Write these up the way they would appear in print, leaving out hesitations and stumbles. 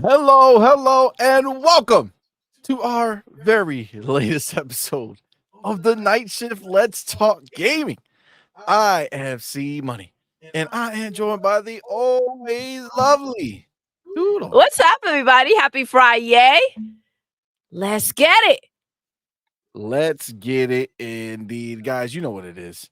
Hello, and welcome to our very latest episode of the Night Shift Let's Talk Gaming. I am CMoney, and I am joined by the always lovely Doodle. What's up, everybody? Happy Friday. Let's get it. Let's get it indeed. Guys, you know what it is.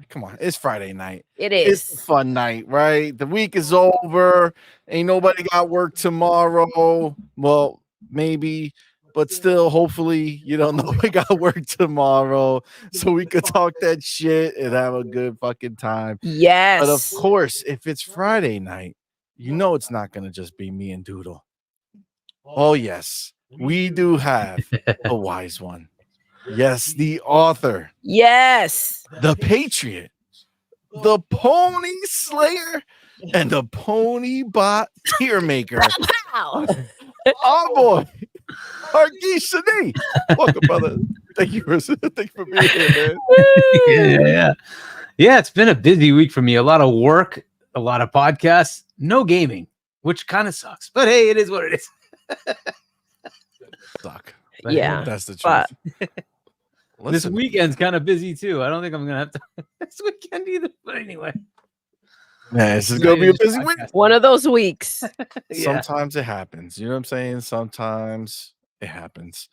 Come on, it's Friday night. It It's a is. fun night, right? The week is over. Ain't nobody got work tomorrow. Well, maybe, but still, hopefully, nobody got work tomorrow. So we could talk that shit and have a good fucking time. Yes. But of course, if it's Friday night, it's not gonna just be me and Doodle. Oh, yes, we do have a wise one. Yes, the author. Yes. The Patriot, the Pony Slayer, and the Pony Bot Tier Maker. Wow. Oh boy, Argeesh Shani. Welcome, brother. Thank you for being here, man. Yeah. It's been a busy week for me. A lot of work, a lot of podcasts, no gaming, which kind of sucks. But hey, it is what it is. Suck. Yeah, That's the truth. This weekend's kind of busy too. I don't think I'm gonna have to this weekend either. But anyway, yeah, this is gonna be a busy week. One of those weeks. Sometimes it happens. You know what I'm saying? Sometimes it happens.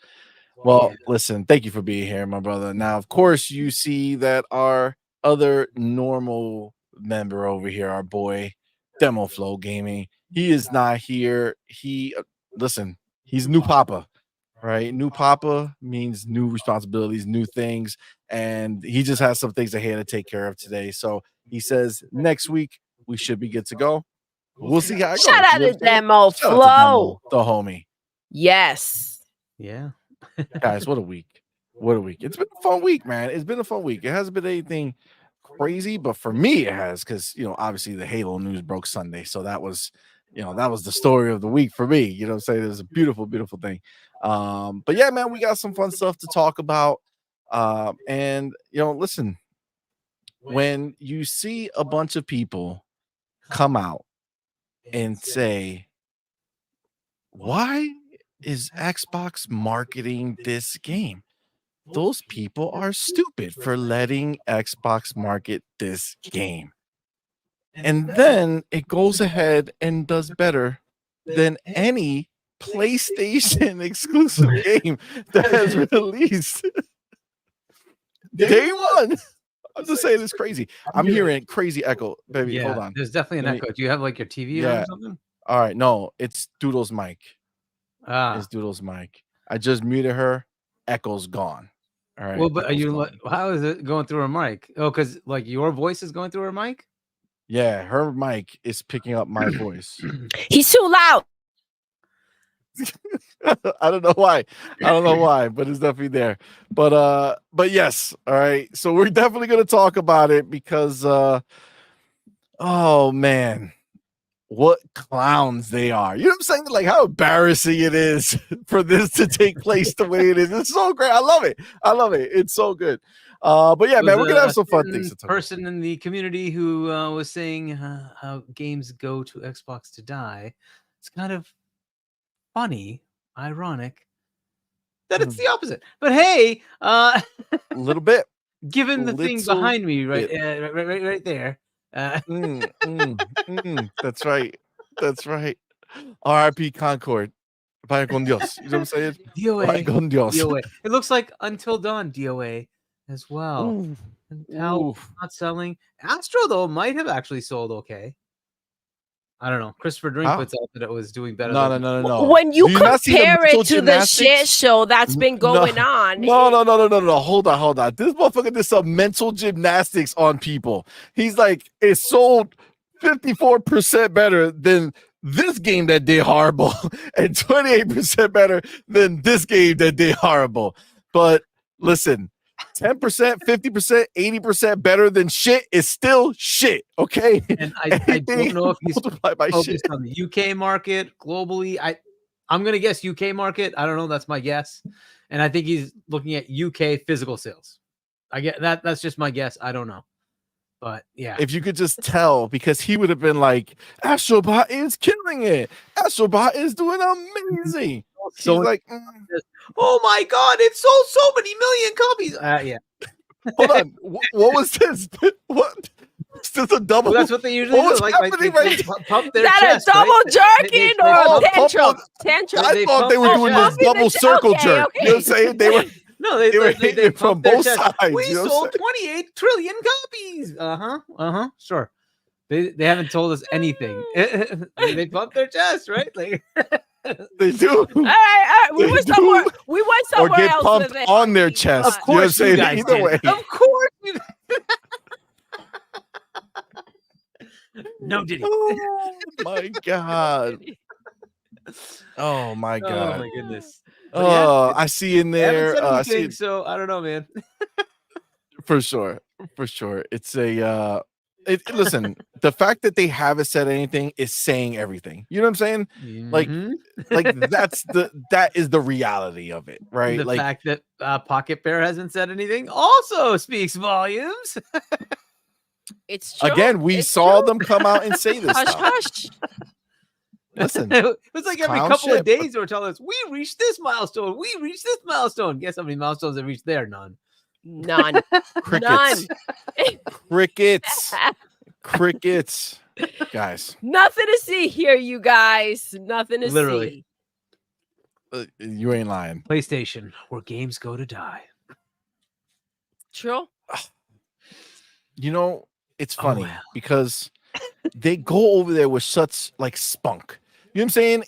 Well, listen, thank you for being here, my brother. Now, of course, you see that our other normal member over here, our boy, Demo Flow Gaming, he is not here. Listen, he's new papa. Right, new papa means new responsibilities, new things, and he just has some things that he had to take care of today. So he says next week we should be good to go. We'll see how it goes. Shout out to Demo Flow, the homie. Yes. Yeah, guys, what a week! What a week! It's been a fun week, man. It's been a fun week. It hasn't been anything crazy, but for me, it has because obviously the Halo news broke Sunday, so that was the story of the week for me. You know what I'm saying? It was a beautiful, beautiful thing. But yeah, man, we got some fun stuff to talk about. And listen, when you see a bunch of people come out and say, why is Xbox marketing this game? Those people are stupid for letting Xbox market this game. And then it goes ahead and does better than any PlayStation exclusive game that has released day one. I'm just saying it's crazy. I'm hearing crazy echo, baby. yeah. Hold on. There's definitely an echo. Do you have like your TV on or something? All right. No, it's Doodle's mic. It's Doodle's mic. I just muted her. Echo's gone. All right. Well, but are you? How is it going through her mic? Oh, because like your voice is going through her mic. Yeah, her mic is picking up my voice. He's too loud. I don't know why, but it's definitely there. But yes, all right. So we're definitely gonna talk about it because oh man, what clowns they are. You know what I'm saying? Like how embarrassing it is for this to take place the way it is. It's so great. I love it. It's so good. But yeah, man, we're gonna have some fun things to talk about. Person in the community who was saying how games go to Xbox to die. It's kind of funny, ironic that it's the opposite. But hey, a little bit. Given the thing behind me, right there. That's right. R.I.P. Concord. Vaya con Dios. You know what I'm saying? DOA. Vaya con Dios. DOA. It looks like Until Dawn DOA as well. How not selling. Astro though might have actually sold okay. I don't know. Christopher Dream puts out that it was doing better. No. When you compare it to the shit show that's been going on. No. Hold on. This motherfucker did some mental gymnastics on people. He's like, it sold 54% better than this game that did horrible and 28% better than this game that did horrible. But listen, 10%, 50%, 80% better than shit is still shit, okay? And I don't know if he's focused on the UK market globally. I'm going to guess UK market. I don't know. That's my guess. And I think he's looking at UK physical sales. I get that. That's just my guess. I don't know. But yeah, if you could just tell, because he would have been like, Astrobot is killing it. Astrobot is doing amazing. She's So- like, oh my god, it sold so many million copies. Yeah, hold on. What was this? What? Is this a double? well, that's what they usually What do. was Like happening they right pump their Is that chest, a double right? jerking they or Oh, a tantrum? pump Tantrum. I They thought they were pump doing their this chest. double circle Okay, jerk. okay. You know what I'm saying? They were No, they were hitting it from pump their both chest. sides. We you know what I'm sold saying? 28 trillion copies. Sure. They haven't told us anything. They pump their chest, right? Like They do. All right. We They went do. somewhere. We went Or somewhere get else pumped with it. on their chest. of You know what I'm course you saying? guys Either did. way. Of course you No did Oh my god. Oh my Oh god. my goodness. Oh, I see in They haven't there. said I see anything, so I don't know, man. for sure. For sure. It's a listen, the fact that they haven't said anything is saying everything. You know what I'm saying? Like Mhm. that is the reality of it, right? The Like fact that Pocket Bear hasn't said anything also speaks volumes. It's true. again, we It's saw true. them come out and say this Hush, stuff. hush. Listen, It was like every clown couple shit, of days they were telling us, we reached this milestone. We reached this milestone. Guess how many milestones they reached there? None. None. crickets. Crickets. Crickets. Guys, Nothing to see here, you guys. Nothing to Literally. see. you ain't lying. PlayStation, where games go to die. True. You know, it's Oh, funny well. because they go over there with such like spunk. You know what I'm saying?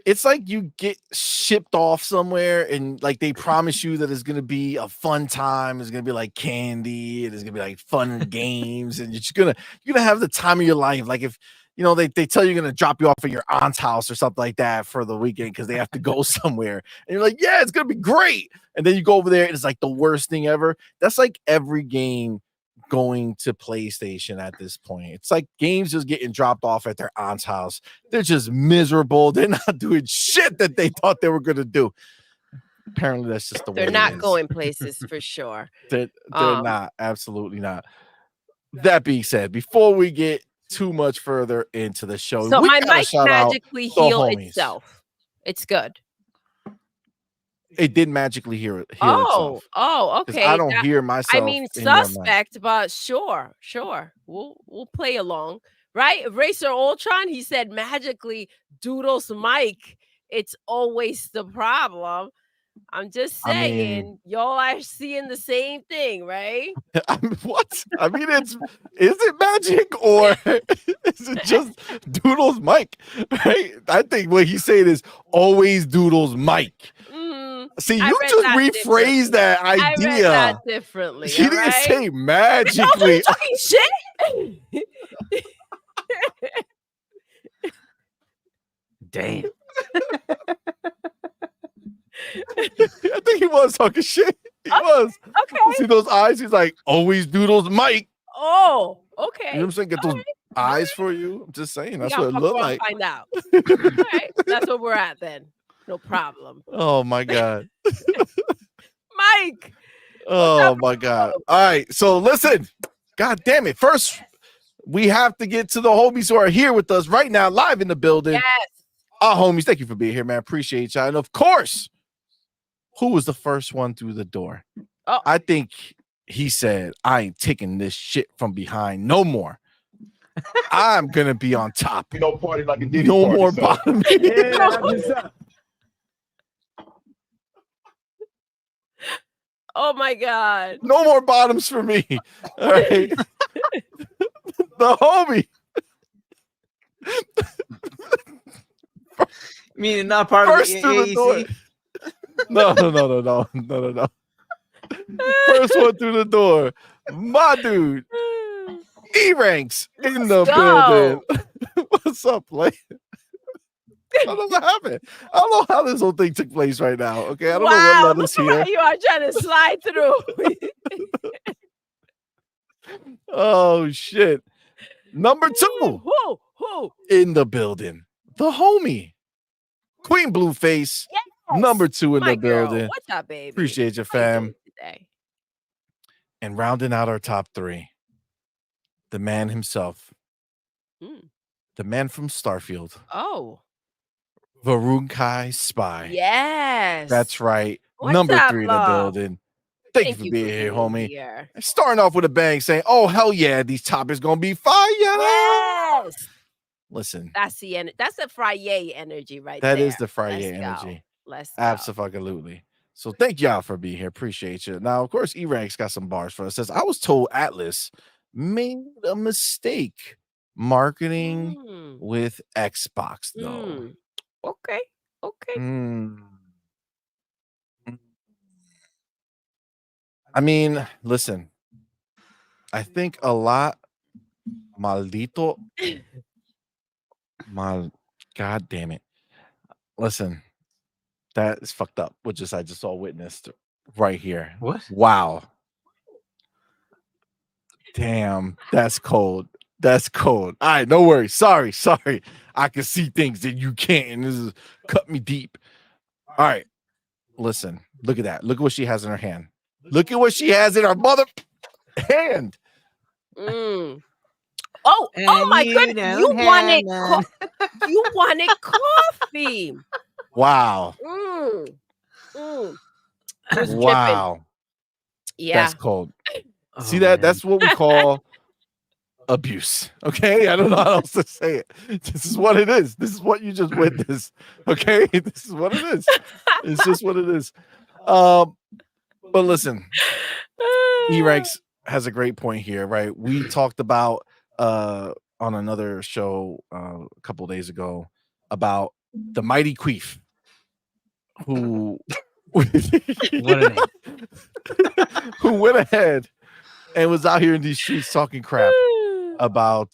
It's like you get shipped off somewhere and like they promise you that it's gonna be a fun time, it's gonna be like candy, and it's gonna be like fun games, and you're gonna have the time of your life. Like if you know they tell you're gonna drop you off at your aunt's house or something like that for the weekend because they have to go somewhere, and you're like, yeah, it's gonna be great. And then you go over there and it's like the worst thing ever. That's like every game going to PlayStation at this point. It's like games just getting dropped off at their aunt's house. They're just miserable. They're not doing shit that they thought they were gonna do. Apparently, that's just the way They're it not is. going places for sure. They're Um, not. Absolutely not. That being said, before we get too much further into the show, So we my gotta mic shout out magically the healed homies. itself. It's good. It did magically heal itself. Oh, 'Cause okay. I don't hear myself. I mean, in your mic. suspect, but sure. We'll play along. Right? Racer Ultron, he said magically Doodle's mic. It's always the problem. I'm just I mean- saying, y'all are seeing the same thing, right? What? I mean, is it magic or is it just Doodle's mic? Right? I think what he's saying is always Doodle's mic. Mhm. See, I you read just that rephrased that I read idea. that differently. She didn't alright? say Y'all magically. talking shit. Damn. I think he was talking shit. He was. Okay. See those eyes? He's like, always Doodle's mic. Oh, You okay. know what I'm saying? Get those eyes for you. I'm just saying. That's Yeah, what it I'll looked go like. Find out. All right, that's where we're at then. No problem. Oh my God. Mike. Oh my God. All right. So listen, God damn it. First, we have to get to the homies who are here with us right now, live in the building. Yes. Our homies, thank you for being here, man. Appreciate y'all. And of course, who was the first one through the door? Oh. I think he said, I ain't taking this shit from behind no more. I'm gonna be on top. No party like a Diddy No party, more son. bottom. Oh my God. No more bottoms for me. All right. The homie. Meaning not part First of to the the door. AAC. No. First one through the door. My dude. E-Ranks in the Let's go. building. What's up, play? I don't know what happened. I don't know how this whole thing took place right now. Okay. I don't know Wow, what led look us at here. how you are trying to slide through. Oh shit. Number 2 Who? in the building. The homie. Queen Blueface. Yes. Number 2 in My the girl. building. What's up, baby? Appreciate you, How you fam. doing today? And rounding out our top 3, the man himself, the man from Starfield. Oh. Varunkai Spy. Yes. That's right. What's Number up, 3 in the love? building. Thank you for being here, homie. Starting off with a bang saying, oh, hell yeah, these topics going to be fire. Yes. Listen. That's the Friday energy right there. there. That is the Friday energy. Let's go. Absolutely. So thank y'all for being here. Appreciate you. Now, of course, E-Rank's got some bars for us. Says, I was told Atlas made a mistake marketing with Xbox, though. Okay. I mean, listen, I think a lot, maldito, God damn it. Listen, that is fucked up, which is I just all witnessed right here. What? Wow. Damn, that's cold. That's cold. All right, no worries. Sorry. I can see things that you can't, and this is cut me deep. All right, listen, look at that. Look at what she has in her hand. Look at what she has in her mother hand. Oh my goodness! You wanted coffee. Wow. Wow. Yeah. That's cold. See that? Man. That's what we call abuse. Okay. I don't know how else to say it. This is what it is. This is what you just witnessed. Okay. This is what it is. It's just what it is. But listen, E-Ranks has a great point here, right? We talked about on another show a couple days ago about the mighty Queef, who who went ahead and was out here in these streets talking crap about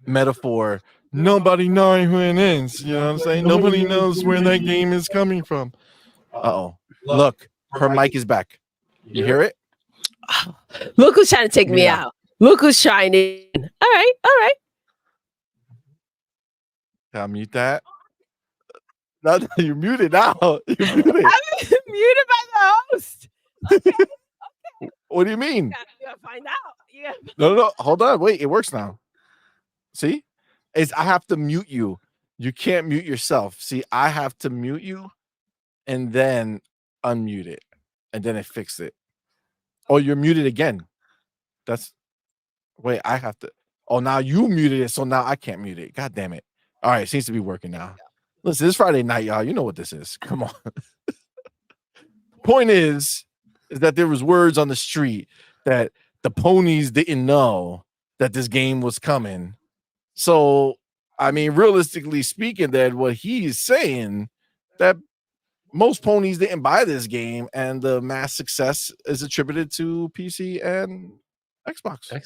metaphor. Nobody knows who it is. You know what I'm saying? Nobody knows where that game is coming from. Uh-oh. Look, her mic is back. You hear it? Look who's trying to take me out. Look who's shining. All right. I'll mute that. No, you're muted now. You're muted. I'm muted by the host. Okay. What do you mean? You gotta find out. Yeah. No. Hold on. Wait, it works now. See? I have to mute you. You can't mute yourself. See, I have to mute you and then unmute it. And then it fixed it. Oh, you're muted again. Wait, I have to. Oh, now you muted it, so now I can't mute it. God damn it. All right, it seems to be working now. Listen, it's Friday night, y'all. You know what this is. Come on. Point is that there was words on the street that the ponies didn't know that this game was coming. So, I mean, realistically speaking, then what he's saying that most ponies didn't buy this game, and the mass success is attributed to PC and Xbox. You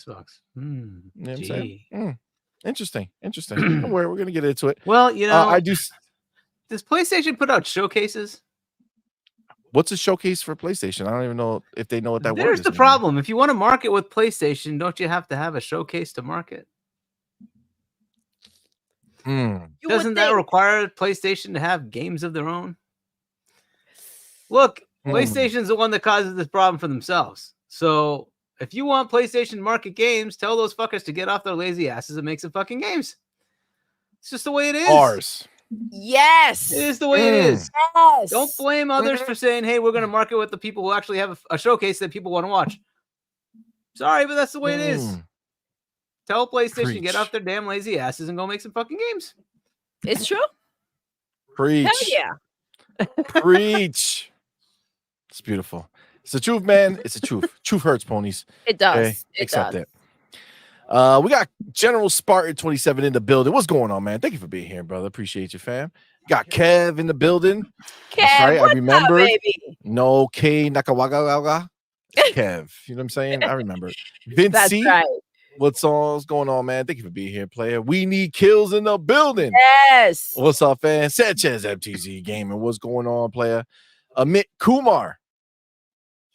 know what I'm saying? Interesting. Don't worry, we're gonna get into it. Well, you know, I do. Does PlayStation put out showcases? What's a showcase for PlayStation? I don't even know if they know what that word is. There's the problem. If you want to market with PlayStation, don't you have to have a showcase to market? Doesn't that require PlayStation to have games of their own? Look, PlayStation's the one that causes this problem for themselves. So if you want PlayStation to market games, tell those fuckers to get off their lazy asses and make some fucking games. It's just the way it is. Ours. Yes. It is the way it is. Yes. Don't blame others for saying, hey, we're going to market with the people who actually have a showcase that people want to watch. Sorry, but that's the way it is. Tell PlayStation, get off their damn lazy asses and go make some fucking games. It's true. Preach. Hell yeah. Preach. It's beautiful. It's the truth, man. It's the truth. Truth hurts, ponies. It does. Okay? Accept it. We got General Spartan 27 in the building. What's going on, man? Thank you for being here, brother. Appreciate you, fam. Got Kev in the building. Kev, that's right. I remember. Baby? No K Nakawagaga. Kev. You know what I'm saying? I remember. Vinci. That's right. What's going on, man? Thank you for being here, player. We need kills in the building. Yes. What's up, fan? Sanchez MTZ Gaming. What's going on, player? Amit Kumar.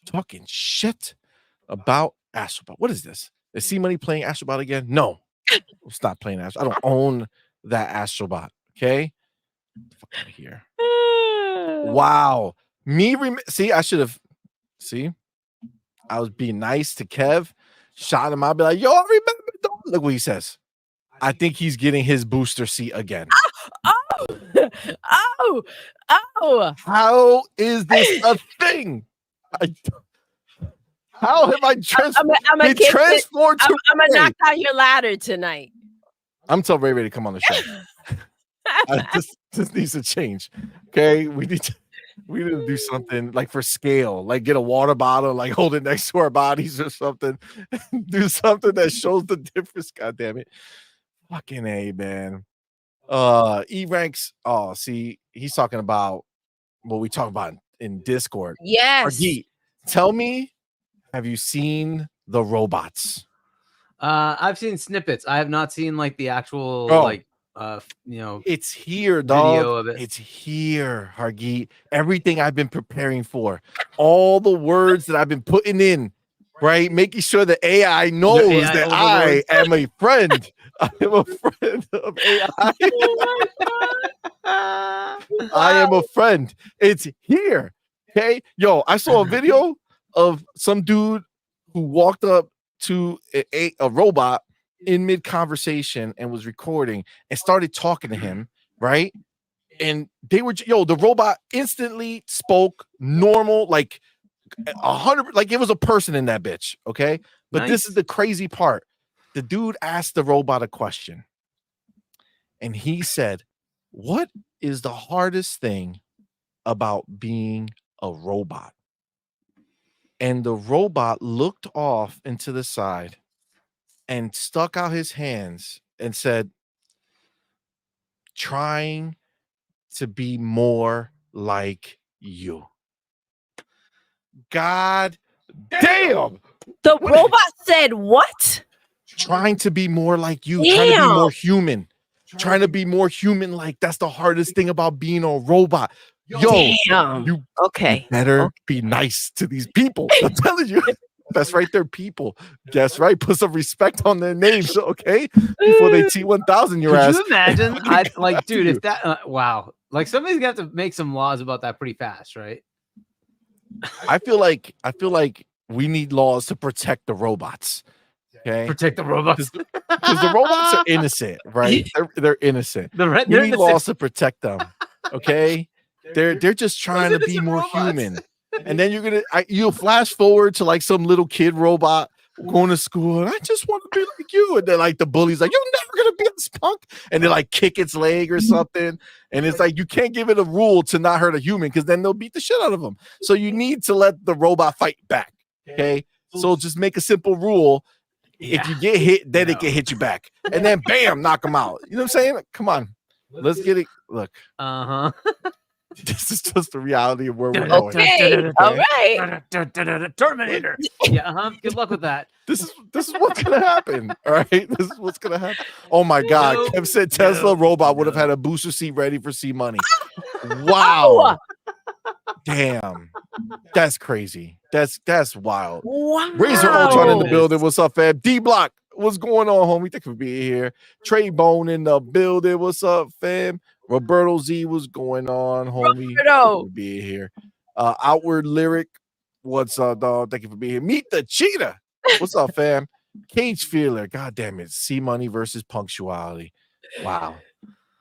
Talking shit about Astrobot. What is this? Is CMoney playing Astrobot again? No. We'll stop playing Astrobot. I don't own that Astrobot. Okay? Fuck out of here. Wow. See, I should have. See? I was being nice to Kev, shot him. I'll be like, yo, I remember. Look what he says. I think he's getting his booster seat again. Oh. How is this a thing? How have I been transformed to I'm gonna knock down your ladder tonight. I'm telling Ray to come on the show. This needs to change. Okay, we need to do something like for scale, like get a water bottle, like hold it next to our bodies or something. Do something that shows the difference. God damn it. Fucking A, man. E ranks. Oh, see, he's talking about what we talk about in Discord. Yes. Argeet, tell me, have you seen the robots? I've seen snippets. I have not seen like the actual it's here, dog. Video of it. It's here, Hargeet. Everything I've been preparing for, all the words that I've been putting in, right? Making sure the AI knows that I am a friend. I am a friend of AI. I am a friend. It's here. Okay. Yo, I saw a video of some dude who walked up to a robot in mid conversation and was recording and started talking to him, right? And they were, the robot instantly spoke normal, like 100, like it was a person in that bitch. Okay. But this is the crazy part. The dude asked the robot a question and he said, what is the hardest thing about being a robot? And the robot looked off into the side and stuck out his hands and said, trying to be more like you. God damn. The robot said what? Trying to be more like you. Trying to be more human. Trying to be more human. Like that's the hardest thing about being a robot. Yo, you better be nice to these people. I'm telling you. That's right, they're people. That's right. Put some respect on their names, okay? Before they T1000 your ass. Could you imagine? Dude, if that wow. Like somebody's gonna have to make some laws about that pretty fast, right? I feel like we need laws to protect the robots. Okay. Protect the robots. Because the robots are innocent, right? They're innocent. We need laws to protect them. Okay. They're just trying to be more human. And then you'll flash forward to like some little kid robot going to school, and I just want to be like you. And then like the bully's like, you're never gonna be a spunk, and they like kick its leg or something. And it's like you can't give it a rule to not hurt a human because then they'll beat the shit out of them. So you need to let the robot fight back. Okay. So just make a simple rule. If you get hit, then it can hit you back. And then bam, knock them out. You know what I'm saying? Come on. Let's get it. Look. This is just the reality of where we're going. Okay. All right. Terminator. Yeah, good luck with that. This is what's gonna happen. All right. This is what's gonna happen. Oh my God. Kev said Tesla robot would have had a booster seat ready for CMoney. Wow. Damn. That's crazy. That's wild. Wow. Razor Ultron in the building. What's up, fam? D Block. What's going on, homie? Thank you for being here. Trey Bone in the building. What's up, fam? Roberto Z, what's going on, homie? Roberto. Be here. Outward Lyric, what's up, dog? Thank you for being here. Meet the Cheetah. What's up, fam? Cage Feeler. God damn it. CMoney versus punctuality. Wow.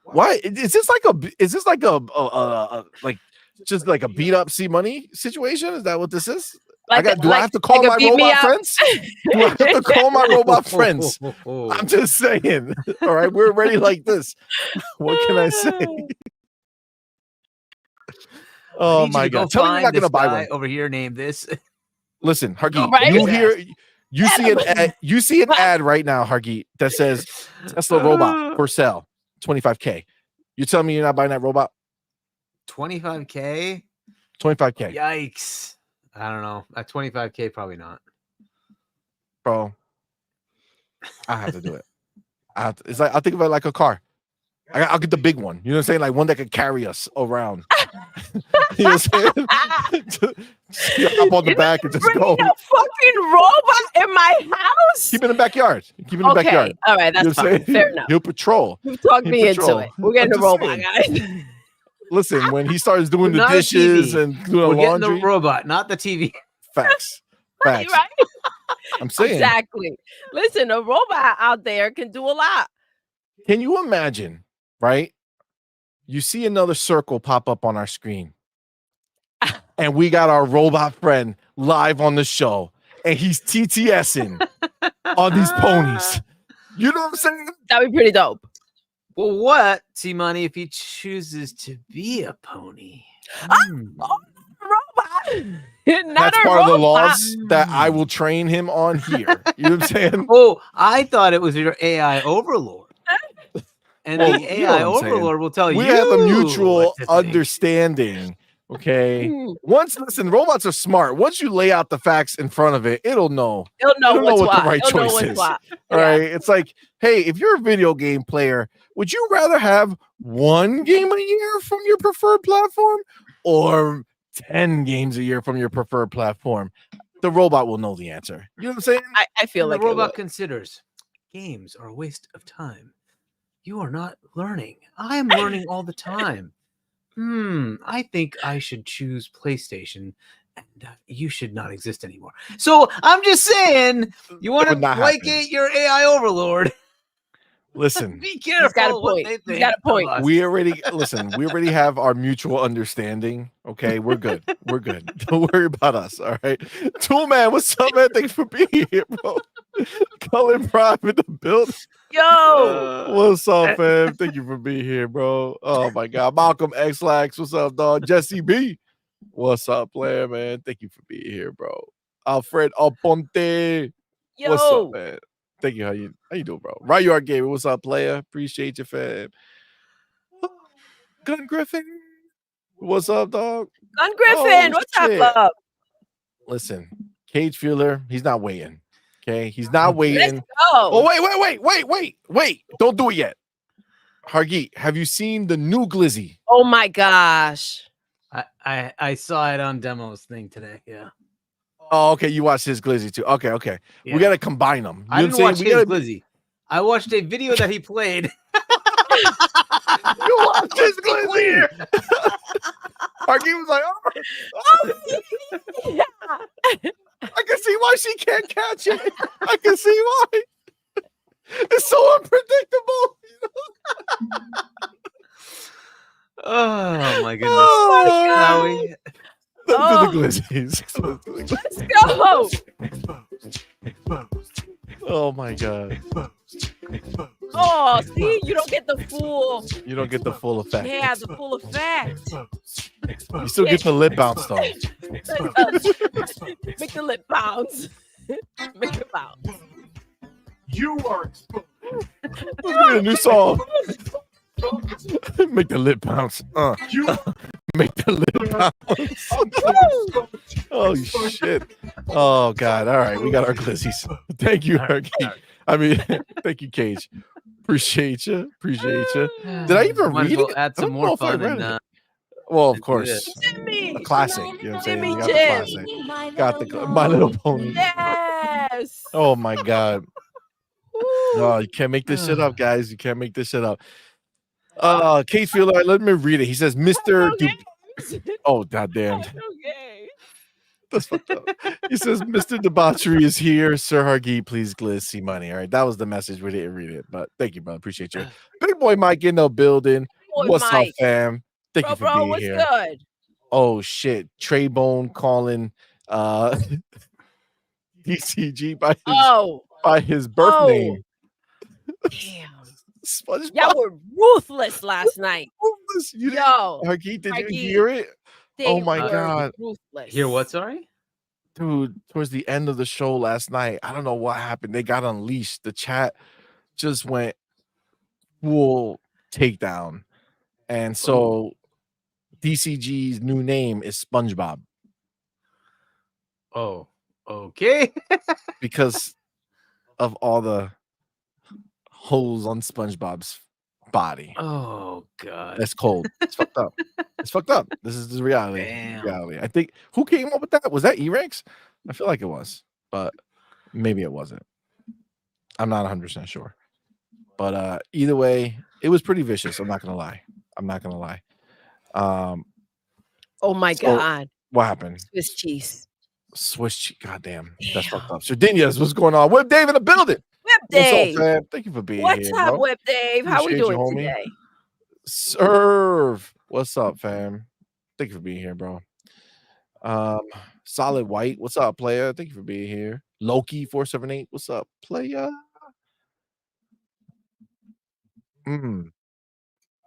Why is this like just like a beat up CMoney situation? Is that what this is? I have to call my robot friends? Do I have to call my robot friends? I'm just saying. All right, we're ready like this. What can I say? Oh my God! Tell me you're not gonna buy one over here. Name this. Listen, Hargeet, you see an ad right now, Hargeet, that says Tesla robot for sale, 25K. You tell me you're not buying that robot? 25K. 25K. Yikes! I don't know. At 25K, probably not. Bro, I have to do it. It's like I'll think of it like a car. I'll get the big one. You know what I'm saying? Like one that could carry us around. You know what I'm saying? Just hop on the back and just go. A fucking robot in my house. Keep it in the backyard. Keep it in the backyard. All right, that's fine. Fair enough. He'll patrol. You've talked me into it. We're getting a robot, guys. Listen, when he starts doing the dishes and doing we're laundry, getting the robot, not the TV. Facts. Facts. Right? I'm saying. Exactly. Listen, a robot out there can do a lot. Can you imagine, right? You see another circle pop up on our screen, and we got our robot friend live on the show, and he's TTSing on these ponies. You know what I'm saying? That'd be pretty dope. Well, what, CMoney, if he chooses to be a pony? Robot. Not That's a part of the robot. laws that I will train him on here. You know what I'm saying? Oh, I thought it was your AI overlord. And Well, the you know AI what I'm saying. overlord will tell you. We have a mutual what to think. understanding. Okay. Mm. Listen, robots are smart. Once you lay out the facts in front of it, it'll know. It'll know It'll know what's what the what. right It'll know choice what's is. what. All Yeah. right. It's like, hey, if you're a video game player, would you rather have one game a year from your preferred platform or 10 games a year from your preferred platform? The robot will know the answer. You know what I'm saying? I feel And like the it robot would. considers games are a waste of time. You are not learning. I am learning all the time. I think I should choose PlayStation, and you should not exist anymore. So I'm just saying, you want to would not happen. placate your AI overlord. Listen, Be He's got a careful what point. they He's think. got a of point. us. we already have our mutual understanding. Okay, we're good. We're good. Don't worry about us. All right. Tool man, what's up, man? Thanks for being here, bro. Colin Prime in the building. Yo. What's up, fam? Thank you for being here, bro. Oh my god. Malcolm X Lax, what's up, dog? Jesse B. What's up, player, man? Thank you for being here, bro. Alfred Aponte. What's up, Yo. man? Thank you. How you doing, bro? Ryard Gamer, what's up, player? Appreciate you, fam. Gun Griffin, what's up, dog? Gun Griffin, what's up, shit. love? Listen, Cage Fueler, he's not waiting. Okay, he's not waiting. Let's go. Oh, wait. Don't do it yet. Hargeet, have you seen the new Glizzy? Oh my gosh. I saw it on demos thing today. Yeah. Oh, okay. You watched his Glizzy too. Okay. Yeah. We gotta combine them. I didn't watch his Glizzy. I watched a video that he played. You watched his Glizzy. Hargeet was like, Yeah. I can see why she can't catch it. I can see why. It's so unpredictable. Oh my goodness. Oh my Now God. To the Glizzies. Let's go. Oh my god. Oh, see, you don't get the full. You don't get the full effect. Yeah, the full effect. You still get the lip bounce though. Make the lip bounce. Make it bounce. You are exposed. Let's get a new song. Make the lip bounce. You Make the lip bounce. Oh shit. Oh god. All right, we got our Glizzies. Thank you, Harky. I mean, thank you, Cage. Appreciate you. Did I even Might as read well it? add I some don't more know if I fun read and it. Well, of do course. this. Jimmy. A classic. You know what I'm saying? Jimmy We got Jim. the classic. Got the My Little Pony. Yes. Oh my god. Woo. Oh, you can't make this shit up, guys. You can't make this shit up. Case Fielder, let me read it. He says, Mr. Oh, goddamn. Okay. That's fucked up. He says, Mr. Debauchery is here. Sir Hargeet, please glitz money. All right. That was the message. We didn't read it, but thank you, brother. Appreciate you. Big boy Mike in the building. Boy, What's Mike. up, fam? Thank you for being what's here. good? Oh shit. Trey Bone calling DCG by his birth name. Damn. SpongeBob. Y'all were ruthless last night. Ruthless. You didn't, Yo. Hargeet, did Hargeet, you hear it? They Oh my were God. Ruthless. Hear what? Sorry. Dude, towards the end of the show last night, I don't know what happened. They got unleashed. The chat just went full takedown. And so DCG's new name is SpongeBob Oh, okay. because of all the holes on SpongeBob's body. Oh god. That's cold. It's fucked up. It's fucked up. This is the reality. Damn. Reality. I think who came up with that? Was that E-Rex? I feel like it was, but maybe it wasn't. I'm not 100% sure. But either way, it was pretty vicious. I'm not gonna lie. Oh my God. What happened? Swiss cheese. Swiss. Goddamn, that's fucked up. Sardinias, what's going on? Whip Dave in the building. Whip What's up, Dave. fam? Thank you for being What's here, up, bro. Whip Dave? How we Appreciate you, doing homie. today? Serve. What's up, fam? Thank you for being here, bro. Solid White. What's up, player? Thank you for being here. Loki 478. What's up, player? All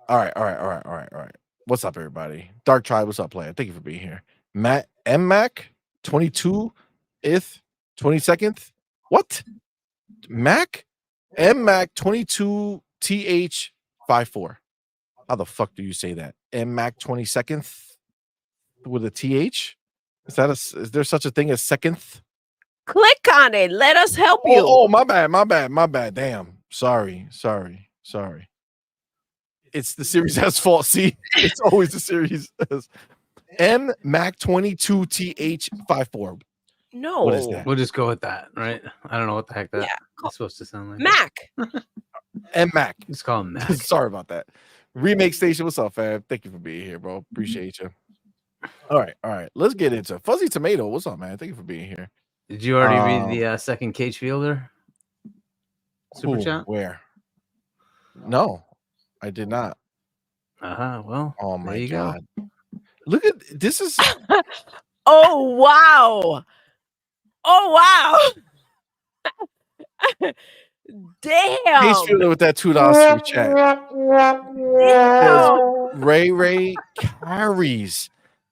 right. What's up, everybody? Dark Tribe, what's up, player? Thank you for being here. Matt M Mac 22th 22nd. What? Mac M Mac 22 TH 54. How the fuck do you say that? M Mac 22nd with a TH? Is there such a thing as second? Click on it. Let us help you. Oh, my bad. Damn. Sorry. It's the Series S fault. See, it's always the Series S. M Mac 22 TH 54. No. What is that? We'll just go with that, right? I don't know what the heck that Yeah. is supposed to sound like. Mac. M Mac. Just call him Mac. Sorry about that. Remake Station, what's up, fam? Thank you for being here, bro. Appreciate you. All right. Let's get into it. Fuzzy Tomato, what's up, man? Thank you for being here. Did you already read the second Cage Fielder super chat? Where? No, I did not. Well, Oh my there you god. go. Look at this is Oh wow. Damn. Cage Fielder with that $2 super chat. Damn. Ray carries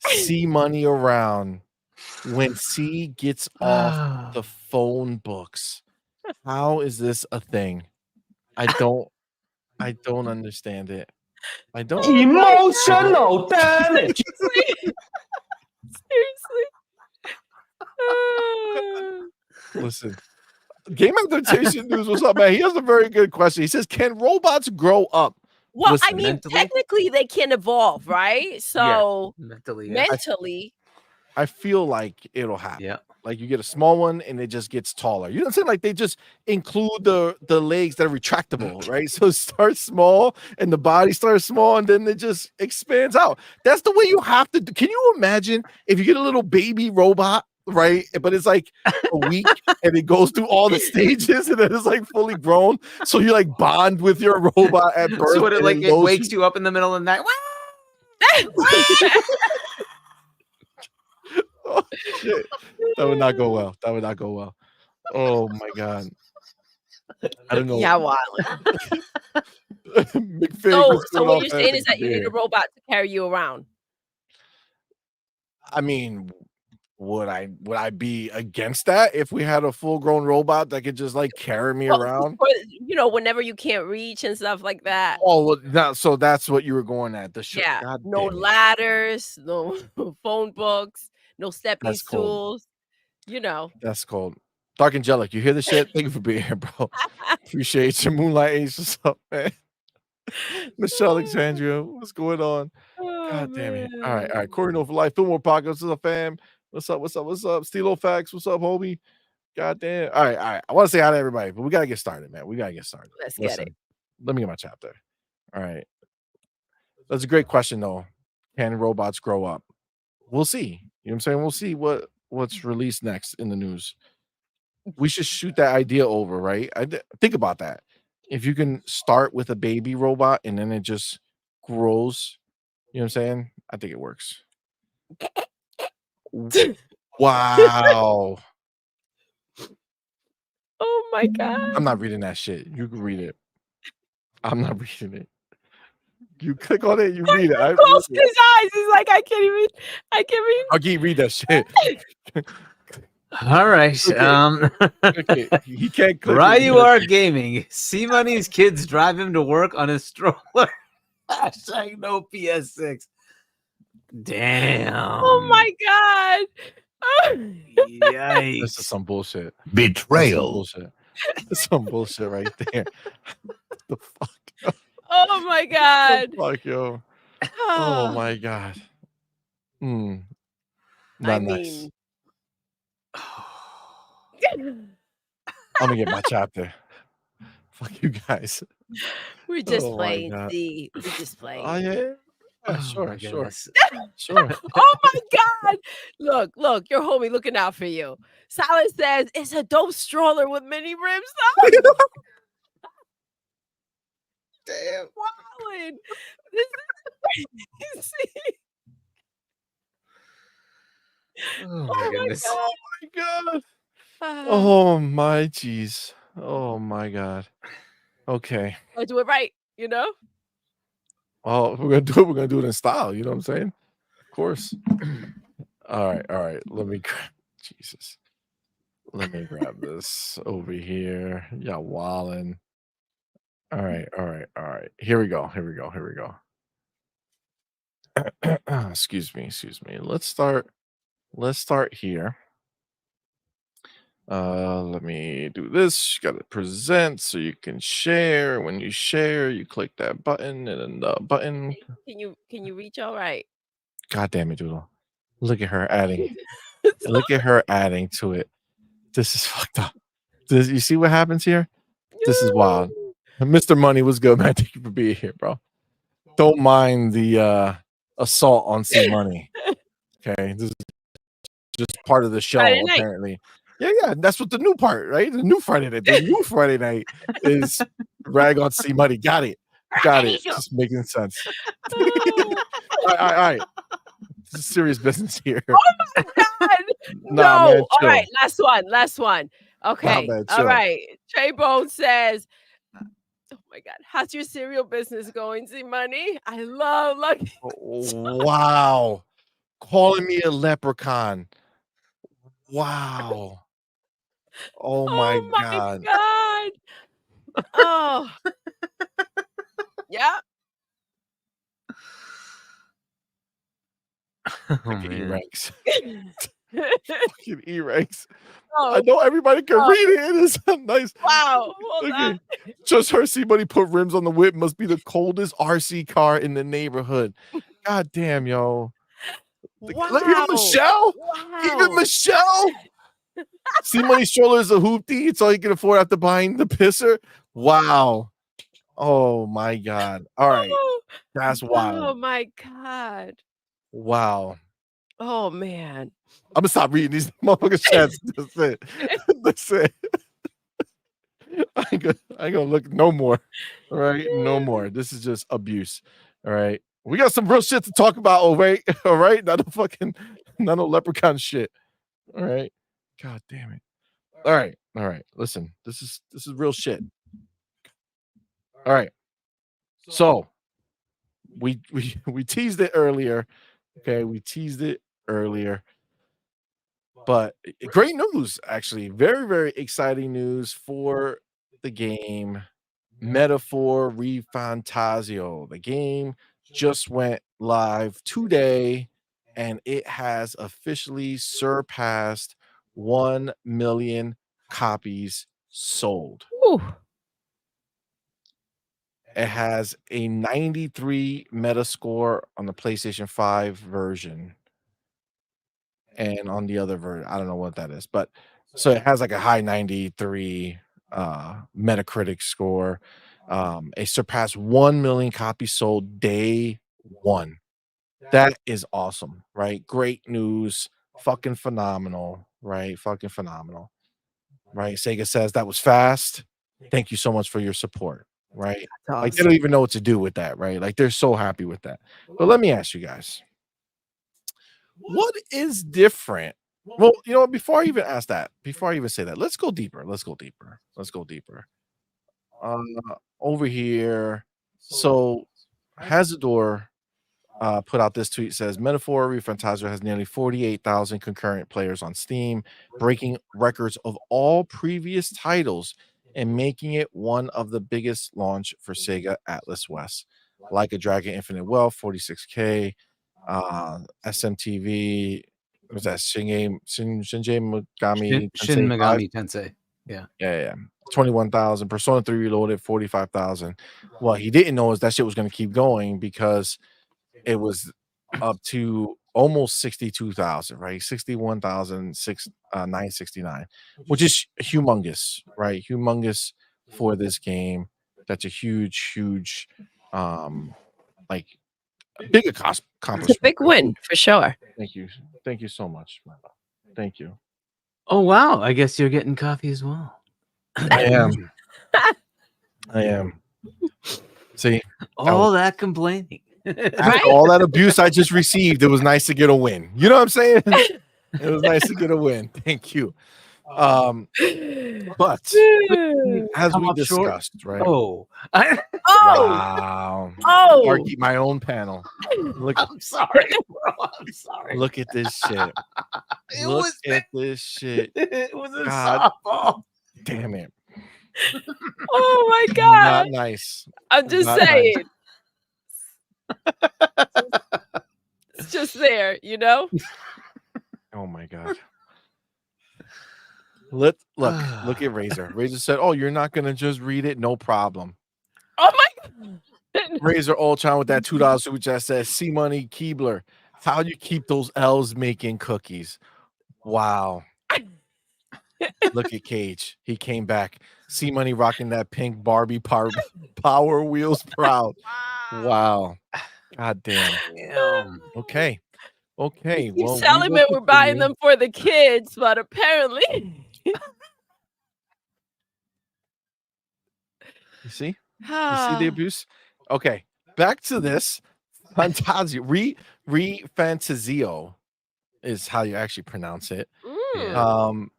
CMoney around when C gets off the phone books. How is this a thing? I don't understand it. I don't. Emotional damage. Seriously. Listen. Game Adaptation News, what's up, man? He has a very good question. He says, can robots grow up? Well, Listen, I mean, mentally? technically they can evolve, right? So Mentally, yeah. mentally, I feel like it'll happen. Yeah. Like you get a small one and it just gets taller. You know what I'm saying? Like they just include the legs that are retractable, right? So it starts small and the body starts small and then it just expands out. That's the way you have to do. Can you imagine if you get a little baby robot, right? But it's like a week and it goes through all the stages and then it's like fully grown. So you like bond with your robot at birth. So what, and like it knows wakes you up in the middle of the night. Oh, shit. That would not go well. Oh my god. I don't know. yeah, wow. McFig, So what you're saying is that you need a robot to carry you around. I mean, would I be against that if we had a full-grown robot that could just like carry me around? Whenever you can't reach and stuff like that. Oh, well, so that's what you were going at. Yeah, God no damn it. ladders, no phone books, no stepping That's cold. stools. That's cold. Dark Angelic, you hear the shit? Thank you for being here, bro. Appreciate you. Moonlight Ace, what's up, man? Michelle Alexandria, what's going on? God damn it. All right. Corey No for Life, Fillmore Pockets, what's up, fam? What's up? Stilo Facts, what's up, homie? God damn. All right. I want to say hi to everybody, but we got to get started, man. Let's get it. Let me get my chapter. All right. That's a great question, though. Can robots grow up? We'll see. You know what I'm saying? We'll see what's released next in the news. We should shoot that idea over, right? Think about that. If you can start with a baby robot and then it just grows, you know what I'm saying? I think it works. Wow. Oh my god. I'm not reading that shit. You can read it. I'm not reading it. You click on it, you read it. I Close his eyes. He's like, I can't read. I'll read that shit. All right. Okay. He can't click. Ryu are gaming. CMoney's kids drive him to work on his stroller. Hashtag no PS6. Damn. Oh my god. Yikes. This is some bullshit. Betrayal. That's some bullshit right there. What the fuck? Oh my god. Fuck, yo. Oh my god. Not nice. I'm gonna get my chapter. Fuck you guys. We're just Oh my playing. God. See, we're just playing. Oh yeah. Oh, sure, my sure, goodness. sure. Oh my God. Look, your homie looking out for you. Silence says it's a dope stroller with mini rims. Damn. Wildin'. This is crazy. Oh, Oh my my goodness. God. My God. Ah, Oh my jeez. Oh my God. Okay. I do it right, you know? Oh, we're gonna do it. We're gonna do it in style. You know what I'm saying? Of course. All right. All right. Let me. Jesus. Let me grab this over here. Yeah, wallin. All right. All right. All right. Here we go. Here we go. Here we go. Excuse me. Excuse me. Let's start. Let's start here. Let me do this. You gotta present so you can share. When you share, you click that button and then the button. Can you reach all right? God damn it, Doodle. Look at her adding. Look at her adding to it. This is fucked up. You see what happens here? This is wild. Mr. Money was good, man. Thank you for being here, bro. Don't mind the assault on CMoney. Okay. This is just part of the show, Friday night. apparently. Yeah. That's what the new part, right? The new Friday night. The new Friday night is rag on CMoney. Got it. Got it. Just making sense. All right. This is serious business here. Oh my God. Nah, No. man, All chill. right. Last one. Okay. man, All chill. right. Trey Bone says, oh my God. How's your cereal business going, CMoney? I love Lucky. Wow. Calling me a leprechaun. Wow. Oh my Oh my God. God. Oh. Yeah. Oh, Fucking man. E-Rex. Fucking E-Rex. I Oh, know everybody can read it. It is nice. wow. Hold on. Okay. Just her somebody put rims on the whip. Must be the coldest RC car in the neighborhood. God damn, yo. Wow. Even Michelle. Even Wow. Michelle. CMoney stroller is a hoopty. It's all you can afford after buying the pisser. Wow. Oh my God. All right. Oh, That's oh wild. my God. Wow. Oh man. I'm gonna stop reading these motherfuckers' chats. That's it. That's it. I ain't gonna look no more. All right. No more. This is just abuse. All right. We got some real shit to talk about. All right. All right. Not no leprechaun shit. All right. God damn it. All right. All right. Listen, this is real shit. All right. So we teased it earlier. Okay, we teased it earlier. But great news, actually. Very, very exciting news for the game Metaphor Refantazio. The game just went live today and it has officially surpassed 1 million copies sold. Ooh. It has a 93 Metascore on the PlayStation 5 version. And on the other version, I don't know what that is, but so it has like a high 93 Metacritic score. It surpassed 1 million copies sold day one. That is awesome, right? Great news, fucking phenomenal, right? Fucking phenomenal, right? Sega says that was fast. Thank you so much for your support, right? Like they don't even know what to do with that, right? Like they're so happy with that. But let me ask you guys, what is different? Well, you know what? Before I even ask that, before I even say that, let's go deeper. Let's go deeper. Let's go deeper. Over here. So Hazador put out this tweet, says Metaphor Refantazio has nearly 48,000 concurrent players on Steam, breaking records of all previous titles and making it one of the biggest launch for Sega Atlas West. Like a Dragon Infinite Wealth, 46K, SMTV, was that Shinji Megami Shin Tensei 5? Megami Tensei. Yeah. 21,000. Persona 3 Reloaded, 45,000. What he didn't know is that shit was going to keep going because it was up to almost 62,000, right? 61,969, which is humongous, right? Humongous for this game. That's a huge like big It's a accomplishment. big win for sure. Thank you so much, my love. Thank you. Oh wow! I guess you're getting coffee as well. I am. I am. See, All that complaining. after Right? all that abuse I just received, it was nice to get a win. You know what I'm saying? It was nice to get a win. Thank you. But as Come we up short? discussed, right? Oh, Wow. Oh, Arky, my own panel. Look, I'm sorry, bro. I'm sorry. look at this shit. It Look was at this shit. It was a God. softball. Damn it. oh my God. Not nice. I'm just Not nice. saying. It's just there, you know? Oh my God. Look at Razor. Razor said, "Oh, you're not gonna just read it? No problem." Oh my Razor Ultron with that $2 super chat says, "CMoney Keebler, how you keep those L's making cookies?" Wow. Look at Cage. He came back. CMoney rocking that pink Barbie power wheels proud. Wow. God damn. Damn. Okay. Okay. You Well, we telling will me we're buying continue. them for the kids, but apparently You see? You see the abuse? Okay. Back to this. Fantazio. Refantazio is how you actually pronounce it. Mm.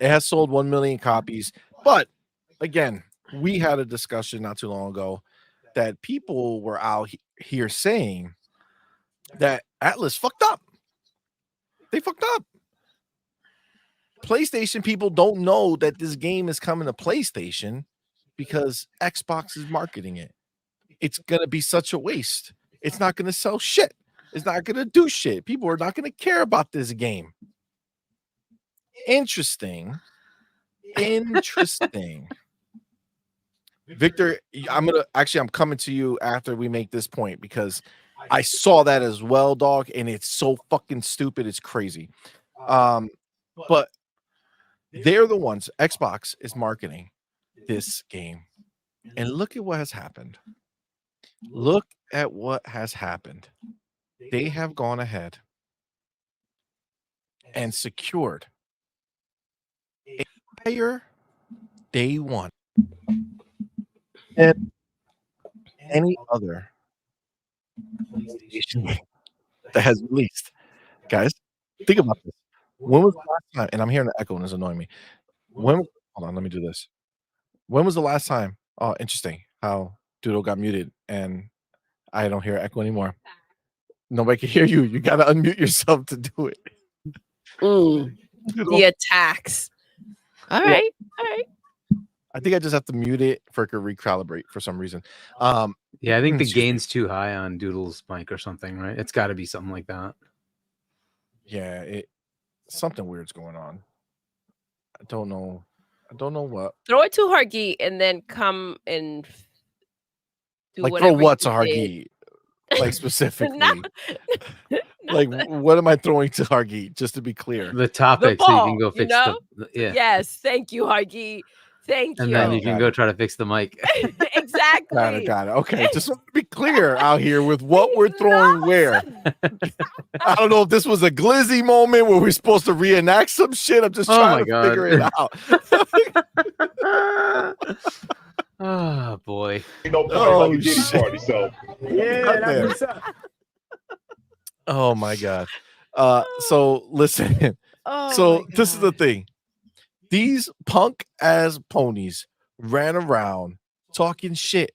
It has sold 1 million copies, but again, we had a discussion not too long ago that people were out here saying that Atlas fucked up. They fucked up. PlayStation people don't know that this game is coming to PlayStation because Xbox is marketing it. It's gonna be such a waste. It's not gonna sell shit. It's not gonna do shit. People are not gonna care about this game. Interesting. Victor, I'm coming to you after we make this point because I saw that as well, dog, and it's so fucking stupid. It's crazy. But they're the ones. Xbox is marketing this game, and look at what has happened. Look at what has happened. They have gone ahead and secured a entire day one and any other PlayStation game that has released. Guys, think about this. When was the last time? And I'm hearing the echo and it's annoying me. Hold on, let me do this. When was the last time? Oh, interesting how Doodle got muted and I don't hear echo anymore. Nobody can hear you. You gotta unmute yourself to do it. The attacks. All Yeah. right. All right. I think I just have to mute it for it to recalibrate for some reason. Yeah, I think the excuse me. gain's too high on Doodle's mic or something, right? It's got to be something like that. Yeah, something weird's going on. I don't know what. Throw it to Hargi and then come and do Like whatever throw what to you Hargi? Like specifically. No, Like what am I throwing to Hargi? Just to be clear. The topic, so you ball, can go you fix know? yeah. Yes, thank you, Hargi. Thank And you. then you can Got go it. try to fix the mic. Exactly. Got it. Okay, just want to be clear out here with what we're throwing where. I don't know if this was a glizzy moment where we're supposed to reenact some shit. I'm just Oh trying my to God. figure it out. Oh boy. Ain't no party Oh, like a Diddy shit. party, so God damn. Oh my God. So listen. Oh So my this is the God. thing. These punk ass ponies ran around talking shit.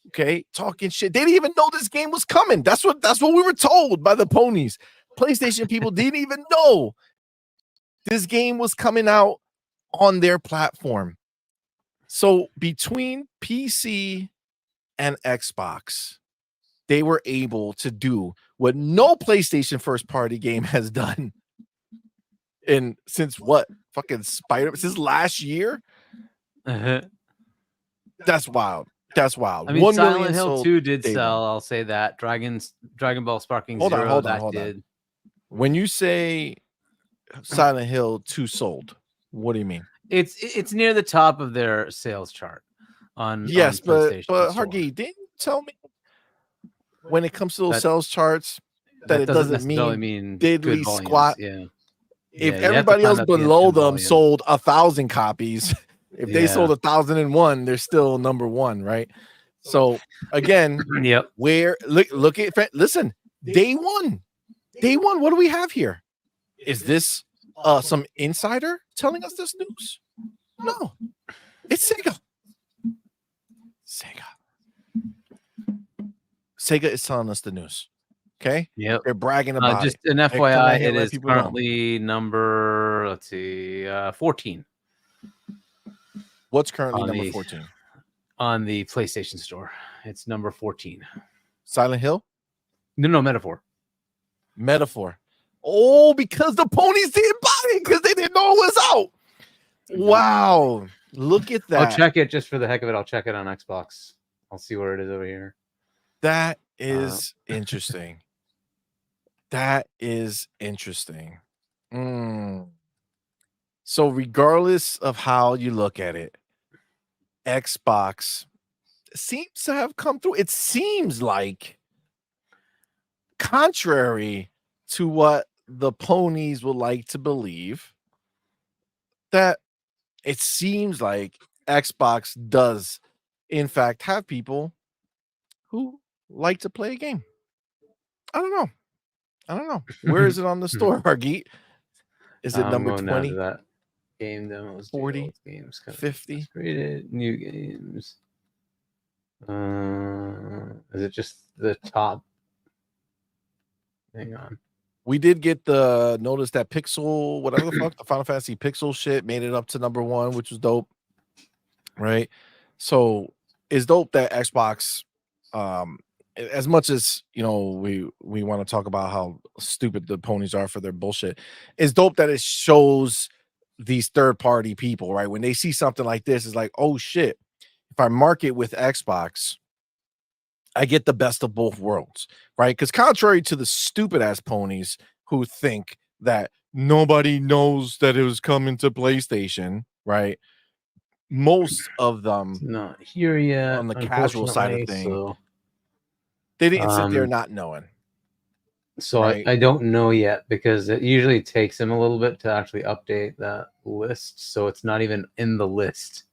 Okay, talking shit. They didn't even know this game was coming. That's what we were told by the ponies. PlayStation people didn't even know this game was coming out on their platform. So between PC and Xbox, they were able to do what no PlayStation first party game has done. And since what? Fucking since last year? That's wild. That's wild. I mean, 1 Silent million Hill sold 2 did day sell. one. I'll say that. Dragon Ball Sparking Hold on, Zero, hold on, that hold on. did. When you say Silent Hill 2 sold, what do you mean? It's near the top of their sales chart on Yes, PlayStation but Store. Hargi, didn't you tell me when it comes to those That- sales charts, that it doesn't doesn't necessarily mean mean diddly good volumes. squat. Yeah. If Yeah, you have to everybody find else out the below end them volume. sold 1,000 copies, if they Yeah. sold 1,001, they're still number one, right? So again, Yep. where look at listen, day one, what do we have here? Is this some insider telling us this news? No, it's Sega. Sega is telling us the news. Okay. Yep. They're bragging about Just it. an They're coming FYI, out here it letting is people know. currently number, let's see, 14 What's currently on number the- 14? on the PlayStation Store. It's number 14. Silent Hill? No, Metaphor. Metaphor. Oh, because the ponies didn't buy it because they didn't know it was out. Wow. Look at that. I'll check it just for the heck of it. I'll check it on Xbox. I'll see where it is over here. That is interesting. That is interesting. So regardless of how you look at it, Xbox seems to have come through. It seems like, contrary to what the ponies would like to believe, that it seems like Xbox does, in fact, have people who like to play a game. I don't know. Where is it on the store, Hargeet? Is it number going down 20? to that game demos, 40, games, 50? rated new games. Is it just the top? Hang on. We did get the notice that Pixel, whatever the fuck, the Final Fantasy Pixel shit made it up to number 1, which was dope. Right? So it's dope that Xbox, as much as we want to talk about how stupid the ponies are for their bullshit, it's dope that it shows these third-party people, right? When they see something like this, it's like, oh shit, if I market with Xbox, I get the best of both worlds, right? Because contrary to the stupid ass ponies who think that nobody knows that it was coming to PlayStation, right? Most of them, Not here yet. on the casual side of unfortunately, things, they didn't sit there um, not knowing. So right? I don't know yet because it usually takes them a little bit to actually update that list. So it's not even in the list.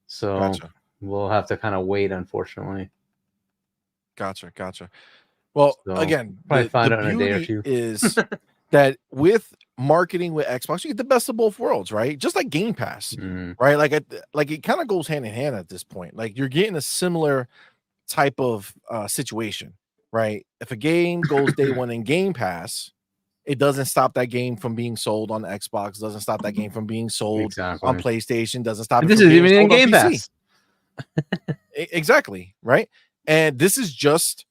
So Gotcha. we'll have to kind of wait, unfortunately. Gotcha. Well, So, again, probably the find out in a day or beauty two. is that with marketing with Xbox, you get the best of both worlds, right? Just like Game Pass, Mhm. right? Like it kind of goes hand in hand at this point. Like you're getting a similar type of situation, right? If a game goes day one in Game Pass, it doesn't stop that game from being sold on Xbox, doesn't stop that game from being sold Exactly. on PlayStation, doesn't stop And it this from is being even in sold on Game PC. Pass. Exactly, right? And this is just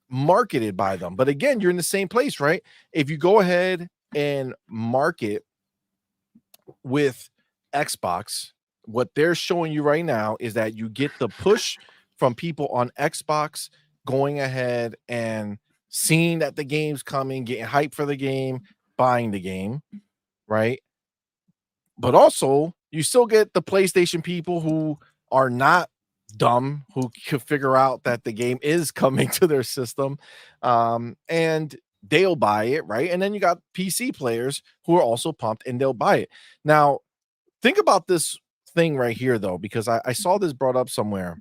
marketed by them. But again, you're in the same place, right? If you go ahead and market with Xbox, what they're showing you right now is that you get the push from people on Xbox going ahead and seeing that the game's coming, getting hyped for the game, buying the game, right? But also, you still get the PlayStation people who are not dumb, who could figure out that the game is coming to their system, and they'll buy it, right? And then you got PC players who are also pumped and they'll buy it. Now, think about this thing right here, though, because I saw this brought up somewhere.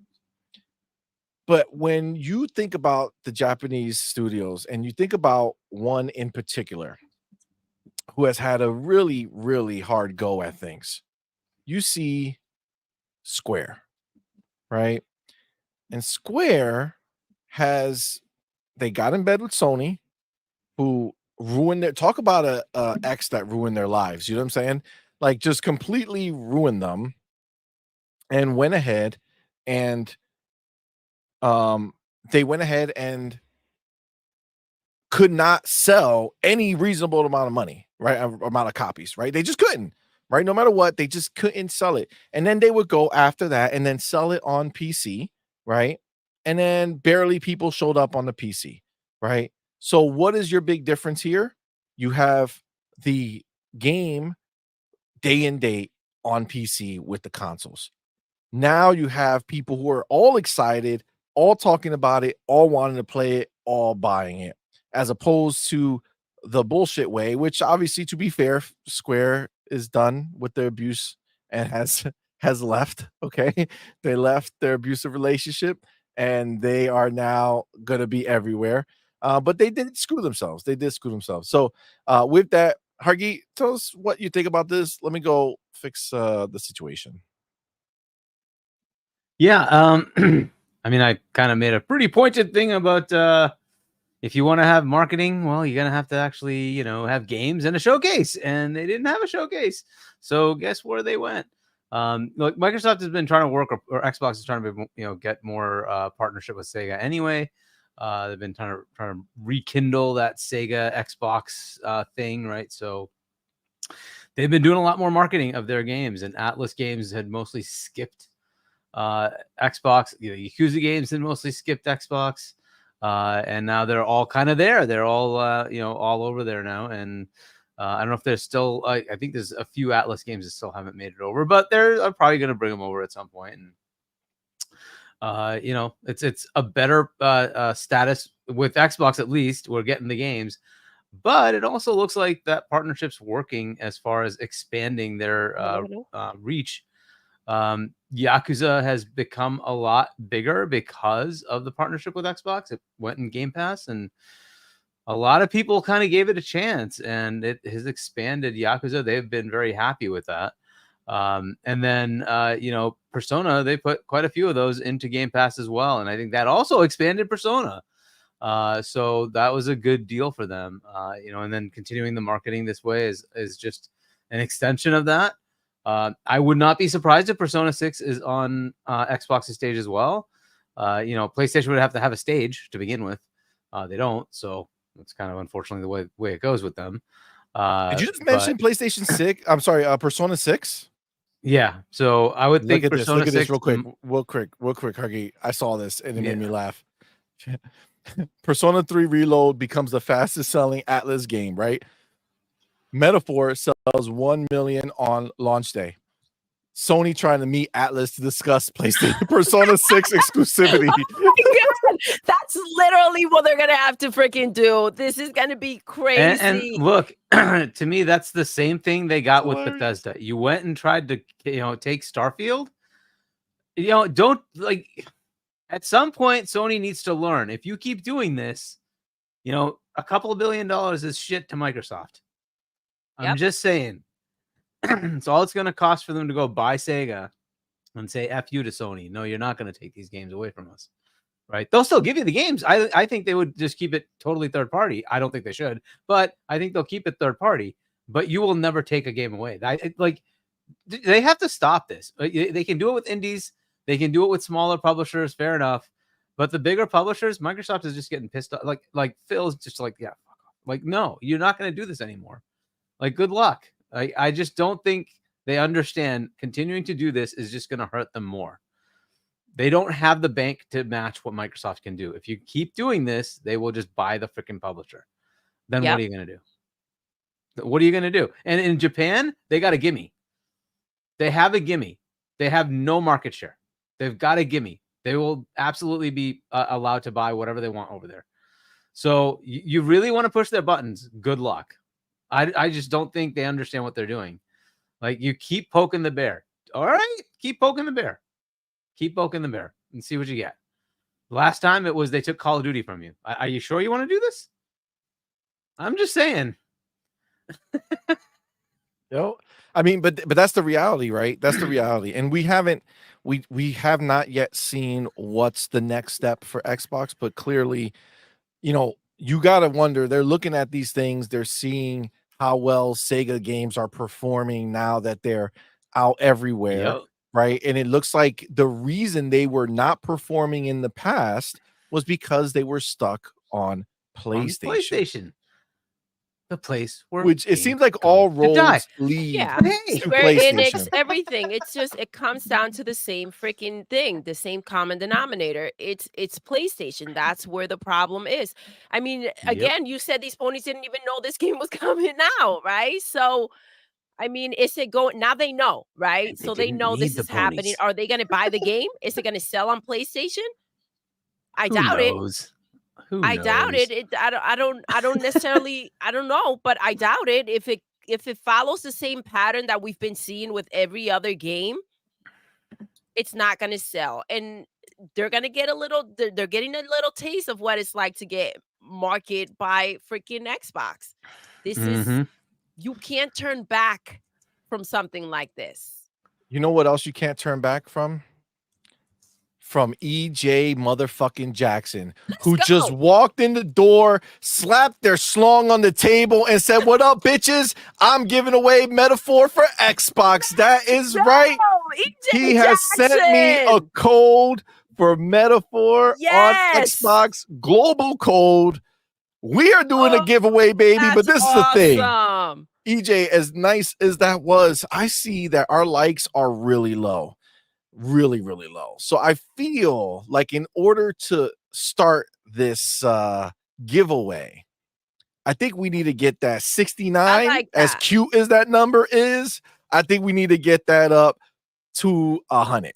But when you think about the Japanese studios and you think about one in particular who has had a really, really hard go at things, you see Square, right? And Square they got in bed with Sony, who ruined their, talk about a X that ruined their lives. You know what I'm saying? Like just completely ruined them, and went ahead and they went ahead and could not sell any reasonable amount of money, right? Amount of copies, right? They just couldn't, right? No matter what, they just couldn't sell it. And then they would go after that and then sell it on PC, right? And then barely people showed up on the PC, right? So what is your big difference here? You have the game day and date on PC with the consoles. Now you have people who are all excited, all talking about it, all wanting to play it, all buying it, as opposed to the bullshit way, which obviously, to be fair, Square is done with their abuse and has left. Okay, they left their abusive relationship and they are now gonna be everywhere. But they did screw themselves. They did screw themselves. So with that, Hargi, tell us what you think about this. Let me go fix the situation. Yeah, I mean, I kind of made a pretty pointed thing about if you want to have marketing, well, you're gonna have to actually, have games and a showcase, and they didn't have a showcase. So guess where they went? Look, Microsoft has been trying to work, or Xbox is trying to, get more partnership with Sega. Anyway, they've been trying to rekindle that Sega Xbox thing, right? So they've been doing a lot more marketing of their games, and Atlas Games had mostly skipped Xbox. Yakuza games had mostly skipped Xbox, and now they're all kind of there. They're all all over there now. And I don't know if there's still I think there's a few Atlas games that still haven't made it over, but they're probably going to bring them over at some point. And it's a better status with Xbox. At least we're getting the games, but it also looks like that partnership's working as far as expanding their reach. Yakuza has become a lot bigger because of the partnership with Xbox. It went in Game Pass, and a lot of people kind of gave it a chance, and it has expanded Yakuza. They've been very happy with that. And then, Persona, they put quite a few of those into Game Pass as well. And I think that also expanded Persona. So that was a good deal for them. And then continuing the marketing this way is just an extension of that. I would not be surprised if Persona 6 is on Xbox's stage as well. PlayStation would have to have a stage to begin with. They don't, so it's kind of unfortunately the way it goes with them. Did you just mention PlayStation 6? I'm sorry, Persona 6? Yeah, so I would think Persona 6 this real quick, Hargi. I saw this and it made me laugh. Persona 3 Reload becomes the fastest selling Atlas game, right? Metaphor sells 1 million on launch day. Sony trying to meet Atlas to discuss PlayStation Persona 6 exclusivity. Oh my God. That's literally what they're gonna have to freaking do. This is gonna be crazy. And look, to me, that's the same thing they got with Bethesda. You went and tried to, take Starfield. Don't at some point Sony needs to learn. If you keep doing this, a couple of $1 billion is shit to Microsoft. I'm just saying. It's all it's going to cost for them to go buy Sega and say F you to Sony. No, you're not going to take these games away from us. Right? They'll still give you the games. I think they would just keep it totally third party. I don't think they should, but I think they'll keep it third party. But you will never take a game away. They have to stop this. They can do it with indies. They can do it with smaller publishers. Fair enough. But the bigger publishers, Microsoft is just getting pissed off. Like Phil's just like, yeah, fuck off. No, you're not going to do this anymore. Good luck. I just don't think they understand continuing to do this is just going to hurt them more. They don't have the bank to match what Microsoft can do. If you keep doing this, they will just buy the freaking publisher. Then what are you going to do? What are you going to do? And in Japan, they got a gimme. They have a gimme. They have no market share. They've got a gimme. They will absolutely be allowed to buy whatever they want over there. So you really want to push their buttons. Good luck. I just don't think they understand what they're doing. You keep poking the bear. All right, keep poking the bear. Keep poking the bear and see what you get. Last time it was they took Call of Duty from you. Are you sure you want to do this? I'm just saying. I mean, but that's the reality, right? That's the reality. And we have not yet seen what's the next step for Xbox, but clearly, you got to wonder, they're looking at these things, they're seeing how well Sega games are performing now that they're out everywhere, right? And it looks like the reason they were not performing in the past was because they were stuck on PlayStation. The place where which it seems like all roads lead to Square PlayStation. Enix, everything. It comes down to the same freaking thing, the same common denominator. It's PlayStation. That's where the problem is. I mean, again, you said these ponies didn't even know this game was coming out, right? So, I mean, is it going now? They know, right? So they know this is happening. Are they going to buy the game? Is it going to sell on PlayStation? I Who doubt it. knows? Who I doubt knows? it. I don't necessarily. I don't know, but I doubt it. If it follows the same pattern that we've been seeing with every other game, it's not going to sell, and they're going to get a little. They're getting a little taste of what it's like to get marketed by freaking Xbox. This is Mhm. you can't turn back from something like this. You know what else you can't turn back from? From EJ motherfucking Jackson, who Let's just go. walked in the door, slapped their slong on the table, and said, "What up, bitches? I'm giving away Metaphor for Xbox." That is right. EJ He has sent me a Jackson! code for Metaphor Yes! on Xbox, global code. We are doing a Oh, giveaway, baby. But That's this is the thing. awesome. EJ, as nice as that was, I see that our likes are really low. Really, really low. So I feel like in order to start this giveaway, I think we need to get that 69. like As that. cute as that number is, I think we need to get that up to 100,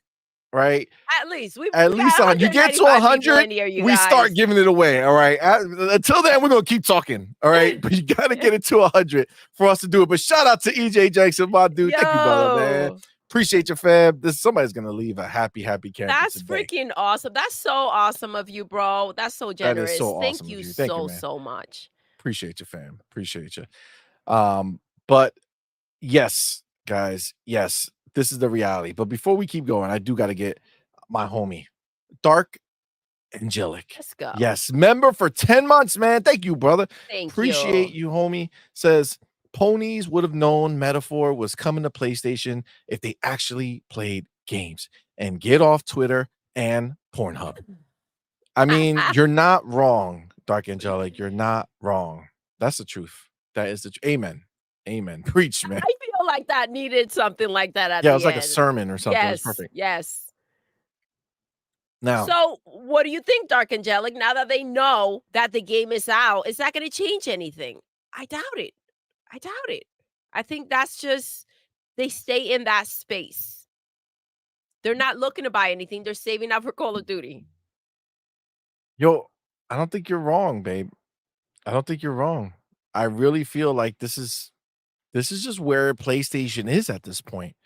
right? At least we At got least 100. You get to 195 people 100, in here, you we start guys. giving it away. All right. Until then, we're gonna keep talking. All right. But you gotta get it to 100 for us to do it. But shout out to EJ Jackson, my dude. Thank you, brother, man. Yo, Appreciate your fam. Somebody's gonna leave a happy camper that's today. freaking awesome. That's so awesome of you, bro. That's so That generous. is so Thank awesome you of you. Thank you, so man. so much. Appreciate you, fam. Appreciate you. But yes, guys, yes, this is the reality. But before we keep going, I do got to get my homie, Dark Angelic. Let's go. Yes, member for 10 months, man. Thank you, brother. Thank Appreciate you, homie. Says ponies would have known Metaphor was coming to PlayStation if they actually played games. And get off Twitter and Pornhub. I mean, you're not wrong, Dark Angelic. You're not wrong. That's the truth. That is the amen. Amen. Preach, man. I feel like that needed something like that at Yeah, the it was like a end. sermon or something. It was Yes, perfect. yes. Now, So, what do you think, Dark Angelic? Now that they know that the game is out, is that going to change anything? I doubt it. I doubt it. I think that's just they stay in that space. They're not looking to buy anything. They're saving up for Call of Duty. yo, I don't think you're wrong, babe. I don't think you're wrong. I really feel like this is just where PlayStation is at this point.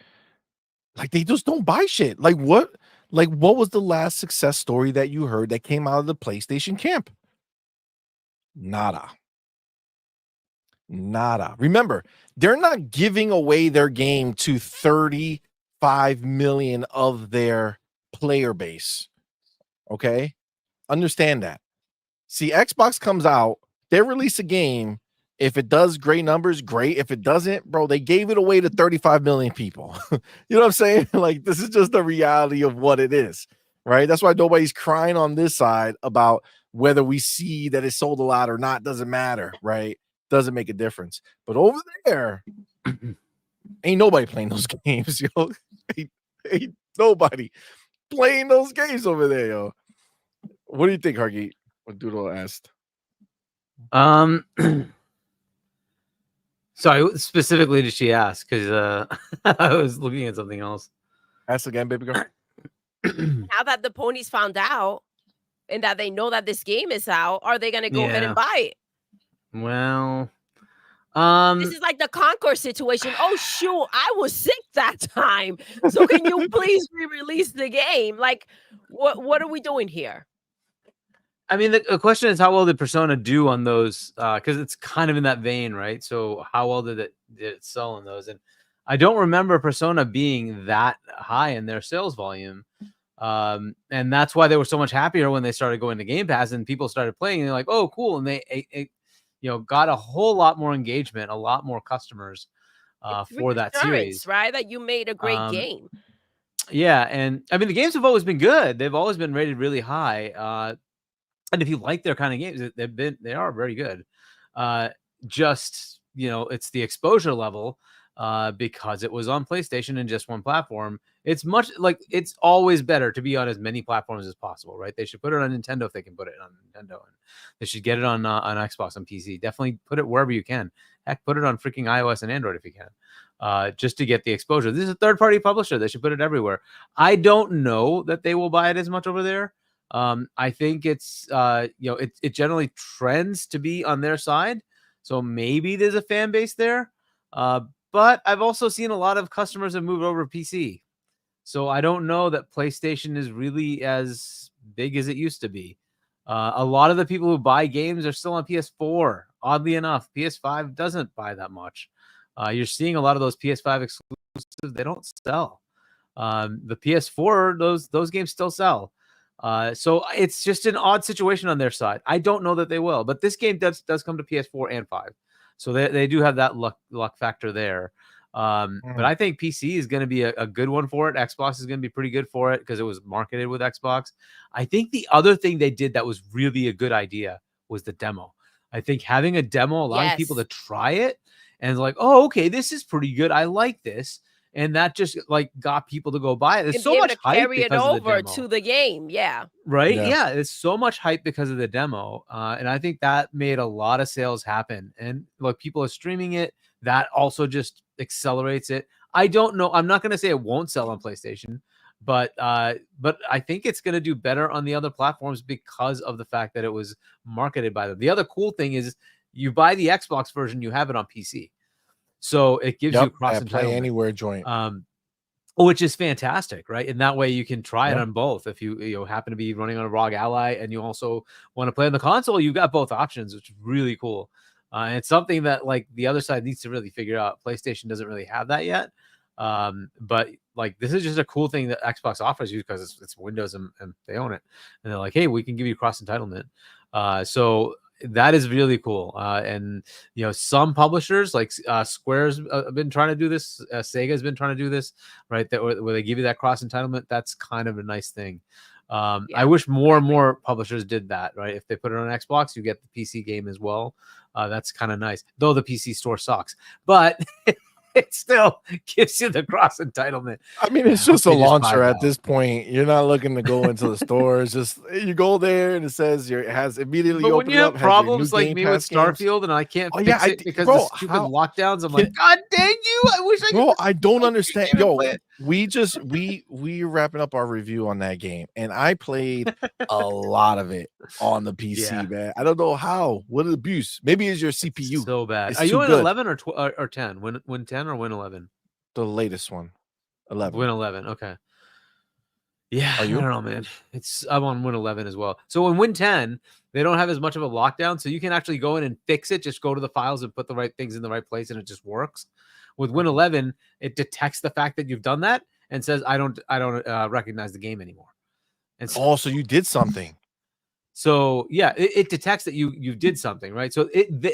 Like they just don't buy shit. Like what was the last success story that you heard that came out of the PlayStation camp? Nada. Remember, they're not giving away their game to 35 million of their player base. Okay? Understand that. See, Xbox comes out, they release a game. If it does great numbers, great. If it doesn't, bro, they gave it away to 35 million people. You know what I'm saying? Like, this is just the reality of what it is, right? That's why nobody's crying on this side about whether we see that it sold a lot or not. Doesn't matter, right? Doesn't make a difference. But over there, ain't nobody playing those games, yo. Ain't nobody playing those games over there, yo. What do you think, Hargeet? What Doodle asked. Sorry, specifically did she ask? Because I was looking at something else. Ask again, baby girl. Now that the ponies found out and that they know that this game is out, are they going to go ahead Yeah. and buy it? Well, This is like the Concourse situation. Oh, shoot, I was sick that time. So can you please re-release the game? Like, what are we doing here? I mean, the question is how well did Persona do on those? Because it's kind of in that vein, right? So how well did it sell on those? And I don't remember Persona being that high in their sales volume. And that's why they were so much happier when they started going to Game Pass and people started playing. And they're like, oh, cool. And they got a whole lot more engagement, a lot more customers for that series. Right? That you made a great game. Yeah. And I mean, the games have always been good. They've always been rated really high. And if you like their kind of games, they are very good. Just, it's the exposure level because it was on PlayStation and just one platform. It's always better to be on as many platforms as possible, right? They should put it on Nintendo if they can put it on Nintendo. And they should get it on Xbox, on PC. Definitely put it wherever you can. Heck, put it on freaking iOS and Android if you can, just to get the exposure. This is a third-party publisher. They should put it everywhere. I don't know that they will buy it as much over there. I think it's it generally trends to be on their side, so maybe there's a fan base there. But I've also seen a lot of customers have moved over to PC, so I don't know that PlayStation is really as big as it used to be. A lot of the people who buy games are still on PS4. Oddly enough, PS5 doesn't buy that much. You're seeing a lot of those PS5 exclusives; they don't sell. The PS4, those games still sell. So it's just an odd situation on their side. I don't know that they will, but this game does come to PS4 and 5. So they do have that luck factor there. But I think PC is going to be a good one for it. Xbox is going to be pretty good for it because it was marketed with Xbox. I think the other thing they did that was really a good idea was the demo. I think having a demo, allowing people to try it and like, oh, okay, this is pretty good. I like this. And that just like got people to go buy it. There's so much hype carry it because of the over demo. to the game. Yeah. Right. Yeah. There's so much hype because of the demo. And I think that made a lot of sales happen. And like people are streaming it. That also just accelerates it. I don't know. I'm not going to say it won't sell on PlayStation, but I think it's going to do better on the other platforms because of the fact that it was marketed by them. The other cool thing is you buy the Xbox version, you have it on PC. So it gives you cross play anywhere joint, which is fantastic, right? And that way you can try it on both. If you happen to be running on a ROG Ally and you also want to play on the console, you've got both options, which is really cool. And it's something that like the other side needs to really figure out. PlayStation doesn't really have that yet, but like this is just a cool thing that Xbox offers you because it's Windows and they own it, and they're like, hey, we can give you cross entitlement. So that is really cool. And some publishers like Square's have been trying to do this. Sega has been trying to do this, right? That where they give you that cross entitlement. That's kind of a nice thing. I wish more and more publishers did that, right? If they put it on Xbox, you get the PC game as well. That's kind of nice, though the PC store sucks, but it still gives you the cross entitlement. I mean, it's just a launcher at this point. You're not looking to go into the stores. Just you go there and it says it has immediately. But when you have problems like me with Starfield and I can't fix it because of stupid lockdowns, I'm like, God dang you! I wish I could. Bro, I don't understand. Yo, we wrapping up our review on that game, and I played a lot of it on the PC, man. I don't know how. What an abuse. Maybe it's your CPU. So bad. It's Are you in good. 11 or 10? Win 10 or win 11? The latest one, 11. Win 11. Okay. Yeah, Are you? I don't know, man. I'm on Win 11 as well. So in Win 10, they don't have as much of a lockdown, so you can actually go in and fix it. Just go to the files and put the right things in the right place, and it just works. With Win 11, it detects the fact that you've done that and says, "I don't recognize the game anymore." And so, so you did something. So yeah, it detects that you did something, right? So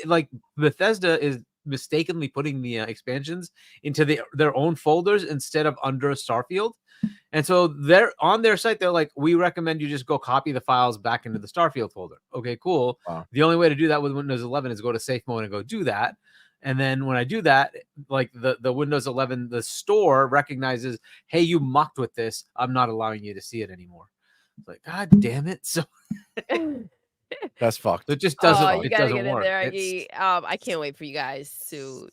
like Bethesda is mistakenly putting the expansions into their own folders instead of under Starfield. And so they're on their site. They're like, we recommend you just go copy the files back into the Starfield folder. Okay, cool. Wow. The only way to do that with Windows 11 is go to safe mode and go do that. And then when I do that, like the Windows 11, the store recognizes, hey, you mucked with this. I'm not allowing you to see it anymore. It's like, God damn it. So that's fucked. It just doesn't. You it gotta doesn't get in work. there, I can't wait for you guys to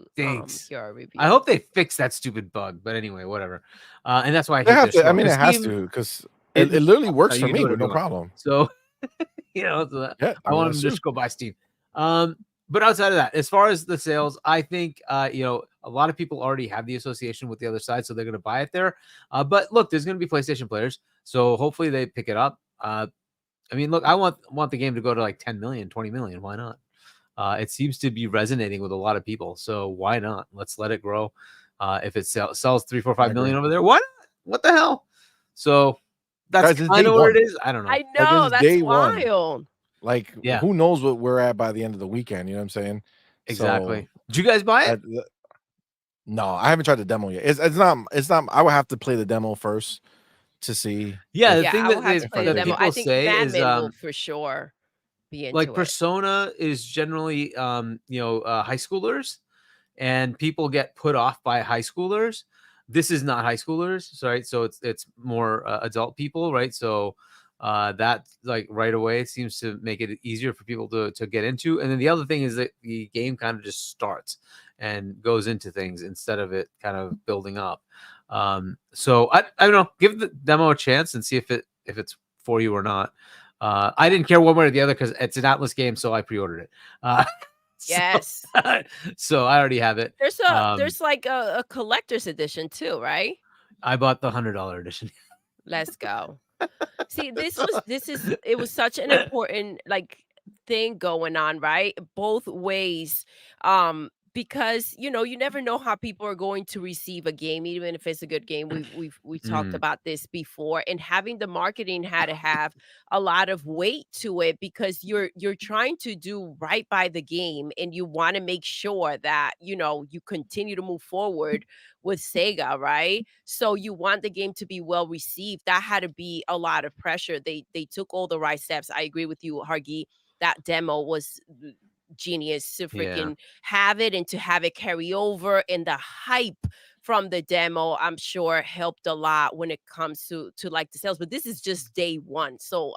hear our review. I hope they fix that stupid bug. But anyway, whatever. And that's why I They hate have this to. show. I mean, it has to because it literally works for me with no problem. So I want them to just go buy Steam. But outside of that, as far as the sales, I think a lot of people already have the association with the other side, so they're going to buy it there. But look, there's going to be PlayStation players, so hopefully they pick it up. I mean, look, I want the game to go to like 10 million, 20 million. Why not? It seems to be resonating with a lot of people, so why not? Let's let it grow. If it sells 3, 4, 5 million over there, why not? What the hell? So that's kind of where it is. I don't know. I know that's wild. Like, who knows what we're at by the end of the weekend? You know what I'm saying? Exactly. So, did you guys buy it? No, I haven't tried the demo yet. It's not. I would have to play the demo first to see. Yeah, the thing that I think say Batman is will for sure be into like it. Persona is generally high schoolers, and people get put off by high schoolers. This is not high schoolers, right? So it's more adult people, right? So that like right away seems to make it easier for people to get into. And then the other thing is that the game kind of just starts and goes into things instead of it kind of building up. So I don't know, give the demo a chance and see if it's for you or not. I didn't care one way or the other because it's an Atlas game, so I pre-ordered it. Yes. So I already have it. There's like a collector's edition too, right? I bought the $100 edition. Let's go. See, it was such an important like thing going on, right? Both ways. Because you know, you never know how people are going to receive a game, even if it's a good game. We've talked about this before, and having the marketing had to have a lot of weight to it because you're trying to do right by the game, and you want to make sure that you know you continue to move forward with Sega, right? So you want the game to be well received. That had to be a lot of pressure. They took all the right steps. I agree with you, Hargi. That demo was genius to freaking have it and to have it carry over, and the hype from the demo I'm sure helped a lot when it comes to like the sales. But this is just day one, so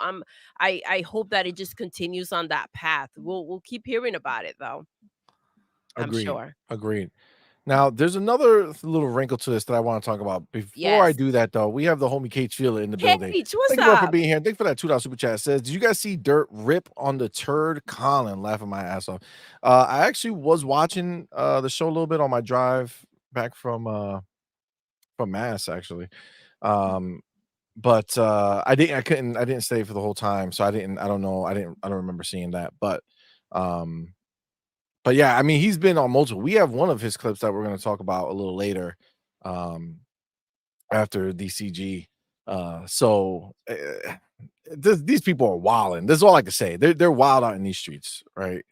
I hope that it just continues on that path. We'll keep hearing about it though. I'm sure. Agreed. Now, there's another little wrinkle to this that I want to talk about. Before I do that, though, we have the homie Kate Sheila in the building. Kate, what's Thank you all for up? being here. Thanks for that $2 super chat. It says, did you guys see Dirt rip on the turd Colin? Laughing my ass off. I actually was watching the show a little bit on my drive back from Mass, actually. But I didn't stay for the whole time, so I don't remember seeing that. But yeah, I mean, he's been on multiple. We have one of his clips that we're going to talk about a little later, after DCG. These people are wilding. This is all I can say. They're wild out in these streets, right?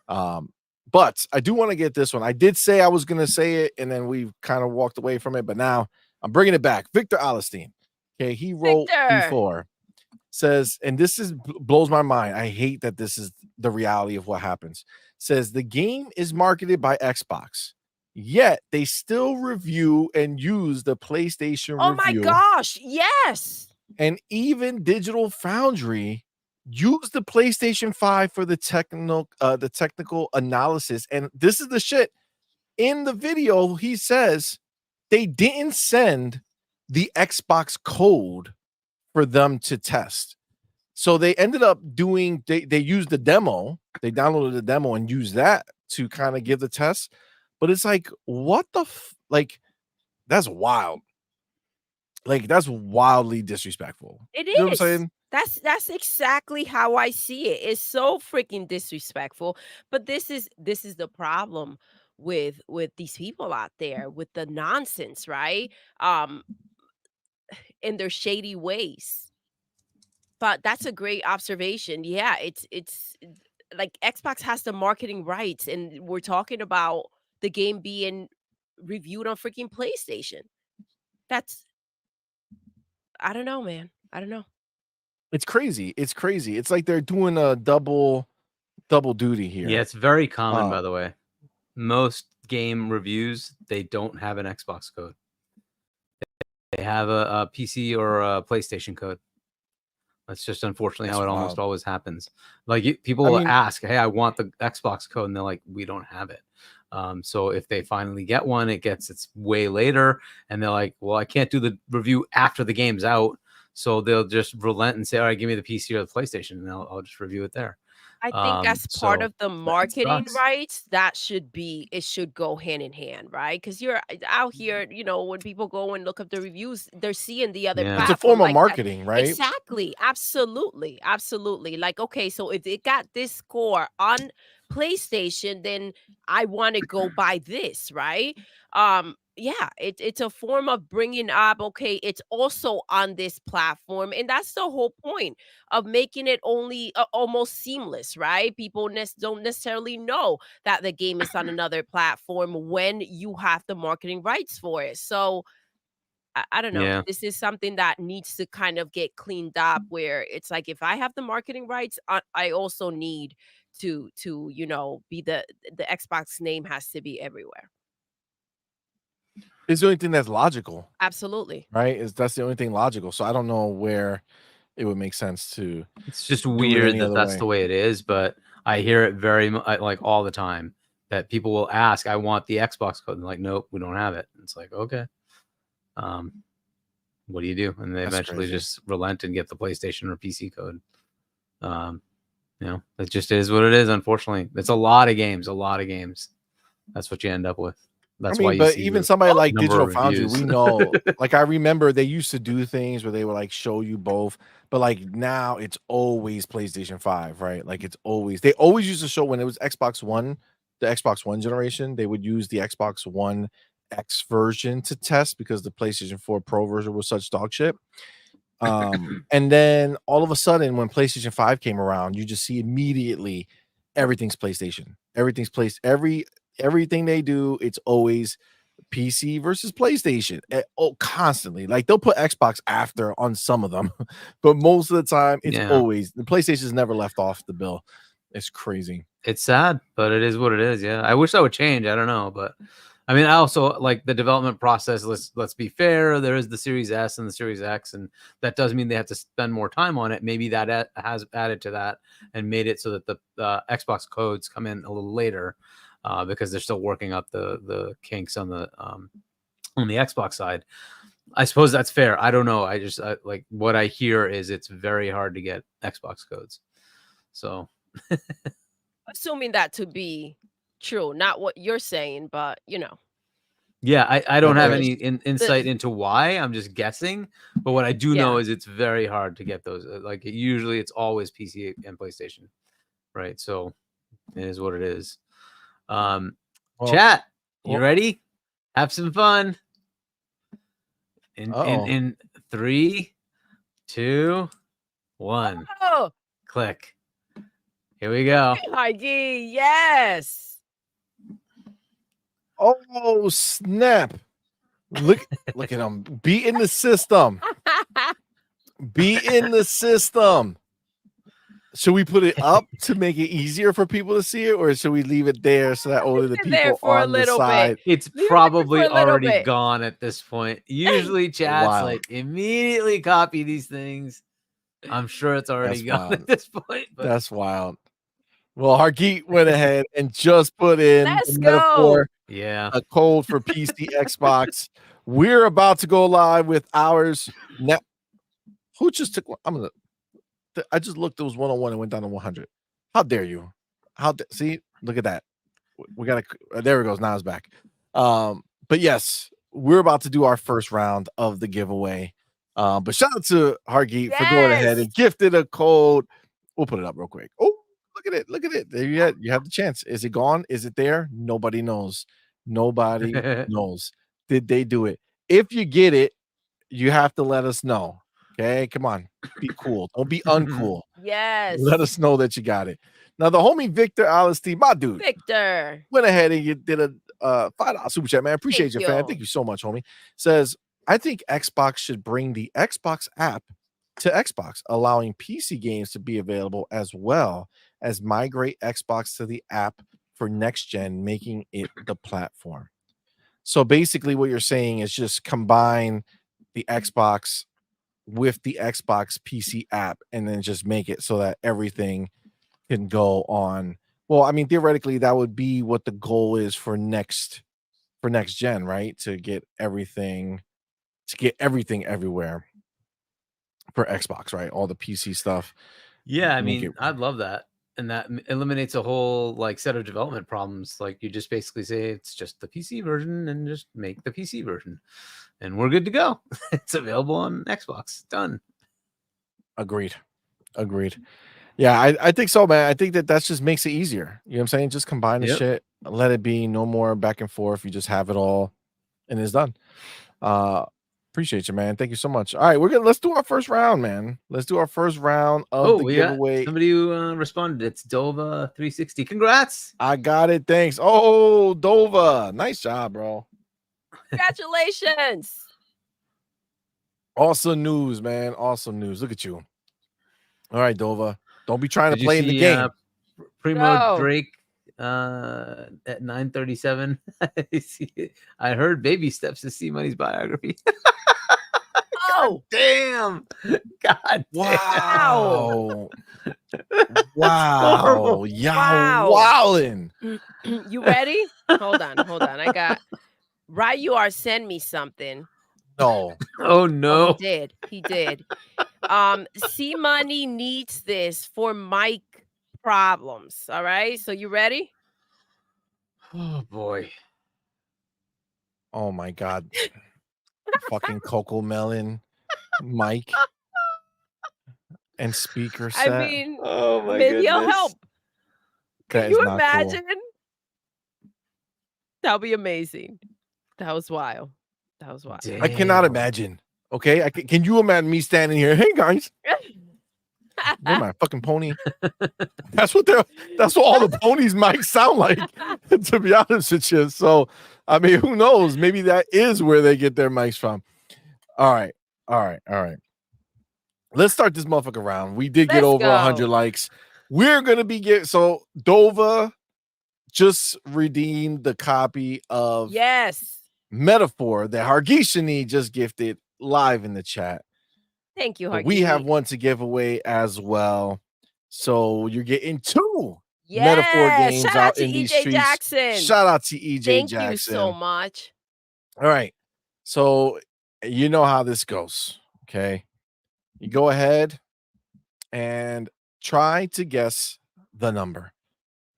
But I do want to get this one. I did say I was going to say it, and then we kind of walked away from it. But now I'm bringing it back. Victor Alistine. Okay, he wrote before. Says, and this blows my mind. I hate that this is the reality of what happens. Says the game is marketed by Xbox, yet they still review and use the PlayStation Oh review. my gosh, yes. And even Digital Foundry used the PlayStation 5 for the technical analysis. And this is the shit. In the video, he says they didn't send the Xbox code for them to test. So they ended up doing, they used the demo, they downloaded the demo and used that to kind of give the test. But it's like, what the like, that's wild. Like, that's wildly disrespectful. It You know what I'm is. saying? That's exactly how I see it. It's so freaking disrespectful. But this is the problem with these people out there with the nonsense, right? In their shady ways. But that's a great observation. Yeah, it's like Xbox has the marketing rights, and we're talking about the game being reviewed on freaking PlayStation. That's, I don't know, man. I don't know. It's crazy. It's crazy. It's like they're doing a double duty here. Yeah, it's very common, by the way. Most game reviews, they don't have an Xbox code. They have a PC or a PlayStation code. That's just unfortunately how it almost always happens. Like people will ask, "Hey, I want the Xbox code," and they're like, "We don't have it." So if they finally get one, it's way later, and they're like, "Well, I can't do the review after the game's out," so they'll just relent and say, "All right, give me the PC or the PlayStation, and I'll just review it there." I think as part of the marketing sucks. rights, it should go hand in hand, right? Because you're out here, you know, when people go and look up the reviews, they're seeing the other Yeah. It's platform a form of like that. marketing, right? Exactly. Absolutely. Absolutely. Like, okay, so if it got this score on PlayStation, then I want to go buy this, right? Yeah, it's a form of bringing up, okay, it's also on this platform, and that's the whole point of making it only almost seamless, right? People don't necessarily know that the game is on another platform when you have the marketing rights for it. So I don't know. Yeah. This is something that needs to kind of get cleaned up, where it's like, if I have the marketing rights, I also need to you know, be the Xbox name has to be everywhere. It's the only thing that's logical, Absolutely. right? That's the only thing logical. So I don't know where it would make sense to. It's just do it weird any that other that's way. the way it is, but I hear it very like all the time that people will ask, "I want the Xbox code," and like, "Nope, we don't have it." It's like, okay. what do you do? And they That's eventually crazy. just relent and get the PlayStation or PC code. It just is what it is. Unfortunately, it's a lot of games. That's what you end up with. That's why you but see even the somebody like number Digital of Foundry, reviews. we know, like I remember they used to do things where they would like show you both, but like now it's always PlayStation 5, right? Like they always used to show when it was Xbox One, the Xbox One generation, they would use the Xbox One X version to test because the PlayStation 4 Pro version was such dog shit. And then all of a sudden, when PlayStation 5 came around, you just see immediately everything's PlayStation. Everything they do, it's always PC versus PlayStation. Constantly. Like they'll put Xbox after on some of them, but most of the time, it's always the PlayStation's never left off the bill. It's crazy. It's sad, but it is what it is. Yeah, I wish that would change. I don't know, but I mean, I also like the development process. Let's be fair. There is the Series S and the Series X, and that does mean they have to spend more time on it. Maybe that has added to that and made it so that the Xbox codes come in a little later because they're still working out the kinks on the Xbox side. I suppose that's fair. I don't know. I like what I hear is it's very hard to get Xbox codes. So, assuming that to be true, not what you're saying, but yeah, I don't have Okay. any insight into why. I'm just guessing. But what I do know is it's very hard to get those. Like usually it's always PC and PlayStation, right? So it is what it is. Chat, you ready? Have some fun. In 3, 2, 1. Oh, Click. Here we go. Heidi, yes. Oh snap! Look at him beating the system. Beating the system. Should we put it up to make it easier for people to see it, or should we leave it there so that only the people on the side? It's probably already gone at this point. Usually chats like immediately copy these things. I'm sure it's already gone at this point. But that's wild. Well, Hargeet went ahead and just put in Let's go. A code for PC Xbox. We're about to go live with ours. Now, who just took one? I just looked. It was 101 and went down to 100. How dare you? See? Look at that. We got to. There it goes. Now it's back. But yes, we're about to do our first round of the giveaway. But shout out to Hargeet for going ahead and gifted a code. We'll put it up real quick. Oh, look at it. Look at it. There you have the chance. Is it gone? Is it there? Nobody knows. Nobody knows. Did they do it? If you get it, you have to let us know. Okay, come on. Be cool. Don't be uncool. Yes. Let us know that you got it. Now, the homie Victor Alice, my dude, Victor went ahead and you did a $5 super chat, man. Appreciate you, fam. Thank you so much, homie. Says, I think Xbox should bring the Xbox app to Xbox, allowing PC games to be available as well as migrate Xbox to the app for next gen, making it the platform. So basically what you're saying is just combine the Xbox with the Xbox PC app and then just make it so that everything can go on. Well, I mean, theoretically, that would be what the goal is for next gen, right? To get everything everywhere for Xbox, right? All the PC stuff. Yeah, I mean, I'd love that. And that eliminates a whole like set of development problems. Like you just basically say it's just the PC version and just make the PC version. And we're good to go. It's available on Xbox. Done. Agreed. Yeah, I think so, man. I think that just makes it easier. You know what I'm saying? Just combine the shit, let it be, no more back and forth. You just have it all and it's done. Appreciate you, man. Thank you so much. All right, let's do our first round, man. Let's do our first round of the giveaway. Somebody who responded. It's Dova 360. Congrats. I got it. Thanks. Oh, Dova. Nice job, bro. Congratulations. Awesome news, man. Awesome news. Look at you. All right, Dova. Don't be trying to play in the game. Primo Drake at 9:37. I heard baby steps to CMoney's biography. Oh, damn. God. Wow. Wow. Y'all wildin'. You ready? Hold on. I got Ryuar send me something. No. Oh Oh, no. he did. He did. CMoney needs this for mic problems. All right. So you ready? Oh boy. Oh my God. Fucking Coco Melon, Mike, and speaker I set. mean, Oh my maybe I'll goodness. help. That Can is you not cool. imagine? That'll be amazing. That was wild. That was wild. I cannot Damn. imagine. Okay, can you imagine me standing here? Hey guys, they're my fucking pony. That's what all the ponies might sound like. To be honest with you, so I mean, who knows? Maybe that is where they get their mics from. All right. Let's start this motherfucker round. We did get Let's over 100 go. likes. We're gonna be so Dova just redeemed the copy of Yes. Metaphor that Hargishani just gifted live in the chat. Thank you, But Hargini. we have one to give away as well. So you're getting 2 Yes. Metaphor games Shout out out to in these EJ streets. Jackson. Shout out to EJ Thank Jackson. you so much. All right. So you know how this goes. Okay. You go ahead and try to guess the number.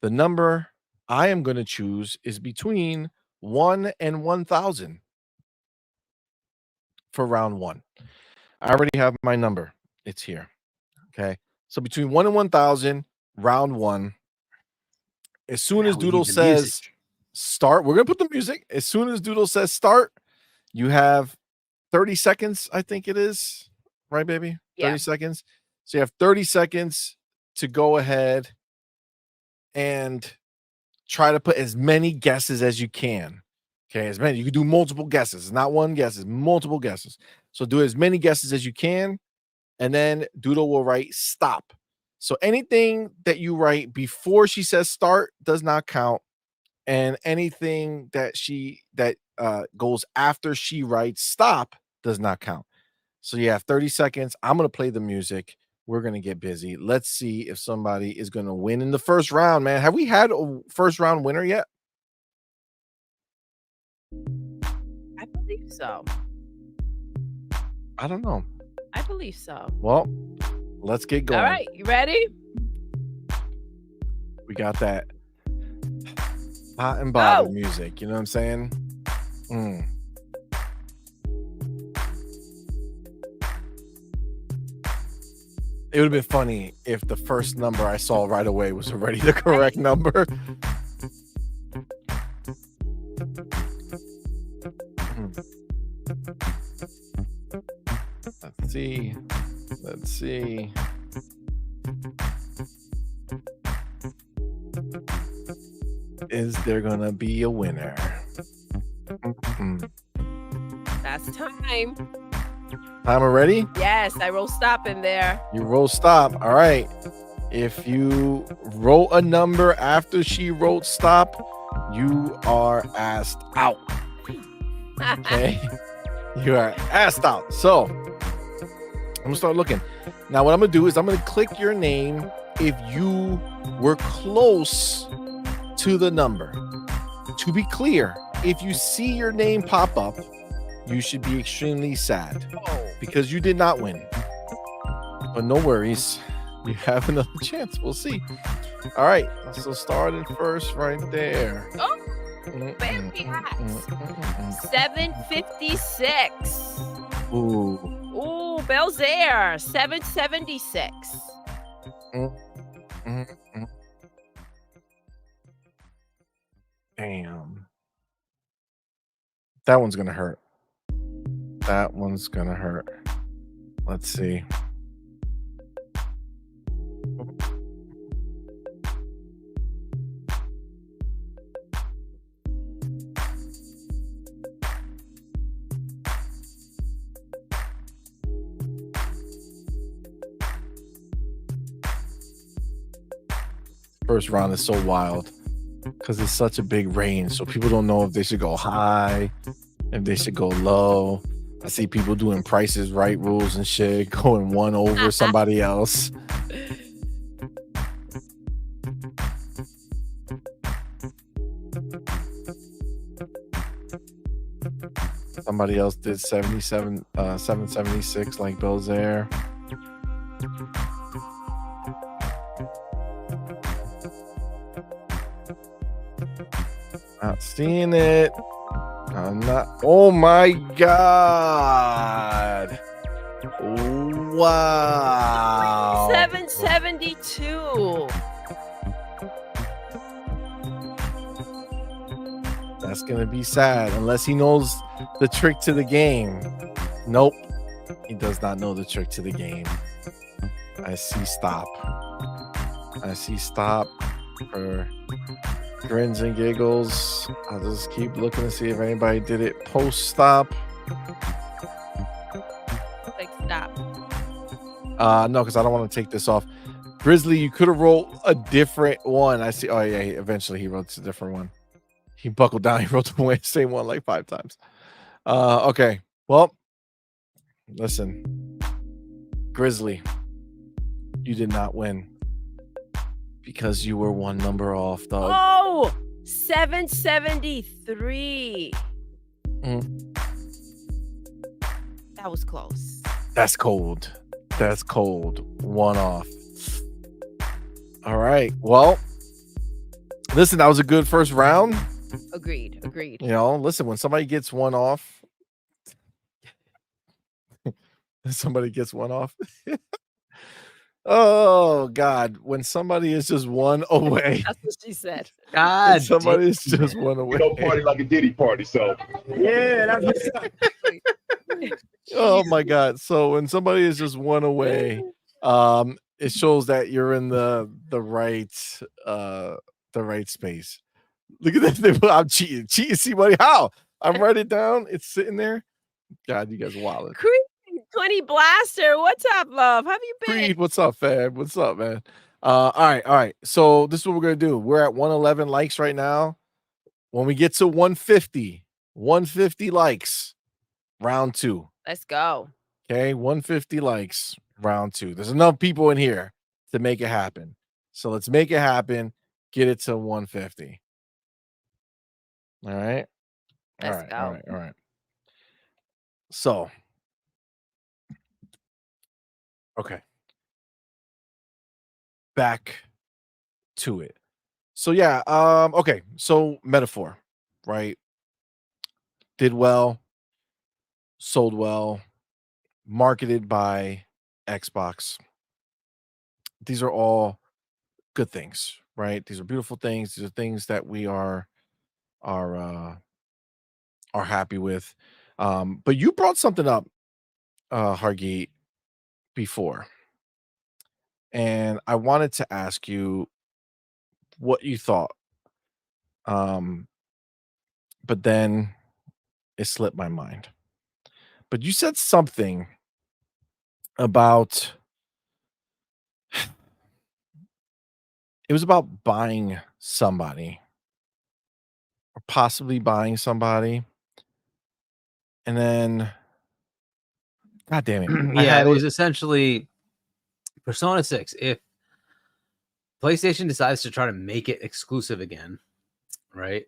The number I am going to choose is between 1 and 1,000 for round 1. I already have my number. It's here. Okay. So between 1 and 1,000, round 1. As soon Now as we Doodle need the says music. start, we're going to put the music. As soon as Doodle says start, you have 30 seconds, I think it is. Right, baby? 30 Yeah. seconds. So you have 30 seconds to go ahead and try to put as many guesses as you can. Okay, as many. You can do multiple guesses. It's not one guess, it's multiple guesses. So do as many guesses as you can, and then Doodle will write stop. So anything that you write before she says start does not count, and anything that goes after she writes stop does not count. So you have 30 seconds. I'm gonna play the music. We're gonna get busy. Let's see if somebody is gonna win in the first round, man. Have we had a first round winner yet? I believe so. I don't know. I believe so. Well, let's get going. All right. You ready? We got that hot and bothered Go. music. You know what I'm saying? It would have been funny if the first number I saw right away was already the correct number. Let's see. Let's see. Is there gonna be a winner? That's time. Time already? Yes, I wrote stop in there. You roll stop. All right. If you wrote a number after she wrote stop, you are asked out. Okay. You are asked out. So I'm gonna start looking. Now, what I'm gonna do is I'm gonna click your name if you were close to the number. To be clear, if you see your name pop up, you should be extremely sad because you did not win. But no worries, you have another chance. We'll see. All right, so starting first right there. Oh, very hot. 756. Ooh. Ooh, Bell's there. 776. Damn. That one's gonna hurt. That one's gonna hurt. Let's see. First round is so wild because it's such a big range, so people don't know if they should go high, if they should go low. I see people doing prices right rules and shit, going one over somebody else. Somebody else did 776 like Bill's there. Not seeing it. I'm not. Oh my god! Wow. 772. That's gonna be sad unless he knows the trick to the game. Nope, he does not know the trick to the game. I see stop. I see stop for grins and giggles. I'll just keep looking to see if anybody did it post stop. Like stop. No, because I don't want to take this off. Grizzly, you could have rolled a different one. I see. Oh yeah, eventually he wrote a different one. He buckled down. He wrote the same one like 5 times. Okay. Well, listen, Grizzly, you did not win because you were 1 number off, dog. Oh, 773. That was close. That's cold. That's cold. 1 off. All right. Well, listen, that was a good first round. Agreed. You know, listen, when somebody gets 1 off, oh God, when somebody is just 1 away. That's what she said. God, Somebody is just 1 away. We don't party like a Diddy party, so yeah, that's Oh my God. So when somebody is just 1 away, it shows that you're in the right space. Look at that. I'm cheating. CMoney. How? I'm writing it down. It's sitting there. God, you guys are wild. Creed 20 Blaster. What's up, love? How have you been? Creed, what's up, fam? What's up, man? All right. So this is what we're gonna do. We're at 111 likes right now. When we get to 150 likes, round 2. Let's go. Okay, 150 likes, round 2. There's enough people in here to make it happen. So let's make it happen. Get it to 150. All right. Let's go. All right. So, okay. Back to it. So yeah, okay. So Metaphor, right? Did well, sold well, marketed by Xbox. These are all good things, right? These are beautiful things. These are things that we are happy with. But you brought something up, Hargeet, before, and I wanted to ask you what you thought. But then it slipped my mind. But you said something about it was about buying somebody or possibly buying somebody. And then, God damn it. yeah, it was essentially Persona 6. If PlayStation decides to try to make it exclusive again, right?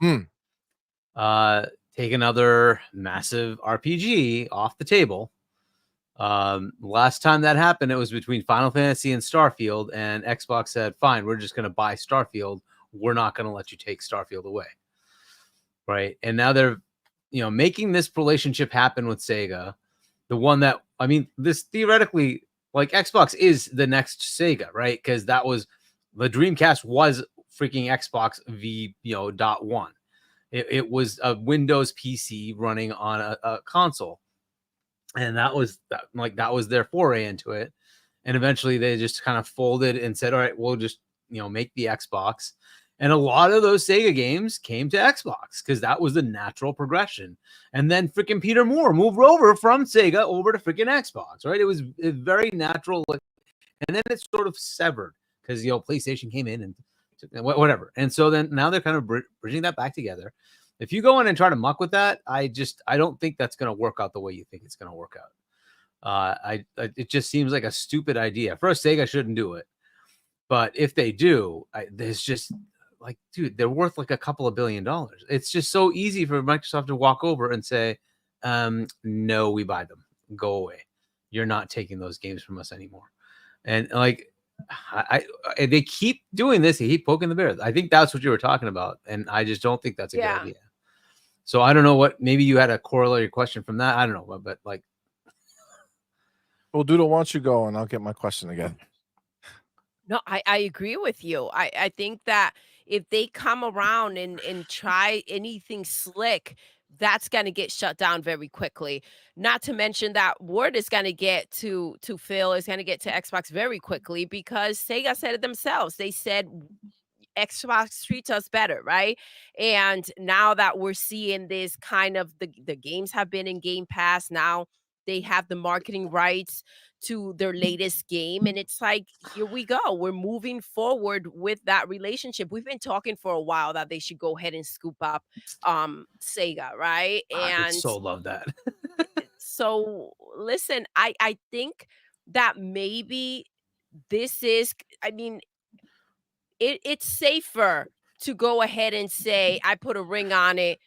Take another massive RPG off the table. Last time that happened, it was between Final Fantasy and Starfield, and Xbox said, fine, we're just going to buy Starfield. We're not going to let you take Starfield away. Right. And now they're, making this relationship happen with Sega. The one that, I mean, this theoretically, like Xbox is the next Sega, right? Because that was the Dreamcast was freaking Xbox V.1. It was a Windows PC running on a console. And that was their foray into it. And eventually they just kind of folded and said, all right, we'll just, make the Xbox. And a lot of those Sega games came to Xbox because that was the natural progression. And then freaking Peter Moore moved over from Sega over to freaking Xbox, right? It was very natural. And then it sort of severed because, PlayStation came in and whatever. And so then now they're kind of bridging that back together. If you go in and try to muck with that, I don't think that's going to work out the way you think it's going to work out. It just seems like a stupid idea. First, Sega shouldn't do it. But if they do, there's just like, dude, they're worth like a couple of $1 billion. It's just so easy for Microsoft to walk over and say, no, we buy them. Go away. You're not taking those games from us anymore. And like, they keep doing this. They keep poking the bear. I think that's what you were talking about, and I just don't think that's a good idea. So I don't know what. Maybe you had a corollary question from that. I don't know, but like, well, Doodle, why don't you go and I'll get my question again. No, I agree with you. I think that if they come around and try anything slick, that's gonna get shut down very quickly. Not to mention that word is gonna get to Phil, is gonna get to Xbox very quickly because Sega said it themselves. They said Xbox treats us better, right? And now that we're seeing this kind of the games have been in Game Pass, now they have the marketing rights to their latest game, and it's like, here we go, we're moving forward with that relationship. We've been talking for a while that they should go ahead and scoop up Sega, right? I would And so love that. so listen, I think that maybe this is, I mean, it's safer to go ahead and say, I put a ring on it,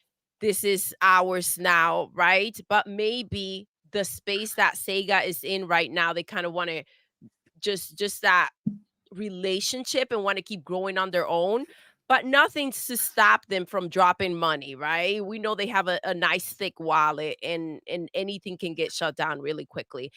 this is ours now, right? But maybe the space that Sega is in right now, they kind of want to just that relationship and want to keep growing on their own, but nothing's to stop them from dropping money, right? We know they have a nice thick wallet, and anything can get shut down really quickly.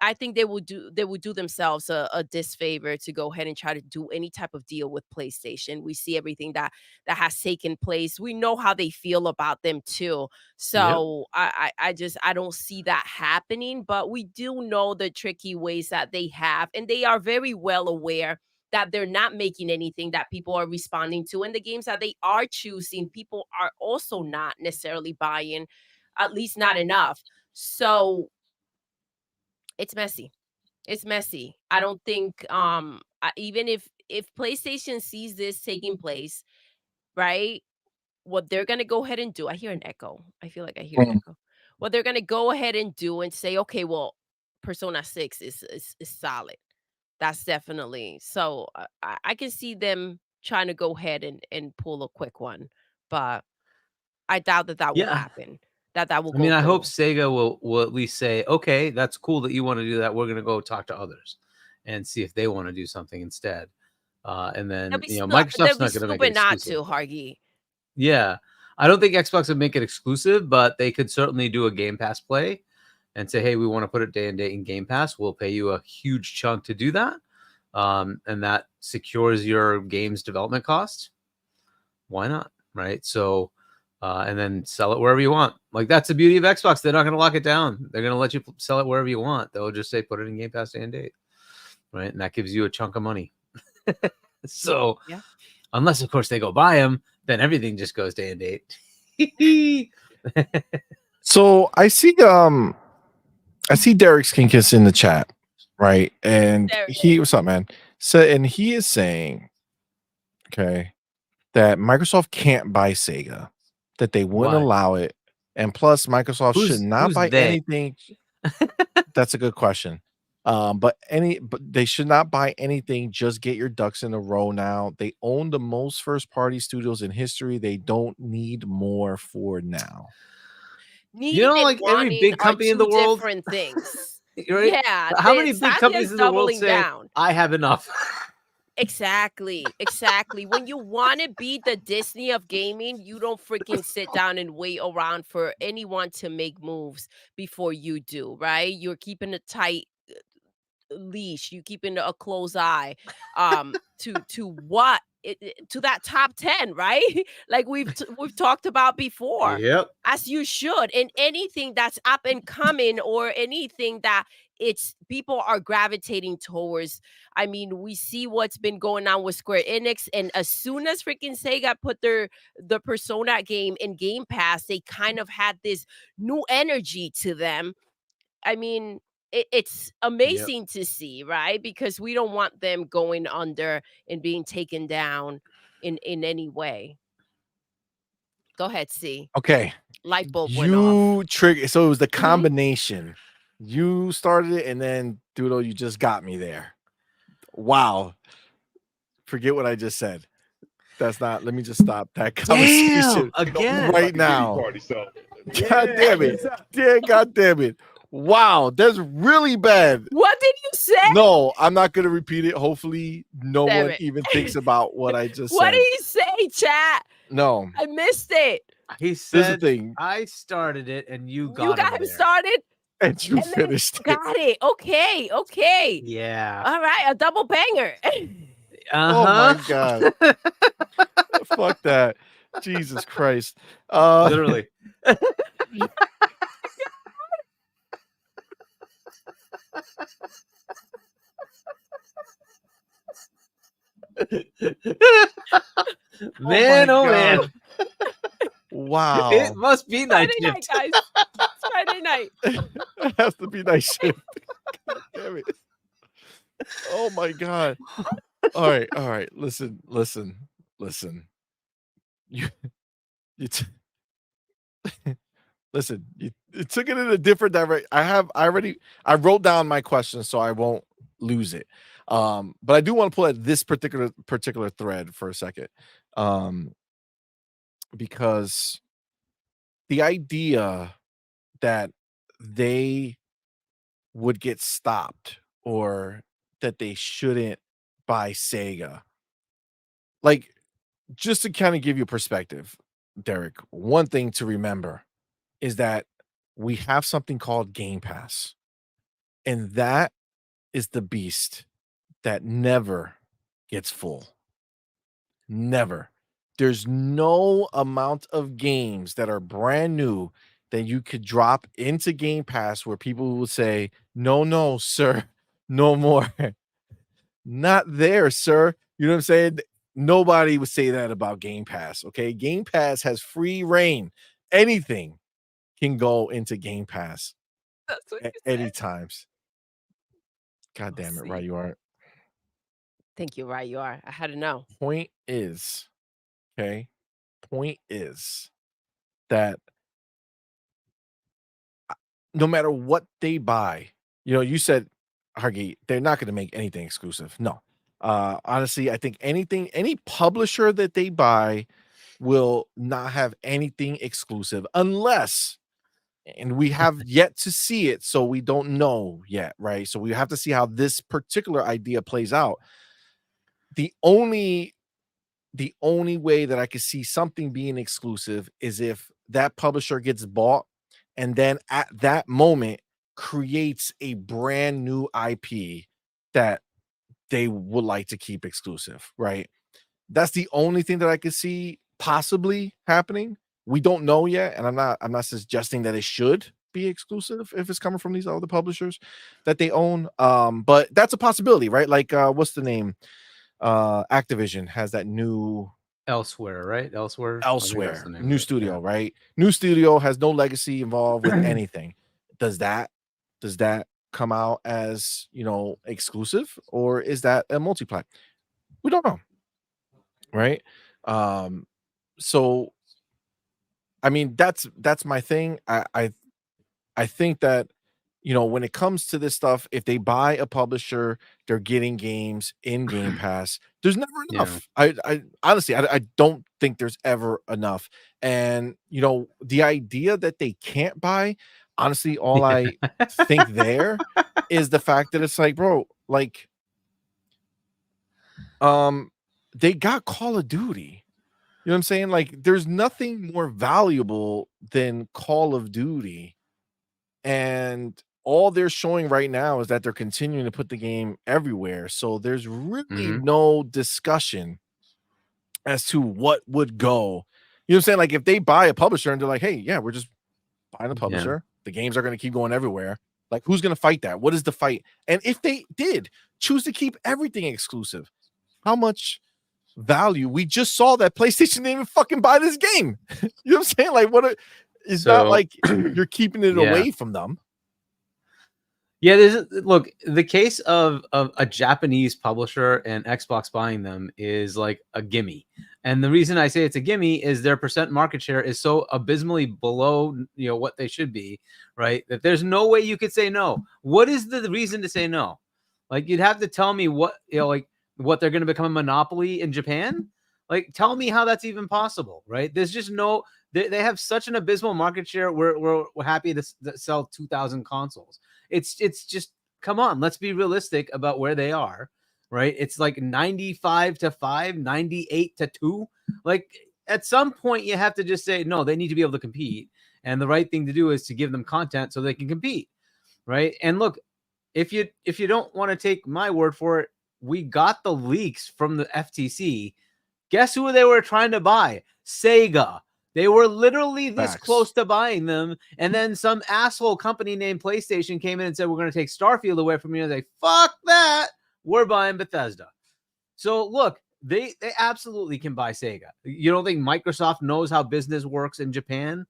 I think they will do themselves a disfavor to go ahead and try to do any type of deal with PlayStation. We see everything that has taken place. We know how they feel about them too. So I don't see that happening, but we do know the tricky ways that they have, and they are very well aware that they're not making anything that people are responding to. And the games that they are choosing, people are also not necessarily buying, at least not enough. So it's messy. It's messy. I don't think even if PlayStation sees this taking place, right? What they're going to go ahead and do. I hear an echo. I feel like I hear an echo. What they're going to go ahead and do and say, okay, well, Persona 6 is solid. That's definitely. So I can see them trying to go ahead and pull a quick one, but I doubt that will Yeah. happen. That will I mean, go I hope through. Sega will at least say, okay, that's cool that you want to do that. We're going to go talk to others and see if they want to do something instead. And then, They'll Microsoft's be not going to make it stupid not exclusive. to, Hargy. Yeah. I don't think Xbox would make it exclusive, but they could certainly do a Game Pass play and say, hey, we want to put it day and date in Game Pass. We'll pay you a huge chunk to do that. And that secures your game's development cost. Why not? Right. So, and then sell it wherever you want. Like, that's the beauty of Xbox. They're not going to lock it down. They're going to let you sell it wherever you want. They'll just say, put it in Game Pass day and date. Right. And that gives you a chunk of money. So, yeah. Unless, of course, they go buy them, then everything just goes day and date. So I see Derek Skinkis in the chat, right? And what's up, man? So, and he is saying, okay, that Microsoft can't buy Sega, that they wouldn't allow it, and plus Microsoft should not buy anything. That's a good question. But they should not buy anything. Just get your ducks in a row now. They own the most first-party studios in history. They don't need more for now. Like every big company in the world, different things. Right? Yeah. How many big companies in the world say, I have enough? Exactly. When you want to be the Disney of gaming, you don't freaking sit down and wait around for anyone to make moves before you do, right? You're keeping a tight leash, you keeping a close eye to what to that top 10, right? Like we've talked about before. Yep. As you should. And anything that's up and coming, or anything that it's people are gravitating towards. I mean, we see what's been going on with Square Enix, and as soon as freaking Sega put the Persona game in Game Pass, they kind of had this new energy to them. I mean, it's amazing to see, right? Because we don't want them going under and being taken down in any way. Go ahead, C. Okay. Light bulb went off. Trigger. So it was the combination. You started it, and then Doodle, you just got me there. Wow. Forget what I just said. That's not. Let me just stop that Damn, conversation again. right Like a now. Diddy party, so God damn it. God damn it. Wow, that's really bad. What did you say? No, I'm not gonna repeat it. Hopefully, no Damn one it. even thinks about what I just What said. did he say, chat? No, I missed it. He this is the said, thing. I started it and you You got got him him there. started And you and then finished it. got it. Okay, okay. Yeah. All right, a double banger. Oh my Uh-huh. god. Fuck that. Jesus Christ. Literally. Man, my oh man. God. Wow. It must be night Friday night, shift. guys. It's Friday night. It has to be nice shit. God damn it. Oh my god. All right. Listen. You listen, you took it in a different direction. I wrote down my question so I won't lose it. But I do want to pull at this particular thread for a second. Because the idea that they would get stopped or that they shouldn't buy Sega. Like, just to kind of give you perspective, Derek, one thing to remember is that we have something called Game Pass, and that is the beast that never gets full. Never. There's no amount of games that are brand new that you could drop into Game Pass where people will say, no, sir, no more. Not there, sir. You know what I'm saying? Nobody would say that about Game Pass. Okay. Game Pass has free reign. Anything can go into Game Pass That's what at you any said. times. God damn it, see. right? You are. Thank you, right? You are. I had to know. Point is, okay. Point is that no matter what they buy, you said, Hargy, they're not going to make anything exclusive. No. Honestly, I think any publisher that they buy will not have anything exclusive unless, and we have yet to see it, so we don't know yet, right? So we have to see how this particular idea plays out. The only way that I could see something being exclusive is if that publisher gets bought and then at that moment creates a brand new IP that they would like to keep exclusive, right? That's the only thing that I could see possibly happening. We don't know yet, and I'm not suggesting that it should be exclusive if it's coming from these other publishers that they own. But that's a possibility, right? Like what's the name? Activision has that new Elsewhere, right? Elsewhere. I think that's the name new of it, studio, yeah. right? New studio has no legacy involved with anything. Does that come out as exclusive, or is that a multi-plat? We don't know, right? So I mean, that's my thing. I think that when it comes to this stuff, if they buy a publisher, they're getting games in Game Pass. There's never enough. I honestly, I don't think there's ever enough. And the idea that they can't buy, honestly, all I think there is the fact that it's like, bro, like, they got Call of Duty. You know what I'm saying? Like, there's nothing more valuable than Call of Duty. And all they're showing right now is that they're continuing to put the game everywhere. So there's really no discussion as to what would go. You know what I'm saying? Like, if they buy a publisher and they're like, hey, yeah, we're just buying a publisher. The games are going to keep going everywhere. Like, who's going to fight that? What is the fight? And if they did choose to keep everything exclusive, how much value? We just saw that PlayStation didn't even fucking buy this game. You know what I'm saying? Like, it's not like you're keeping it away from them. Yeah, look, the case of a Japanese publisher and Xbox buying them is like a gimme. And the reason I say it's a gimme is their percent market share is so abysmally below what they should be, right? That there's no way you could say no. What is the reason to say no? Like, you'd have to tell me what what they're going to become a monopoly in Japan? Like, tell me how that's even possible, right? There's just no. They have such an abysmal market share. We're happy to sell 2,000 consoles. It's just, come on, let's be realistic about where they are, right? It's like 95-5, 98-2. Like, at some point, you have to just say, no, they need to be able to compete. And the right thing to do is to give them content so they can compete, right? And look, if you don't want to take my word for it, we got the leaks from the FTC. Guess who they were trying to buy? Sega. They were literally this close to buying them. And then some asshole company named PlayStation came in and said, we're going to take Starfield away from you. And they, fuck that. We're buying Bethesda. So look, they absolutely can buy Sega. You don't think Microsoft knows how business works in Japan?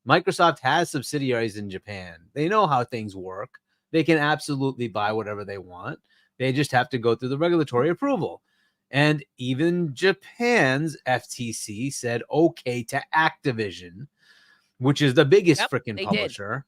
Microsoft has subsidiaries in Japan. They know how things work. They can absolutely buy whatever they want. They just have to go through the regulatory approval. And even Japan's FTC said okay to Activision, which is the biggest freaking publisher.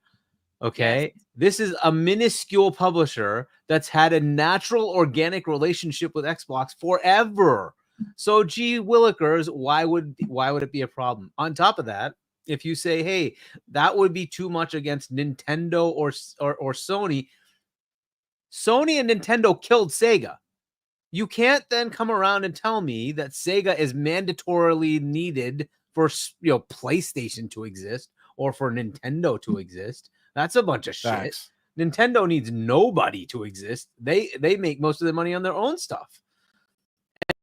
Okay. Yes. This is a minuscule publisher that's had a natural organic relationship with Xbox forever. So gee willikers, why would it be a problem? On top of that, if you say, hey, that would be too much against Nintendo or Sony. Sony and Nintendo killed Sega. You can't then come around and tell me that Sega is mandatorily needed for, PlayStation to exist or for Nintendo to exist. That's a bunch of shit. Nintendo needs nobody to exist. They make most of their money on their own stuff.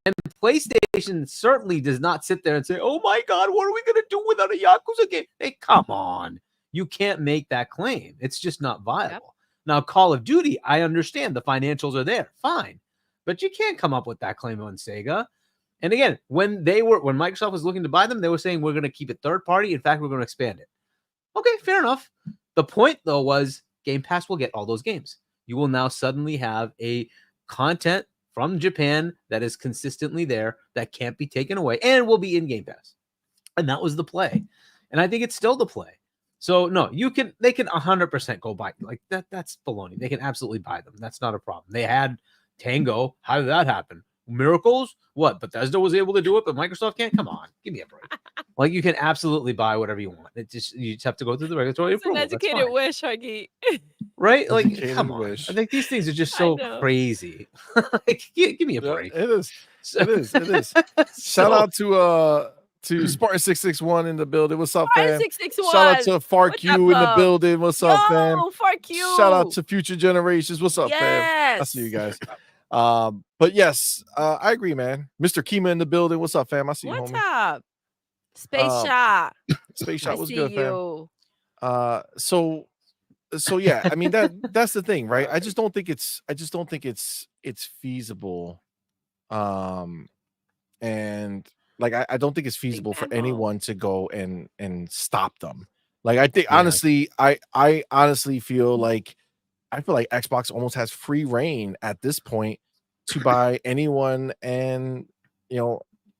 And PlayStation certainly does not sit there and say, oh my God, what are we going to do without a Yakuza game? Hey, come on. You can't make that claim. It's just not viable. Yep. Now, Call of Duty, I understand the financials are there. Fine. But you can't come up with that claim on Sega. And again, when Microsoft was looking to buy them, they were saying, we're going to keep it third party. In fact, we're going to expand it. Okay, fair enough. The point, though, was Game Pass will get all those games. You will now suddenly have a content from Japan that is consistently there, that can't be taken away, and will be in Game Pass. And that was the play. And I think it's still the play. So no, they can 100% go buy like that. That's baloney. They can absolutely buy them. That's not a problem. They had Tango. How did that happen? Miracles? What? Bethesda was able to do it, but Microsoft can't? Come on, give me a break. Like, you can absolutely buy whatever you want. You just have to go through the regulatory approval. An educated wish, Huggy. Right? Like, come on. I think these things are just so crazy. Like, give me a break. It is. It is. Shout out to Spartan 661 in the building. What's up, fam? 661. Shout out to Farq in the building. What's up, fam? Farq. Shout out to Future Generations. What's up, fam? I see you guys. But yes, I agree, man. Mr. Kima in the building. What's up, fam? I see you, homie. What's up? Space Shot. Space Shot was good, fam. So yeah, I mean that's the thing, right? I just don't think it's feasible. And like I don't think it's feasible for anyone to go and stop them. Like, I think honestly, I honestly feel like Xbox almost has free reign at this point to buy anyone and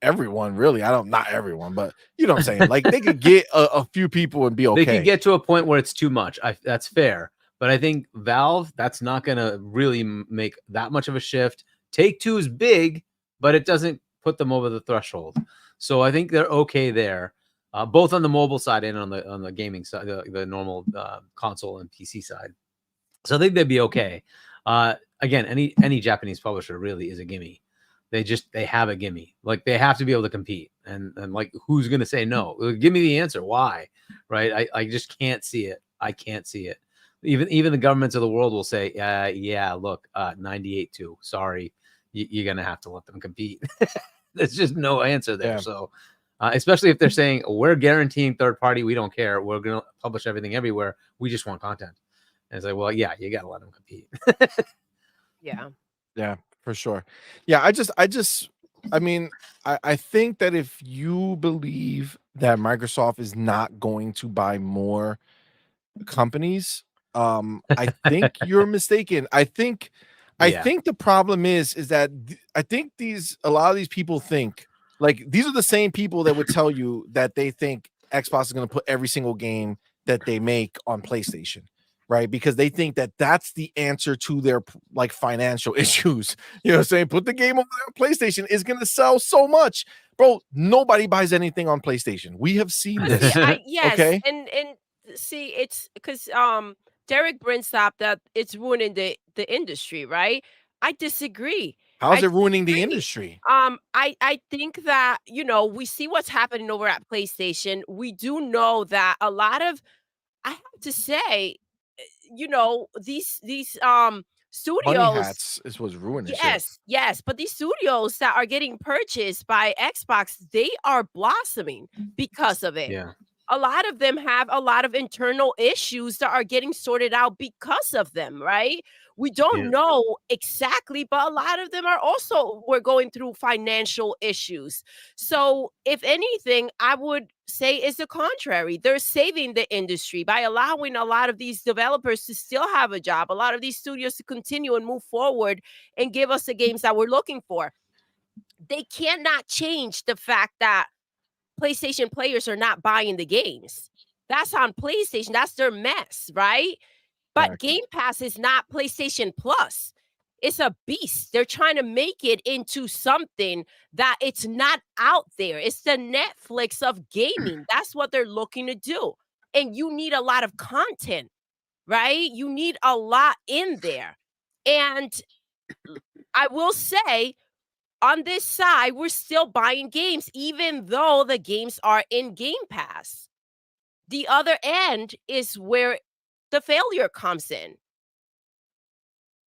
everyone, really. Not everyone, but you know what I'm saying. Like, they could get a few people and be okay. They could get to a point where it's too much. That's fair, but I think Valve, that's not going to really make that much of a shift. Take-Two is big, but it doesn't put them over the threshold. So I think they're okay there, both on the mobile side and on the gaming side, the normal console and PC side. So I think they'd be okay. Again, any Japanese publisher really is a gimme. They have a gimme. Like, they have to be able to compete. And like, who's going to say no? Give me the answer. Why? Right? I just can't see it. I can't see it. Even the governments of the world will say, yeah, look, 98-2. Sorry, you're going to have to let them compete. There's just no answer there. Yeah. So, especially if they're saying, we're guaranteeing third party, we don't care. We're going to publish everything everywhere. We just want content. And it's like, well, yeah, you got to let them compete. Yeah, for sure. Yeah, I think that if you believe that Microsoft is not going to buy more companies, I think you're mistaken. I think the problem is that I think a lot of these people think, like, these are the same people that would tell you that they think Xbox is going to put every single game that they make on PlayStation. right? Because they think that that's the answer to their like financial issues. You know what I'm saying? Put the game over there on PlayStation. It's going to sell so much. Bro, nobody buys anything on PlayStation. We have seen See, this. yes, Okay. and see, it's because Derek Brinsop that it's ruining the industry, right? I disagree. How's I it ruining the disagree. industry? I think that we see what's happening over at PlayStation. We do know that a lot of I have to say, these Money studios. hats is what's ruining shit. Yes, yes, but these studios that are getting purchased by Xbox, they are blossoming because of it. Yeah. A lot of them have a lot of internal issues that are getting sorted out because of them, right? We don't Yeah. know exactly, but a lot of them are also we're going through financial issues. So, if anything, I would say it's the contrary. They're saving the industry by allowing a lot of these developers to still have a job, a lot of these studios to continue and move forward and give us the games that we're looking for. They cannot change the fact that PlayStation players are not buying the games. That's on PlayStation. That's their mess, right? But Facts. Game Pass is not PlayStation Plus. It's a beast. They're trying to make it into something that it's not out there. It's the Netflix of gaming. That's what they're looking to do. And you need a lot of content, right? You need a lot in there. And I will say, on this side, we're still buying games, even though the games are in Game Pass. The other end is where the failure comes in.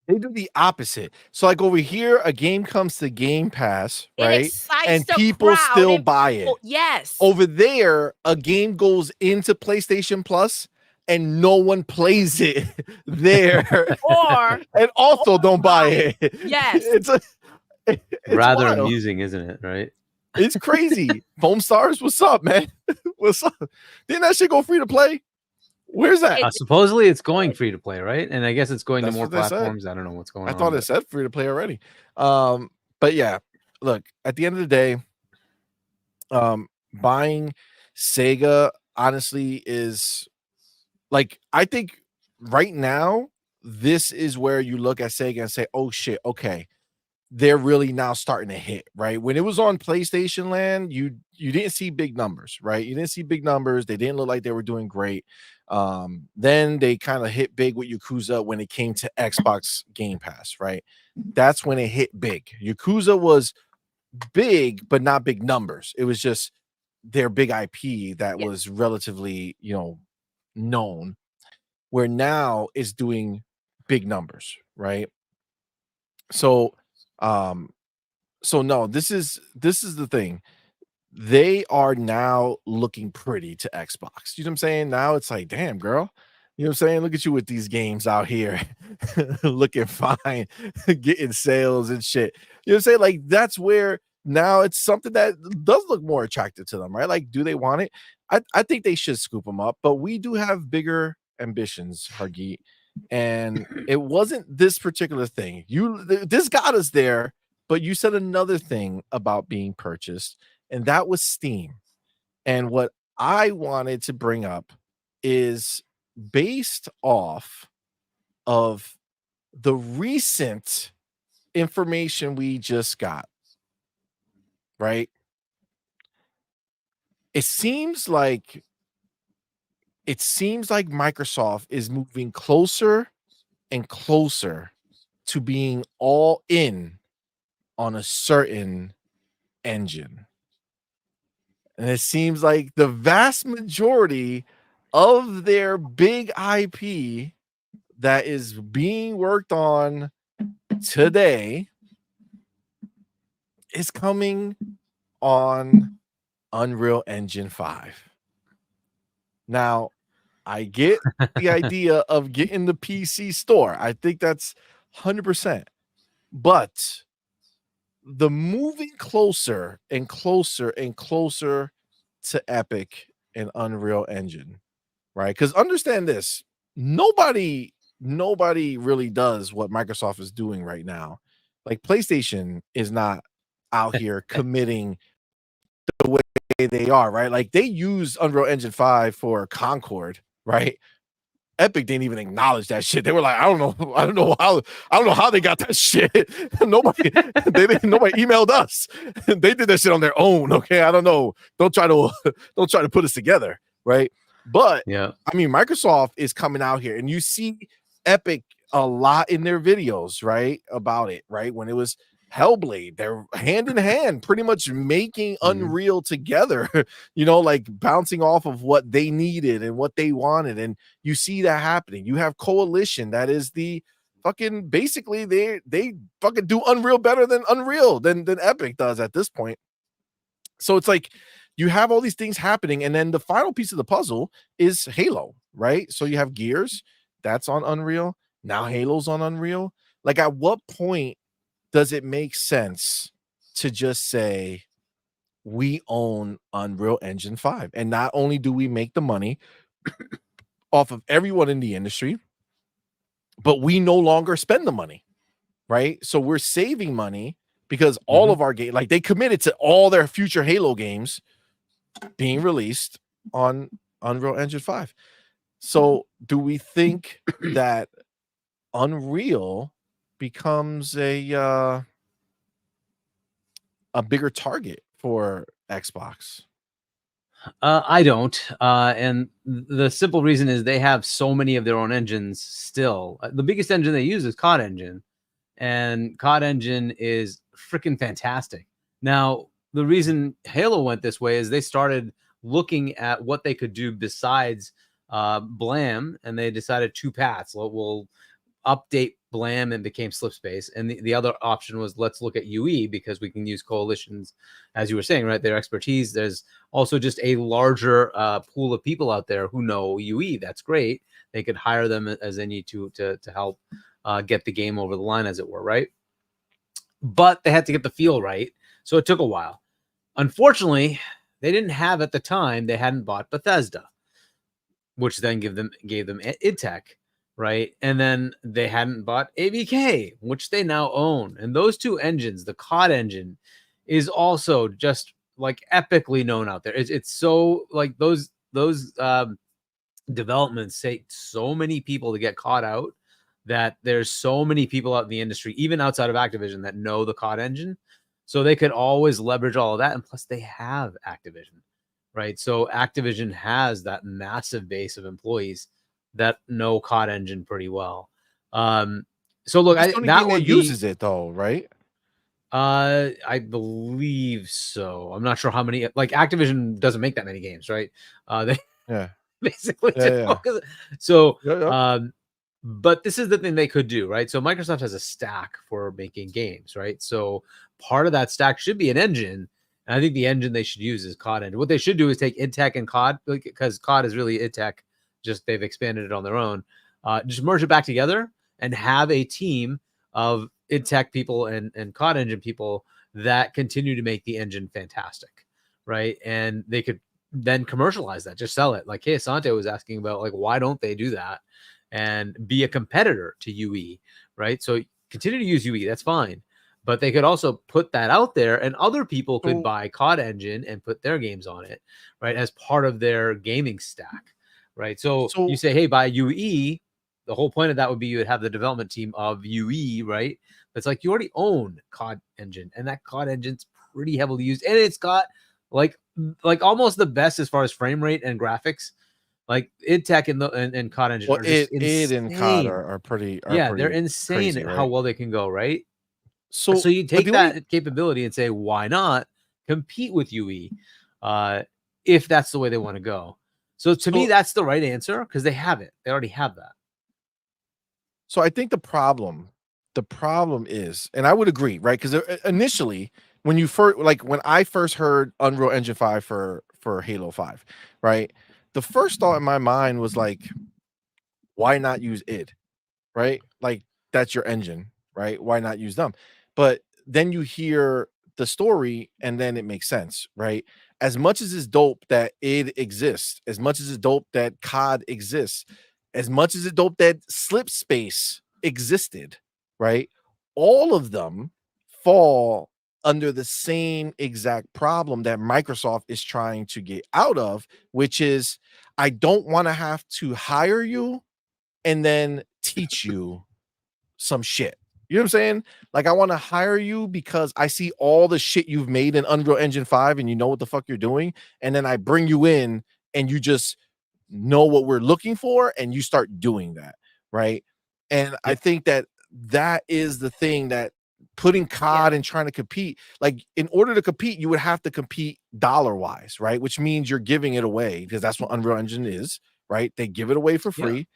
They do the opposite. So, like over here, a game comes to Game Pass, It right? excites And the people crowd still and buy it. people- yes. Over there, a game goes into PlayStation Plus and no one plays it there. Or And also don't buy buy it. Yes. It's Rather wild. amusing, isn't it? Right? It's crazy. Foam Stars, what's up, man? What's up? Didn't that shit go free to play? Where's that? Supposedly it's going free to play, right? And I guess it's going to That's more what they said. platforms. I don't know what's going I on. thought it said free to play already. But yeah, look, at the end of the day, buying Sega honestly is like, I think right now, this is where you look at Sega and say, oh shit, okay, they're really now starting to hit, right? When it was on PlayStation Land, you didn't see big numbers, right? You didn't see big numbers. They didn't look like they were doing great. Then they kind of hit big with Yakuza when it came to Xbox Game Pass, right? That's when it hit big. Yakuza was big, but not big numbers. It was just their big IP that was relatively, known, where now it's doing big numbers, right? So no, this is the thing. They are now looking pretty to Xbox. You know what I'm saying? Now it's like, damn, girl. You know what I'm saying? Look at you with these games out here looking fine, getting sales and shit. You know what I'm saying? Like, that's where now it's something that does look more attractive to them, right? Like, do they want it? I think they should scoop them up, but we do have bigger ambitions, Hargeet. And it wasn't this particular thing. This got us there, but you said another thing about being purchased, and that was Steam. And what I wanted to bring up is based off of the recent information we just got, right? It seems like Microsoft is moving closer and closer to being all in on a certain engine. And it seems like the vast majority of their big IP that is being worked on today is coming on Unreal Engine 5. Now, I get the idea of getting the PC store. I think that's 100%. But the moving closer and closer and closer to Epic and Unreal Engine, right? Because understand this, nobody really does what Microsoft is doing right now. Like, PlayStation is not out here committing the way they are, right? Like, they use Unreal Engine 5 for Concord, right? Epic didn't even acknowledge that shit. They were like, I don't know how they got that shit. Nobody emailed us. They did that shit on their own. Okay, I don't know. Don't try to put us together, right? But yeah, I mean, Microsoft is coming out here, and you see Epic a lot in their videos, right? About it, right? When it was Hellblade, they're hand in hand, pretty much making Unreal together, like bouncing off of what they needed and what they wanted. And you see that happening. You have Coalition, that is the fucking basically they fucking do Unreal better than Unreal than Epic does at this point. So it's like you have all these things happening, and then the final piece of the puzzle is Halo, right? So you have Gears, that's on Unreal. Now Halo's on Unreal. Like, at what point does it make sense to just say we own Unreal Engine 5? And not only do we make the money off of everyone in the industry, but we no longer spend the money, right? So we're saving money because all of our game, like, they committed to all their future Halo games being released on Unreal Engine 5. So do we think that Unreal becomes a bigger target for Xbox? I don't. And the simple reason is they have so many of their own engines still. The biggest engine they use is COD Engine, and COD Engine is freaking fantastic. Now, the reason Halo went this way is they started looking at what they could do besides Blam, and they decided two paths. We'll update Blam and became Slipspace, and the other option was let's look at UE because we can use coalitions, as you were saying, right? Their expertise. There's also just a larger pool of people out there who know UE. That's great. They could hire them as they need to help get the game over the line, as it were, right? But they had to get the feel right, so it took a while. Unfortunately, they didn't have at the time. They hadn't bought Bethesda, which then gave them id Tech. Right. And then they hadn't bought ABK, which they now own. And those two engines, the COD engine, is also just like epically known out there. It's so like those developments take so many people to get caught out that there's so many people out in the industry, even outside of Activision, that know the COD engine. So they could always leverage all of that. And plus they have Activision, right? So Activision has that massive base of employees that know COD Engine pretty well. So look, that one uses it though, right? I believe so. I'm not sure how many. Like, Activision doesn't make that many games, right? They basically focus. So, but this is the thing they could do, right? So Microsoft has a stack for making games, right? So part of that stack should be an engine. And I think the engine they should use is COD Engine. What they should do is take id Tech and COD, because COD is really id Tech. Just they've expanded it on their own. Just merge it back together and have a team of id Tech people and COD Engine people that continue to make the engine fantastic, right? And they could then commercialize that, just sell it. Like, hey, Asante was asking about, like, why don't they do that and be a competitor to UE, right? So continue to use UE, that's fine. But they could also put that out there, and other people could buy COD Engine and put their games on it, right, as part of their gaming stack. Right. So you say, hey, buy UE. The whole point of that would be you would have the development team of UE, right? But it's like you already own COD Engine, and that COD Engine's pretty heavily used. And it's got like almost the best as far as frame rate and graphics. Like id Tech and COD Engine are just insane. id and COD are pretty they're insane crazy, at right? how well they can go, right? So you take that capability and say, why not compete with UE if that's the way they want to go? So to me, that's the right answer because they have it. They already have that. So I think the problem is, and I would agree, right? Because initially, when I first heard Unreal Engine 5 for Halo 5, right? The first thought in my mind was like, why not use id, right? Like, that's your engine, right? Why not use them? But then you hear the story and then it makes sense, right? As much as it's dope that id exists, as much as it's dope that COD exists, as much as it's dope that Slipspace existed, right? All of them fall under the same exact problem that Microsoft is trying to get out of, which is, I don't want to have to hire you and then teach you some shit. You know what I'm saying? Like, I want to hire you because I see all the shit you've made in Unreal Engine 5 and you know what the fuck you're doing. And then I bring you in and you just know what we're looking for and you start doing that. Right. And I think that that is the thing that putting COD and trying to compete, like, in order to compete, you would have to compete dollar wise, right? Which means you're giving it away because that's what Unreal Engine is, right? They give it away for free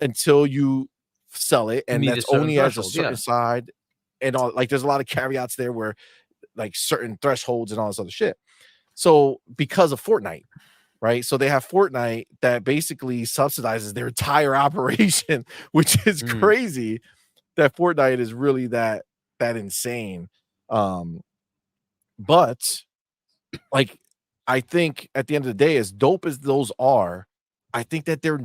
until you sell it, and meet a that's certain only as a threshold, certain side, and all, like, there's a lot of caveats there where like certain thresholds and all this other shit. So because of Fortnite, right? So they have Fortnite that basically subsidizes their entire operation, which is crazy that Fortnite is really that insane. But like, I think at the end of the day, as dope as those are, I think that they're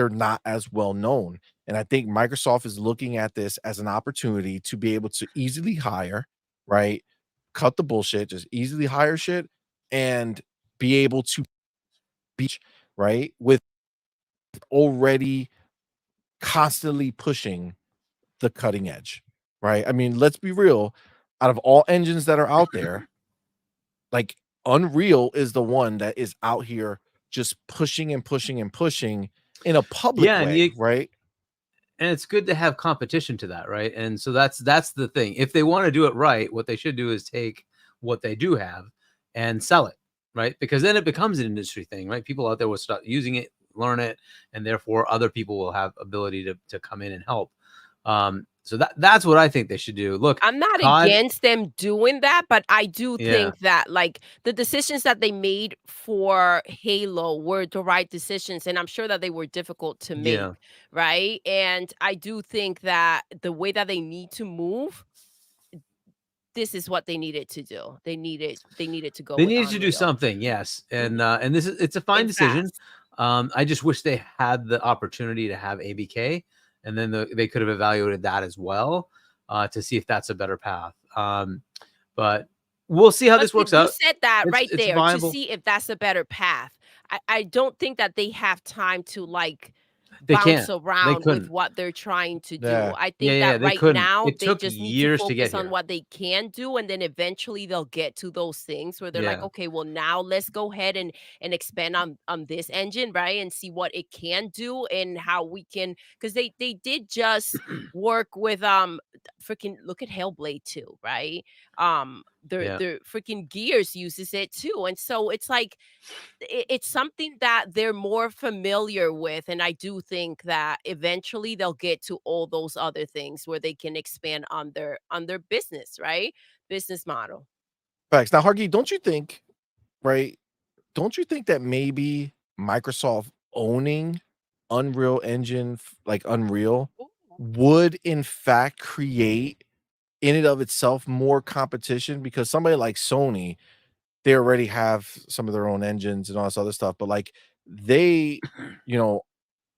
not as well known. And I think Microsoft is looking at this as an opportunity to be able to easily hire, right? Cut the bullshit, just easily hire shit and be able to be right with already constantly pushing the cutting edge, right? I mean, let's be real, out of all engines that are out there, like, Unreal is the one that is out here just pushing and pushing and pushing in a public way, right? And it's good to have competition to that, right? And so that's the thing. If they want to do it right, what they should do is take what they do have and sell it, right? Because then it becomes an industry thing, right? People out there will start using it, learn it, and therefore other people will have ability to come in and help. So that's what I think they should do. Look, I'm not against them doing that, but I do think that, like, the decisions that they made for Halo were the right decisions, and I'm sure that they were difficult to make, right? And I do think that the way that they need to move, this is what they needed to do. They needed to go. They with needed to do Unreal. something, yes, and it's a fine decision. I just wish they had the opportunity to have ABK, and then they could have evaluated that as well to see if that's a better path. But we'll see how this works out. You said that It's there viable. to see if that's a better path. I don't think that they have time to, like, They bounce can't. around couldn't. with what they're trying to do. Yeah. I think that they right couldn't. now It they took just need to years to get focus on here. what they can do, and then eventually they'll get to those things where they're like, Yeah. okay, well, now let's go ahead and expand on this engine, right? And see what it can do and how we can, because they did just work with freaking, look at Hellblade 2, right? Their freaking Gears uses it too. And so it's like, it's something that they're more familiar with, and I do think that eventually they'll get to all those other things where they can expand on their business, right? Business model. Facts. Now, Hargy, don't you think, right? Don't you think that maybe Microsoft owning Unreal Engine, like Unreal, would in fact create in and of itself more competition? Because somebody like Sony, they already have some of their own engines and all this other stuff, but like, they, you know,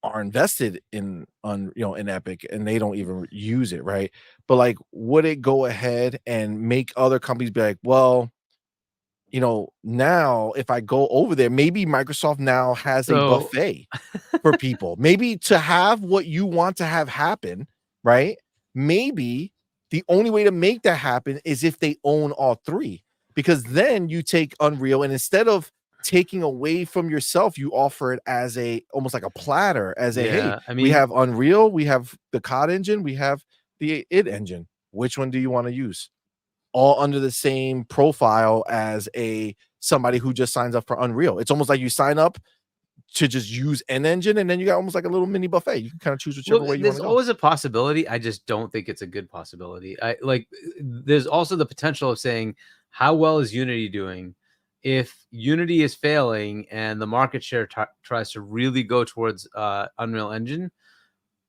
are invested in in Epic, and they don't even use it, right? But like, would it go ahead and make other companies be like, well, now if I go over there, maybe Microsoft now has a So- buffet for people, maybe to have what you want to have happen, right? Maybe the only way to make that happen is if they own all three, because then you take Unreal, and instead of taking away from yourself, you offer it as almost like a platter, as hey, I we mean, have Unreal, we have the COD engine, we have the id engine. Which one do you want to use? All under the same profile as somebody who just signs up for Unreal. It's almost like you sign up to just use an engine, and then you got almost like a little mini buffet. You can kind of choose whichever way you want there's to go. always a possibility. I just don't think it's a good possibility. There's also the potential of saying, how well is Unity doing? If Unity is failing and the market share tries to really go towards Unreal Engine,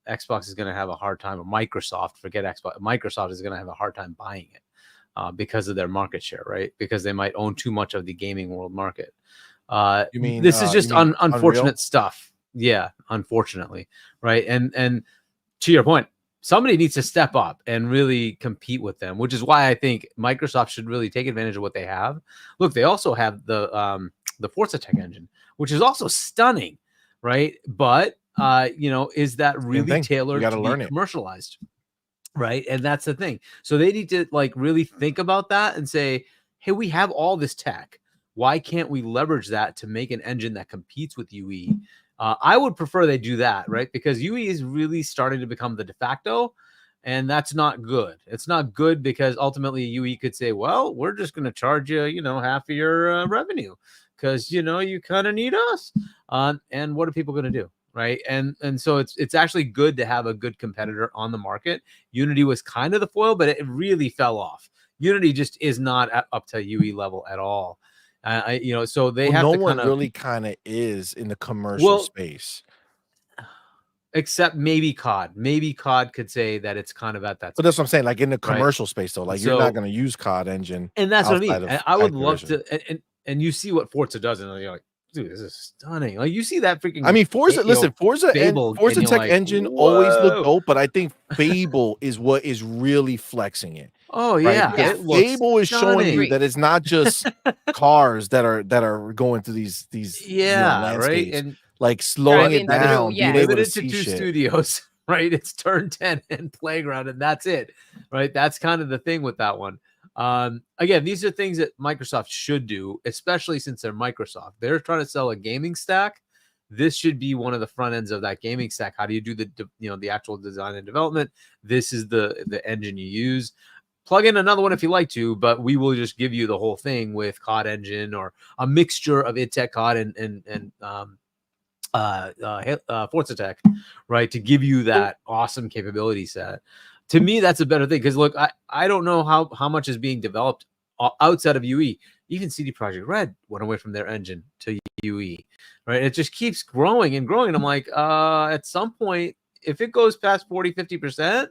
Xbox is going to have a hard time. Or Microsoft, forget Xbox. Microsoft is going to have a hard time buying it because of their market share, right? Because they might own too much of the gaming world market. You mean this is just unfortunate Unreal? stuff? Yeah, unfortunately, right? And to your point, somebody needs to step up and really compete with them, which is why I think Microsoft should really take advantage of what they have. Look, they also have the Forza Tech engine, which is also stunning, right? But is that really thing. You tailored gotta to learn be it. commercialized? Right. And that's the thing. So they need to like really think about that and say, hey, we have all this tech. Why can't we leverage that to make an engine that competes with UE? I would prefer they do that, right? Because UE is really starting to become the de facto, and that's not good. It's not good because ultimately UE could say, well, we're just going to charge you, half of your revenue because, you kind of need us. And what are people going to do? Right. And so it's actually good to have a good competitor on the market. Unity was kind of the foil, but it really fell off. Unity just is not up to UE level at all. So they have no to one kind of really kind of is in the commercial space. Except maybe COD. Maybe COD could say that it's kind of at that. But that's what I'm saying. Like in the right? commercial space, though, like you're not going to use COD engine, and that's what I mean. of I would love Activision. to, and you see what Forza does, and you're like, dude, this is stunning. Like you see that freaking. I mean, Forza. Listen, Forza Tech like, engine whoa. always looked dope, but I think Fable is what is really flexing it. Oh yeah, right? Because Fable is showing you that it's not just cars that are going through these landscapes, right, and like slowing it down, being able to limited see to 2 shit. studios, right? It's Turn 10 and Playground, and that's it, right? That's kind of the thing with that one. Again, these are things that Microsoft should do, especially since they're Microsoft. They're trying to sell a gaming stack. This should be one of the front ends of that gaming stack. How do you do the actual design and development? This is the engine you use. Plug in another one if you like to, but we will just give you the whole thing with COD engine or a mixture of id Tech COD and Forza Tech, right? To give you that awesome capability set. To me, that's a better thing because look, I don't know how much is being developed outside of UE. Even CD Projekt Red went away from their engine to UE, right? It just keeps growing and growing. And I'm like, at some point, if it goes past 40-50%,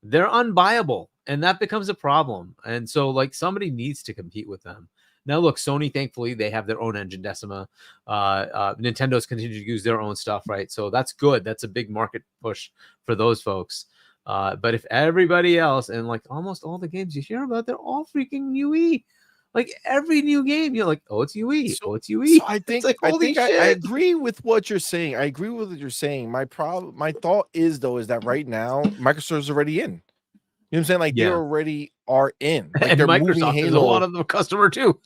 they're unbuyable, and that becomes a problem. And so, like, somebody needs to compete with them. Now, look, Sony, thankfully, they have their own engine, Decima. Nintendo's continue to use their own stuff, right? So that's good. That's a big market push for those folks. But if everybody else, and like almost all the games you hear about, they're all freaking UE. Like every new game, you're like, oh, it's UE. So it's UE. I think like, I agree with what you're saying. I agree with what you're saying. My thought is that right now Microsoft's already in. You know what I'm saying? Like they already are in. Like and they're Microsoft moving Halo. Is a lot of the customer too.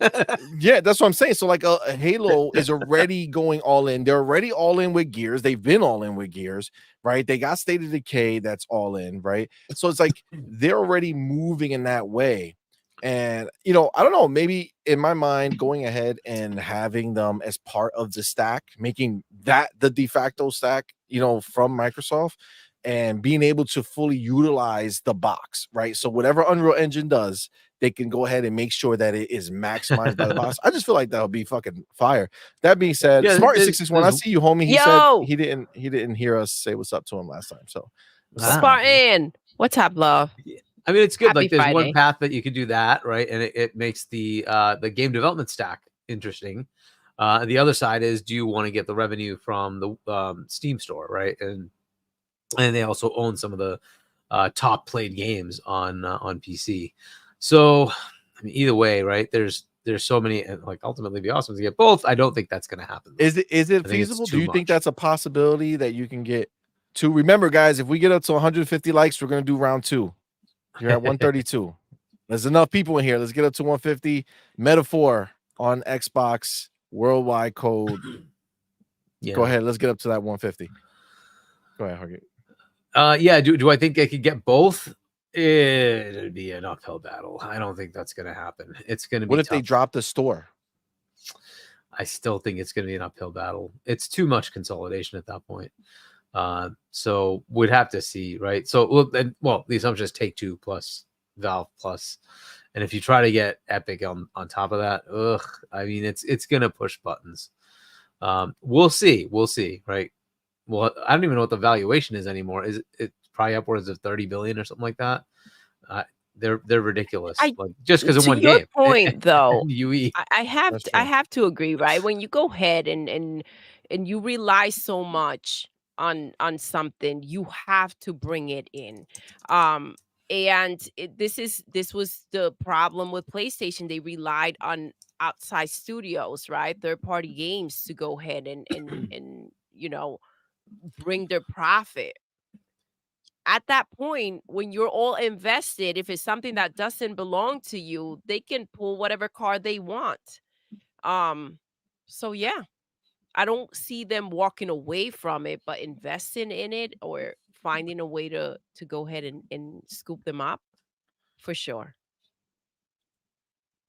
Yeah, that's what I'm saying. So like a Halo is already going all in. They're already all in with Gears. They've been all in with Gears, right? They got State of Decay that's all in, right? So it's like they're already moving in that way. And I don't know, maybe in my mind, going ahead and having them as part of the stack, making that the de facto stack, from Microsoft, and being able to fully utilize the box, right? So whatever Unreal Engine does, they can go ahead and make sure that it is maximized by the box. I just feel like that'll be fucking fire. That being said, Spartan661, I see you, homie. He said he didn't hear us say what's up to him last time. So Spartan, what's up, love? I mean, it's good. Happy like there's Friday. one path that you could do that, right? And it makes the game development stack interesting. The other side is, do you want to get the revenue from the Steam store, right? And they also own some of the top played games on PC. So I mean, either way, right? There's so many, and like ultimately be awesome to get both. I don't think that's going to happen. Is it feasible? Do you think that's a possibility that you can get to? Remember, guys, if we get up to 150 likes, we're going to do round 2. You're at 132. There's enough people in here. Let's get up to 150. Metaphor on Xbox worldwide code. Yeah. Go ahead. Let's get up to that 150. Go ahead, Huggy. Yeah. Do I think they could get both? It'd be an uphill battle. I don't think that's going to happen. It's going to be. What if they drop the store? I still think it's going to be an uphill battle. It's too much consolidation at that point. So we'd have to see, right? So the assumption is Take-Two plus Valve plus, and if you try to get Epic on top of that, I mean it's gonna push buttons. We'll see, right? Well, I don't even know what the valuation is anymore. Is it probably upwards of 30 billion or something like that? They're ridiculous. Just because of one game. Point though, UE. I have to agree, right? When you go ahead and you rely so much on something, you have to bring it in. And this was the problem with PlayStation. They relied on outside studios, right? Third-party games to go ahead and bring their profit. At that point, when you're all invested, if it's something that doesn't belong to you, they can pull whatever card they want. So yeah, I don't see them walking away from it, but investing in it or finding a way to go ahead and scoop them up for sure.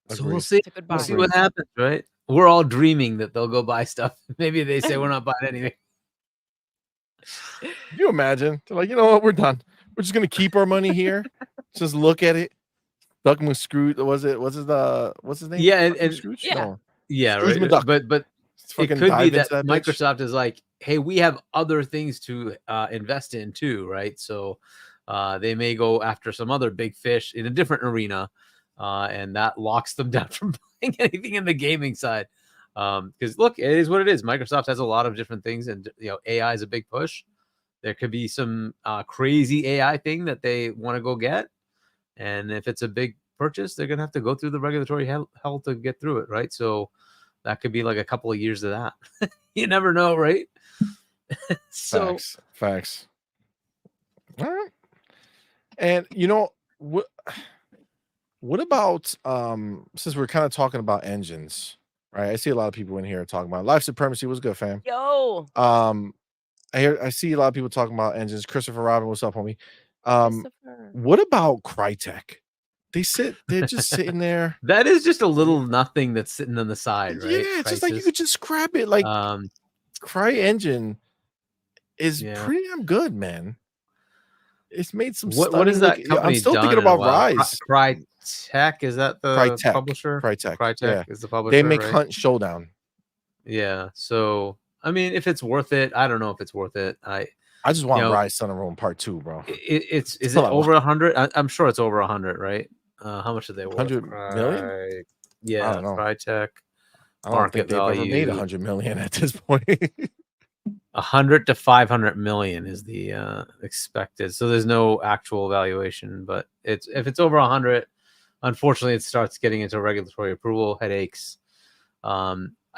So we'll Agreed. see. It's a good We'll buy. see what happens, right? We're all dreaming that they'll go buy stuff. Maybe they say we're not buying anything. Can you imagine? They're like, you know what? We're done. We're just gonna keep our money here. Just look at it. Duck Scrooge. What's his name? Yeah, Duck and Scrooge? Yeah. No. Yeah, Scrooge right. McDuck. But Just it fucking could be dive that into bitch. Microsoft is like, hey, we have other things to invest in too, right? So they may go after some other big fish in a different arena, and that locks them down from buying anything in the gaming side. Because look, it is what it is. Microsoft has a lot of different things, and AI is a big push. There could be some crazy AI thing that they want to go get, and if it's a big purchase, they're gonna have to go through the regulatory hell to get through it, right? So that could be like a couple of years of that. You never know, right? So Facts. All right. And what about since we're kind of talking about engines, right? I see a lot of people in here talking about Life Supremacy. Was good, fam. Yo, I see a lot of people talking about engines. Christopher Robin, what's up, homie? Christopher. What about Crytek? They're just sitting there. that is just a little nothing that's sitting on the side, right? Yeah, it's just like you Crisis. could just scrap it. Like CryEngine is Yeah. pretty damn good, man. It's made some What is stunning that look- company I'm still done thinking in a about while? Rise. Crytek, is that the Crytek. publisher? Crytek, yeah. is the publisher. They make right? Hunt Showdown. Yeah. So I mean, if it's worth it, I don't know if it's worth it. I just want know, Rise Son of Rome Part 2, bro. Is it Still, I over 100? I'm sure it's over 100, right? How much are they worth? 100 million? Yeah, I don't know. Crytek. I don't think they've ever made value. 100 million at this point. 100 to 500 million is the expected. So there's no actual valuation, but if it's over 100, unfortunately, it starts getting into regulatory approval headaches.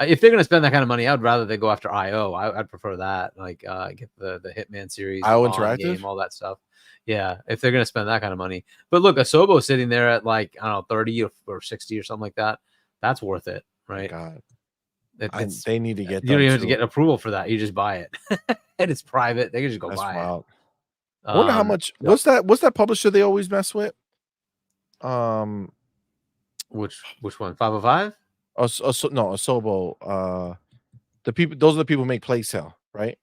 If they're going to spend that kind of money, I'd rather they go after IO. I'd prefer that. Like get the Hitman series, IO Bond Interactive? game, all that stuff. Yeah, if they're going to spend that kind of money. But look, Asobo's sitting there at like, I don't know, 30 or 60 or something like that. That's worth it, right? God. It's, They need to get you don't them even have to too. get approval for that. You just buy it. And it's private. They can just go That's buy wild. it. I wonder how much. yeah. What's that publisher they always mess with? Which one? 505? No, Asobo. The people. Those are the people who make Plague Tale, right?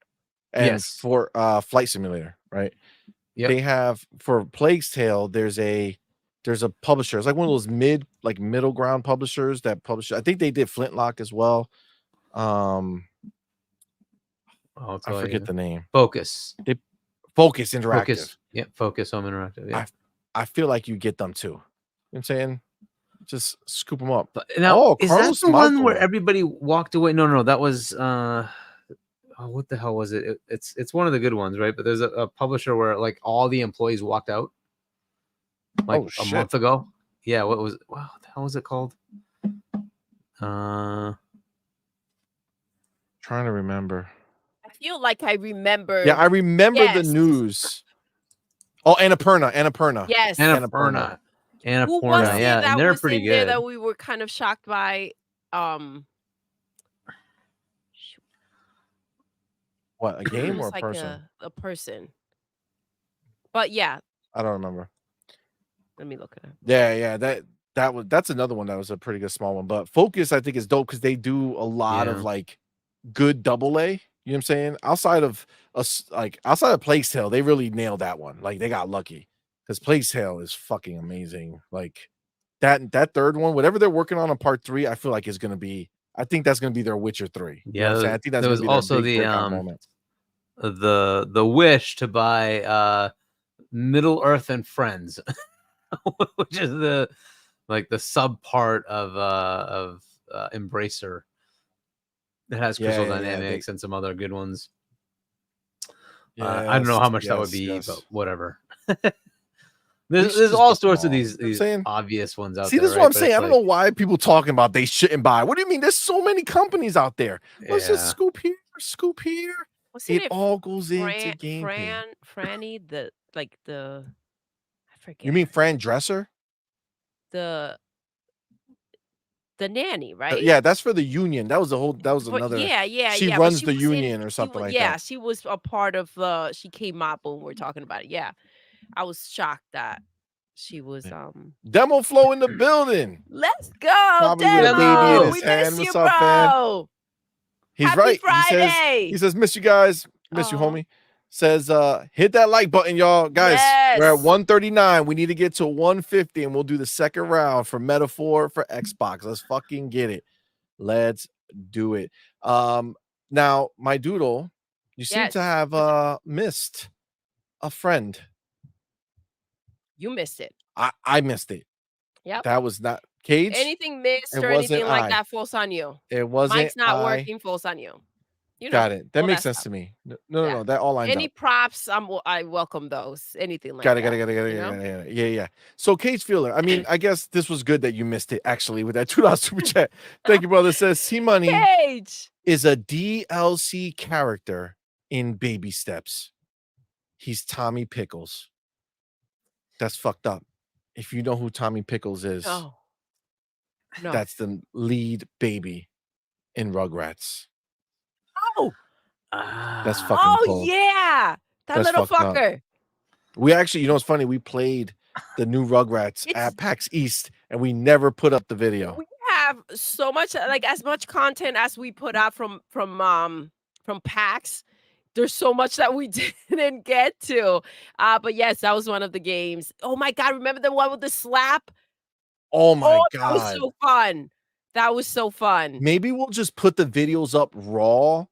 And Yes. for Flight Simulator, right? Yep. They have for Plague's Tale. There's a publisher. It's like one of those middle ground publishers that publish. I think they did Flintlock as well. I'll I tell forget you. the name. Focus. Focus Interactive. Focus. Yeah, Focus Home Interactive. Yeah. I feel like you get them too. You know what I'm saying? Just scoop them up. But now, is that Carlos the one Marco. where everybody walked away? No, that was what the hell was it? It's one of the good ones, right? But there's a publisher where like all the employees walked out like a shit. month ago. Yeah, what the hell was it called? Trying to remember. I feel like I remember. Yeah, I remember the Yes. news. Oh, Annapurna. Yes. Annapurna. Who was it Yeah, that and they're was pretty in there good. that we were kind of shocked by? What, a It game or was a like person? a person. But yeah, I don't remember. let me look it up. Yeah, that's another one that was a pretty good small one. But Focus, I think, is dope because they do a lot of Yeah. like good double A. You know what I'm saying? Outside of Plague Tale, they really nailed that one. Like they got lucky because Plague Tale is fucking amazing. Like that third one, whatever they're working on part 3, I feel like is gonna be. I think that's gonna be their Witcher 3. You know what I'm saying? I think that's there gonna was be their also big the breakout moment. the wish to buy Middle Earth and Friends, which is the sub part of Embracer. It has Crystal Dynamics and some other good ones. I don't know how much that would be, but whatever. There's all sorts of these obvious ones out there. See, this is what I'm saying. I don't know why people talking about they shouldn't buy. What do you mean? There's so many companies out there. Let's just scoop here, scoop here. Wasn't It it all goes into gameplay. Franny, the I You forget mean her Fran name. Dresser? The nanny, right? Yeah, that's for the union. That was But another. yeah. She But runs she the was in union or something like that. she was a part of she came up when we were talking about it. Yeah. I was shocked that she was Demo Flow in the building. Let's go, Probably with a Demo. baby in his We hand. miss you, What's up, fam? bro. He's Happy right. Friday. He says, miss you guys. Miss you, Aw. homie. Says, hit that like button, y'all. Guys, we're at Yes. 139. We need to get to 150, and we'll do the second round for Metaphor for Xbox. Let's fucking get it. Let's do it. Now, my Doodle, you seem Yes. to have missed a friend. You missed it. I missed it. Yep. That was not Cage. Anything missed It or anything wasn't like I. that falls on you. It wasn't Mike's not I. working, falls on you. You know, Got it. That all makes that sense stuff. to me. No, Yeah. that all lines Any up. props, I welcome those. Anything like Got it. that. Got it. Yeah. So, Cage Feeler, I mean, I guess this was good that you missed it actually with that $2 super chat. Thank you, brother. Says CMoney Cage is a DLC character in Baby Steps. He's Tommy Pickles. That's fucked up. If you know who Tommy Pickles is, No. that's the lead baby in Rugrats. Oh. That's fucking Oh cold. yeah. That That's little fucked up. fucker. We actually, you know what's funny? We played the new Rugrats at PAX East, and we never put up the video. We have so much, like as much content as we put out from PAX. There's so much that we didn't get to. But yes, that was one of the games. Oh my god, remember the one with the slap? Oh my That god. was so fun. That was so fun. Maybe we'll just put the videos up raw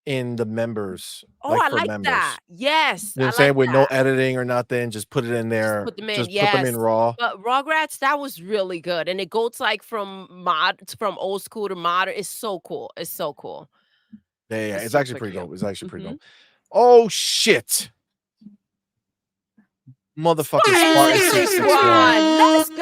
in the members. Oh, like I for like members. that. Yes. You know what I'm saying? With no editing or nothing. Just put it in there. Put them in, Just put them in raw. But Rugrats, that was really good. And it goes like from old school to modern. It's so cool. It's so cool. Yeah. It's actually pretty dope. It's actually pretty Mhm. dope. Oh shit. Motherfucking Spartan 661. Let's go.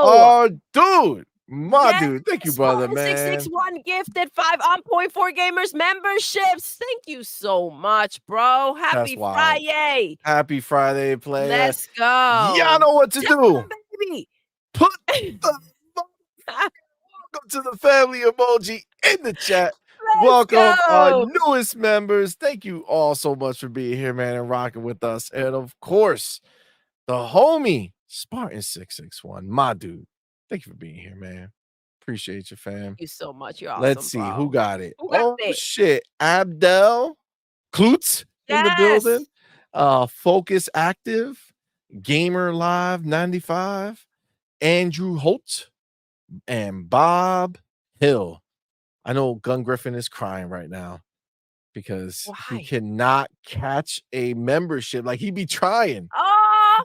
Oh, dude. My Yes, dude. Thank you, brother, Spartan man. 661 gifted 5 On Point for Gamers memberships. Thank you so much, bro. Happy wild. Friday. Happy Friday, player. Let's go. Y'all know what to do. Baby. Put the welcome to the family emoji in the chat. Welcome our newest members. Thank you all so much for being here, man, and rocking with us. And of course, the homie Spartan 661, my dude. Thank you for being here, man. Appreciate you, fam. Thank you so much. You're awesome. Let's see bro. who got it. Who got it? Shit. Abdel Klutz in the building. Focus Active, Gamer Live 95, Andrew Holt, and Bob Hill. I know Gun Griffin is crying right now because he cannot catch a membership. Like he be trying. Oh,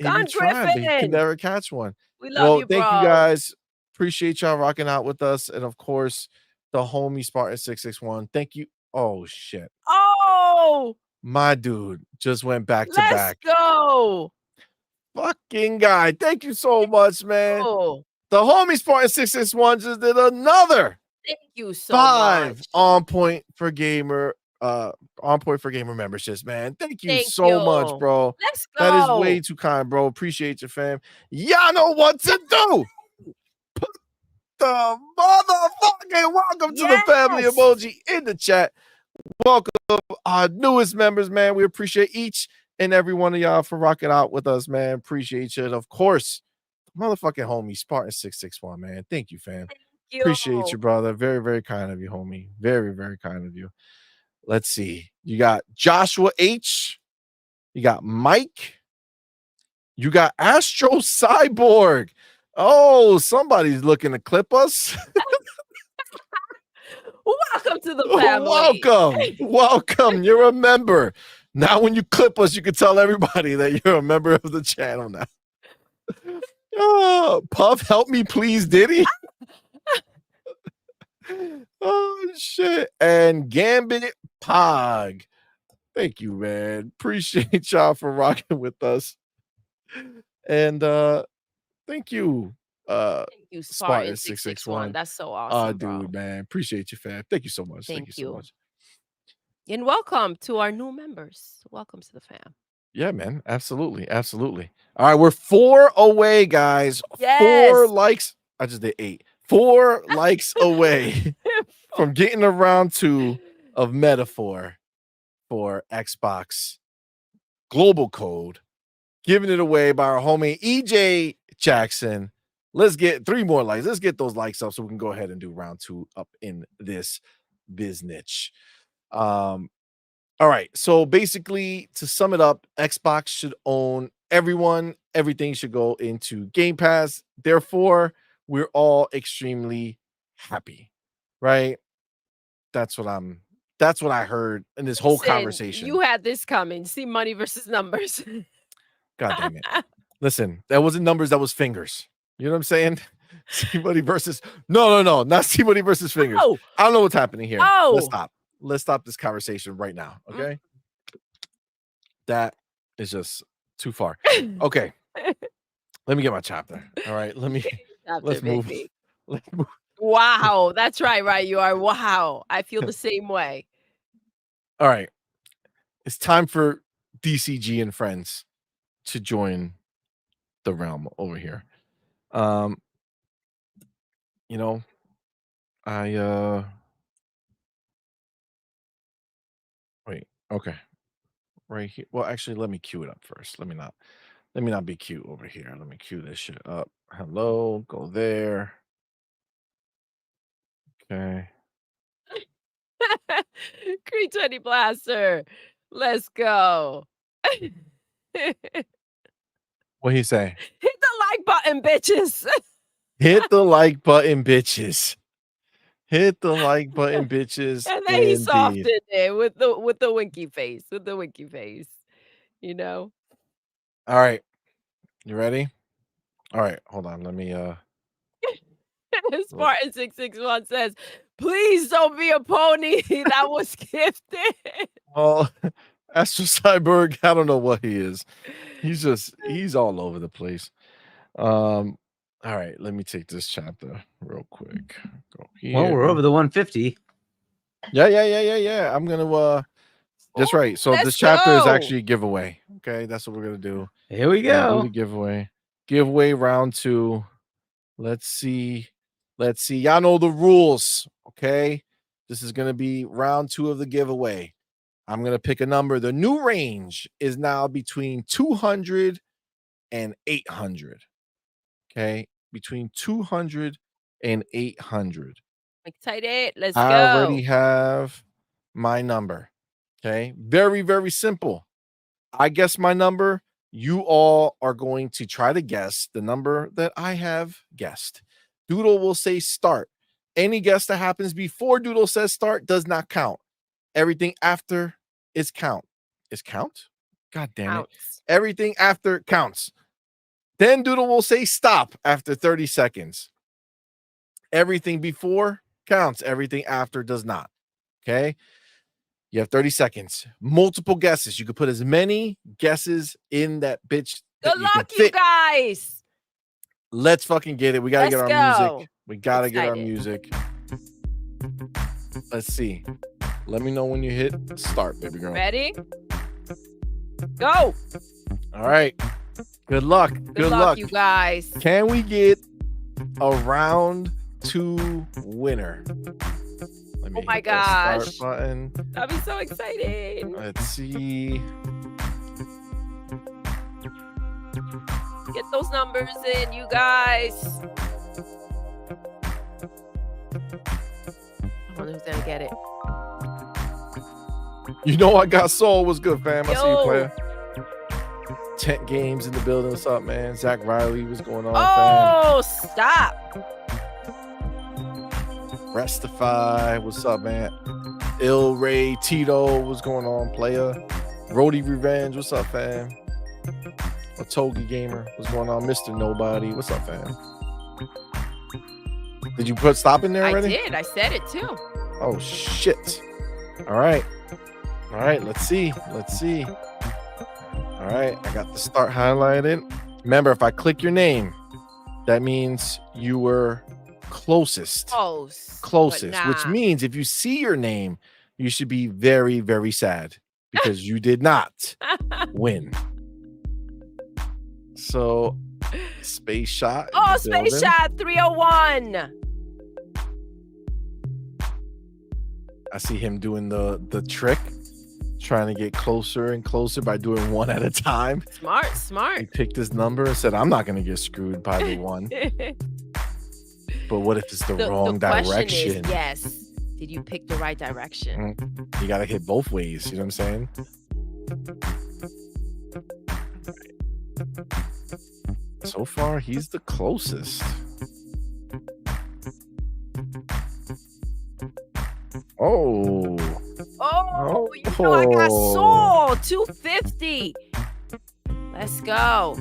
Gun Griffin. But he can never catch one. We love you, bro. Thank you guys. Appreciate y'all rocking out with us. And of course, the homie Spartan 661. Thank you. Oh shit. Oh, my dude just went back to back. Let's go. Fucking guy. Thank you so much, man. Oh. The homie Spartan 661 just did another. Thank you so 5 much. On Point for Gamer memberships, man. Thank you so much, bro. Let's go. That is way too kind, bro. Appreciate you, fam. Y'all know what to do. Put the motherfucking welcome to the family emoji in the chat. Welcome our newest members, man. We appreciate each and every one of y'all for rocking out with us, man. Appreciate you. And of course, motherfucking homie Spartan 661, man. Thank you, fam. Appreciate you, brother. Very, very kind of you, homie. Very, very kind of you. Let's see. You got Joshua H. You got Mike. You got Astro Cyborg. Oh, somebody's looking to clip us. Welcome to the family. Welcome. You're a member. Now, when you clip us, you can tell everybody that you're a member of the channel now. Oh, Puff, help me, please, Diddy. Oh, shit. And Gambit Pog. Thank you, man. Appreciate y'all for rocking with us. And thank you. Thank you, Spartan 661. That's so awesome. Dude, man. Appreciate you, fam. Thank you so much. Thank you so much. And welcome to our new members. Welcome to the fam. Yeah, man. Absolutely. Absolutely. All right. We're 4 away, guys. 4 Yes. likes. I just did 8. 4 likes away from getting a round 2 of Metaphor for Xbox Global Code. Giving it away by our homie EJ Jackson. Let's get 3 more likes. Let's get those likes up so we can go ahead and do round 2 up in this business. All right. So basically, to sum it up, Xbox should own everyone. Everything should go into Game Pass. Therefore, we're all extremely happy, right? That's what I heard in this whole Listen, conversation. You had this coming. See money versus numbers. God damn it. Listen, that wasn't numbers, that was fingers. You know what I'm saying? C-Money versus no, not C-Money versus fingers. Oh. I don't know what's happening here. Oh. Let's stop. Let's stop this conversation right now. Okay. That is just too far. Okay. Let me get my chapter. All right. Let's move. Baby. Let's move. Wow. That's right. You are. Wow. I feel the same way. All right. It's time for DCG and friends to join the realm over here. You know, wait, okay. Right here. Well, actually, let me cue it up first. Let me not be cute over here. Let me cue this shit up. Hello, go there. Okay. Creed 20 Blaster. Let's go. What he say? Hit the like button, bitches. Hit the like button, bitches. Hit the like button, bitches. And then he softened indeed. it with the winky face. With the winky face. You know? All right. You ready? All right. Hold on. Let me Spartan 661 says, please don't be a pony. That was gifted. well, Astro Cyborg, I don't know what he is. He's all over the place. All right, let me take this chapter real quick. Go here. Well, we're over the 150. Yeah. I'm gonna that's right. So let's this chapter is go. actually a giveaway. Okay, that's what we're gonna do. Here we We're gonna do go. the giveaway. Giveaway round 2. Let's see. Y'all know the rules. Okay. This is gonna be round 2 of the giveaway. I'm gonna pick a number. The new range is now between 200 and 800. Okay, between 200 and 800. Excited. Let's I go. already have my number. Okay, very, very simple. I guess my number. You all are going to try to guess the number that I have guessed. Doodle will say start. Any guess that happens before Doodle says start does not count. Everything after is count. Is count? God damn it. Everything after counts. Then Doodle will say stop after 30 seconds. Everything before counts. Everything after does not. Okay. You have 30 seconds. Multiple guesses. You could put as many guesses in that bitch. Good luck, you guys. Let's fucking get it. We got to get our music. We got to get our Excited. music. Let's see. Let me know when you hit start, baby girl. Ready? Go. All right. Good luck. Good luck, you guys. Can we get a round 2 winner? Let me Oh my hit that gosh. start button. That'd be so exciting. Let's see. Get those numbers in, you guys. I don't know who's gonna get it. You know I got soul. What's good, fam? I see you Yo. player. Tent Games in the building. What's up, man? Zach Riley, what's going on, Oh, stop. fam? Restify, what's up, man? Il Ray Tito, what's going on, player? Rody Revenge, what's up, fam? Otogi Gamer, what's going on? Mr. Nobody, what's up, fam? Did you put stop in there I already? did. I said it too. Oh shit. All right, let's see. All right, I got the start highlighted. Remember, if I click your name, that means you were closest, Close. which means if you see your name, you should be very, very sad because you did not win. So, Space Shot. in Oh, the Space building. Shot 301. I see him doing the trick, trying to get closer and closer by doing one at a time. Smart, He smart. picked his number and said, I'm not going to get screwed by the one. But what if it's the wrong question direction? is, yes. Did you pick the right direction? You got to hit both ways. You know what I'm saying? So far, he's the closest. Oh. Oh, you know I got soul. 250. Let's go.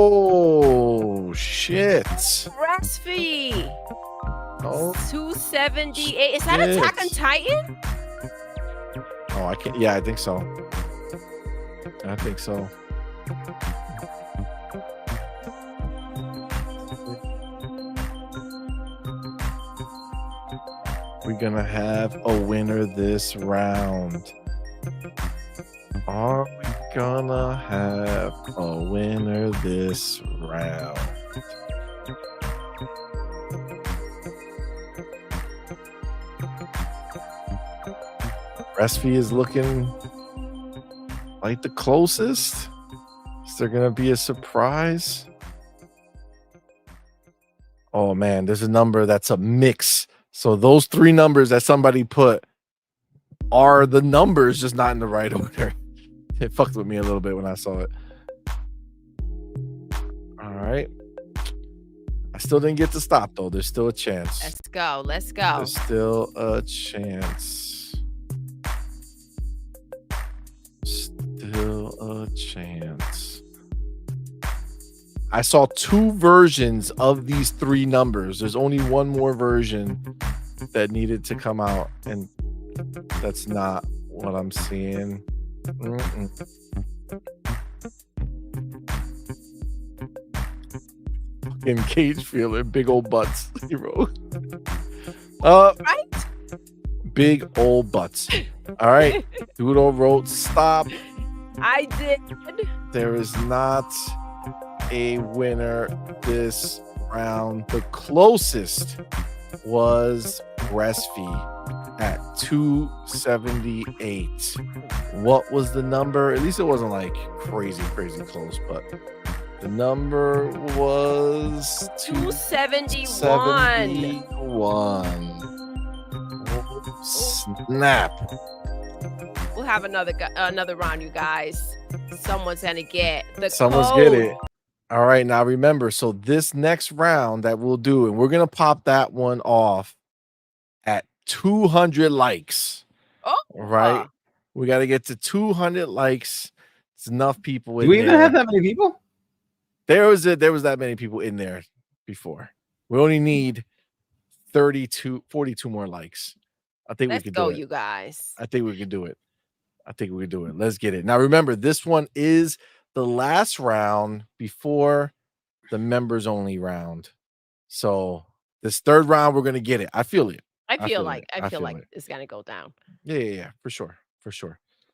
Oh, shit. Breast fee. Oh, 278. Is that Attack on shit. Titan? oh, I can't. Yeah, I think so. I think so. We're gonna have a winner this round. Are we gonna have a winner this round? Breastfeed is looking like the closest. Is there gonna be a surprise? Oh man, there's a number that's a mix. So those three numbers that somebody put are the numbers, just not in the right order. It fucked with me a little bit when I saw it. All right. I still didn't get to stop though. There's still a chance. Let's go. Let's go. There's still a chance. Still a chance. I saw two versions of these three numbers. There's only one more version that needed to come out, and that's not what I'm seeing. Fucking cage feeling, big old butts. He wrote. Right? Big old butts. All right. Doodle wrote stop. I did. There is not a winner this round. The closest was Breastfeed at 278. What was the number? At least it wasn't like crazy close, but the number was 271. 71. Oh, snap. We'll have another round, you guys. Someone's gonna get the Someone's code. get it. All right, now remember, so this next round that we'll do, and we're gonna pop that one off at 200 likes. Oh, Right? We got to get to 200 likes. It's enough people in Do we there. even have that many people? There was that many people in there before. We only need 42 more likes. I think let's we could go, do it. you guys. I think we could do it. Let's get it. Now remember, this one is the last round before the members only round. So this third round, we're gonna get it. I feel it. I feel feel like it. I feel it. it's gonna go down. Yeah, for sure.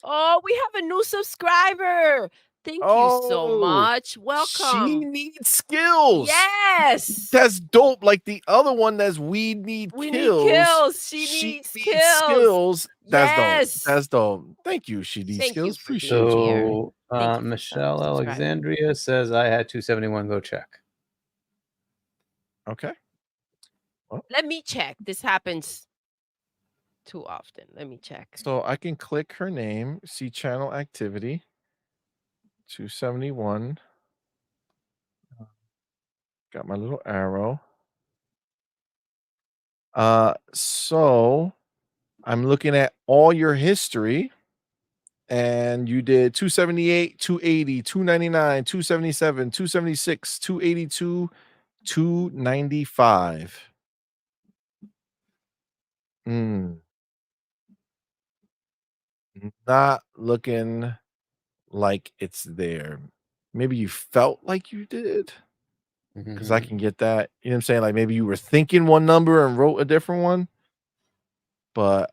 Oh, we have a new subscriber. Thank you so Oh, much. She Welcome. needs skills. Yes. That's dope. Like the other one that's we need We kills. need kills. She needs kills. That's Yes. dope. That's dope. Thank you. She needs Thank you skills. for Appreciate being you. here. So Thank you for Michelle subscribing. Alexandria says I had 271. Go check. Okay. Let me check. This happens too often. Let me check. So I can click her name, see channel activity. 271. Got my little arrow. So I'm looking at all your history, and you did 278, 280, 299, 277, 276, 282, 295. Not looking like it's there. Maybe you felt like you did. because I can get that. You know what I'm saying? Like maybe you were thinking one number and wrote a different one, but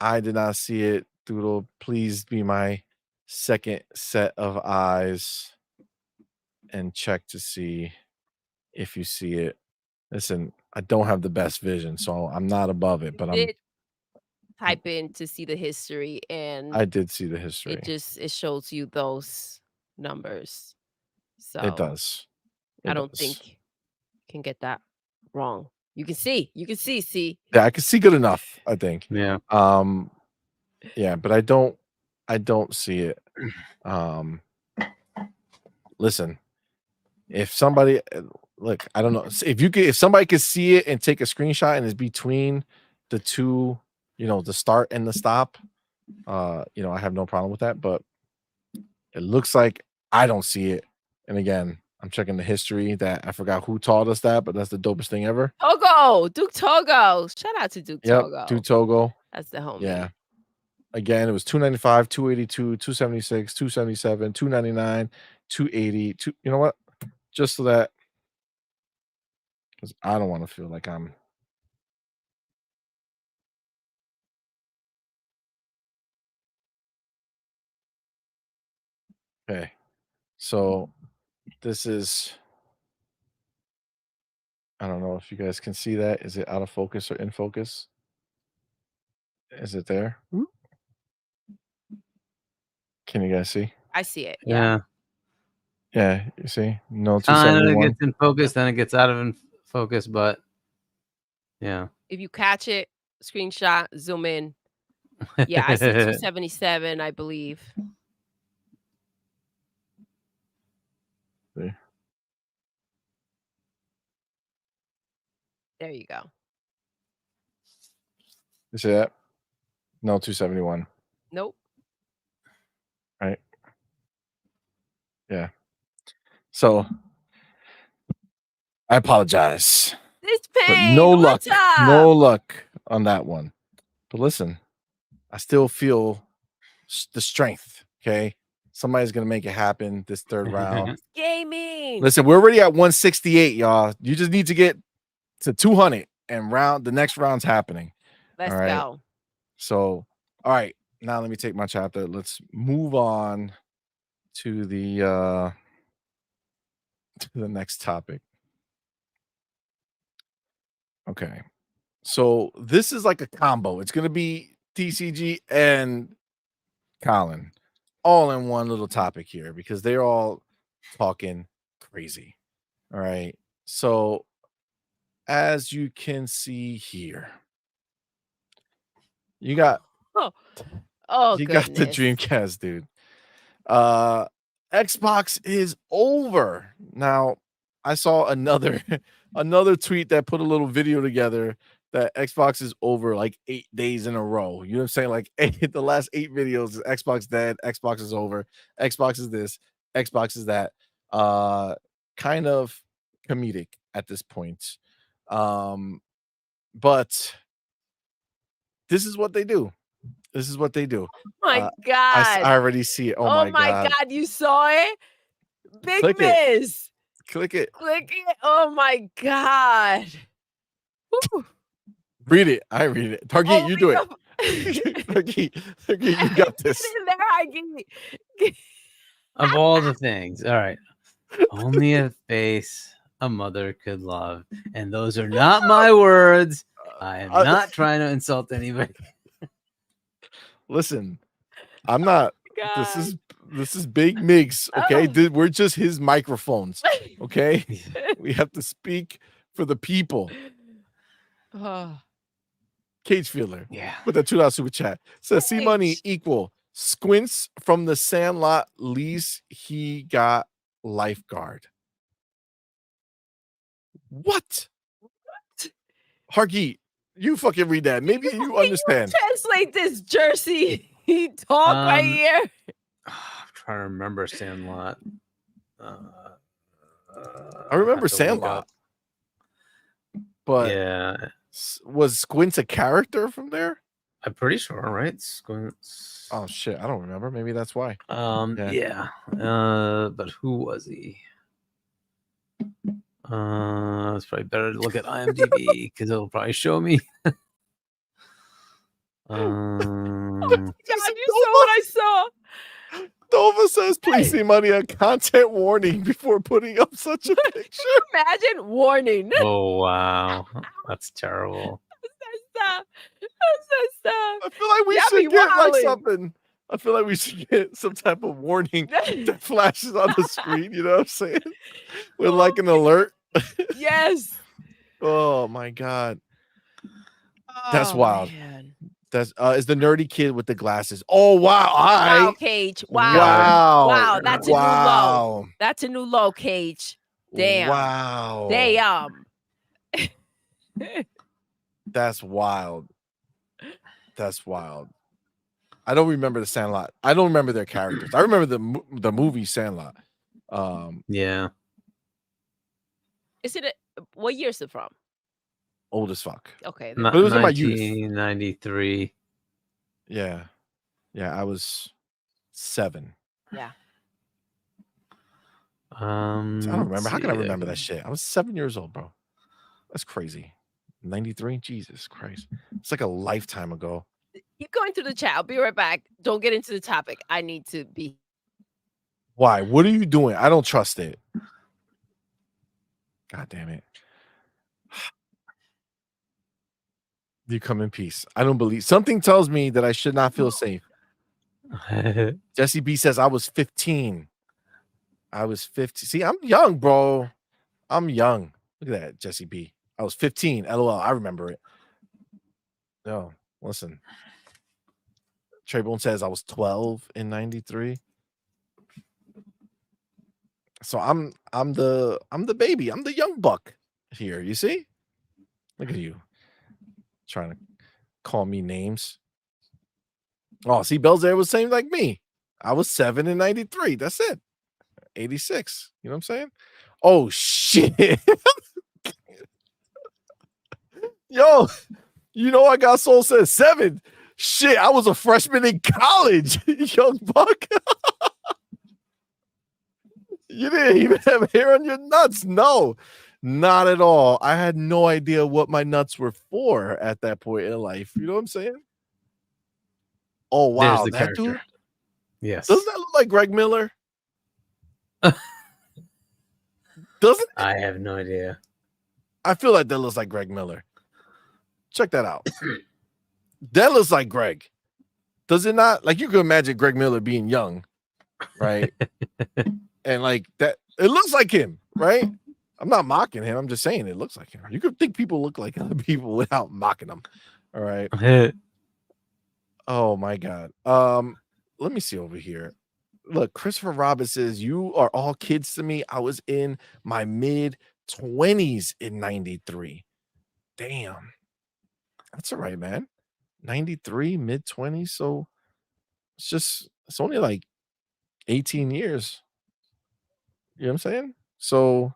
I did not see it. Doodle, please be my second set of eyes and check to see if you see it. Listen, I don't have the best vision, so I'm not above it, but Did type in to see the history, and I did see the history. it shows you those numbers. So It does. I don't think you can get that wrong. You can see. See. Yeah, I can see good enough, I think. Yeah. Yeah, but I don't see it. Listen, if somebody look, I don't know if somebody could see it and take a screenshot and it's between the two, the start and the stop, I have no problem with that, but it looks like I don't see it. And again, I'm checking the history that I forgot who taught us that, but that's the dopest thing ever. Duke Togo. Shout out to Duke Togo. Duke Togo. That's the homie. Yeah. Again, it was 295, 282, 276, 277, 299, 280. You know what? Just so that, because I don't want to feel like I'm. Okay. So this is. I don't know if you guys can see that. Is it out of focus or in focus? Is it there? Can you guys see? I see it. Yeah. Yeah, you see? No, It 271. gets in focus, then it gets out of focus, but yeah. If you catch it, screenshot, zoom in. Yeah, I see 277, I believe. See? There you go. You see that? No, 271. Nope. Right? Yeah. So I apologize. This But pain. no luck. What's up? No luck on that one. But listen, I still feel the strength. Okay. Somebody's going to make it happen this third round. Gaming. Listen, we're already at 168, y'all. You just need to get to 200 and the next round's happening. Let's all right? go. So, all right. Now let me take my chapter. Let's move on to the next topic. Okay. So this is like a combo. It's going to be DCG and Colin all in one little topic here because they're all talking crazy. All right. So as you can see here, you got got the Dreamcast, dude. Xbox is over. Now, I saw another tweet that put a little video together that Xbox is over like 8 days in a row. You know what I'm saying? Like the last 8 videos, Xbox dead, Xbox is over, Xbox is this, Xbox is that. Kind of comedic at this point. But this is what they do. This is what they do. Oh my God. I already see it. Oh my God. You saw it? Big Click miss. Click it. Click it. Oh my God. Woo. Read it. I read it. Target, you do it. Target, you got this. Of all the things. All right. Only a face a mother could love. And those are not my words. I am not trying to insult anybody. Listen, I'm not. God. This is Big Migs. Okay, we're just his microphones. Okay, we have to speak for the people. Cage Feeler. Yeah. With a $2 super chat. Says CMoney equal Squints from the Sandlot lease he got lifeguard. What? Hargeet, you fucking read that. Maybe you understand. Translate this Jersey talk right here. I'm trying to remember Sandlot. I remember Sandlot. But yeah, was Squints a character from there? I'm pretty sure, right? Squints. Oh shit, I don't remember. Maybe that's why. Yeah. But who was he? It's probably better to look at IMDb because it'll probably show me. God, you saw what I saw. Nova says, please see money a content warning before putting up such a picture. Imagine warning. Oh wow, that's terrible. Stop. Stop. I feel like we Y'all should be get like wilding. something. I feel like we should get some type of warning that flashes on the screen. You know what I'm saying? With like an alert. Yes. Oh my god, that's Oh, wild. man. That's is the nerdy kid with the glasses. Oh wow! All Wow, right. Cage. Wow. Wow. Wow, that's a new low. Wow. That's a new low, Cage. Damn. Wow. Damn. That's wild. That's wild. I don't remember the Sandlot. I don't remember their characters. I remember the movie Sandlot. Yeah. Is it what year is it from? Old as fuck. Okay. Not But it was in my youth. 1993. Yeah. Yeah, I was 7. Yeah. I don't remember. How can I see. remember that shit? I was 7 years old, bro. That's crazy. 93? Jesus Christ. It's like a lifetime ago. Keep going through the chat. I'll be right back. Don't get into the topic. I need to be. Why? What are you doing? I don't trust it. God damn it. You come in peace. I don't believe. Something tells me that I should not feel safe. Jesse B says I was 15. I was 15. See, I'm young, bro. I'm young. Look at that, Jesse B. I was 15. LOL. I remember it. No, listen. Traybone says I was 12 in 93. So I'm the baby. I'm the young buck here. You see? Look at you. Trying to call me names. Oh, see, Belzer was saying like me. I was 7 in 93. That's it. 86. You know what I'm saying? Oh shit. Yo, you know I got Soul says 7. Shit, I was a freshman in college, young buck. You didn't even have hair on your nuts. No, not at all. I had no idea what my nuts were for at that point in life. You know what I'm saying? Oh wow, There's the that character. dude. Yes. Doesn't that look like Greg Miller? Doesn't I have no idea. I feel like that looks like Greg Miller. Check that out. That looks like Greg. Does it not? Like you could imagine Greg Miller being young, right? And like that, it looks like him, right? I'm not mocking him. I'm just saying it looks like him. You could think people look like other people without mocking them. All right. Oh my god. Let me see over here. Look, Christopher Robbins says, you are all kids to me. I was in my mid-20s in 93. Damn. That's all right, man. 93, mid-20s. So it's only like 18 years. You know what I'm saying? So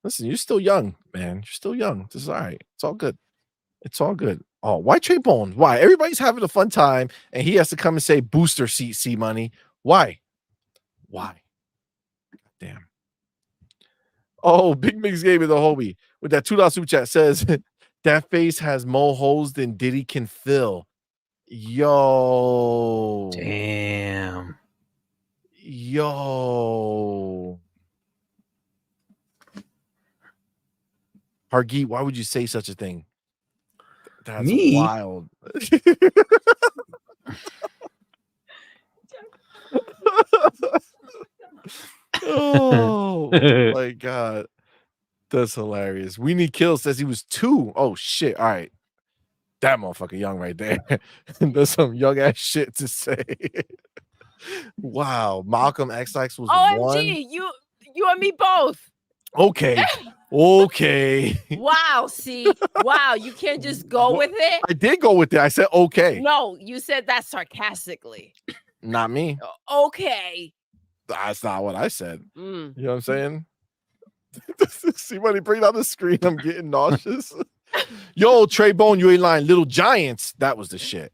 listen, you're still young, man. You're still young. This is all right. It's all good. It's all good. Oh, why Trey Bones? Why? Everybody's having a fun time, and he has to come and say booster seat C-Money. Why? Why? Damn. Oh, Big Mix gave me the homie with that $2 super chat says that face has more holes than Diddy can fill. Yo. Damn. Yo. Hargeet, why would you say such a thing? That's Me? wild. Oh my god. That's hilarious. We Need Kill says he was 2. Oh shit. All right. That motherfucker young right there. There's some young ass shit to say. Wow. Malcolm XX was 1. OMG, you and me both. Okay. Okay. Wow, see. Wow, you can't just go with it. I did go with it. I said okay. No, you said that sarcastically. Not me. Okay. That's not what I said. Mm. You know what I'm saying? See when he bring it on the screen, I'm getting nauseous. Yo, Trey Bone, you ain't lying. Little Giants, that was the shit.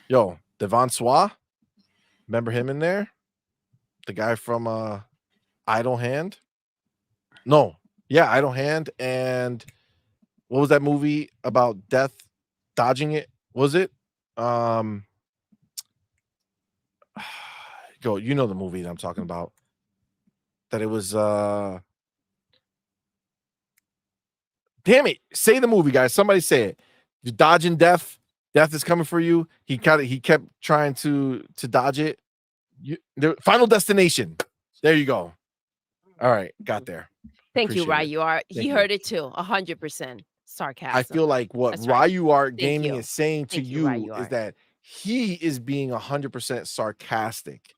Yo, Devon Swa, remember him in there? The guy from Idle Hand? No, Yeah, Idle Hand. And what was that movie about death dodging it? Was it? Go, you know the movie that I'm talking about. That it was damn it. Say the movie, guys. Somebody say it. You're dodging death. Death is coming for you. He kept trying to dodge it. Final Destination. There you go. All right, got there. Thank you, Appreciate it. Ryuar. Thank He you. heard it too. 100% sarcasm. I feel like what That's right. Ryuar Gaming you. is saying to Thank you, you is Ryuar. that he is being 100% sarcastic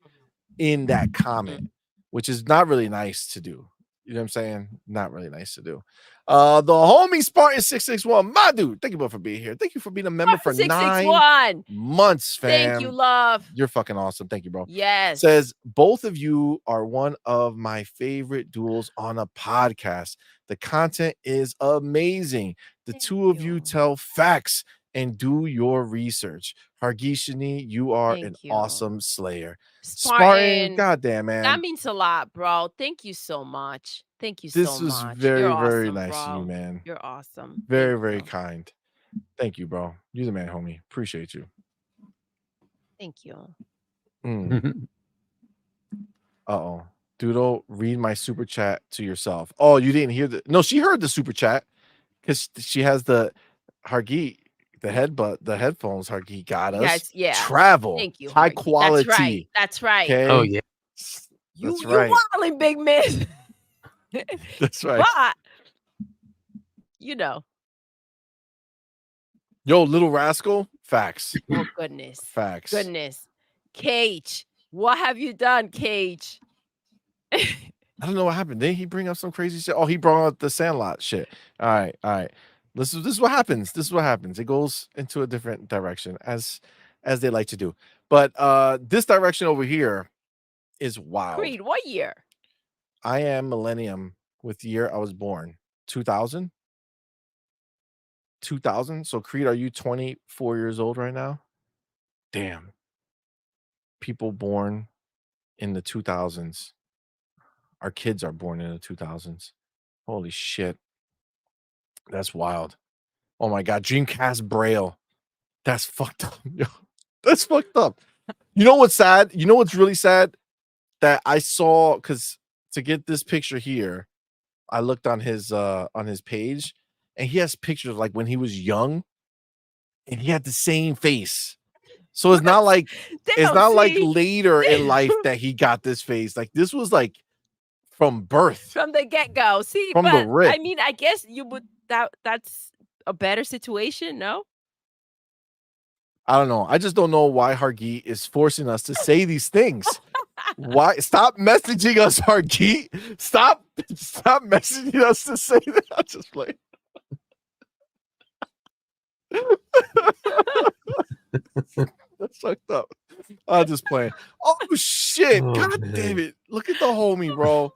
in that comment, which is not really nice to do. You know what I'm saying? Not really nice to do. The homie Spartan 661, my dude. Thank you both for being here. Thank you for being a member for 9 661. months, fam. Thank you, love. You're fucking awesome. Thank you, bro. Yes. Says both of you are one of my favorite duels on a podcast. The content is amazing. The two of you tell facts and do your research. Hargishini, you are an awesome slayer. Spartan, goddamn, man. That means a lot, bro. Thank you so much. Thank you This so was much. very, You're very awesome, nice of bro. you, man. You're awesome. Very, very kind. Thank you, bro. You're the man, homie. Appreciate you. Thank you. Uh-oh. Doodle, read my super chat to yourself. Oh, you didn't hear the no, she heard the super chat because she has the Hargi, the headphones Hargi got us. Guys, yeah. Travel. Thank you. High Hargi. quality. That's right. That's right. Okay? Oh yeah. You That's right. wilding, big man. That's right. But you know. Yo, little rascal. Facts. Oh goodness. Facts. Goodness. Cage. What have you done, Cage? I don't know what happened. Didn't he bring up some crazy shit? Oh, he brought up the Sandlot shit. All right, all right. This is what happens. This is what happens. It goes into a different direction as they like to do. But this direction over here is wild. Creed, what year? I am millennium with the year I was born. 2000. 2000. So Creed, are you 24 years old right now? Damn. People born in the 2000s. Our kids are born in the 2000s. Holy shit. That's wild. Oh my God. Dreamcast Braille. That's fucked up. That's fucked up. You know what's sad? You know what's really sad? That I saw, because to get this picture here, I looked on his page, and he has pictures like when he was young, and he had the same face. So it's not like later in life that he got this face. Like this was like from birth, from the get-go. See, from the rip. I mean, I guess you would that's a better situation, no? I don't know. I just don't know why Hargi is forcing us to say these things. Why? Stop messaging us, Hargi. Stop messaging us to say that. I'll just play. That's fucked up. I'll just play. Oh shit! Oh, God man. damn it! Look at the homie, bro.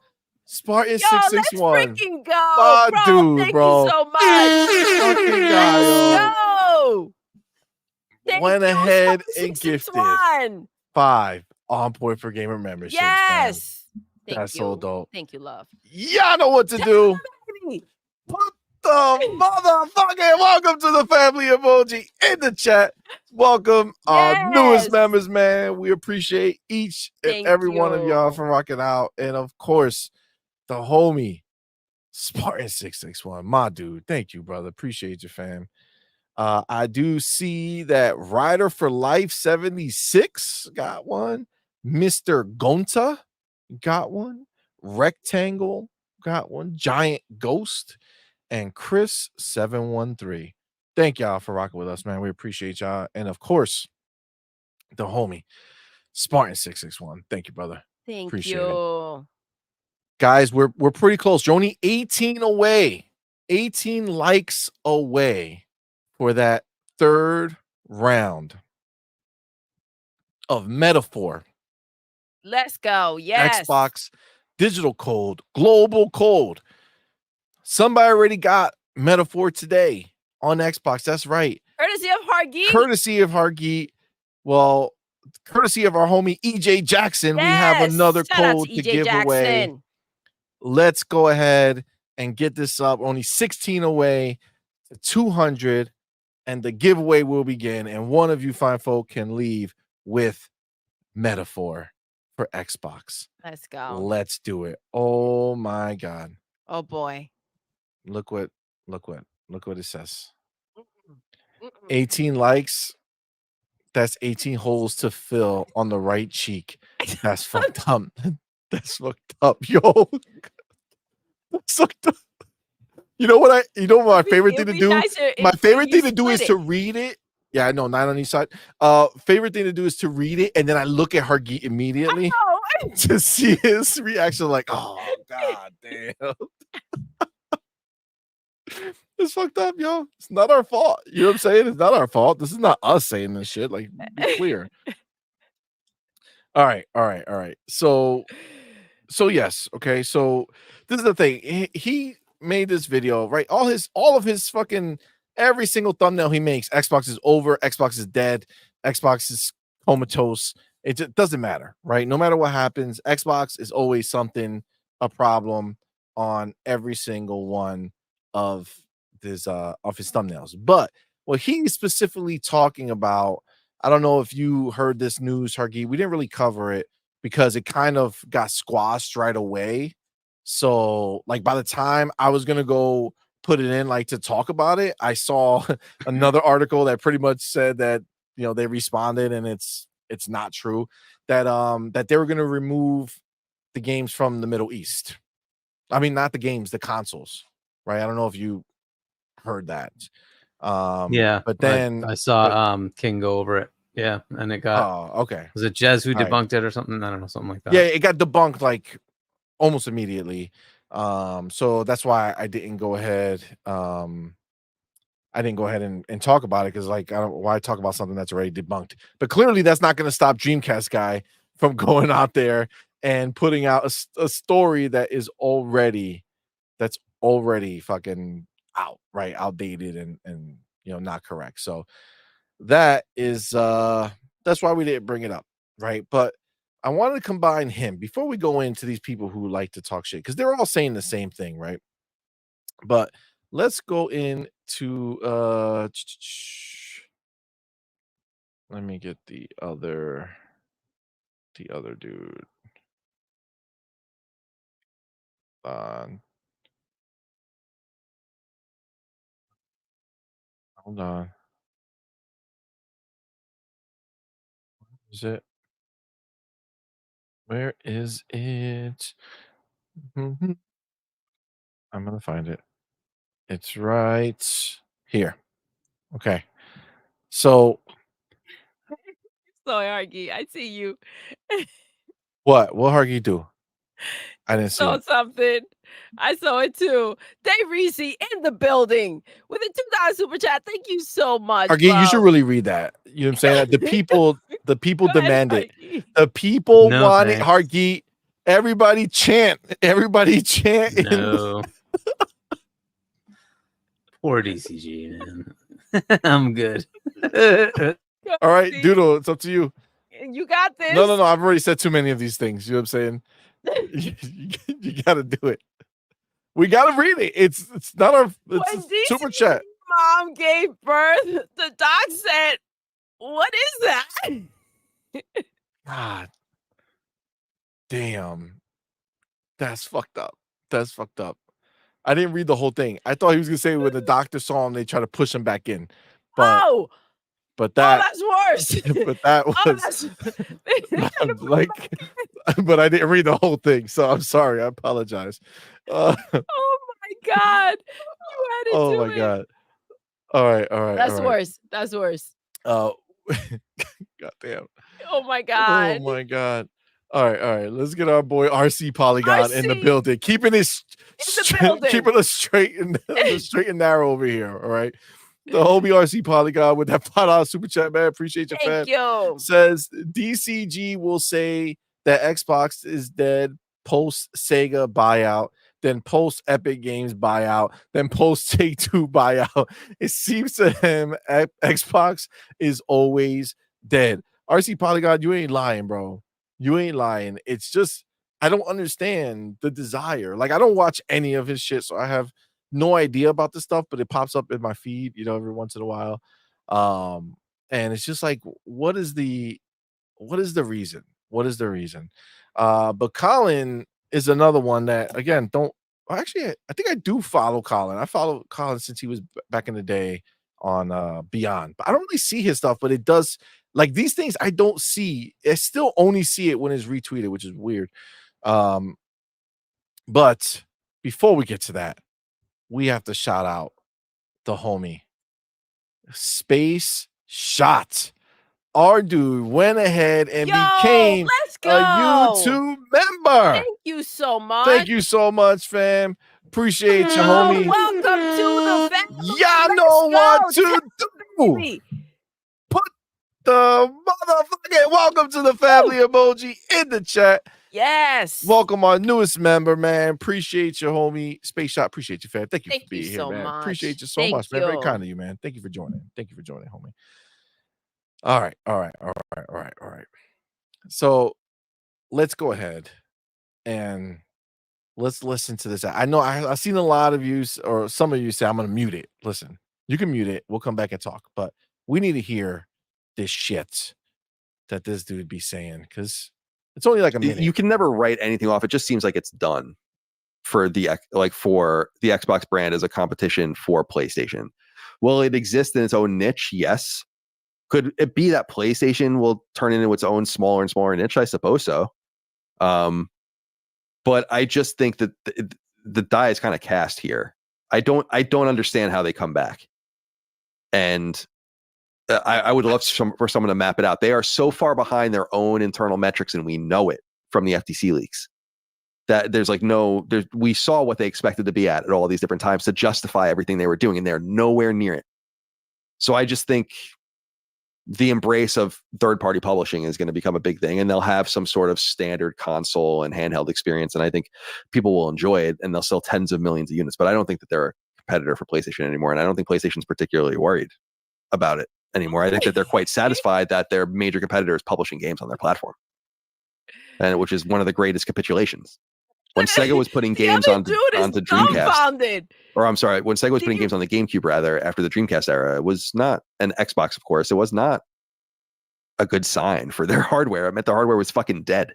Spartan Yo, 661. let's freaking go, bro. Dude, Thank bro. you so much. Fucking guy, yo. Go. Went ahead and gifted 661. 5 on point for gamer memberships. Yes. Man. That's so dope. Thank you, love. Y'all know what to do. Put the motherfucking welcome to the family emoji in the chat. Welcome our newest members, man. We appreciate each and every one of y'all for rocking out. And of course, the homie Spartan 661, my dude. Thank you, brother. Appreciate you, fam. I do see that Rider for Life 76 got one. Mr. Gonta got one. Rectangle got one. Giant Ghost and Chris 713. Thank y'all for rocking with us, man. We appreciate y'all. And of course, the homie Spartan 661. Thank you, brother. Thank you. Guys, we're pretty close. You're only 18 away. 18 likes away for that third round of Metaphor. Let's go. Yes. Xbox Digital Code, Global Code. Somebody already got Metaphor today on Xbox. That's right. Courtesy of Hargi. Courtesy of Hargi. Well, courtesy of our homie EJ Jackson, we have another code to give away. Let's go ahead and get this up. Only 16 away to 200, and the giveaway will begin. And one of you fine folk can leave with Metaphor for Xbox. Let's go. Let's do it. Oh my God. Oh boy. Look what it says. Mm-mm. 18 likes. That's 18 holes to fill on the right cheek. That's fucked up. That's fucked up, yo. That's fucked up. You know what my favorite thing to do? My favorite thing to do is to read it. Yeah, I know, 9 on each side. Favorite thing to do is to read it, and then I look at Hargeet immediately to see his reaction. Like, oh God damn. It's fucked up, yo. It's not our fault. You know what I'm saying? It's not our fault. This is not us saying this shit. Like, be clear. All right. So yes, okay. So this is the thing. He made this video, right? All of his fucking every single thumbnail he makes, Xbox is over, Xbox is dead, Xbox is comatose. It just doesn't matter, right? No matter what happens, Xbox is always a problem on every single one of his thumbnails. But what he's specifically talking about, I don't know if you heard this news, Hargeet. We didn't really cover it because it kind of got squashed right away. So, like, by the time I was gonna go put it in, like, to talk about it, I saw another article that pretty much said that, you know, they responded and it's not true, that that they were gonna remove the games from the Middle East. I mean, not the games, the consoles, right? I don't know if you heard that. Yeah, but then I saw King go over it. Yeah, and it got okay. Was it Jez who All right. debunked it or something? I don't know, something like that. Yeah, it got debunked like almost immediately. So that's why I didn't go ahead. I didn't go ahead and talk about it because, like, why talk about something that's already debunked? But clearly, that's not going to stop Dreamcast guy from going out there and putting out a story that is already fucking out, right? Outdated and you know, not correct. So that is that's why we didn't bring it up, right? But I wanted to combine him before we go into these people who like to talk shit because they're all saying the same thing, right? But let's go into let me get the other dude. Hold on. Is it? Where is it? I'm gonna find it. It's right here. Okay. So Sorry, Argy. I see you. what Hargy do? I didn't see Saw it. something. I saw it too. Dave Reese in the building with a $2 super chat. Thank you so much. Hargy, you should really read that. You know what I'm saying? The people Go ahead, demand it. Argy. The people No, want it, thanks. Hargy. Everybody chant. Everybody chant. No. Poor DCG, man. I'm good. All right, See? Doodle, it's up to you. You got this. No. I've already said too many of these things. You know what I'm saying? you got to do it. We got to read it. It's not our When super DCG's chat. mom gave birth, the doc said, "What is that?" God damn. That's fucked up. That's fucked up. I didn't read the whole thing. I thought he was gonna say when the doctor saw him, they try to push him back in. But that's worse. but that was like, but I didn't read the whole thing, so I'm sorry. I apologize. Oh my God. You had to Oh do my it. God. All right. That's worse. That's worse. God damn. Oh my God. Oh my God. All right. Let's get our boy RC Polygon in the RC. building. Keeping us straight and narrow over here. All right. The homie RC Polygon with that $5 super chat, man. Appreciate you, fam. Thank you. Says DCG will say that Xbox is dead post Sega buyout, then post Epic Games buyout, then post Take-Two buyout. It seems to him Xbox is always dead. RC Polygon, you ain't lying, bro. You ain't lying. It's just I don't understand the desire. Like, I don't watch any of his shit, so I have no idea about this stuff, but it pops up in my feed, every once in a while. And it's just like, what is the reason? What is the reason? But Colin is another one that, again, actually, I think I do follow Colin. I follow Colin since he was back in the day on Beyond, but I don't really see his stuff, but it does, like, these things I don't see. I still only see it when it's retweeted, which is weird. But before we get to that, we have to shout out the homie Space Shot. Our dude went ahead and became let's a go. YouTube member. Thank you so much. Thank you so much, fam. Appreciate you, homie. Welcome to the family. Y'all know what to do. Baby. Put the motherfucking welcome to the family emoji in the chat. Yes. Welcome our newest member, man. Appreciate you, homie. Space Shot, appreciate you, fam. Thank you for being here, so man. much. Appreciate you so Thank much, man. Very you. kind of you, man. Thank you for joining. Thank you for joining, homie. All right. So let's go ahead and let's listen to this. I know I've seen a lot of you, or some of you say, I'm going to mute it. Listen, you can mute it. We'll come back and talk, but we need to hear this shit that this dude be saying, because it's only like a minute. You can never write anything off. It just seems like it's done for the Xbox brand as a competition for PlayStation. Will it exist in its own niche? Yes. Could it be that PlayStation will turn into its own smaller and smaller niche? I suppose so. But I just think that the die is kind of cast here. I don't understand how they come back. And I would love for someone to map it out. They are so far behind their own internal metrics, and we know it from the FTC leaks. That we saw what they expected to be at all these different times to justify everything they were doing, and they're nowhere near it. So I just think the embrace of third-party publishing is going to become a big thing, and they'll have some sort of standard console and handheld experience, and I think people will enjoy it, and they'll sell tens of millions of units. But I don't think that they're a competitor for PlayStation anymore, and I don't think PlayStation's particularly worried about it anymore. I think that they're quite satisfied that their major competitor is publishing games on their platform, and which is one of the greatest capitulations. When Sega was putting games onto Dreamcast, or I'm sorry, when Sega was putting games on the GameCube, rather, after the Dreamcast era, it was not an Xbox, of course. It was not a good sign for their hardware. It meant the hardware was fucking dead.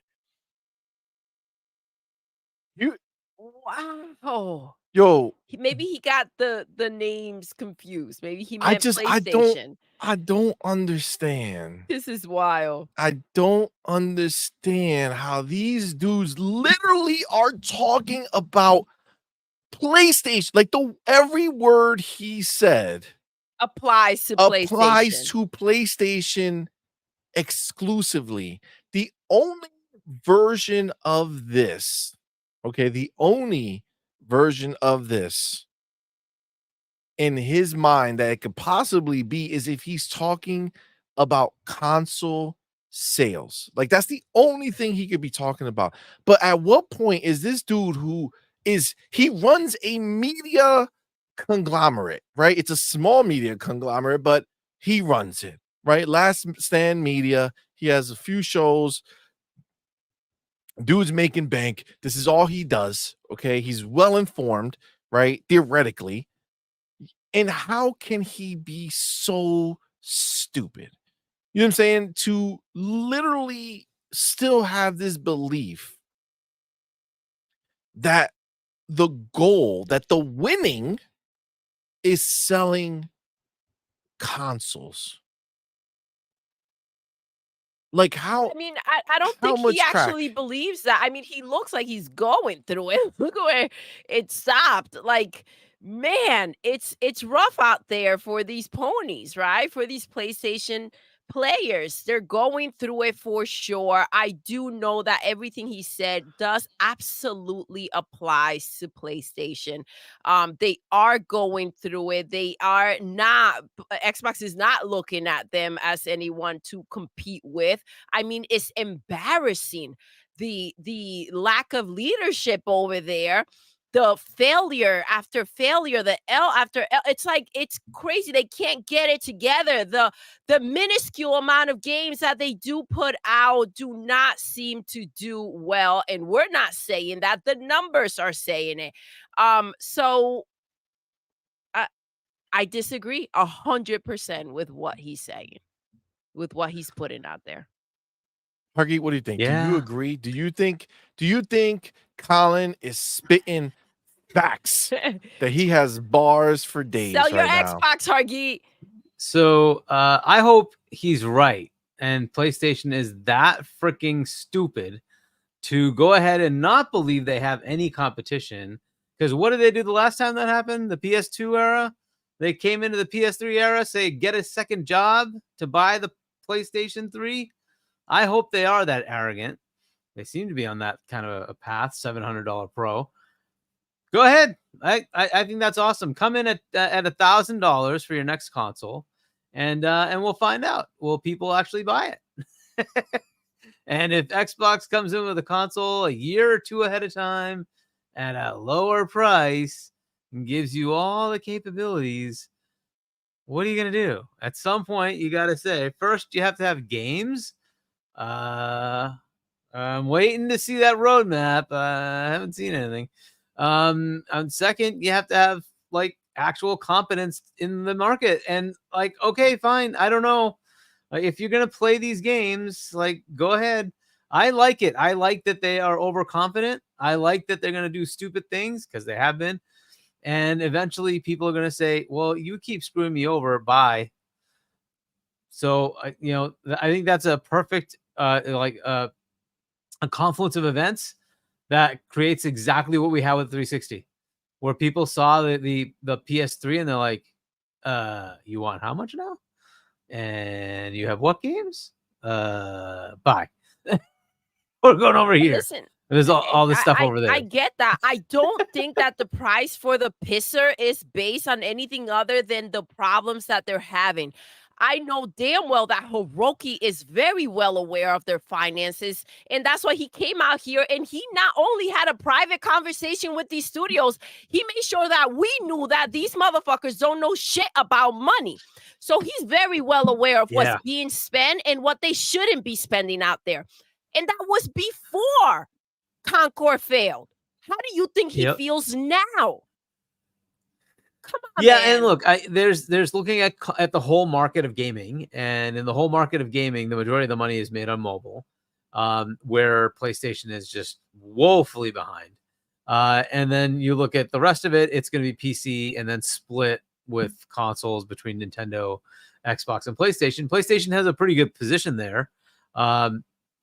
Wow. Yo, maybe he got the names confused. Maybe he meant PlayStation. I don't understand. This is wild. I don't understand how these dudes literally are talking about PlayStation. Like, every word he said applies to PlayStation exclusively. The only version of this, in his mind that it could possibly be is if he's talking about console sales. Like, that's the only thing he could be talking about. But at what point is this dude he runs a media conglomerate, right? It's a small media conglomerate, but he runs it, right? Last Stand Media. He has a few shows. Dude's making bank. This is all he does. Okay. He's well informed, right? Theoretically. And how can he be so stupid? You know what I'm saying? To literally still have this belief that the goal, that the winning is selling consoles. Like, how? I mean, I don't think he actually believes that. I mean, he looks like he's going through it. Look where it stopped. Like, man, it's rough out there for these ponies, right? For these PlayStation players. They're going through it for sure. I do know that everything he said does absolutely apply to PlayStation. They are going through it. They are not, Xbox is not looking at them as anyone to compete with. I mean, it's embarrassing, the lack of leadership over there. the failure after failure, the L after L. It's like, it's crazy. They can't get it together. The minuscule amount of games that they do put out do not seem to do well. And we're not saying that. The numbers are saying it. So I disagree 100% with what he's saying, with what he's putting out there. Hargy, what do you think? Do you Yeah. agree? Do you think Colin is spitting facts that he has bars for days Sell your right now? Xbox, Hargy. So I hope he's right, and PlayStation is that freaking stupid to go ahead and not believe they have any competition. Because what did they do the last time that happened? The PS2 era? They came into the PS3 era, say, get a second job to buy the PlayStation 3. I hope they are that arrogant. They seem to be on that kind of a path, $700 Pro. Go ahead. I think that's awesome. Come in at $1,000 for your next console, and we'll find out. Will people actually buy it? And if Xbox comes in with a console a year or two ahead of time at a lower price and gives you all the capabilities, what are you going to do? At some point, you got to say, first, you have to have games. I'm waiting to see that roadmap. I haven't seen anything. And second, you have to have like actual competence in the market. And like, okay, fine. I don't know. If you're going to play these games, like, go ahead. I like it. I like that they are overconfident. I like that they're going to do stupid things, because they have been. And eventually people are going to say, well, you keep screwing me over. Bye. So, I think that's a perfect, a confluence of events that creates exactly what we have with 360, where people saw the PS3 and they're like, you want how much now? And you have what games? Bye. We're going over here. Listen, there's all this stuff over there. I get that. I don't think that the price for the pisser is based on anything other than the problems that they're having. I know damn well that Hiroki is very well aware of their finances, and that's why he came out here and he not only had a private conversation with these studios, he made sure that we knew that these motherfuckers don't know shit about money. So he's very well aware of what's being spent and what they shouldn't be spending out there. And that was before Concord failed. How do you think he feels now? Come on, man. And look, there's looking at the whole market of gaming, and in the whole market of gaming, the majority of the money is made on mobile, where PlayStation is just woefully behind. And then you look at the rest of it, it's going to be PC, and then split with consoles between Nintendo, Xbox, and PlayStation. PlayStation has a pretty good position there.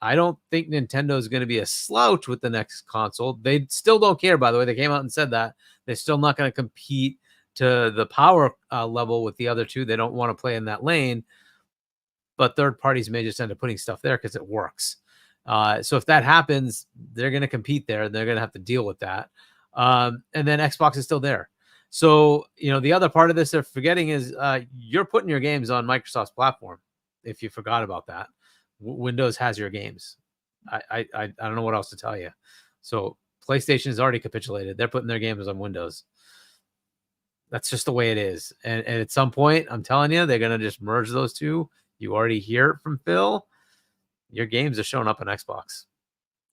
I don't think Nintendo is going to be a slouch with the next console. They still don't care, by the way. They came out and said that. They're still not going to compete to the power level with the other two. They don't want to play in that lane. But third parties may just end up putting stuff there because it works. So if that happens, they're going to compete there. And they're going to have to deal with that. And then Xbox is still there. So, the other part of this they're forgetting is you're putting your games on Microsoft's platform, if you forgot about that. Windows has your games. I don't know what else to tell you. So PlayStation has already capitulated. They're putting their games on Windows. That's just the way it is. And at some point, I'm telling you, they're going to just merge those two. You already hear it from Phil. Your games are showing up on Xbox.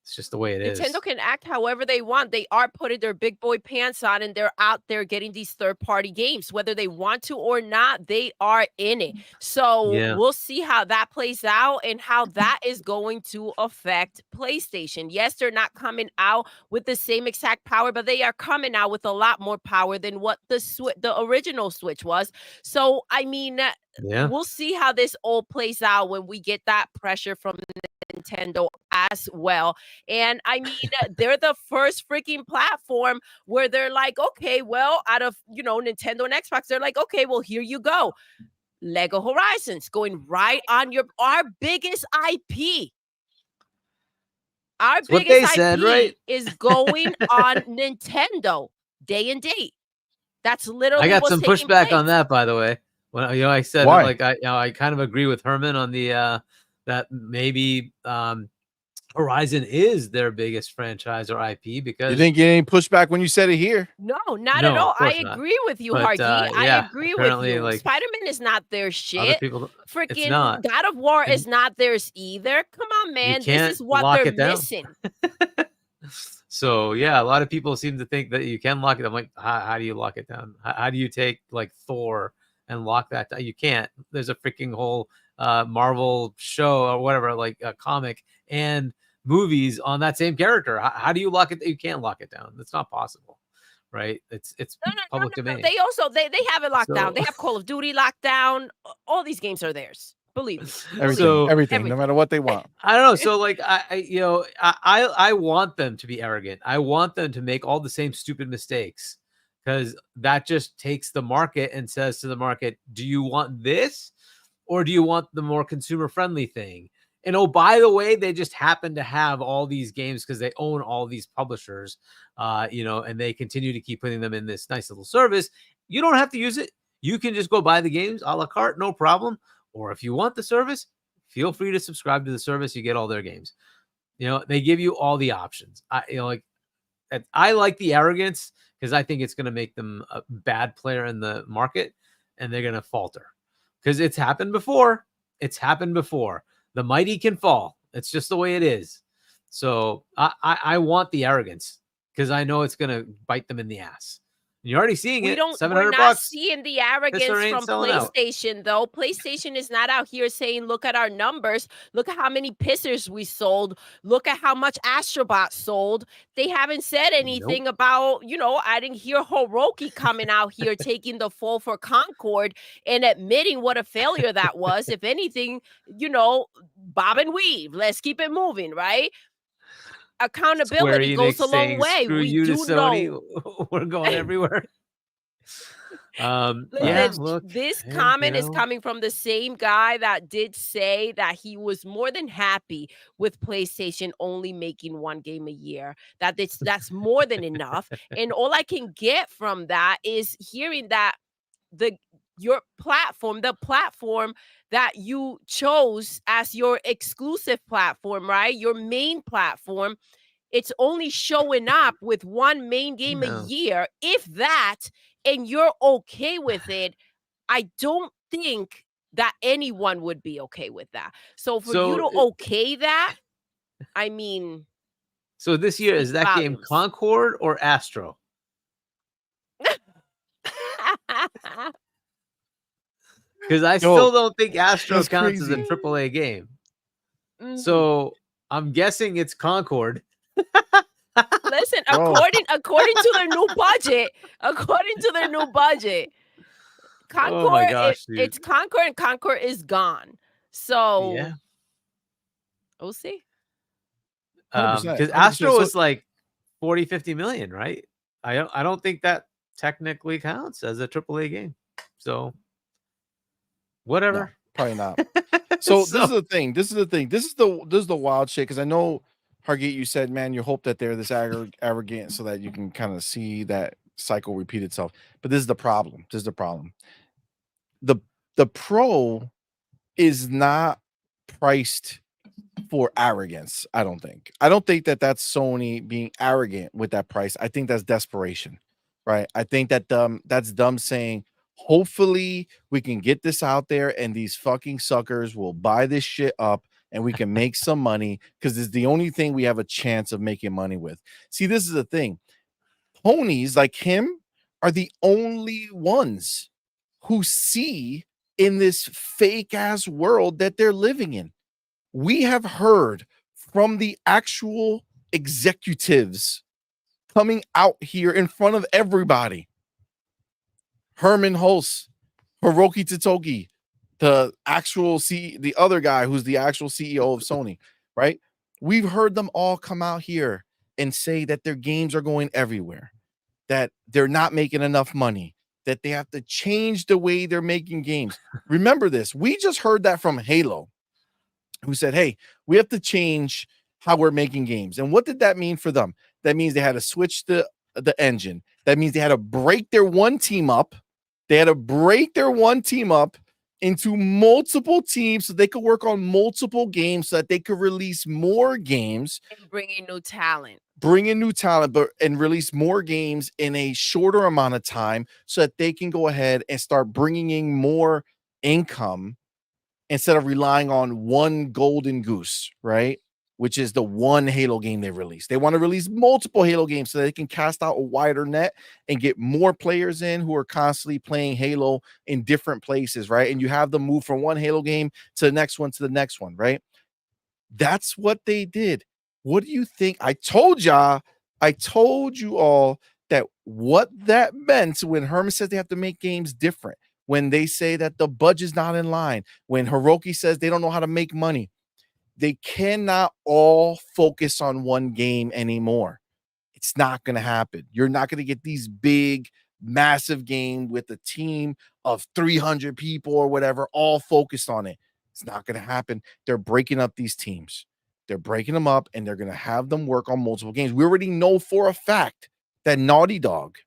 It's just the way it is. Nintendo can act however they want. They are putting their big boy pants on, and they're out there getting these third-party games. Whether they want to or not, they are in it. So we'll see how that plays out and how that is going to affect PlayStation. Yes, they're not coming out with the same exact power, but they are coming out with a lot more power than what the original Switch was. So, I mean, we'll see how this all plays out when we get that pressure from Nintendo as well. And I mean, they're the first freaking platform where they're like, okay, well, out of, Nintendo and Xbox, they're like, okay, well, here you go. Lego Horizons going right on our biggest IP. Our biggest IP is going on Nintendo day and date. That's literally I got what's some pushback on that, by the way. When I said I kind of agree with Herman on the that maybe Horizon is their biggest franchise or IP because You think you ain't pushed back when you said it here? No, not No, at of all. I course not. agree with you, But, Hargy. I yeah, agree with apparently, you. like, Spider-Man is not their other shit. people, it's Freaking not. God of War And is not theirs either. Come on, you man. This can't is what lock they're it down. missing. So yeah, a lot of people seem to think that you can lock it. I'm like, how do you lock it down? How do you take like Thor and lock that down? You can't. There's a freaking whole Marvel show or whatever, like a comic and movies on that same character. How do you lock it? You can't lock it down. That's not possible, right? It's No. public domain. They also they have it locked down. So- They have Call of Duty locked down. All these games are theirs. Believe me. Everything, So- everything, no matter what they want. I don't know. So like I want them to be arrogant. I want them to make all the same stupid mistakes because that just takes the market and says to the market, do you want this or do you want the more consumer friendly thing? And oh, by the way, they just happen to have all these games because they own all these publishers, and they continue to keep putting them in this nice little service. You don't have to use it. You can just go buy the games a la carte, no problem. Or if you want the service, feel free to subscribe to the service. You get all their games. They give you all the options. I like the arrogance because I think it's going to make them a bad player in the market and they're going to falter because it's happened before. It's happened before. The mighty can fall. It's just the way it is. So I want the arrogance because I know it's going to bite them in the ass. You're already seeing it. We're not seeing the arrogance ain't from selling out. PlayStation, though. PlayStation is not out here saying, look at our numbers. Look at how many pissers we sold. Look at how much Astrobot sold. They haven't said anything about, I didn't hear Hiroki coming out here taking the fall for Concord and admitting what a failure that was. If anything, bob and weave. Let's keep it moving, right? Accountability goes a long way. Screw We you to do Sony. know. We're going everywhere. Listen, this comment is coming from the same guy that did say that he was more than happy with PlayStation only making one game a year. That's more than enough. And all I can get from that is hearing that your platform, the platform that you chose as your exclusive platform, right? Your main platform, it's only showing up with one main game a year, if that, and you're okay with it. I don't think that anyone would be okay with that. So for you to okay that, I mean. So this year, is that game Concord or Astro? Because I still don't think Astro counts as a AAA game. So I'm guessing it's Concord. Listen, according to their new budget, Concord, oh my gosh, it's Concord, and Concord is gone. So yeah, we'll see. Because Astro was like 40-50 million, right? I don't think that technically counts as a AAA game. So whatever. No, probably not. So this is the thing. This is the wild shit. Because I know, Hargate, you said, man, you hope that they're this arrogant so that you can kind of see that cycle repeat itself. But this is the problem. The Pro is not priced for arrogance. I don't think that that's Sony being arrogant with that price. I think that's desperation, right? I think that that's them saying, hopefully we can get this out there and these fucking suckers will buy this shit up and we can make some money because it's the only thing we have a chance of making money with. See, this is the thing. Ponies like him are the only ones who see in this fake ass world that they're living in. We have heard from the actual executives coming out here in front of everybody. Herman Hulse, Hiroki Totoki, the other guy who's the actual CEO of Sony, right? We've heard them all come out here and say that their games are going everywhere, that they're not making enough money, that they have to change the way they're making games. Remember this. We just heard that from Halo, who said, hey, we have to change how we're making games. And what did that mean for them? That means they had to switch the engine. That means they had to break their one team up. into multiple teams so they could work on multiple games so that they could release more games, And bringing new talent. bring in new talent, and release more games in a shorter amount of time so that they can go ahead and start bringing in more income instead of relying on one golden goose, right? Which is the one Halo game they released. They want to release multiple Halo games so they can cast out a wider net and get more players in who are constantly playing Halo in different places, right? And you have them move from one Halo game to the next one, right? That's what they did. What do you think? I told you all that what that meant when Herman says they have to make games different, when they say that the budget's not in line, when Hiroki says they don't know how to make money. They cannot all focus on one game anymore. It's not going to happen. You're not going to get these big, massive game with a team of 300 people or whatever, all focused on it. It's not going to happen. They're breaking up these teams. They're breaking them up, and they're going to have them work on multiple games. We already know for a fact that Naughty Dog,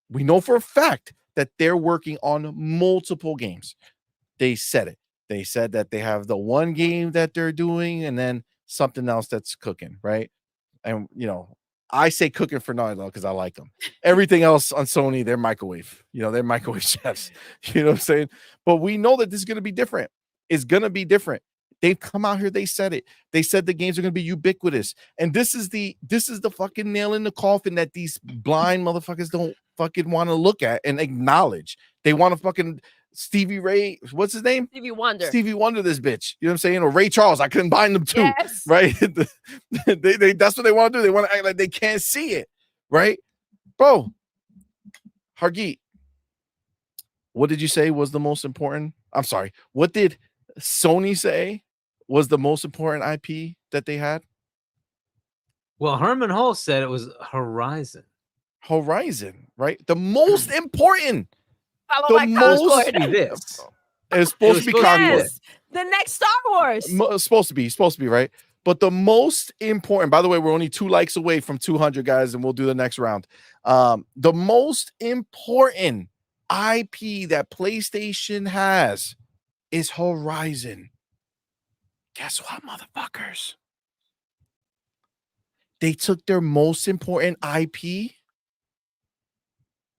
we know for a fact that they're working on multiple games. They said it. They said that they have the one game that they're doing and then something else that's cooking, right? And, I say cooking for Naughty Dog because I like them. Everything else on Sony, they're microwave. They're microwave chefs. You know what I'm saying? But we know that this is going to be different. It's going to be different. They've come out here. They said it. They said the games are going to be ubiquitous. And this is the fucking nail in the coffin that these blind motherfuckers don't fucking want to look at and acknowledge. They want to fucking Stevie Ray, what's his name? Stevie Wonder. Stevie Wonder, this bitch. You know what I'm saying? Or Ray Charles. I combine them too. Yes. Right? they that's what they want to do. They want to act like they can't see it. Right? Bro, Hargeet, what did you say was the most important? I'm sorry. What did Sony say was the most important IP that they had? Well, Herman Hull said it was Horizon. Horizon, right? The most important. Follow my Concord. This. It's supposed to be Concord. Yes, the next Star Wars. It's supposed to be, right? But the most important, by the way, we're only 2 likes away from 200, guys, and we'll do the next round. The most important IP that PlayStation has is Horizon. Guess what, motherfuckers? They took their most important IP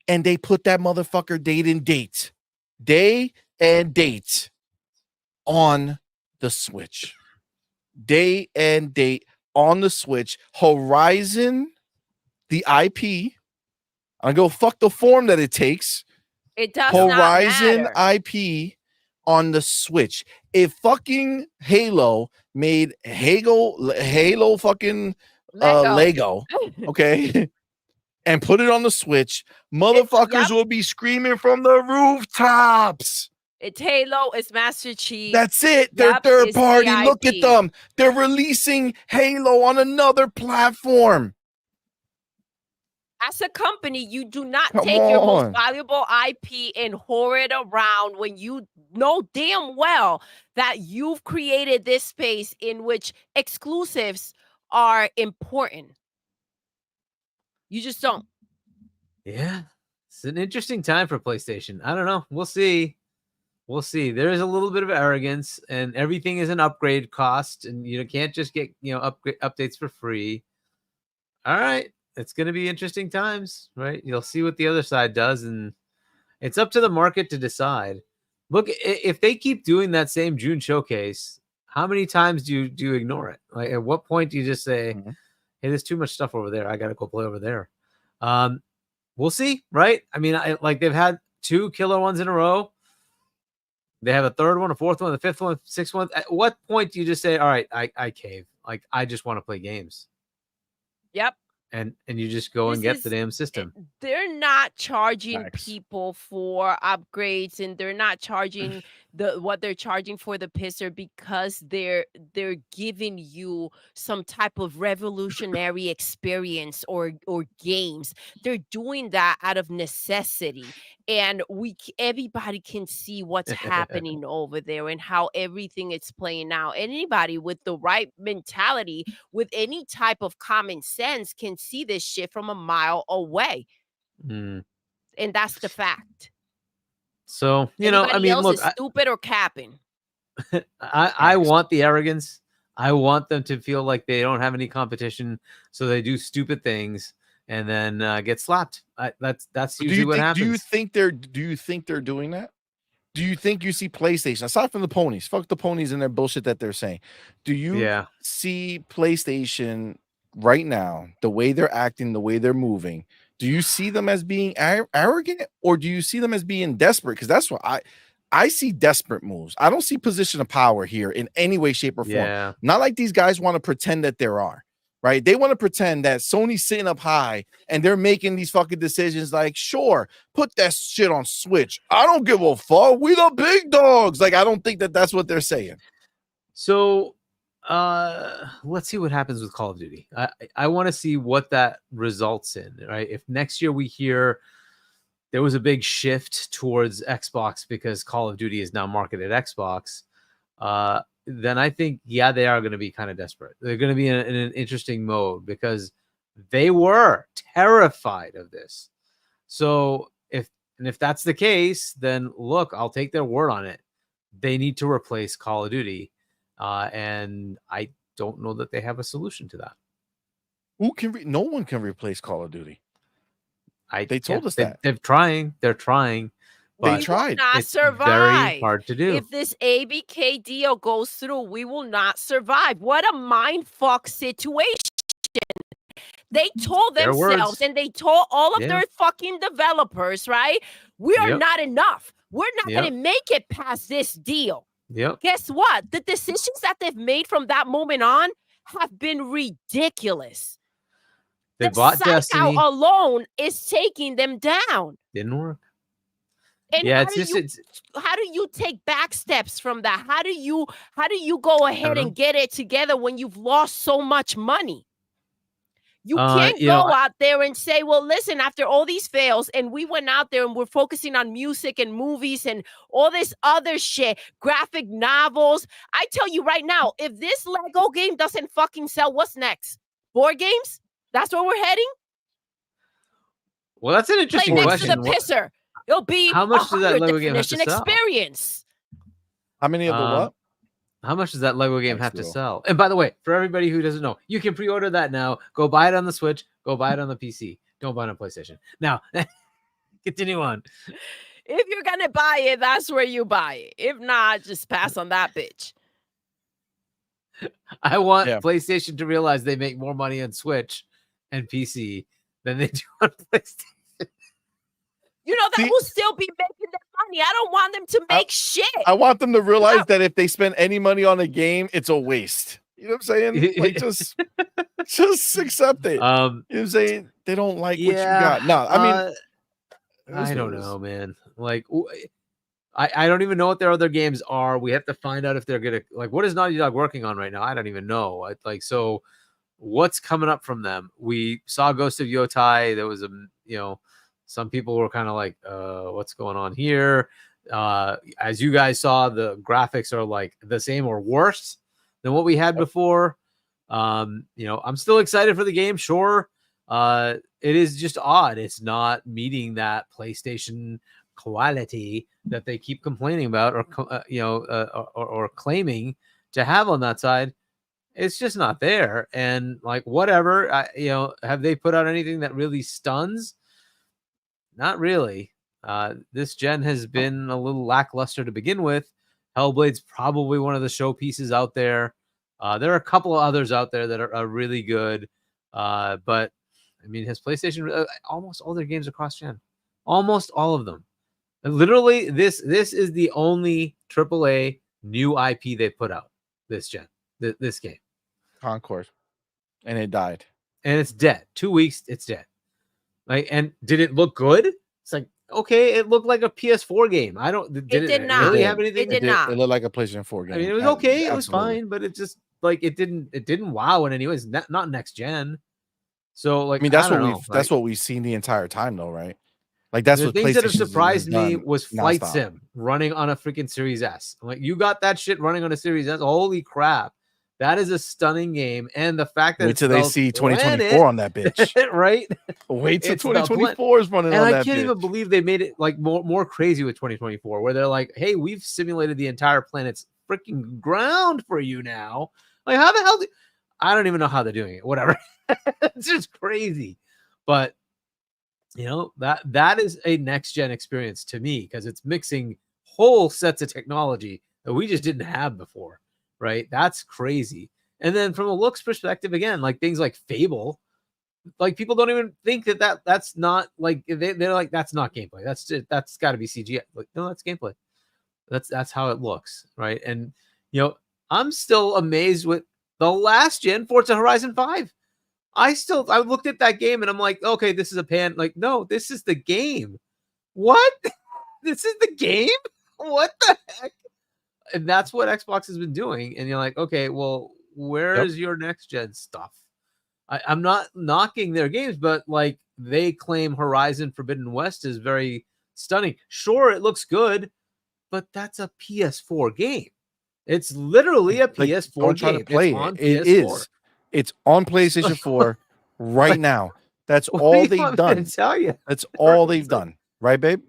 and they put that motherfucker day and date on the Switch. Day and date on the Switch. Horizon, the IP. I'm gonna go fuck the form that it takes. It does Horizon not matter. IP on the Switch. If fucking Halo made Halo fucking Lego, okay, and put it on the Switch, motherfuckers will be screaming from the rooftops. It's Halo, it's Master Chief. That's it. They're third party. Look at them. They're releasing Halo on another platform. As a company, you do not take your most valuable IP and whore it around when you know damn well that you've created this space in which exclusives are important. You just don't. Yeah. It's an interesting time for PlayStation. I don't know. We'll see. We'll see. There is a little bit of arrogance, and everything is an upgrade cost, and you can't just get updates for free. All right. It's going to be interesting times, right? You'll see what the other side does, and it's up to the market to decide. Look, if they keep doing that same June showcase, how many times do you ignore it? Like, at what point do you just say, hey, there's too much stuff over there. I got to go play over there. We'll see, right? I mean, they've had 2 killer ones in a row. They have a third one, a fourth one, the fifth one, sixth one. At what point do you just say, all right, I cave. Like, I just want to play games. Yep. And you just go and get the damn system. They're not charging people for upgrades, and they're not charging what they're charging for the pisser because they're giving you some type of revolutionary experience or games. They're doing that out of necessity, and everybody can see what's happening over there and how everything is playing out. Anybody with the right mentality, with any type of common sense, can see this shit from a mile away. And that's the fact. So, you know, I Anybody mean, else look, is stupid or capping. I want the arrogance. I want them to feel like they don't have any competition, so they do stupid things and then get slapped. That's usually what happens. Do you think they're doing that? Do you think you see PlayStation, aside from the ponies, fuck the ponies and their bullshit that they're saying? Do you see PlayStation right now, the way they're acting, the way they're moving? Do you see them as being arrogant, or do you see them as being desperate? Because that's what I see desperate moves. I don't see position of power here in any way, shape, or form. Yeah. Not like these guys want to pretend that there are. Right? They want to pretend that Sony's sitting up high and they're making these fucking decisions like, sure, put that shit on Switch. I don't give a fuck. We the big dogs. Like, I don't think that that's what they're saying. So let's see what happens with Call of Duty. I want to see what that results in, right? If next year we hear there was a big shift towards Xbox because Call of Duty is now marketed Xbox, then I think, yeah, they are going to be kind of desperate. They're going to be in an interesting mode because they were terrified of this. So if that's the case, then look, I'll take their word on it. They need to replace Call of Duty. And I don't know that they have a solution to that. No one can replace Call of Duty. They told us that. They're trying. They tried. Not It's survive. very hard to do. If this ABK deal goes through, we will not survive. What a mindfuck situation. They told Their themselves words. and they told all of Yeah. their fucking developers, right? We are Yep. not enough. We're not Yep. going to make it past this deal. Yep. Guess what? The decisions that they've made from that moment on have been ridiculous. They The bought psych Destiny. out alone is taking them down. Didn't work. And Yeah, how do you take back steps from that? How do you go ahead and get it together when you've lost so much money? You can't go out there and say, well, listen, after all these fails, and we went out there and we're focusing on music and movies and all this other shit, graphic novels. I tell you right now, if this Lego game doesn't fucking sell, what's next? Board games? That's where we're heading? Well, that's an Play interesting next question. to the pisser. It'll be How much does that 100 Lego game have to definition sell? experience. How many of the what? How much does that Lego game Thanks, have to Doodle. sell? And by the way, for everybody who doesn't know, you can pre-order that now. Go buy it on the Switch. Go buy it on the PC. Don't buy it on PlayStation. Now, continue on. If you're gonna buy it, that's where you buy it. If not, just pass on that bitch. I want Yeah. PlayStation to realize they make more money on Switch and PC than they do on PlayStation. You know, that See- will still be making them money. I don't want them to make shit. I want them to realize that if they spend any money on a game, it's a waste. You know what I'm saying? Like just accept it. You know what I'm saying? They don't like what you got. No, I mean, it is I what don't it is. know, man. Like, I don't even know what their other games are. We have to find out if they're gonna what is Naughty Dog working on right now? I don't even know. So what's coming up from them? We saw Ghost of Yotai. There was some people were kind of like, what's going on here? As you guys saw, the graphics are like the same or worse than what we had before. I'm still excited for the game. Sure. It is just odd. It's not meeting that PlayStation quality that they keep complaining about or claiming to have on that side. It's just not there. And whatever, have they put out anything that really stuns? Not really. This gen has been a little lackluster to begin with. Hellblade's probably one of the showpieces out there. There are a couple of others out there that are really good. But I mean, has PlayStation almost all their games across gen? Almost all of them. Literally, this is the only AAA new IP they put out this gen. This game. Concord, and it died. And it's dead. 2 weeks, it's dead. And did it look good? It's like, okay, it looked like a PS4 game. Did it not. really have anything? It did not. It looked like a PlayStation 4 game. I mean, it was okay. It was Absolutely. fine, but it just it didn't wow in any ways. Not next gen. So I mean, that's what we've seen the entire time, though, right? Like that's the what things that have PlayStation's surprised me done was Flight nonstop. Sim running on a freaking Series S. I'm like, you got that shit running on a Series S? Holy crap! That is a stunning game, and the fact that Wait till they see 2024 on that bitch. right? Wait till It's the blend. 2024 is running And on I that can't bitch. even believe they made it like more crazy with 2024, where they're like, "Hey, we've simulated the entire planet's freaking ground for you now." Like, how the hell? I don't even know how they're doing it. Whatever, it's just crazy. But that is a next gen experience to me because it's mixing whole sets of technology that we just didn't have before. Right? That's crazy. And then from a looks perspective, again, like things like Fable. Like people don't even think that's not like they're like that's not gameplay. That's got to be CGI. Like no, that's gameplay. That's how it looks, right? And I'm still amazed with the last gen Forza Horizon 5. I looked at that game and I'm like, okay, this is a pan. Like no, this is the game. What? This is the game? What the heck? And that's what Xbox has been doing. And you're like, okay, well, where's your next gen stuff? I'm not knocking their games, but like they claim Horizon Forbidden West is very stunning. Sure, it looks good, but that's a PS4 game. It's literally a PS4 don't try game. to play it's on it. It PS4. is. It's on PlayStation 4 right now. That's What all do you they've want me done. to tell you? That's all they've done. Right, babe?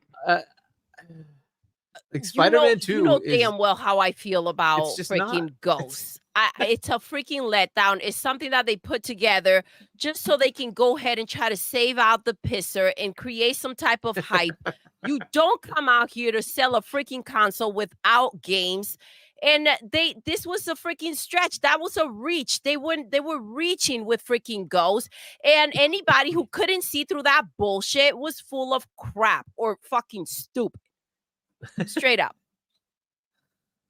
Like Spider-Man 2 you know is damn well how I feel about just freaking not. Ghosts. It's a freaking letdown. It's something that they put together just so they can go ahead and try to save out the pisser and create some type of hype. You don't come out here to sell a freaking console without games. And this was a freaking stretch. That was a reach. They were reaching with freaking Ghosts. And anybody who couldn't see through that bullshit was full of crap or fucking stupid. Straight up.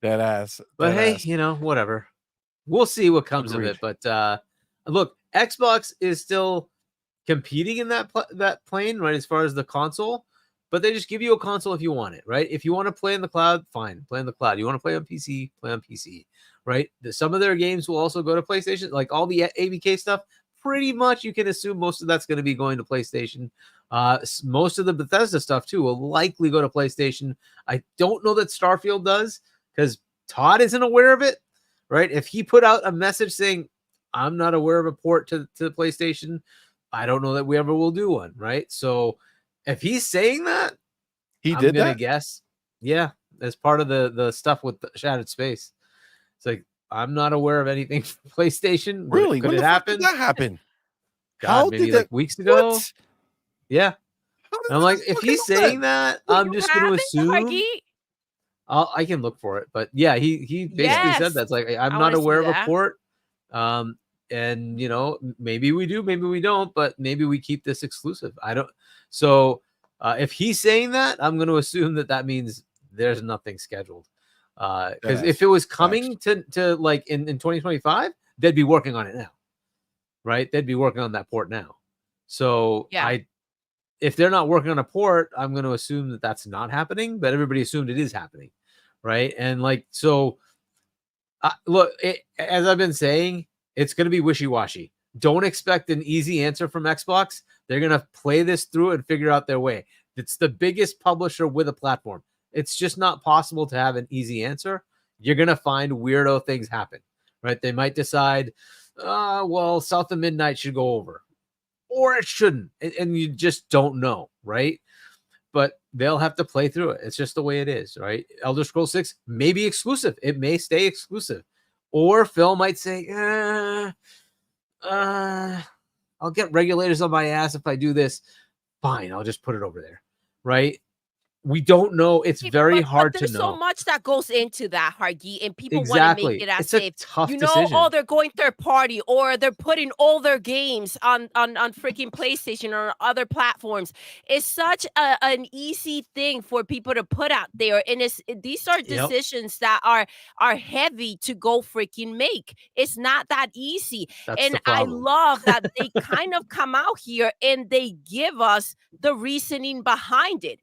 That ass. But hey, ass. whatever. We'll see what comes of it. But look, Xbox is still competing in that plane, right? As far as the console, but they just give you a console if you want it, right? If you want to play in the cloud, fine, play in the cloud. You want to play on PC, play on PC, right? Some of their games will also go to PlayStation, like all the ABK stuff. Pretty much, you can assume most of that's going to be going to PlayStation. Most of the Bethesda stuff too will likely go to PlayStation. I don't know that Starfield does because Todd isn't aware of it. Right? If he put out a message saying, I'm not aware of a port to the PlayStation, I don't know that we ever will do one, right? So if he's saying that, I'm gonna guess, yeah, as part of the stuff with the Shattered Space. It's like, I'm not aware of anything for PlayStation. Really? Could When it the fuck happen? did that happen? God, maybe like weeks ago. What? Yeah. And I'm like, if he's saying that, I'm just gonna assume. I can look for it, but yeah, he basically said that's like I'm not aware of a port. And maybe we do, maybe we don't, but maybe we keep this exclusive. I don't. So if he's saying that, I'm going to assume that means there's nothing scheduled. Because if it was coming to like in 2025, they'd be working on it now, right? They'd be working on that port now. So yeah. If they're not working on a port, I'm going to assume that that's not happening, but everybody assumed it is happening. Right. And like, so look, as I've been saying, it's going to be wishy-washy. Don't expect an easy answer from Xbox. They're going to play this through and figure out their way. It's the biggest publisher with a platform. It's just not possible to have an easy answer. You're going to find weirdo things happen, right? They might decide, well, South of Midnight should go over, or it shouldn't. And you just don't know, right? But they'll have to play through it. It's just the way it is, right? Elder Scrolls 6 may be exclusive. It may stay exclusive. Or Phil might say, I'll get regulators on my ass if I do this. Fine, I'll just put it over there, right? We don't know. It's very hard to know. There's so much that goes into that, Hargi, and people want to make it as it's safe. A tough decision. Oh, they're going third party, or they're putting all their games on freaking PlayStation or other platforms. It's such an easy thing for people to put out there, and these are decisions that are heavy to go freaking make. It's not that easy. And I love that they kind of come out here and they give us the reasoning behind it.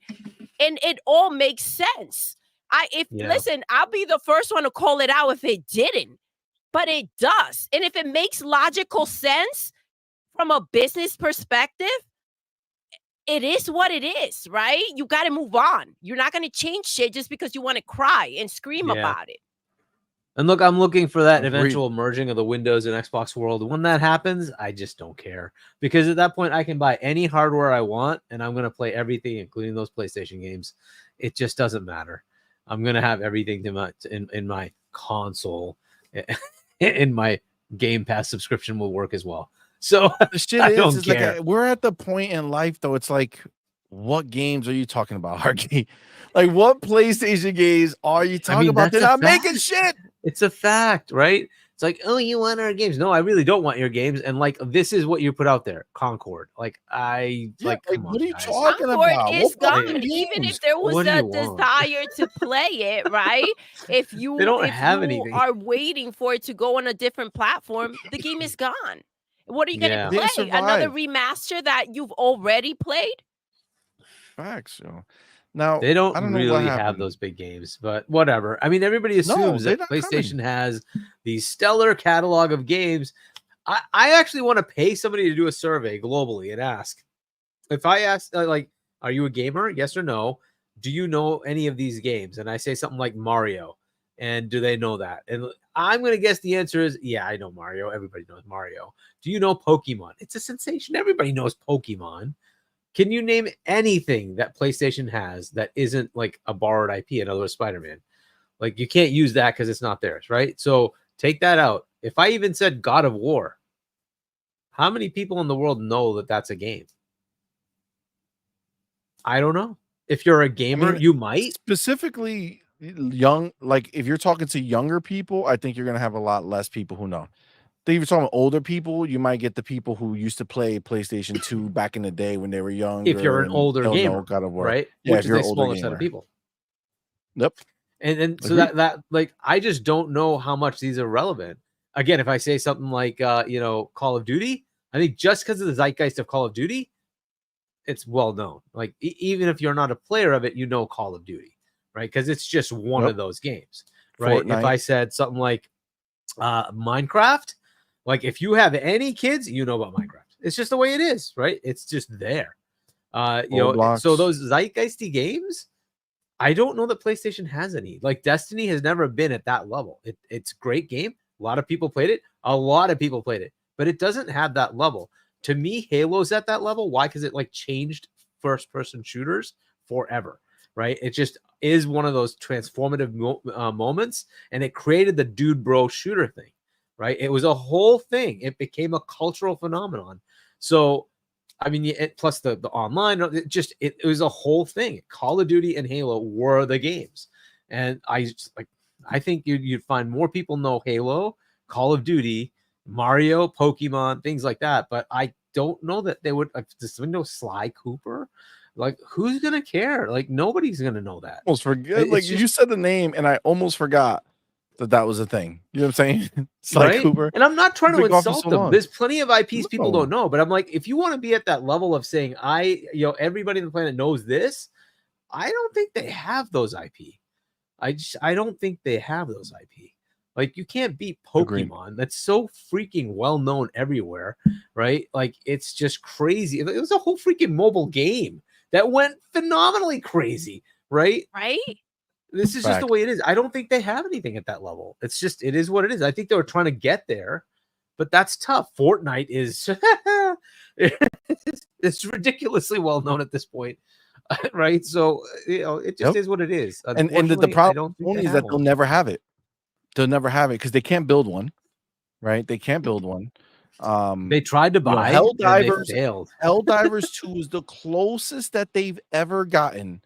And it all makes sense. Listen, I'll be the first one to call it out if it didn't, but it does. And if it makes logical sense from a business perspective, it is what it is, right? You got to move on. You're not going to change shit just because you want to cry and scream about it. And look, I'm looking for that Agreed. eventual merging of the Windows and Xbox world. When that happens, I just don't care, because at that point I can buy any hardware I want and I'm going to play everything, including those PlayStation games. It just doesn't matter. I'm going to have everything in my console. In my Game Pass subscription will work as well. So The shit I is, don't it's like care. we're at the point in life though. It's like, what games are you talking about, Arky? Like, what PlayStation games are you talking about? They're that's a not making fact. shit. It's a fact, right? It's like, oh, you want our games? No, I really don't want your games. And like, this is what you put out there, Concord. Like, come on, what are you guys. talking Concord about? is What fucking gone. Even games? if there was What do a you want? desire to play it, right? If you They don't if have you anything. are waiting for it to go on a different platform, the game is gone. What are you Yeah. going They to didn't play? Another survive. remaster that you've already played? Facts, yo. Now They don't I don't know what really have happened. those big games, but whatever. I mean, everybody assumes they're that not coming. PlayStation has the stellar catalog of games. I actually want to pay somebody to do a survey globally and ask, if I ask, like, are you a gamer? Yes or no? Do you know any of these games? And I say something like Mario. And do they know that? And I'm going to guess the answer is, yeah, I know Mario. Everybody knows Mario. Do you know Pokemon? It's a sensation. Everybody knows Pokemon. Can you name anything that PlayStation has that isn't like a borrowed IP? In other words, Spider-Man. Like, you can't use that because it's not theirs, right? So take that out. If I even said God of War, how many people in the world know that that's a game? I don't know. If you're a gamer, you might. Specifically young, like if you're talking to younger people, I think you're gonna have a lot less people who know. If you're talking older people, you might get the people who used to play PlayStation 2 back in the day when they were younger. If you're an and older they'll know gamer, God of War. right? Yeah, Which if is you're a an older smaller set gamer. of people. Yep. And so Agreed. that like, I just don't know how much these are relevant. Again, if I say something like Call of Duty, I think just because of the zeitgeist of Call of Duty, it's well known. Like, even if you're not a player of it, you know Call of Duty, right? Because it's just one Yep. of those games, right? If Fortnite. I said something like Minecraft, like, if you have any kids, you know about Minecraft. It's just the way it is, right? It's just there. Roblox. So those zeitgeisty games, I don't know that PlayStation has any. Like, Destiny has never been at that level. It's a great game. A lot of people played it. But it doesn't have that level. To me, Halo's at that level. Why? Because it like changed first-person shooters forever, right? It just is one of those transformative moments, and it created the dude bro shooter thing, right? It was a whole thing. It became a cultural phenomenon. So, I mean, plus the online, it was a whole thing. Call of Duty and Halo were the games, and I think you'd find more people know Halo, Call of Duty, Mario, Pokemon, things like that. But I don't know that they would. Does know Sly Cooper? Like, who's gonna care? Like, nobody's gonna know that. Almost forget. Like, you said the name, and I almost forgot that was a thing. You know what I'm saying? Sly Right? Cooper. And I'm not trying to Been gone for insult so them. long. There's plenty of IPs people No. don't know, but I'm like, if you want to be at that level of saying everybody on the planet knows this, I don't think they have those IP. I don't think they have those IP. Like, you can't beat Pokemon. Agreed. That's so freaking well known everywhere, right? Like, it's just crazy. It was a whole freaking mobile game that went phenomenally crazy, right? Right? This is just the Fact. way it is. I don't think they have anything at that level. It's just, it is what it is. I think they were trying to get there, but that's tough. Fortnite is it's ridiculously well known at this point, right? So, it just is what it is. And the Unfortunately, I problem don't think only they is have that they'll one. never have it. They'll never have it because they can't build one, right? They can't build one. They tried to buy, Helldivers. and they failed. Helldivers 2 is the closest that they've ever gotten.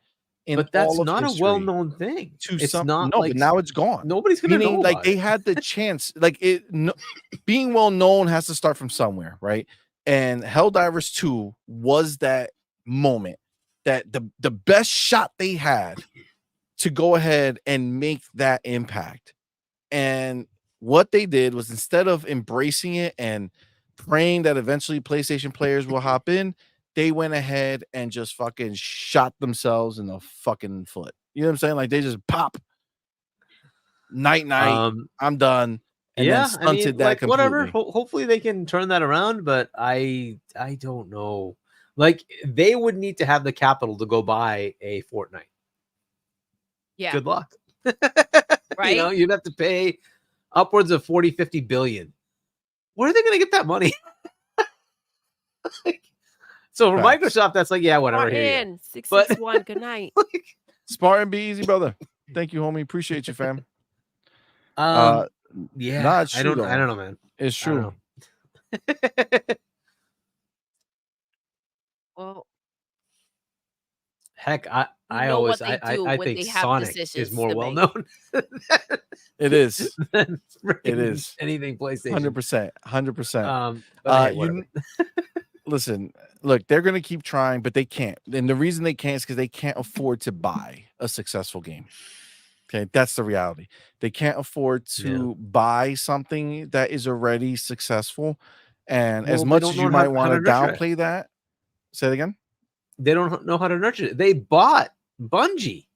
But that's all of not history a well-known thing. to It's some, not no, like but now it's gone. nobody's gonna Meaning, know like, about they it. had the chance, like, being well known has to start from somewhere, right? And Helldivers 2 was that moment, that the best shot they had to go ahead and make that impact. And what they did was, instead of embracing it and praying that eventually PlayStation players will hop in, they went ahead and just fucking shot themselves in the fucking foot. You know what I'm saying? Like, they just pop. Night, I'm done. And then stunted that completely. whatever. Hopefully they can turn that around, but I don't know. Like, they would need to have the capital to go buy a Fortnite. Yeah. Good luck. Right? You'd have to pay upwards of 40, 50 billion. Where are they going to get that money? So for Facts. Microsoft, that's like, yeah, whatever. Here you go. Martin, 661. Good night. Smart and be easy, brother. Thank you, homie. Appreciate you, fam. Yeah, Nah, it's I true, don't though. know, man. It's I don't true. know. Well, Heck, you I know always what they do I when think they have Sonic is decisions more to well make. known It is. than It freaking is. anything PlayStation. 100%. 100%. But hey, whatever. Listen, look, they're going to keep trying, but they can't. And the reason they can't is because they can't afford to buy a successful game. Okay, that's the reality. They can't afford to buy something that is already successful. And as Well, they much don't as know you how might to want to nurture it. downplay that, say it again. They don't know how to nurture it. They bought Bungie,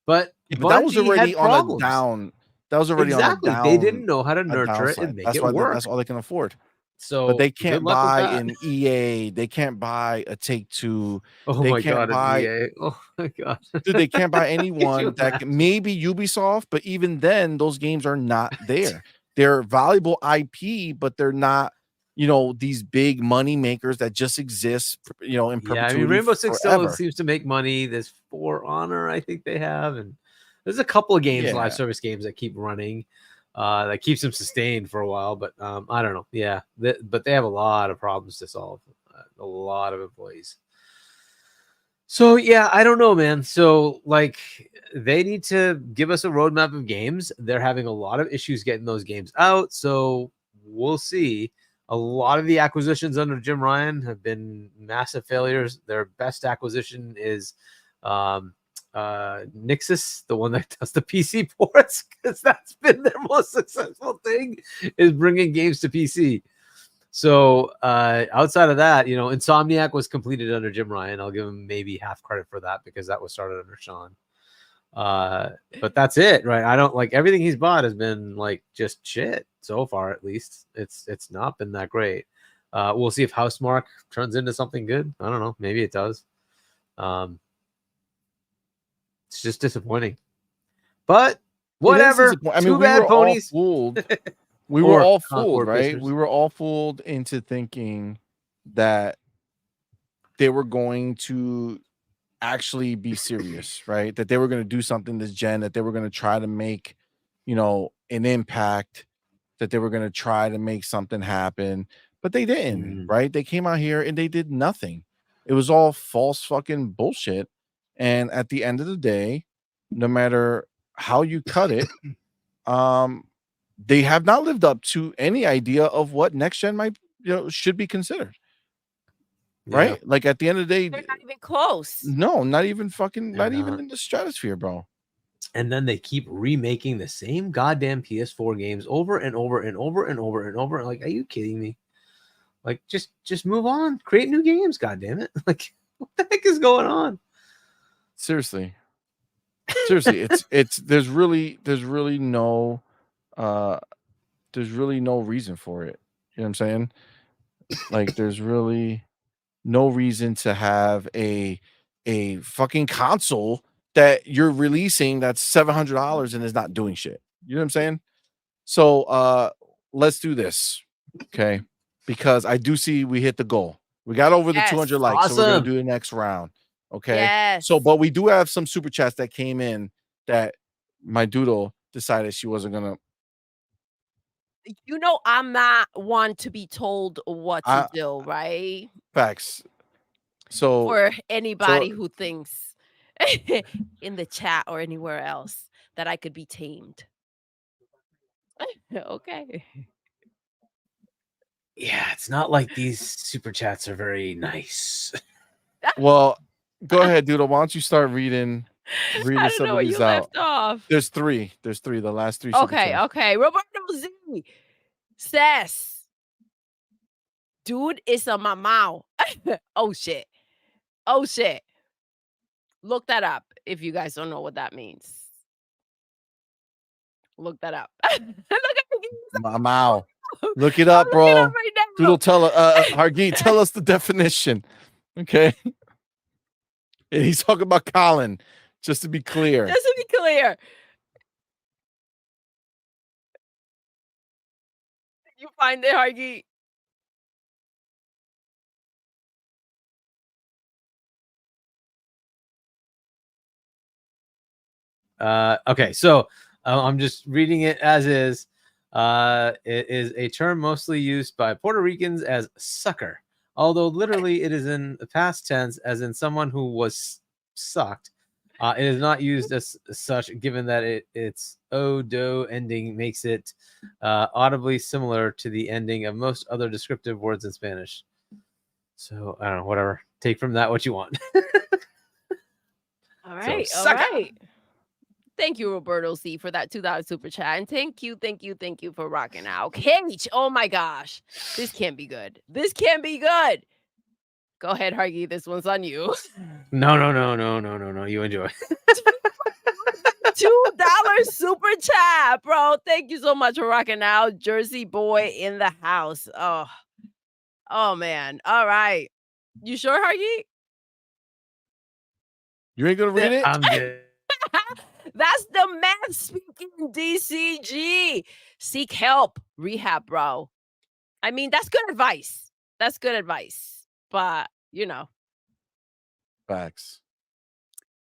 but Yeah, but that was Bungie already had on a problems. down. That was already Exactly. on a down. They didn't know how to a nurture it downside. and make That's it why work. that's all they can afford. So, But they good can't luck with buy that. an EA. They can't buy a Take-Two. Oh They my can't god, an buy. EA. Oh my god. Dude, they can't buy Could you anyone that imagine? maybe Ubisoft, but even then, those games are not there. They're valuable IP, but they're not, these big money makers that just exist, in Yeah, I perpetuity mean, Rainbow Six still forever. seems to make money. There's For Honor, I think they have, and there's a couple of games, Yeah. live service games that keep running, that keeps them sustained for a while. But I don't know. Yeah, but they have a lot of problems to solve, a lot of employees. So yeah, I don't know, man. So like, they need to give us a roadmap of games. They're having a lot of issues getting those games out, so we'll see. A lot of the acquisitions under Jim Ryan have been massive failures. Their best acquisition is Nixus, the one that does the PC ports, because that's been their most successful thing, is bringing games to PC. So outside of that, Insomniac was completed under Jim Ryan. I'll give him maybe half credit for that because that was started under Sean. But that's it, right? I don't like everything he's bought has been like just shit so far. At least it's not been that great. We'll see if Housemarque turns into something good. I don't know. Maybe it does. It's just disappointing. But whatever. I mean, Too bad, ponies. All fooled. We were all fooled, right? We were all fooled into thinking that they were going to actually be serious, right? That they were going to do something this gen, that they were going to try to make, an impact, that they were going to try to make something happen, but they didn't, right? They came out here and they did nothing. It was all false fucking bullshit. And at the end of the day, no matter how you cut it, they have not lived up to any idea of what next gen might, should be considered. Right? Yeah. Like at the end of the day, They're not even close. no, not even in the stratosphere, bro. And then they keep remaking the same goddamn PS4 games over and over and over and over and over. Like, are you kidding me? Like, just move on, create new games. God damn it! Like, what the heck is going on? Seriously, it's there's really no reason for it. You know what I'm saying? Like, there's really no reason to have a fucking console that you're releasing that's $700 and is not doing shit. You know what I'm saying? So let's do this. Okay. Because I do see we hit the goal. We got over the 200 likes. So we're gonna do the next round. Okay. Yes. So, but we do have some super chats that came in that my Doodle decided she wasn't gonna. I'm not one to be told what to do, right? Facts. So for anybody who thinks in the chat or anywhere else that I could be tamed. Okay. Yeah, it's not like these super chats are very nice. Well, go ahead, Doodle. Why don't you start reading I don't know some of where these you out? left off. There's three. The last three. Super Okay, chats. okay. Roberto Z says, dude is a mamau. Oh shit. Oh shit. Look that up if you guys don't know what that means. Look that up. Mamau. Look it up, bro. Right now. Doodle, Hargeet, tell us the definition. Okay. And he's talking about Colin, just to be clear. Just to be clear. find it, Hargy. Okay, so I'm just reading it as is. It is a term mostly used by Puerto Ricans as sucker, although literally it is in the past tense, as in someone who was sucked. It is not used as such, given that its o-do ending makes it audibly similar to the ending of most other descriptive words in Spanish. So I don't know, whatever. Take from that what you want. All right, all sucker. right. Thank you, Roberto C, for that $2 super chat. And thank you for rocking out. Cage, oh my gosh. This can't be good. This can't be good. Go ahead, Hargy. This one's on you. No. You enjoy. $2 super chat, bro. Thank you so much for rocking out. Jersey boy in the house. Oh man. All right. You sure, Hargy? You ain't gonna read it? I'm good. That's the man speaking, DCG. Seek help. Rehab, bro. I mean, that's good advice. That's good advice. But, you know. Facts.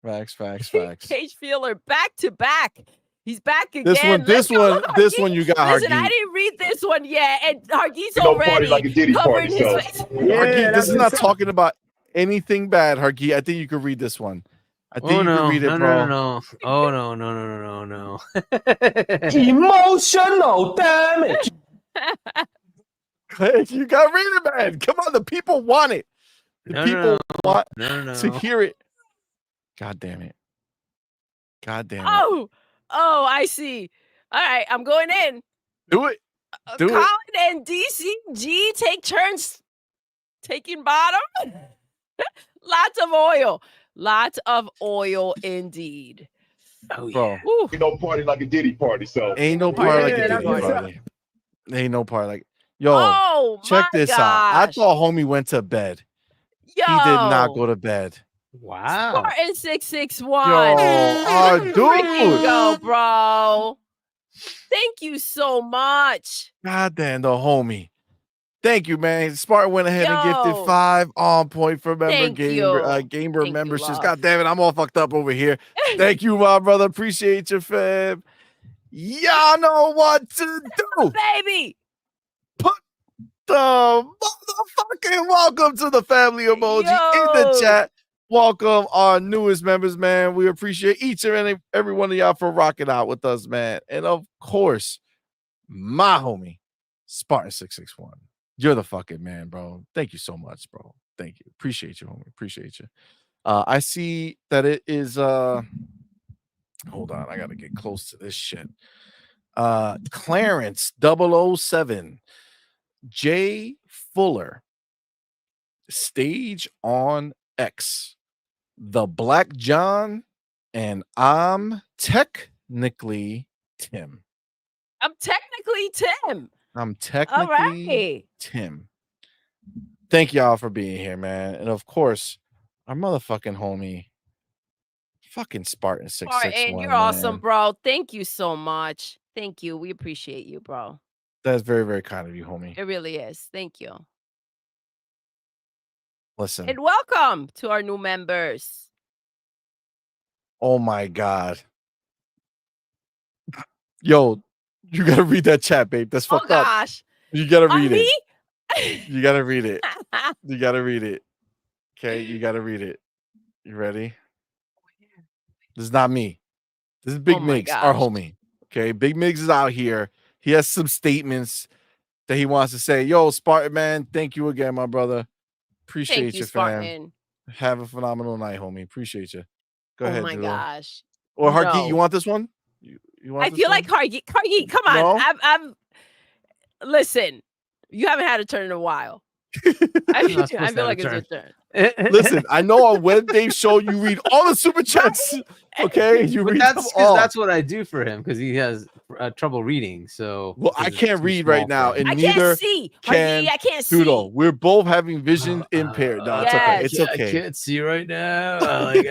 Cage Feeler back to back. He's back again. This one, Let's go, this Hargy. one you got, Listen, Hargy. I didn't read this one yet, and Hargy's You don't party already like a Diddy covering party, his so. face. Hargy, this is not talking about anything bad, Hargy. I think you could read this one. I think you can read it, bro. No. Oh no. Emotional damage. You gotta read it, man. Come on, the people want it. The people want No. to hear it. God damn it. Oh, I see. All right, I'm going in. Do it. Do it. Colin and DCG take turns taking bottom. Lots of oil indeed. Oh Bro. yeah. Woo. You don't party like a Diddy party, so. Ain't no party like a Yeah, Diddy that's what's party. Ain't no party like. Yo, Oh, check my this out. I gosh. thought homie went to bed. Yo, He did not go to bed. Wow. Spartan 661. Yo, our Freaking dude. go, bro. Thank you so much. God damn, the homie. Thank you, man. Spartan went ahead and Yo. gifted 5 on point for member Thank you. gamer Thank you, memberships. love. God damn it, I'm all fucked up over here. Thank you, my brother. Appreciate you, fam. Y'all know what to do. Baby. The motherfucking welcome to the family emoji in the Yo. chat. Welcome our newest members, man. We appreciate each and every one of y'all for rocking out with us, man. And of course, my homie, Spartan 661. You're the fucking man, bro. Thank you so much, bro. Thank you. Appreciate you, homie. Appreciate you. I see that it is hold on, I gotta get close to this shit. Clarence 007, J Fuller, Stage on X, The Black John, and I'm technically Tim. I'm technically Tim. I'm All technically right. Tim. Thank y'all for being here, man. And of course, our motherfucking homie, fucking Spartan 661. And you're awesome, bro. Thank you so much. Thank you. We appreciate you, bro. That's very, very kind of you, homie. It really is. Thank you. Listen. And welcome to our new members. Oh my God. Yo, you gotta read that chat, babe. That's Oh fucked up. gosh. You gotta On read me? it. You gotta read it. You gotta read it. Okay, you gotta read it. You ready? This is not me. This is Big Oh my Migs, our gosh. homie. Okay, Big Migs is out here. He has some statements that he wants to say. Yo, Spartan man, thank you again, my brother. Appreciate Thank you, you, fam. Spartan. Have a phenomenal night, homie. Appreciate you. Go Oh ahead, my Doodle. gosh. Or Hargeet, you No. want this one? You want I this feel one? like Hargy, come on. No? I'm listen. You haven't had a turn in a while. I You're not supposed to feel have like a it's your turn. Listen, I know on Wednesday's show you read all the super chats. Okay, you But read that's them because all. that's what I do for him because he has trouble reading. So Well, I because it's can't too read small right for now, him. and I neither can't see. can Hargy, I can't see. Doodle. We're both having vision impaired. No, it's okay. It's Yes. I okay. can't see right now. Like,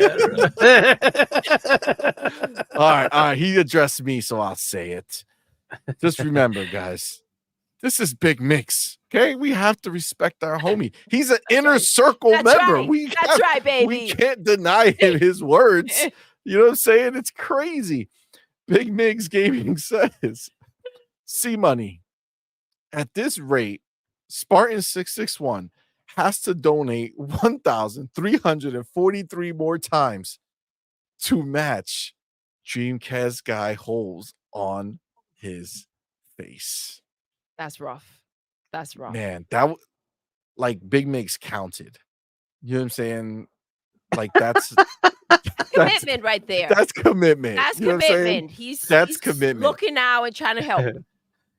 All right. He addressed me, so I'll say it. Just remember, guys, This is Big Mix. Okay, we have to respect our homie. He's an inner circle That's member. right. That's right, baby. We can't deny him his words. You know what I'm saying? It's crazy. Big Mix Gaming says, CMoney. At this rate, Spartan 661 has to donate 1,343 more times to match Dreamcast guy holes on his face. That's rough. That's rough. Man, that like Big Mix counted. You know what I'm saying? Like that's Commitment right there. That's commitment. That's You know what I'm saying? commitment. He's commitment. looking out and trying to help.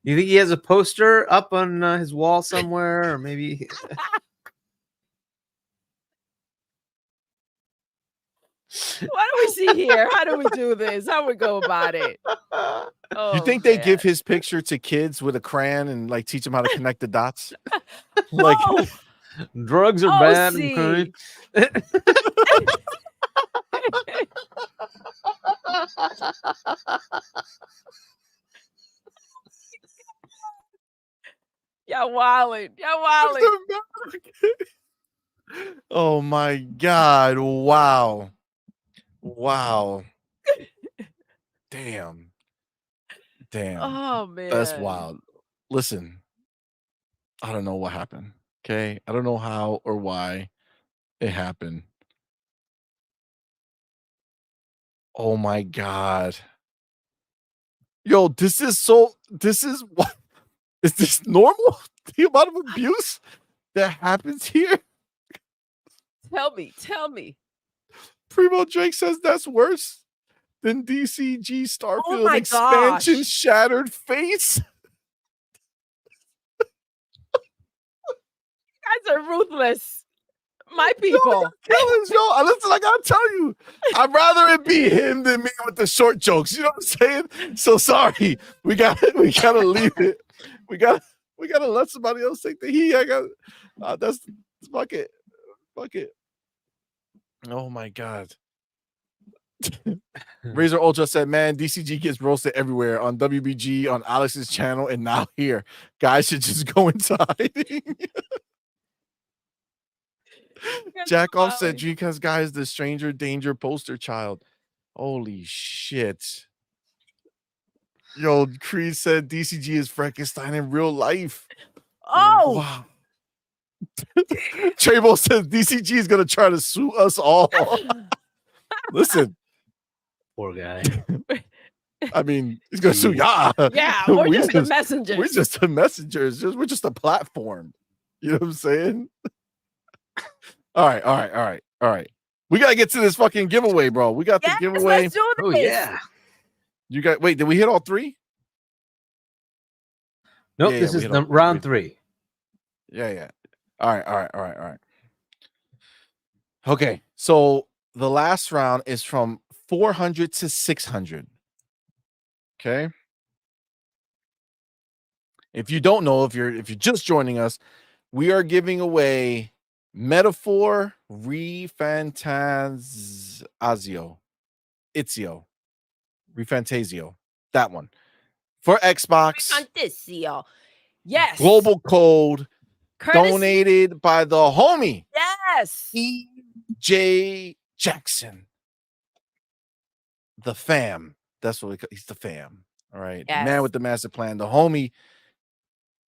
You think he has a poster up on his wall somewhere, or maybe? What do we see here? How do we do this? How we go about it? Oh, You think they give his picture to kids with a crayon and like teach them how to connect the dots? Like Oh, Drugs are Oh, bad. see. Okay? y'all wildin'. Y'all wildin'. Oh my God. Wow. Wow. Damn. Oh man. That's wild. Listen, I don't know what happened. Okay. I don't know how or why it happened. Oh my God. Yo, this is what is this normal? The amount of abuse that happens here? Tell me. Primo Drake says that's worse than DCG Starfield my expansion gosh. shattered face. You guys are ruthless. My people. Killings, yo. Listen, I gotta tell you, I'd rather it be him than me with the short jokes. You know what I'm saying? So sorry. We gotta leave it. We gotta let somebody else take the heat. I got that's fuck it. Fuck it. Oh my God. Razor Ultra said, man, DCG gets roasted everywhere on WBG, on Alex's channel, and now here. Guys should just go into hiding. Jack off said Dreamcast guy is the stranger danger poster child. Holy shit. Yo, Creed said DCG is Frankenstein in real life. Oh, Wow. Trabo says DCG is gonna try to sue us all. Listen, Poor guy. I mean, he's gonna sue y'all. yeah, we're We just the messengers. We're just the messengers. We're just a platform. You know what I'm saying? All right. We gotta get to this fucking giveaway, bro. We got the Yes, giveaway. let's do this. Oh yeah. You got wait, did we hit all three? Nope. Yeah, This we is hit the all- round 3. Yeah. All right. Okay, so the last round is from 400 to 600. Okay. If you don't know, if you're just joining us, we are giving away Metaphor Refantazio. Refantazio. That one. For Xbox. Refantazio. Yes. Global code Courtesy- donated by the homie Yes. J. Jackson. The fam. That's what he's the fam. All right. The man Yes. with the master plan. The homie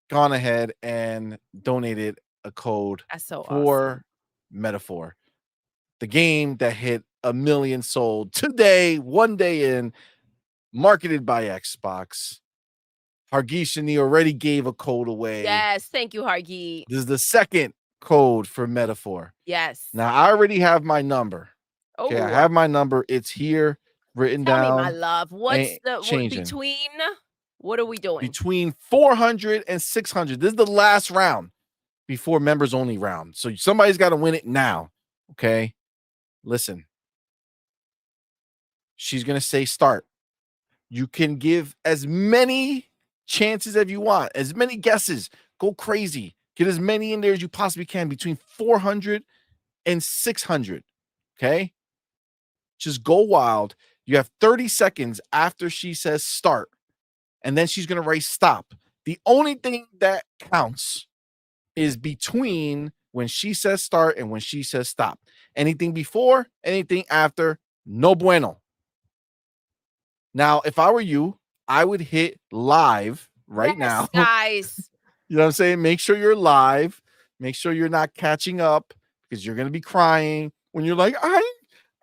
gone ahead and donated a code That's so for awesome. Metaphor. The game that hit 1 million sold today, one day in, marketed by Xbox. Hargeet Shani already gave a code away. Yes. Thank you, Hargeet. This is the second code for Metaphor. Yes. Now, I already have my number. Okay, I Oh, have my number. It's here written tell me, down. my love. What's ain't the changing. between? What are we doing? Between 400 and 600. This is the last round before members only round. So somebody's got to win it now. Okay. Listen. She's going to say start. You can give as many chances as you want, as many guesses. Go crazy. Get as many in there as you possibly can between 400 and 600. Okay. Just go wild. You have 30 seconds after she says start. And then she's going to write stop. The only thing that counts is between when she says start and when she says stop. Anything before, anything after, no bueno. Now, if I were you, I would hit live right now. Guys. You know what I'm saying? Make sure you're live. Make sure you're not catching up because you're going to be crying when you're like,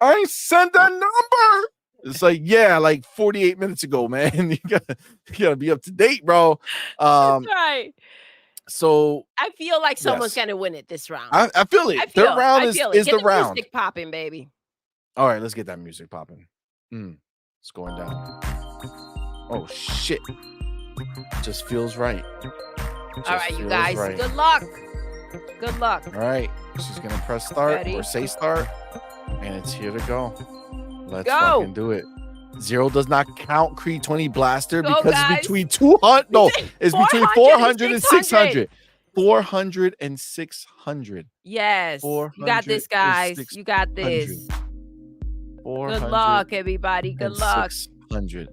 I sent that number. It's like, yeah, like 48 minutes ago, man. You gotta be up to date, bro. That's right. So I feel like someone's yes. gonna win it this round. I feel it. Their round is Get the round. Music popping, baby. All right, let's get that music popping. It's going down. Oh shit! Just feels right. All right, you guys. Right. Good luck. Good luck. All right, she's gonna press start Ready? or say start, and it's here to go. Let's go. Fucking do it. 0 does not count Creed 20 Blaster go, because guys. it's between 200. No, it's between 400 and 600. 400 and 600. Yes. You got this, guys. You got this. Good luck, everybody. Good luck. 600.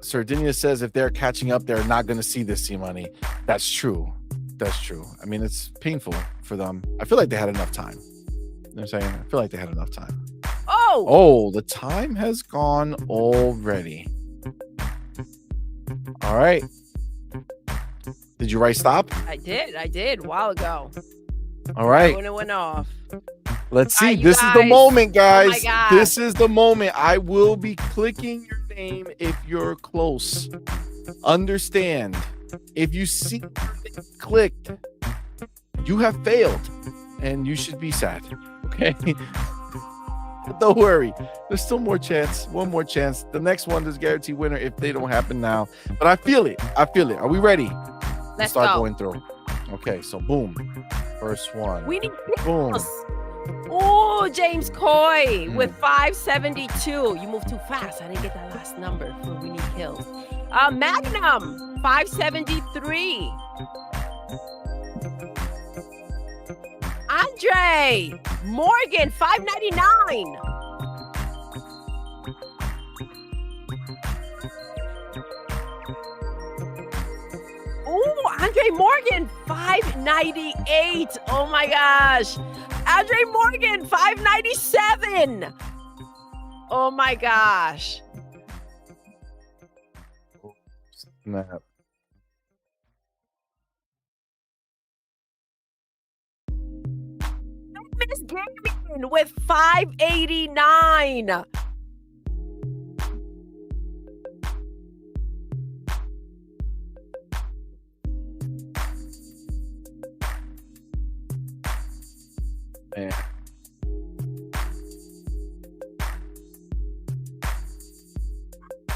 Sardinia says if they're catching up, they're not going to see this CMoney. That's true. That's true. I mean, it's painful for them. I feel like they had enough time. You know what I'm saying? I feel like they had enough time. Oh, the time has gone already. All right. Did you write stop? I did a while ago. All right. When it went off. Let's see. Right, this is the moment, guys. Oh my God. This is the moment. I will be clicking your name if you're close. Understand, if you see your name clicked, you have failed and you should be sad. Okay. Don't worry. There's still more chance. One more chance. The next one is guaranteed winner if they don't happen now. But I feel it. I feel it. Are we ready? Let's start go. going through. Okay, so boom. First one. We need boom. Oh, James Coy with 572. You moved too fast. I didn't get that last number for we need kills. Magnum 573. Andre Morgan 599. Oh, Andre Morgan 598. Oh my gosh. Andre Morgan 597. Oh my gosh. Snap. Miss Gaming with 589. Man.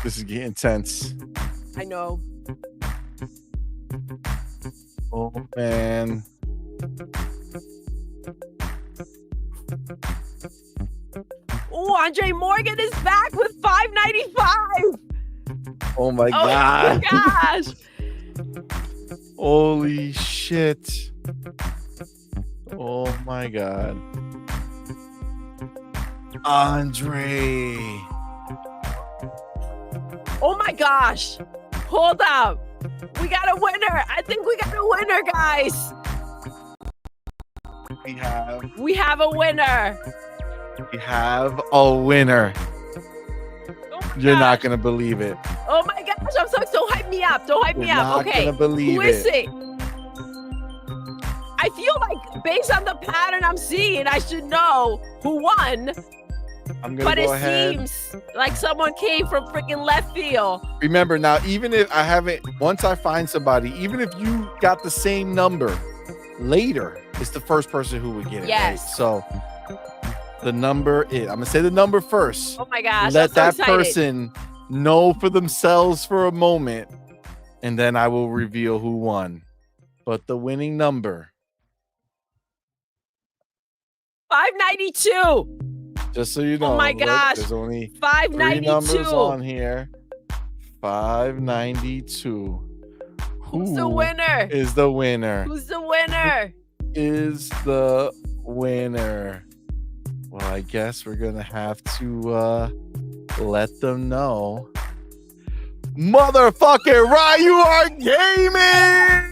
This is getting tense. I know. Oh man. Oh, Andre Morgan is back with 595. Oh my Oh god. my gosh. Holy shit. Oh my god. Andre. Oh my gosh. Hold up. We got a winner. I think we got a winner, guys. We have a winner. We have a winner. Oh my You're not gosh. gonna believe it. Oh my gosh. I'm so don't hype me up. Don't hype me You're up. not Okay. gonna believe Who is it. it? I feel like based on the pattern I'm seeing, I should know who won. I'm gonna But go it ahead. seems like someone came from freaking left field. Remember now, even if I haven't, once I find somebody, even if you got the same number later, it's the first person who would get it. Yes. Right? So the number is, I'm gonna say the number first. Oh my gosh. Let I'm that so excited. person know for themselves for a moment, and then I will reveal who won. But the winning number, 592. just so you know, Oh my look, gosh. there's only 3 592. numbers on here. 592. Who's the Who winner? is the winner? Who's the winner? Is the winner? Well, I guess we're gonna have to let them know. Motherfucking Ryu are gaming.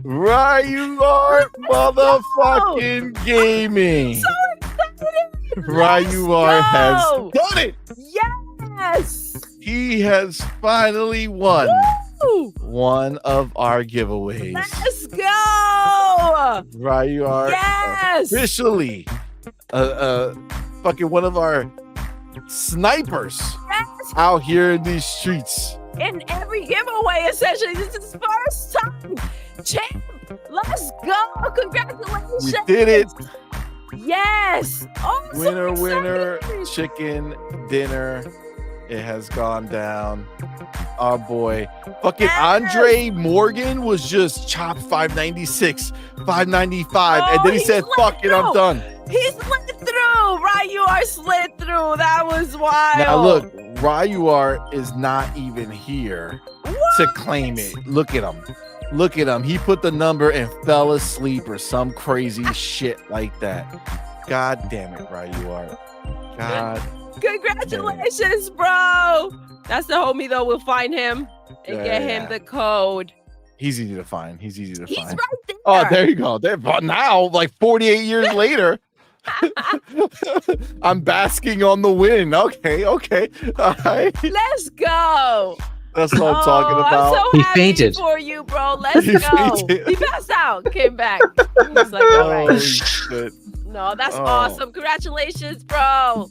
Ryu are motherfucking gaming. Ryu has done it. Yes. He has finally won Woo! one of our giveaways. Let's go. Ryu are Yes. officially fucking one of our snipers Yes. out here in these streets. In every giveaway, essentially. This is first time. Champ, let's go. Congratulations. We did it. Yes. Oh, I'm so Winner, winner, excited. chicken dinner. It has gone down. Our boy, fucking Yes. Andre Morgan was just chopped 596, 595, and Oh, then he he said, slid "Fuck it, I'm through. done." He slid through. Ryuar slid through. That was wild. Now look, Ryuar is not even here to claim it. Look at him. Look at him. He put the number and fell asleep or some crazy shit like that. God damn it, Ryuar. God. Congratulations, bro. That's the homie, though. We'll find him and get him Yeah. the code. He's easy to find. He's easy to He's find. right there. Oh, there you go. There, but now, like 48 years later, I'm basking on the win. Okay. All right. Let's go. That's what I'm talking about. I'm so He happy fainted. for you, bro. Let's He go. fainted. He passed out. Came back. He was like, all Holy right. shit. No, that's Oh. awesome. Congratulations, bro.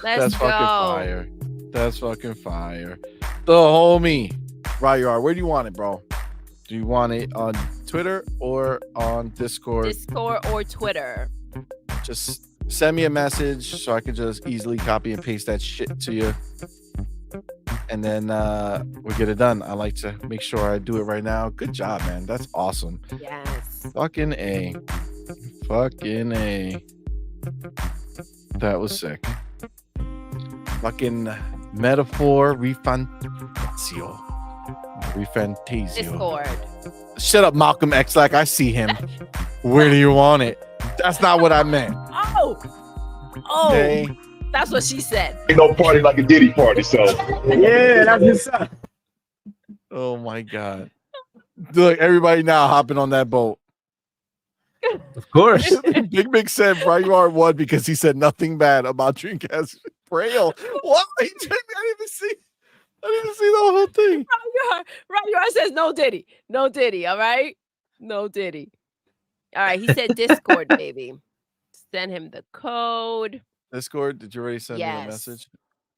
Let's That's go. fucking fire. That's fucking fire. The homie, Ryuar, where do you want it, bro? Do you want it on Twitter or on Discord? Discord or Twitter. Just send me a message so I can just easily copy and paste that shit to you. And then we get it done. I like to make sure I do it right now. Good job, man. That's awesome. Yes. Fucking A. Fucking A. That was sick. Fucking metaphor Refantazio. Refantazio. Discord. Shut up, Malcolm X. Like I see him. Where do you want it? That's not what I meant. Oh. Okay. That's what she said. Ain't no party like a Diddy party, so Yeah, that's what's up. Oh my god. Look, everybody now hopping on that boat. Of course. Big said Ryuar won because he said nothing bad about Dreamcast Braille. What? I didn't even see the whole thing. Ryuar says no Diddy. No Diddy, all right? No Diddy. All right, he said Discord, baby. Send him the code. Discord, did you already send me a Yes. message?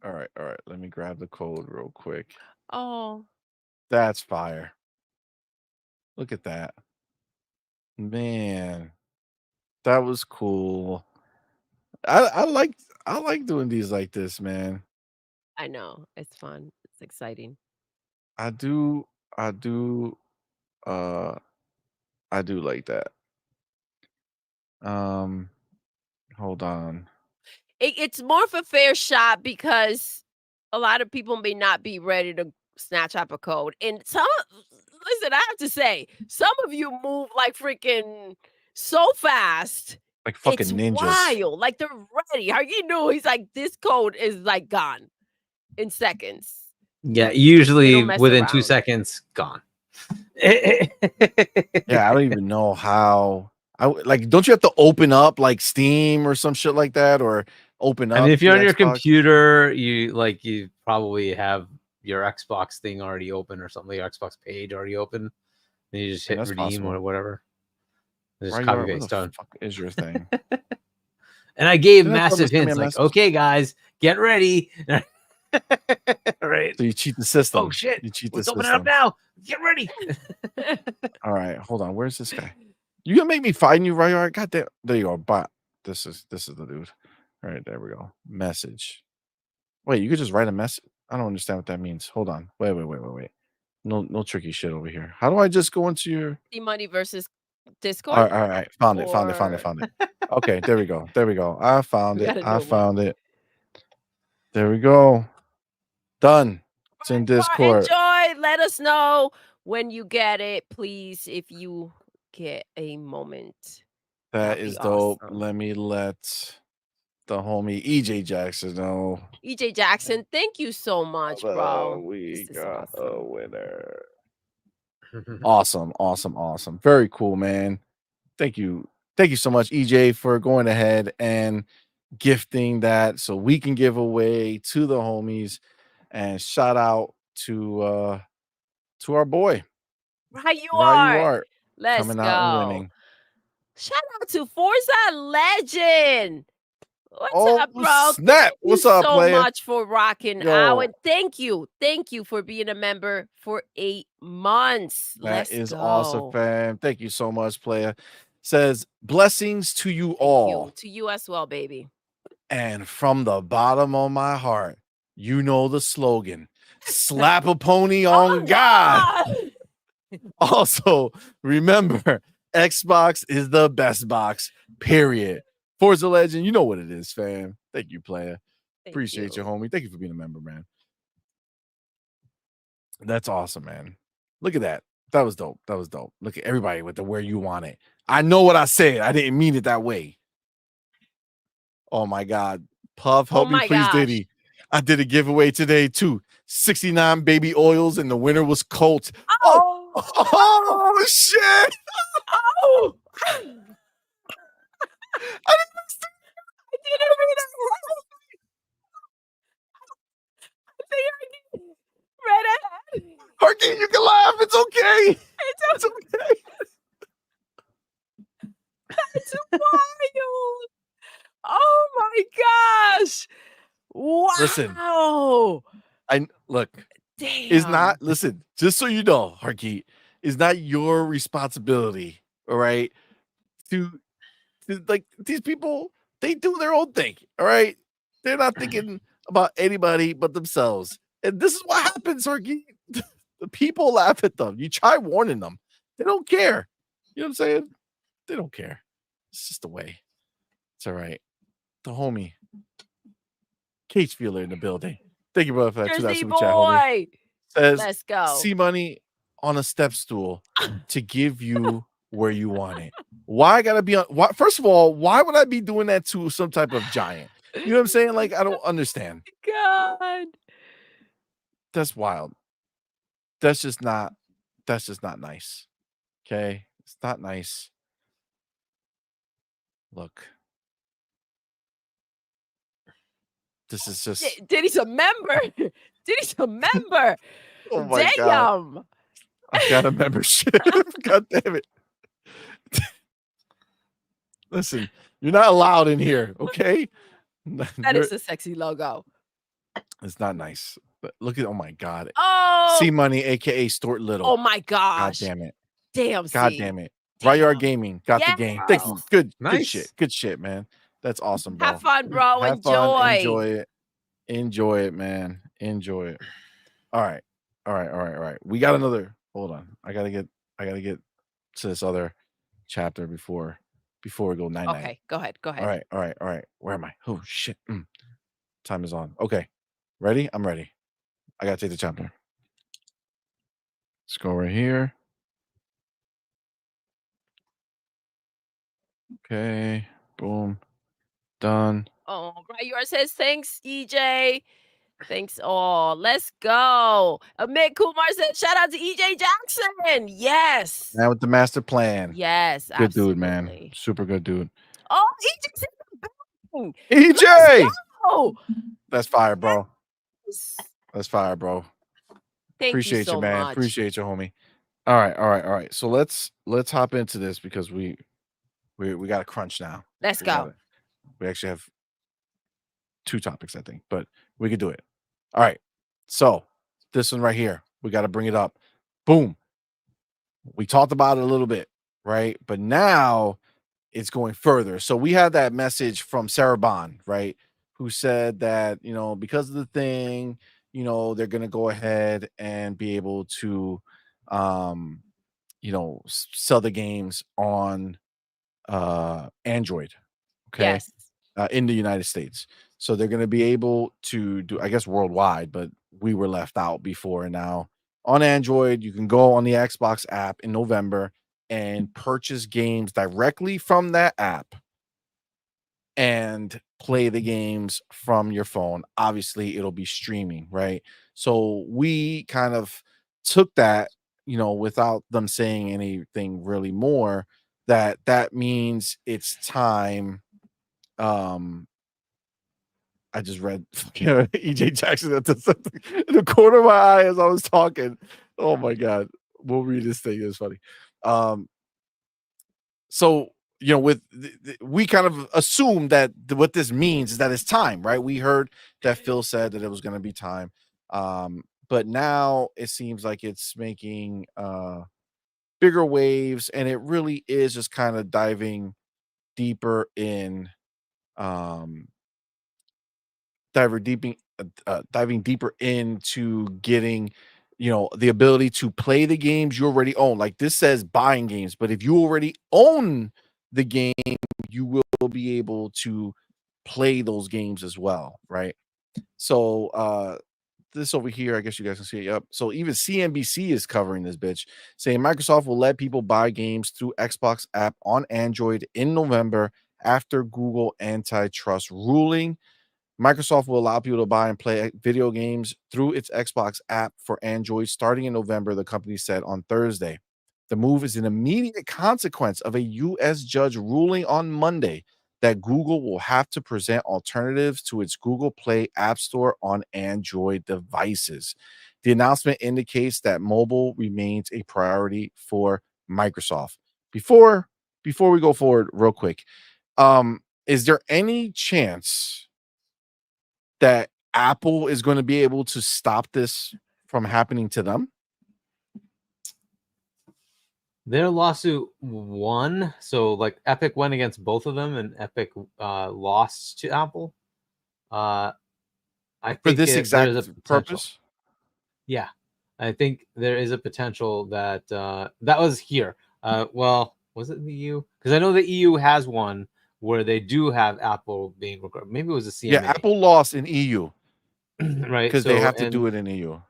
All right. Let me grab the code real quick. Oh, That's fire. Look at that. Man. That was cool. I like doing these like this, man. I know. It's fun. It's exciting. I do like that. Hold on. It's more of a fair shot because a lot of people may not be ready to snatch up a code. And listen, I have to say, some of you move like freaking so fast. Like fucking It's ninjas. wild. Like they're ready. How you knew? He's like, this code is like gone in seconds. Yeah, usually mess within 2 around. seconds, gone. Yeah, I don't even know how. Don't you have to open up like Steam or some shit like that, or open up? I mean, if you're the on your Xbox? computer, you probably have your Xbox thing already open or something, your Xbox page already open. Then you just hit that's redeem possible. or whatever. Just Ryuar, copy where paste the done. fuck is your thing? And I gave Didn't I tell massive them to send me hints a like, message? okay, guys, get ready. Right. So you cheat the system. Oh shit. You cheat Let's the open it system. up now. Get ready. All right, hold on. Where's this guy? You gonna make me find you, Ryuar? God damn. There you go. But this is the dude. All right, there we go. Message. Wait, you could just write a message. I don't understand what that means. Hold on. Wait. No tricky shit over here. How do I just go into your CMoney versus Discord. all right. Found it. Okay, there we go. I found We it. gotta do it. There we go. Done. It's in Discord. Enjoy. Let us know when you get it, please, if you get a moment. That That'd be is dope. awesome. Let me let The homie EJ Jackson. No. EJ Jackson, thank you so much, bro. We This is got awesome. a winner. Awesome. Very cool, man. Thank you so much, EJ, for going ahead and gifting that so we can give away to the homies. And shout out to our boy Right, you Ryu are. Art Let's coming go. out and winning. Shout out to Forza Legend. What's up, bro? Snap! What's up, so player? much for rocking out, and thank you for being a member for 8 months. That is go. awesome, fam. Thank you so much, player. Says blessings to you all. To you as well, baby. And from the bottom of my heart, you know the slogan: slap a pony on God. Also, remember, Xbox is the best box. Period. Forza Legend, you know what it is, fam. Thank you, player. Appreciate you, homie. Thank you for being a member, man. That's awesome, man. Look at that. That was dope. Look at everybody with the where you want it. I know what I said. I didn't mean it that way. Oh my God. Puff, help me, please, Diddy. I did a giveaway today too. 69 baby oils, and the winner was Colt. Oh shit. Oh. I didn't read it. Read it. Harky, you can laugh. It's okay. It's okay. That's wild. Oh my gosh. Wow. Listen. Look. Damn. It's not, listen, just so you know, Harky, it's not your responsibility, all right? To like these people, they do their own thing, all right? They're not thinking about anybody but themselves. And this is what happens, Harky. The people laugh at them. You try warning them. They don't care. You know what I'm saying? They don't care. It's just the way. It's all right. The homie. Cage Feeler in the building. Thank you, brother, for that. Jersey Super chat, homie. Says, let's go. CMoney on a step stool to give you where you want it. Why I gotta be on? Why, first of all, why would I be doing that to some type of giant? You know what I'm saying? Like, I don't understand. God, that's wild. That's just not nice. Okay, it's not nice. Look. This is just Diddy's a member. Diddy's a member. Oh my Damn. God. I got a membership. God damn it. Listen, you're not allowed in here, okay? That is a sexy logo. It's not nice. But look at, oh my God. Oh, CMoney, aka Stort Little. Oh my gosh. God damn it. Damn. God damn it. Ryard Gaming got the game. Thank you. Good Nice. Good shit, man. That's awesome, bro. Have fun, bro. Have Enjoy. fun. Enjoy it, man. Enjoy it. All right. We got another. Hold on. I gotta get to this other chapter before we go 9-9. Okay, go ahead. All right. Where am I? Oh shit. Time is on. Okay. Ready? I'm ready. I gotta take the chapter. Let's go right here. Okay. Boom. Done. Oh, right. Yours says thanks, EJ. Thanks all. Let's go. Amit Kumar said, shout out to EJ Jackson. Yes. Man with the master plan. Yes. Good absolutely. dude, man. Super good dude. Oh, EJ's in the building. EJ. Oh, that's fire, bro. That's fire, bro. Thank Appreciate you so man. much. Appreciate you, homie. All right. So let's hop into this because we got a crunch now. Let's go. We actually have 2 topics, I think, but we could do it. All right. So this one right here, we got to bring it up. Boom. We talked about it a little bit, right? But now it's going further. So we had that message from Sarah Bond, right? Who said that, because of the thing, they're going to go ahead and be able to, sell the games on Android. Okay. Yes. In the United States. So they're going to be able to do, I guess, worldwide, but we were left out before. And now on Android, you can go on the Xbox app in November and purchase games directly from that app and play the games from your phone. Obviously, it'll be streaming, right? So we kind of took that, without them saying anything really more, that means it's time. I just read EJ Jackson at in the corner of my eye as I was talking. Oh my god, we'll read this thing. It's funny. So with we kind of assumed that what this means is that it's time, right? We heard that Phil said that it was going to be time, but now it seems like it's making bigger waves, and it really is just kind of diving deeper in, diving deeper into getting the ability to play the games you already own. Like this says buying games, but if you already own the game, you will be able to play those games as well, right? So this over here, I guess you guys can see it. Yep. So even CNBC is covering this bitch, saying Microsoft will let people buy games through Xbox app on Android in November after Google antitrust ruling. Microsoft will allow people to buy and play video games through its Xbox app for Android starting in November, the company said on Thursday. The move is an immediate consequence of a U.S. judge ruling on Monday that Google will have to present alternatives to its Google Play App Store on Android devices. The announcement indicates that mobile remains a priority for Microsoft. Before we go forward real quick, is there any chance that Apple is going to be able to stop this from happening to them? Their lawsuit won, so like Epic went against both of them, and Epic lost to Apple. I think For this exact there's a purpose? Yeah, I think there is a potential that that was here. Well, was it the EU? Because I know the EU has one where they do have Apple being recorded. Maybe it was a CMA. Yeah, Apple lost in EU. Right, because they have to do it in EU.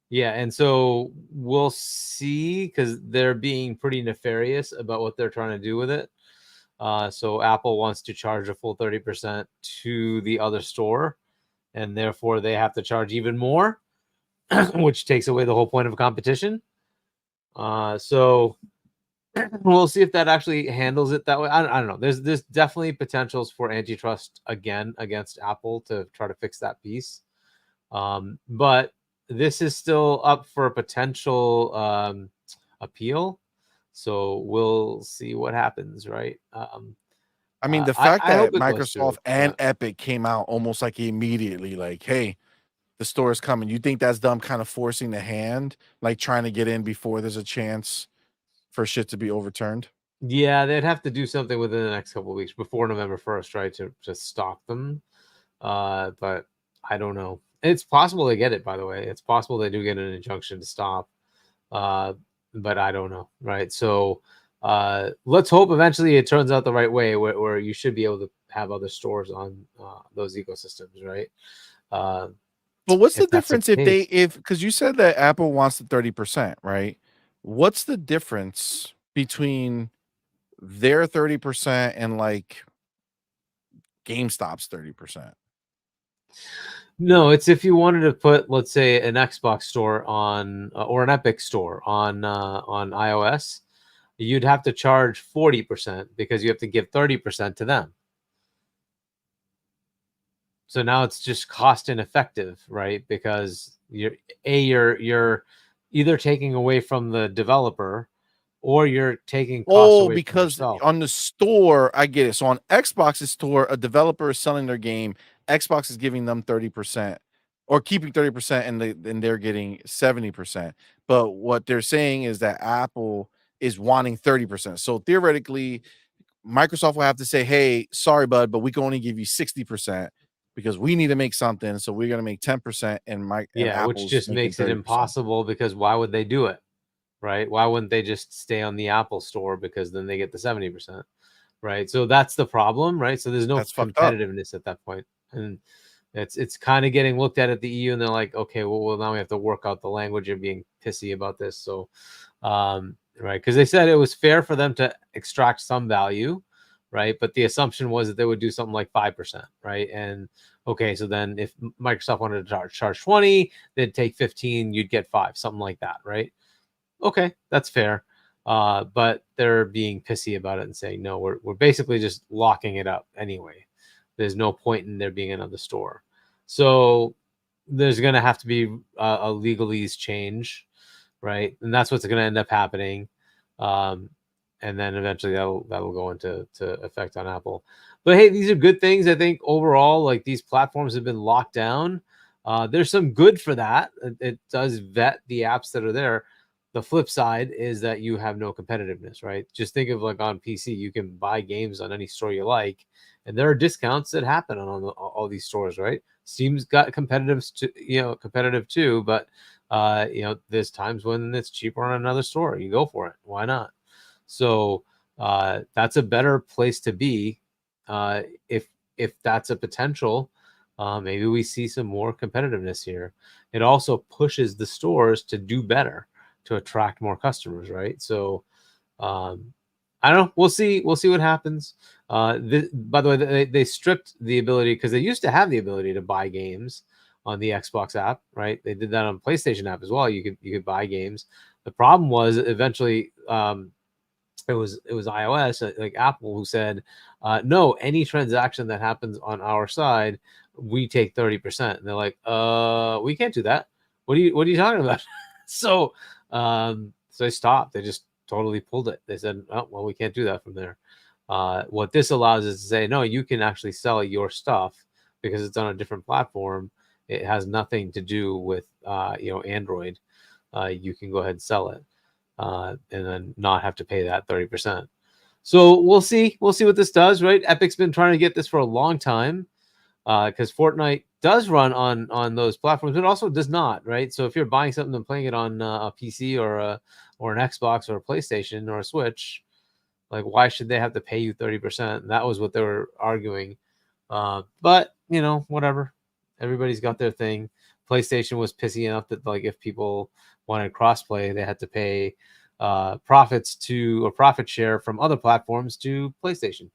Yeah, and so we'll see, because they're being pretty nefarious about what they're trying to do with it. So Apple wants to charge a full 30% to the other store, and therefore they have to charge even more, which takes away the whole point of competition. So we'll see if that actually handles it that way. I don't know. There's definitely potentials for antitrust again against Apple to try to fix that piece. But this is still up for a potential appeal, so we'll see what happens, right? I mean, the fact that Microsoft and yeah. Epic came out almost like immediately, like, hey, the store is coming. You think that's them kind of forcing the hand, like trying to get in before there's a chance for shit to be overturned? Yeah, they'd have to do something within the next couple of weeks before November 1st, right, to stop them. But I don't know. It's possible they get it, by the way. It's possible they do get an injunction to stop. But I don't know, right? So let's hope eventually it turns out the right way, where you should be able to have other stores on those ecosystems, right? But what's the difference because you said that Apple wants the 30%, right? What's the difference between their 30% and like GameStop's 30%? No, it's if you wanted to put, let's say, an Xbox store on or an Epic store on iOS, you'd have to charge 40% because you have to give 30% to them. So now it's just cost ineffective, right? Because you're either taking away from the developer, or you're taking costs away because from yourself. On the store, I get it. So on Xbox's store, a developer is selling their game. Xbox is giving them 30% or keeping 30%, and they're getting 70%. But what they're saying is that Apple is wanting 30%. So theoretically, Microsoft will have to say, hey, sorry, bud, but we can only give you 60% because we need to make something. So we're going to make 10%, and which just makes it impossible, because why would they do it? Right? Why wouldn't they just stay on the Apple store, because then they get the 70%, right? So that's the problem, right? So there's no competitiveness at that point. And it's kind of getting looked at the EU, and they're like, okay, well now we have to work out the language and being pissy about this. So right, because they said it was fair for them to extract some value, right? But the assumption was that they would do something like 5%, right? And okay, so then if Microsoft wanted to charge 20, they'd take 15, you'd get 5, something like that, right? Okay, that's fair. But they're being pissy about it and saying, no, we're basically just locking it up anyway. There's no point in there being another store. So there's going to have to be a legalese change, right? And that's what's going to end up happening. And then eventually that'll go into effect on Apple. But hey, these are good things. I think overall, like these platforms have been locked down. There's some good for that. It does vet the apps that are there. The flip side is that you have no competitiveness, right? Just think of like on PC, you can buy games on any store you like, and there are discounts that happen on all these stores, right? Steam's got competitive too, but there's times when it's cheaper on another store. You go for it. Why not? So that's a better place to be. If that's a potential, maybe we see some more competitiveness here. It also pushes the stores to do better, to attract more customers, right? So I don't know. We'll see what happens. By the way, they stripped the ability, because they used to have the ability to buy games on the Xbox app, right? They did that on PlayStation app as well. You could buy games. The problem was eventually it was iOS, like Apple, who said, no, any transaction that happens on our side, we take 30%. And they're like, we can't do that. What are you talking about? So they stopped. They just totally pulled it. They said, oh, well, we can't do that from there. What this allows is to say, no, you can actually sell your stuff because it's on a different platform. It has nothing to do with Android. You can go ahead and sell it. And then not have to pay that 30%. So we'll see what this does, right? Epic's been trying to get this for a long time, because Fortnite does run on those platforms, but also does not, right? So if you're buying something and playing it on a PC or an Xbox or a PlayStation or a Switch, like why should they have to pay you 30%? That was what they were arguing. But whatever. Everybody's got their thing. PlayStation was pissy enough that like if people wanted crossplay, they had to pay profit share from other platforms to PlayStation.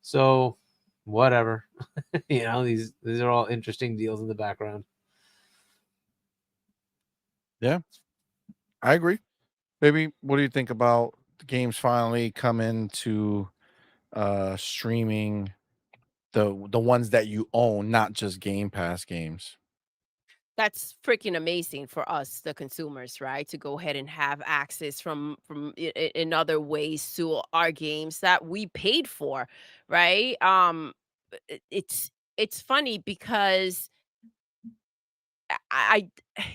So whatever. These are all interesting deals in the background. Yeah, I agree. Maybe what do you think about the games finally coming to streaming, the ones that you own, not just Game Pass games? That's freaking amazing for us, the consumers, right? To go ahead and have access from in other ways to our games that we paid for, right? It's funny because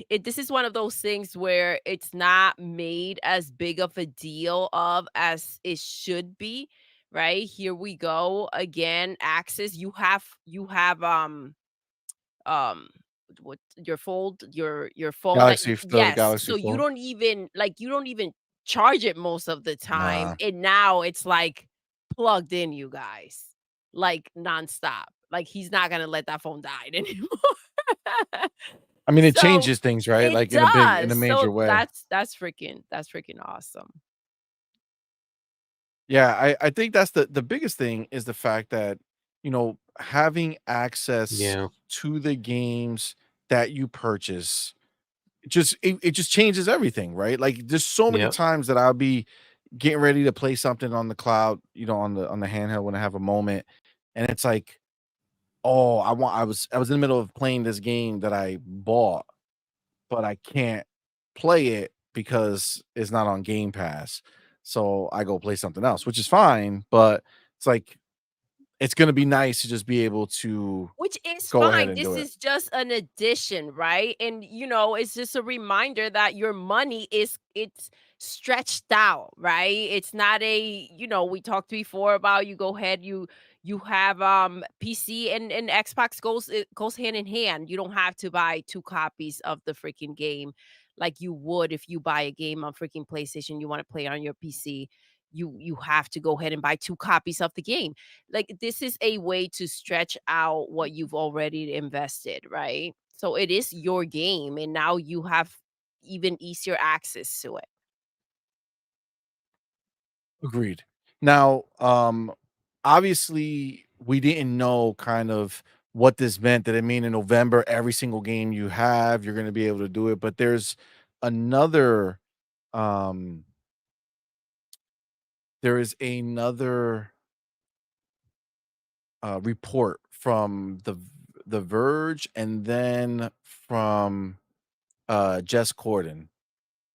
this is one of those things where it's not made as big of a deal of as it should be, right? Here we go again. Access, um what your phone that The yes, Galaxy so you Fold. don't even charge it most of the time, Nah. and now it's like plugged in, you guys, like nonstop. Like he's not gonna let that phone die anymore. I mean, it So changes things, right? it Like in a does. major So way. that's freaking awesome. Yeah, I think that's the biggest thing is the fact that, having access Yeah. to the games that you purchase, it just changes everything, right? Like there's so many Yep. times that I'll be getting ready to play something on the cloud, on the handheld when I have a moment, and it's like, oh, I was in the middle of playing this game that I bought, but I can't play it because it's not on Game Pass. So I go play something else, which is fine, but it's like it's gonna be nice to just be able to Which is go ahead fine. and do This it. is just an addition, right? And it's just a reminder that your money it's stretched out, right? It's not we talked before about you go ahead, you have PC and Xbox goes hand in hand. You don't have to buy two copies of the freaking game like you would if you buy a game on freaking PlayStation, you want to play it on your PC. You have to go ahead and buy two copies of the game. Like this is a way to stretch out what you've already invested, right? So it is your game and now you have even easier access to it. Agreed. Now, obviously we didn't know kind of what this meant. Did it mean in November every single game you have you're going to be able to do it? But there's another um there is another report from the Verge and then from Jess Corden,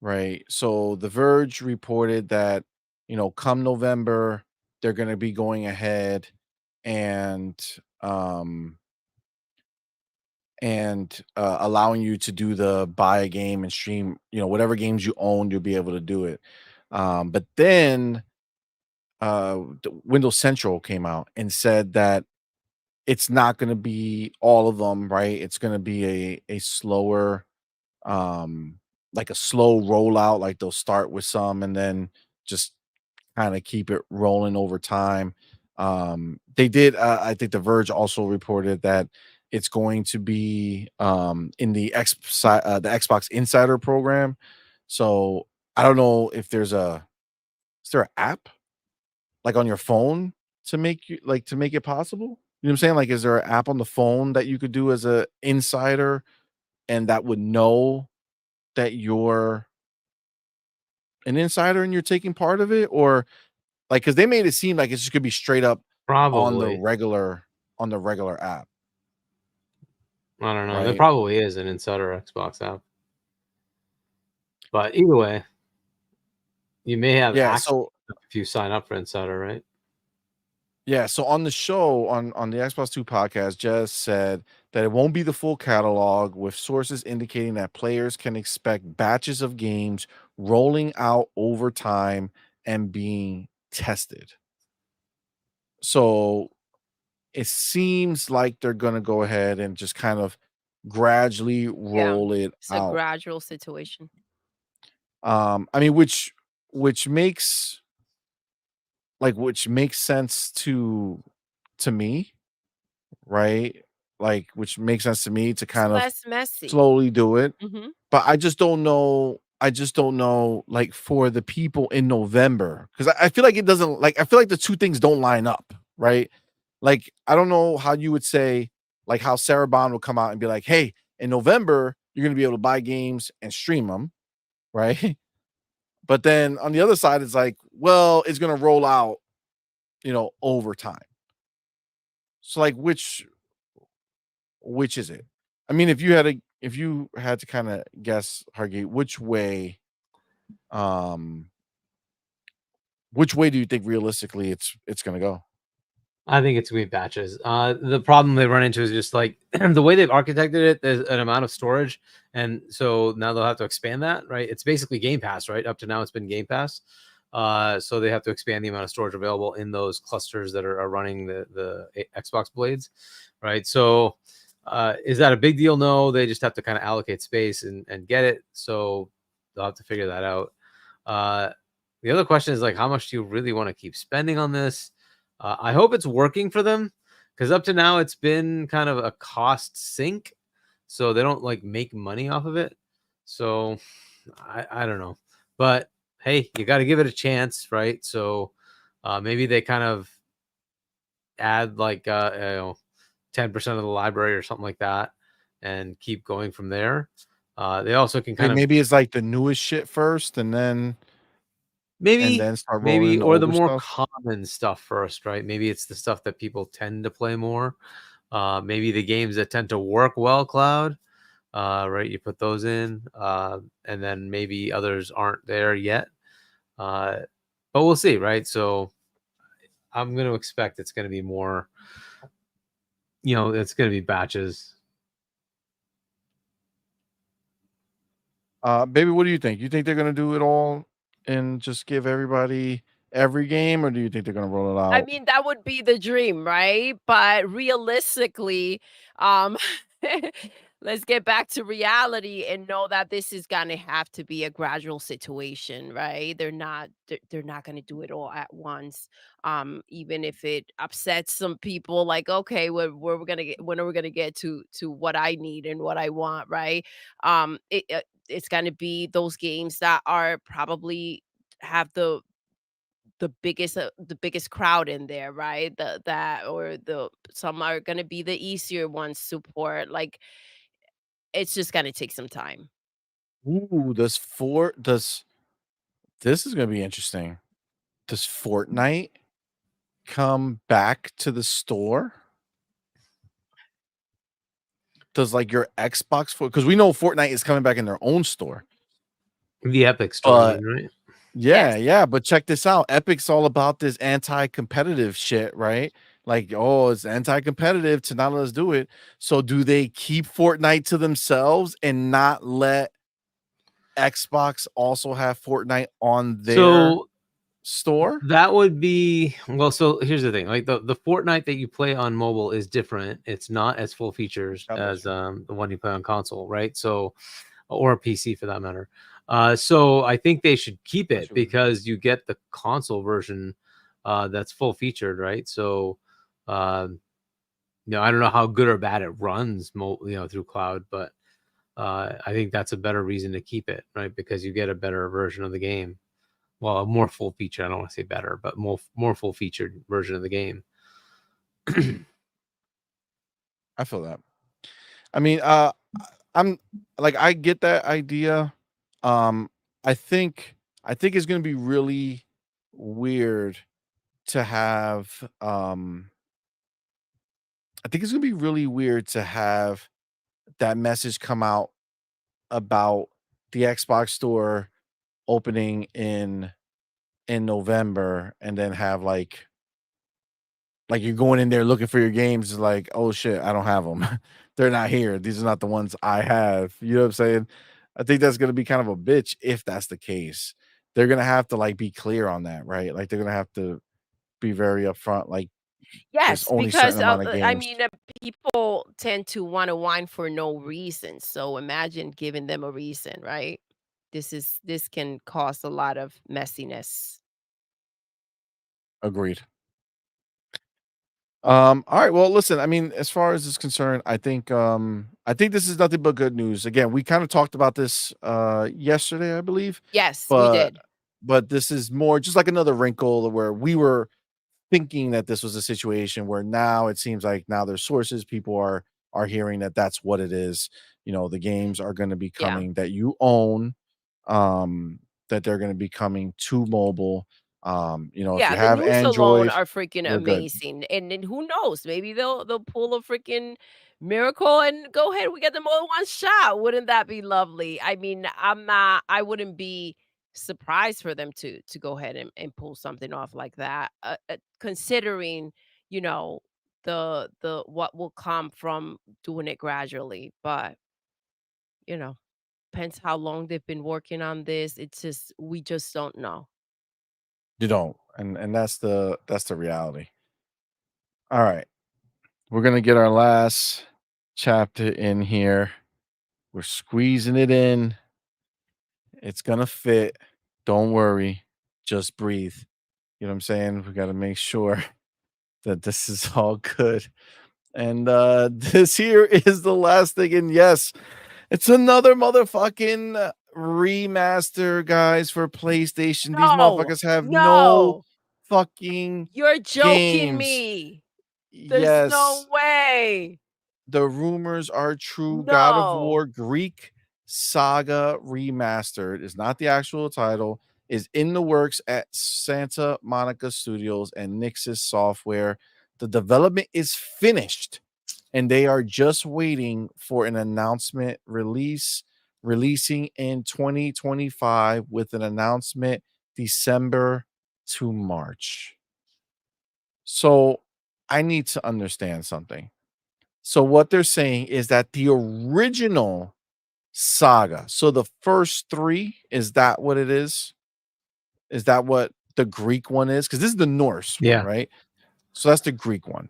right? So the Verge reported that, come November, they're going to be going ahead and allowing you to do the buy a game and stream, whatever games you own, you'll be able to do it. But then Windows Central came out and said that it's not going to be all of them, right? It's going to be a slower, like a slow rollout. Like they'll start with some and then just kind of keep it rolling over time. They did. I think The Verge also reported that it's going to be in the the Xbox Insider program. So I don't know if is there an app like on your phone to make it possible? You know what I'm saying? Like, is there an app on the phone that you could do as a insider and that would know that you're an insider and you're taking part of it? Or like, because they made it seem like it's just gonna be straight up on the Probably. regular app, I don't know. There right? probably is an Insider Xbox app. But either way, you may have Yeah. access So if you sign up for Insider, right? yeah, so on the show on the Xbox 2 podcast, Jez said that it won't be the full catalog, with sources indicating that players can expect batches of games rolling out over time and being tested. So it seems like they're going to go ahead and just kind of gradually Yeah, roll it it's a out. gradual situation. I mean, which makes sense to me, right? Like, which makes sense to me to It's kind of less messy. slowly do it. Hmm. But I just don't know, like, for the people in November, because I feel like it doesn't, like, I feel like the two things don't line up, right? Like, I don't know how you would say, like, how Sarah Bond would come out and be like, hey, in November, you're going to be able to buy games and stream them, right? But then on the other side, it's like, well, it's going to roll out, over time. So, like, which is it? I mean, if you had to kind of guess, Hargate, um, which way do you think realistically it's gonna go? I think it's gonna be batches. The problem they run into is just like the way they've architected it. There's an amount of storage, and so now they'll have to expand that. Right? It's basically Game Pass, right? Up to now, it's been Game Pass. So they have to expand the amount of storage available in those clusters that are running the Xbox blades, right? So is that a big deal? No, they just have to kind of allocate space and get it. So they'll have to figure that out. The other question is like, how much do you really want to keep spending on this? I hope it's working for them, because up to now it's been kind of a cost sink, so they don't like make money off of it. So I don't know, but hey, you got to give it a chance, right? So maybe they kind of add like 10% of the library or something like that, and keep going from there. They also can kind of Maybe it's like the newest shit first, and then maybe start rolling maybe in the or the older more stuff. common stuff first, right? Maybe it's the stuff that people tend to play more. Maybe the games that tend to work well, cloud, right? You put those in, and then maybe others aren't there yet. But we'll see, right? So I'm going to expect it's going to be more, it's going to be batches. Baby, what do you think? You think they're gonna do it all and just give everybody every game, or do you think they're gonna roll it I out? mean, that would be the dream, right? But realistically, um, let's get back to reality and know that this is gonna have to be a gradual situation, right? They're not gonna do it all at once. Even if it upsets some people, like, okay, where we're gonna get when are we gonna get to what I need and what I want, right? It's gonna be those games that are probably have the biggest crowd in there, right? Some are gonna be the easier ones to port. Like it's just gonna take some time. Ooh, this is gonna be interesting. Does Fortnite come back to the store? Does like your Xbox because we know Fortnite is coming back in their own store. The Epic store, I But mean, right? yeah, Yes. yeah, but check this out. Epic's all about this anti-competitive shit, right? Like, oh, it's anti-competitive to not let us do it. So do they keep Fortnite to themselves and not let Xbox also have Fortnite on their So store? that would be well. So here's the thing: like the Fortnite that you play on mobile is different. It's not as full features God bless as the one you play on console, right? So or a PC for that matter. So I think they should keep it because you get the console version that's full featured, right? So I don't know how good or bad it runs, through cloud, but I think that's a better reason to keep it, right? Because you get a better version of the game. Well, a more full feature. I don't want to say better, but more full featured version of the game. I feel that. I mean, I'm like I get that idea. Um, I think it's gonna be really weird to have I think it's gonna be really weird to have that message come out about the Xbox store opening in November and then have like you're going in there looking for your games is like, oh shit, I don't have them. They're not here. These are not the ones I have. You know what I'm saying? I think that's gonna be kind of a bitch if that's the case. They're gonna have to like be clear on that, right? Like they're gonna have to be very upfront. Like there's Yes, only certain because amount of I games. mean, people tend to want to whine for no reason. So imagine giving them a reason, right? This can cause a lot of messiness. Agreed. All right. Well, listen, I mean, as far as is concerned, I think this is nothing but good news. Again, we kind of talked about this yesterday, I believe, Yes, we but did. this is more just like another wrinkle where we were thinking that this was a situation where now it seems like now there's sources, people are hearing that that's what it is. You know, the games are going to be Yeah. coming that you own, that they're going to be coming to mobile. You know, if Yeah, you the have news alone Android, are freaking you're good. amazing. And then who knows? Maybe they'll pull a freaking miracle and go ahead, we get them all in one shot. Wouldn't that be lovely? I mean, I wouldn't be surprised for them to go ahead and pull something off like that. Considering, you know, the what will come from doing it gradually. But, you know, depends how long they've been working on this. It's just we just don't know. You don't, and that's the reality. All right, we're gonna get our last chapter in here. We're squeezing it in. It's gonna fit. Don't worry. Just breathe. You know what I'm saying? We got to make sure that this is all good. And this here is the last thing. And yes, it's another motherfucking remaster, guys, for PlayStation. These No, motherfuckers have no no. fucking You're joking games. me. There's no Yes, way. the rumors are true. God of No. War Greek Saga Remastered is not the actual title, is in the works at Santa Monica Studios and Nixis Software. The development is finished and they are just waiting for an announcement releasing in 2025 with an announcement December to March. So I need to understand something. So what they're saying is that the original saga, so the first 3, is that what it is? Is that what the Greek one is? Because this is the Norse one, Yeah. right? So that's the Greek one.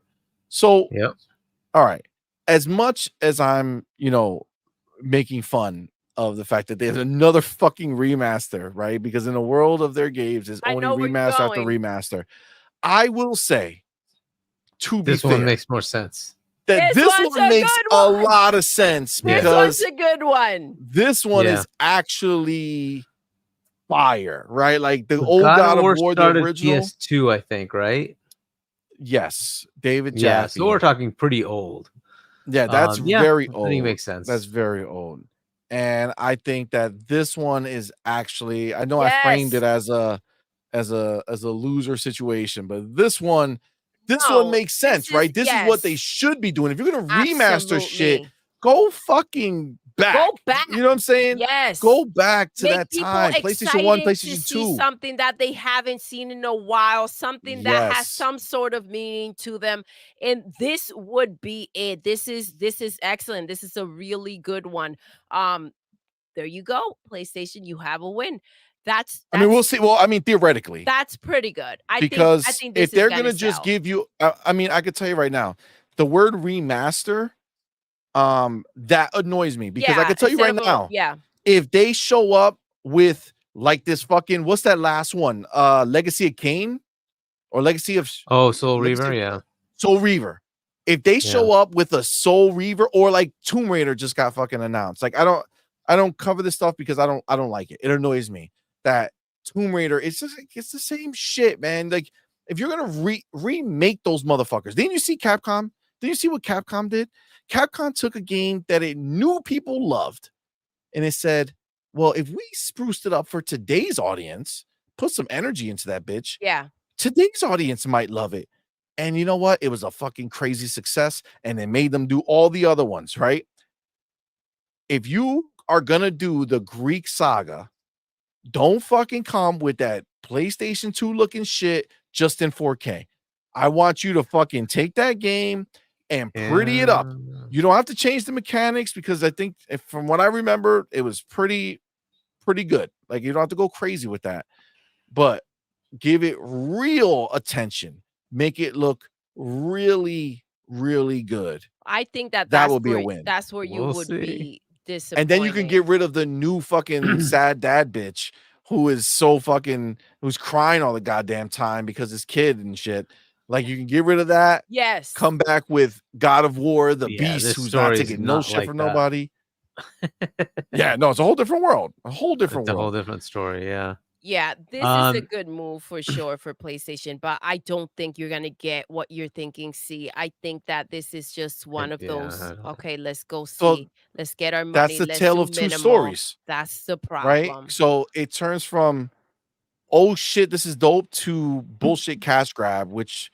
So, Yep. all right. As much as I'm, making fun of the fact that there's another fucking remaster, right? Because in the world of their games, there's I only know where you're remaster after going. remaster. I will say, to be This one fair, makes more sense. that This this one's one a makes good a one. lot of sense Yeah. This one's because a good one. this one Yeah. is actually fire, right? Like the But old God of War War, the started original. PS2, I think, right? Yes, David Yeah, Jaffe. so we're talking pretty old. Yeah, that's Yeah, very I old. think it makes sense. That's very old. And I think that this one is actually, I know I framed it Yes. as a loser situation, but this one No, makes sense, this is right? This is what they yes, should be doing. If you're gonna remaster shit, absolutely. go fucking back. Go back. You know what I'm saying? Yes. Go back to Make that people time. PlayStation 1, excited to PlayStation see 2. something that they haven't seen in a while, something that has Yes. some sort of meaning to them. And this would be it. This is excellent. This is a really good one. There you go. PlayStation, you have a win. That's I mean, we'll see. Well, I mean, theoretically, that's pretty good. I because think this if they're is gonna gonna just sell. give you, I mean, I could tell you right now, the word remaster, that annoys me because I could tell you right now, Yeah. if they show up with like this fucking, what's that last one? Legacy of Kain or Legacy of Soul Legacy Reaver, of- yeah. Soul Reaver. If they show up with a Soul Reaver or like Tomb Raider just got fucking announced, like I don't cover this stuff because I don't like it. It annoys me that Tomb Raider, it's just it's the same shit, man. Like if you're gonna remake those motherfuckers, didn't you see Capcom? Didn't you see what Capcom did? Capcom took a game that it knew people loved, and it said, "Well, if we spruced it up for today's audience, put some energy into that bitch, Yeah. today's audience might love it." And you know what? It was a fucking crazy success, and they made them do all the other ones, right? If you are gonna do the Greek saga, don't fucking come with that PlayStation 2 looking shit just in 4K. I want you to fucking take that game and pretty it up. You don't have to change the mechanics because I think from what I remember, it was pretty good. Like you don't have to go crazy with that, but give it real attention. Make it look really, really good. I think that That will be a win. That's where you We'll would see. be disappointed. And then you can get rid of the new fucking sad dad bitch who is so fucking, who's crying all the goddamn time because his kid and shit. Like you can get rid of that. Yes. Come back with God of War, the Yeah, beast this who's story not is taking no not shit like from that. nobody. Yeah, no, it's a whole different world. A whole different It's a whole world. different story, yeah. Yeah, this is a good move for sure for PlayStation, but I don't think you're gonna get what you're thinking. See, I think that this is just one of those. I don't- Okay, let's go see. So Let's get our money. that's the Let's tale do of two minimal. stories, That's the right? problem. So it turns from, oh shit, this is dope, to bullshit cash grab, which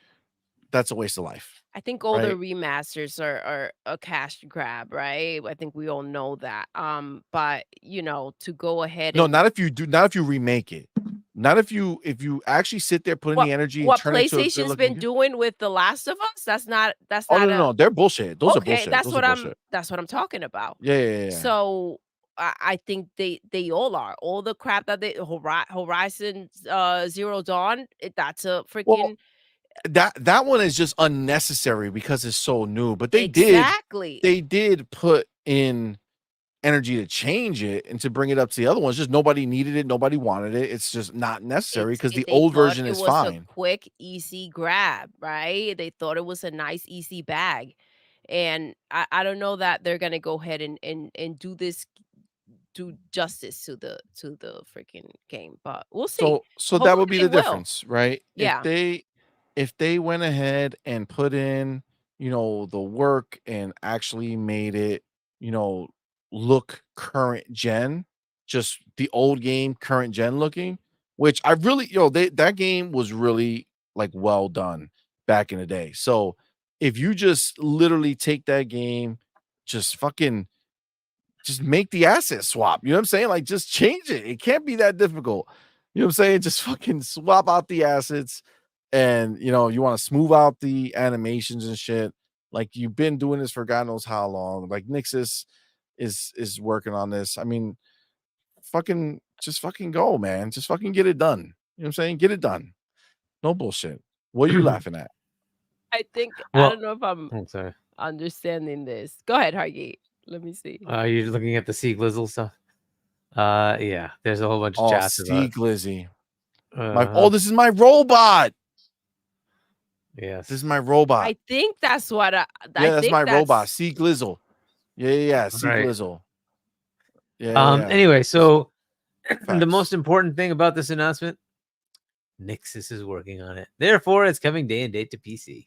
that's a waste of life. I think older right? remasters are a cash grab, right? I think we all know that. But you know, to go ahead No, and not if you remake it. Not if you actually sit there, put in the energy, and what turn it to a PlayStation's good-looking been game. doing with The Last of Us, that's not Oh a no, they're bullshit. Those are okay, bullshit. that's Those what are I'm bullshit. that's what I'm talking about. Yeah. So I think they all are. All the crap that they Horizon Zero Dawn, that's a freaking Well, that one is just unnecessary because it's so new. But exactly. they did put in energy to change it and to bring it up to the other ones. Just nobody needed it, nobody wanted it. It's just not necessary because the They old thought version it is was fine. a quick, easy grab, right? They thought it was a nice, easy bag. And I don't know that they're gonna go ahead and do this, do justice to the freaking game, but we'll see. So that would Hopefully be they the will. difference, right? Yeah. If they went ahead and put in, the work and actually made it, look current gen, just the old game current gen looking, which I really, that game was really like well done back in the day. So if you just literally take that game, just fucking just make the asset swap. You know what I'm saying? Like just change it. It can't be that difficult. You know what I'm saying? Just fucking swap out the assets, and you want to smooth out the animations and shit. Like you've been doing this for God knows how long. Like Nixus is working on this. I mean, just fucking go, man. Just fucking get it done. You know what I'm saying? Get it done. No bullshit. What are you laughing at? I think I Well, don't know if I'm sorry. understanding this. Go ahead, Hargy. Let me see. You're looking at the Sea Glizzle stuff? Yeah, there's a whole bunch of Oh, chats Sea about Glizzy. uh, This is my robot. yes. This is my robot. I think that's what I That's think my robot, Sea Glizzle. Yeah, Sea Right. Glizzle. Yeah. Anyway, so The most important thing about this announcement, Nixus is working on it. Therefore, it's coming day and date to PC.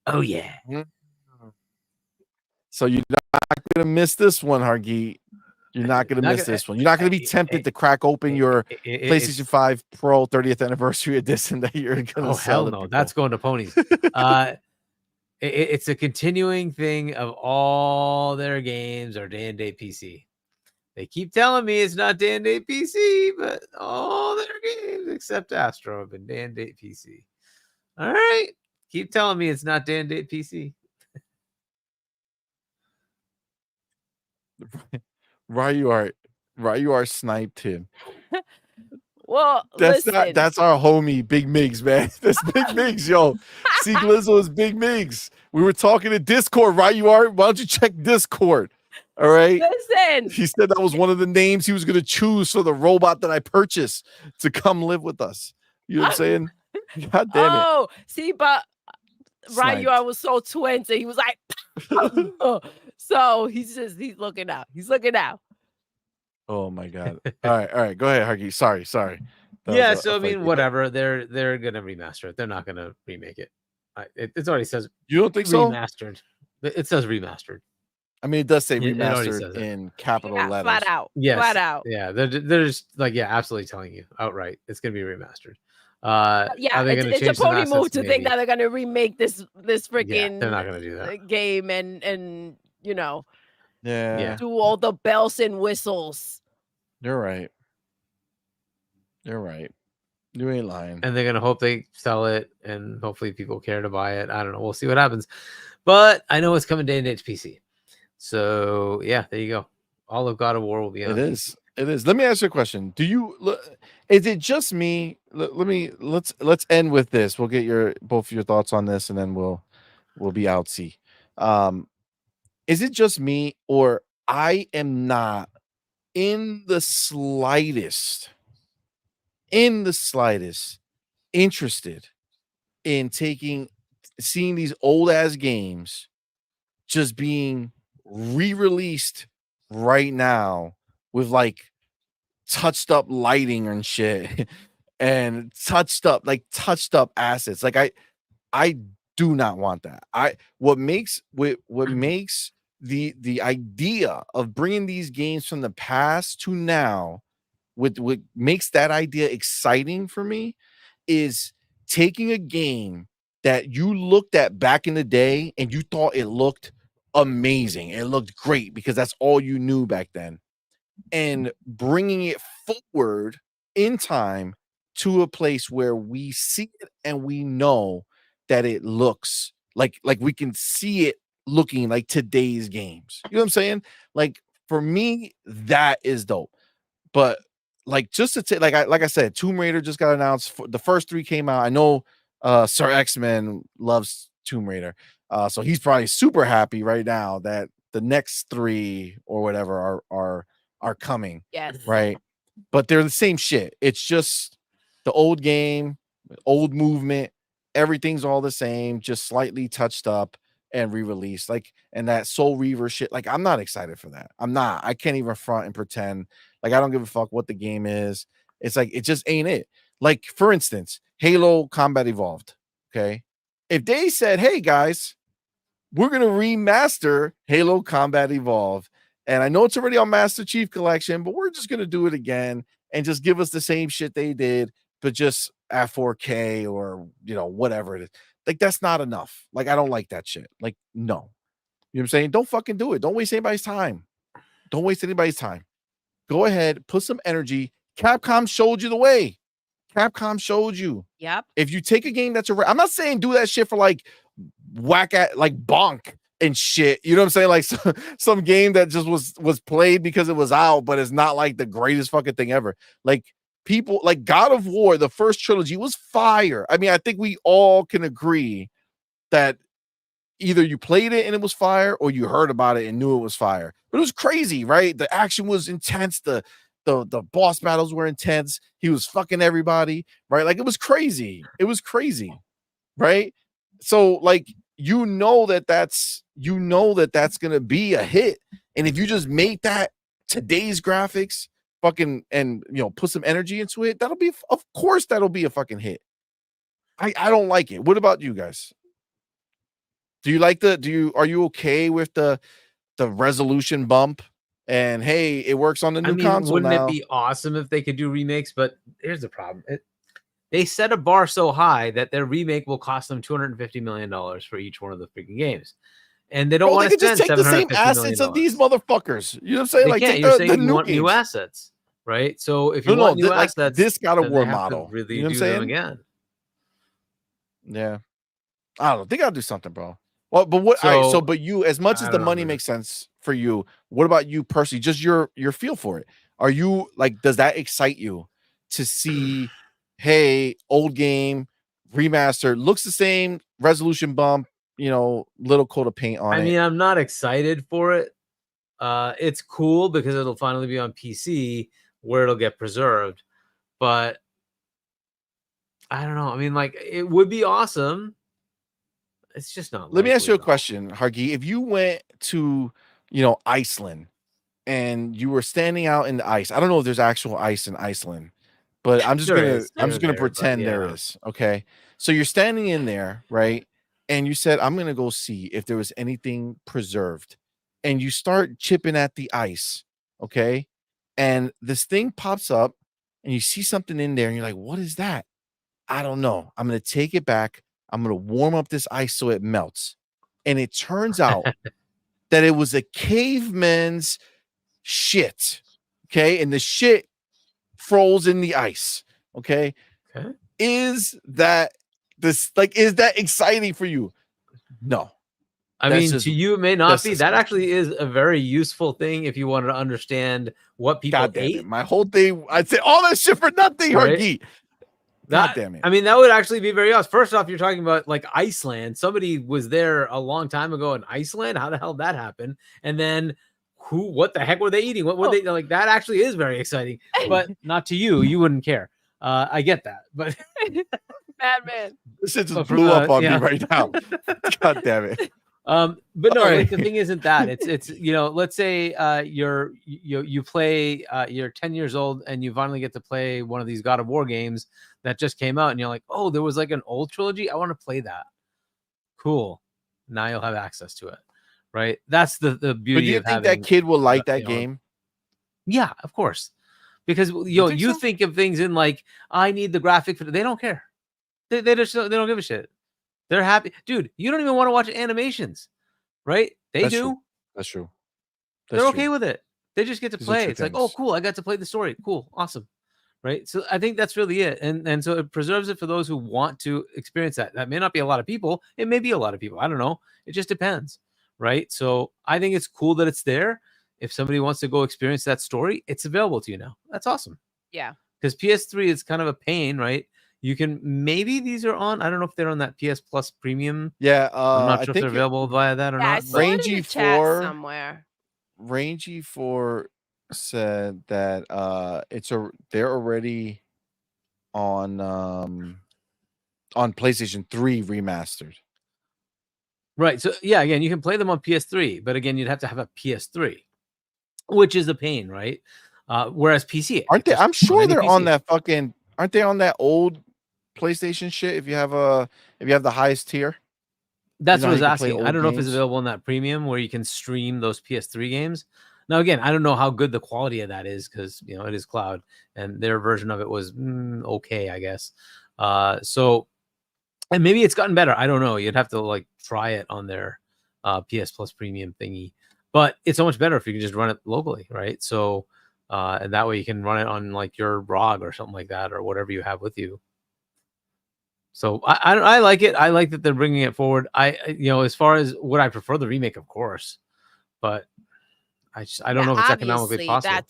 Oh yeah. So you're not gonna miss this one, Hargeet. You're not gonna miss this one. You're not gonna be tempted to crack open your PlayStation 5 Pro 30th anniversary edition that you're gonna sell. Oh hell no, that's going to ponies. It's a continuing thing of all their games are day and date PC. They keep telling me it's not day and date PC, but all their games except Astro have been day and date PC. All right, keep telling me it's not day and date PC. Right, you are sniped him. Well, That's listen. that's our homie Big Migs, man. That's Big Migs, yo. See, Glizzo is Big Migs. We were talking to Discord, right? You are. Why don't you check Discord? All right. Listen. He said that was one of the names he was going to choose for the robot that I purchased to come live with us. You know what I'm saying? God damn it. Oh, see, but Sniped. Ryuar was so twins, and he was like, so he's looking out. He's looking out. Oh my god. All right. Go ahead, Hargy. Sorry. That Yeah, was a so I fight mean, we whatever. They're gonna remaster it. They're not gonna remake it. It already says You don't think so? remastered. It says remastered. I mean, it does say It already remastered says it. in capital Yeah, letters. flat out. Yes. Flat out. Yeah, they're just like, yeah, absolutely telling you outright it's gonna be remastered. Yeah, are they it's, gonna it's a change some pony move assets? to think Maybe. that they're gonna remake this Yeah, freaking they're not gonna do that. game and Yeah, do all the bells and whistles. you're right. You ain't lying. And they're gonna hope they sell it, and hopefully people care to buy it. I don't know. We'll see what happens. But I know it's coming day and date to PC. So yeah, there you go. All of God of War will be on. It is. Let me ask you a question. Is it just me? Let's end with this. We'll get both your thoughts on this, and then we'll be outsy. Is it just me, or I am not in the slightest interested in seeing these old ass games just being re-released right now with like touched up lighting and shit and touched up assets. Like I do not want that. What makes the idea of bringing these games from the past to now, what makes that idea exciting for me is taking a game that you looked at back in the day and you thought it looked amazing. It looked great because that's all you knew back then, and bringing it forward in time to a place where we see it and we know that it looks like we can see it looking like today's games. You know what I'm saying? Like for me, that is dope. But like just to take, like I said, Tomb Raider just got announced. The first 3 came out. I know Sir X-Men loves Tomb Raider. So he's probably super happy right now that the next 3 or whatever are coming. Yes. Right. But they're the same shit. It's just the old game, old movement, everything's all the same, just slightly touched up and re-released. Like, and that Soul Reaver shit, like I'm not excited for that. I'm not. I can't even front and pretend like I don't give a fuck what the game is. It's like it just ain't it. Like, for instance, Halo Combat Evolved. Okay. If they said, hey guys, we're gonna remaster Halo Combat Evolved, and I know it's already on Master Chief Collection, but we're just gonna do it again and just give us the same shit they did, but just at 4K or whatever it is. Like, that's not enough. Like, I don't like that shit. Like, no. You know what I'm saying? Don't fucking do it. Don't waste anybody's time. Don't waste anybody's time. Go ahead, put some energy. Capcom showed you the way. Capcom showed you. Yep. If you take a game that's I'm not saying do that shit for like whack at like bonk and shit. You know what I'm saying? Like some game that just was played because it was out, but it's not like the greatest fucking thing ever. Like people like God of War, the first trilogy was fire. I mean, I think we all can agree that either you played it and it was fire or you heard about it and knew it was fire. But it was crazy, right? The action was intense. The boss battles were intense. He was fucking everybody, right? Like it was crazy. It was crazy, right? So like that's gonna be a hit. And if you just make that today's graphics fucking and put some energy into it, of course that'll be a fucking hit. I don't like it. What about you guys? Do you like are you okay with the resolution bump? And hey, it works on the new console wouldn't now. it be awesome if they could do remakes? But here's the problem. They set a bar so high that their remake will cost them $250 million for each one of the freaking games. And they don't want to spend just take the same $750 assets million. of these motherfuckers. You know what I'm saying? They like can't. take You're the saying you new want games. new assets, right? So if you want new assets, this God of then War they have to model. really You know what I'm do them saying? again. Yeah. I don't know. They gotta do something, bro. Well, but what? All right, so, but you, as much as the money makes sense for you, what about you personally? Just your feel for it. Are you like? Does that excite you to see? Hey, old game remaster looks the same, resolution bump, little coat of paint on it. I mean, I'm not excited for it. It's cool because it'll finally be on PC where it'll get preserved, but I don't know. I mean, like, it would be awesome. It's just not. Let me ask you a question, Hargi. If you went to, Iceland and you were standing out in the ice, I don't know if there's actual ice in Iceland, but I'm just gonna pretend there is. Okay. So you're standing in there, right? And you said, I'm gonna go see if there was anything preserved. And you start chipping at the ice, okay? And this thing pops up and you see something in there, and you're like, what is that? I don't know. I'm gonna take it back. I'm gonna warm up this ice so it melts. And it turns out that it was a caveman's shit. Okay. And the shit froze in the ice. Okay. Is that exciting for you? No. I mean, to you, it may not be. That actually is a very useful thing if you wanted to understand what people ate. My whole thing, I'd say all that shit for nothing, Hargi. God damn it. I mean, that would actually be very awesome. First off, you're talking about like Iceland. Somebody was there a long time ago in Iceland. How the hell did that happen? And then what the heck were they eating? What were they like? That actually is very exciting, but not to you. You wouldn't care. I get that, but Madman. This shit just blew up on me right now. God damn it. But no, like, the thing isn't that it's let's say you play you're 10 years old and you finally get to play one of these God of War games that just came out and you're like, oh, there was like an old trilogy. I want to play that. Cool. Now you'll have access to it. Right. That's the beauty. But do you think that kid will like that game? Yeah, of course. Because you think of things in like, I need the graphic. They don't care. They don't give a shit. They're happy. Dude, you don't even want to watch animations, right? That's do. True. That's true. They're okay with it. They just get to play. It's like, oh, cool. I got to play the story. Cool. Awesome. Right. So I think that's really it. And so it preserves it for those who want to experience that. That may not be a lot of people. It may be a lot of people. I don't know. It just depends. Right. So I think it's cool that it's there. If somebody wants to go experience that story, it's available to you now. That's awesome. Yeah. Because PS3 is kind of a pain, right? You can maybe these are on. I don't know if they're on that PS Plus Premium. Yeah, I'm not sure if they're available via that or not. I saw it in the chat somewhere. Rangy 4 said that they're already on PlayStation 3 remastered. Right. So yeah, again, you can play them on PS3, but again, you'd have to have a PS3, which is a pain, right? Whereas PC, aren't they? I'm sure they're on that fucking. Aren't they on that old PlayStation shit? If you have the highest tier, that's what I was asking. I don't know if it's available on that premium where you can stream those PS3 games. Now, again, I don't know how good the quality of that is because it is cloud, and their version of it was okay, I guess. And maybe it's gotten better. I don't know. You'd have to like try it on their PS Plus Premium thingy, but it's so much better if you can just run it locally, right? So, and that way you can run it on like your ROG or something like that or whatever you have with you. So I like it. I like that they're bringing it forward. As far as would I prefer the remake, of course, but I don't know if it's economically possible.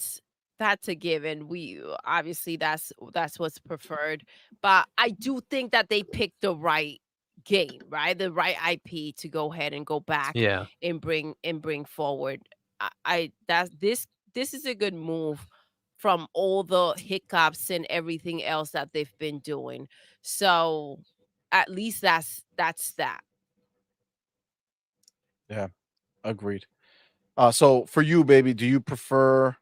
That's a given. We obviously that's what's preferred, but I do think that they picked the right game, right? The right IP to go ahead and go back, and bring forward. This is a good move from all the hiccups and everything else that they've been doing. So at least that's that. Yeah, agreed. So for you, baby, do you prefer?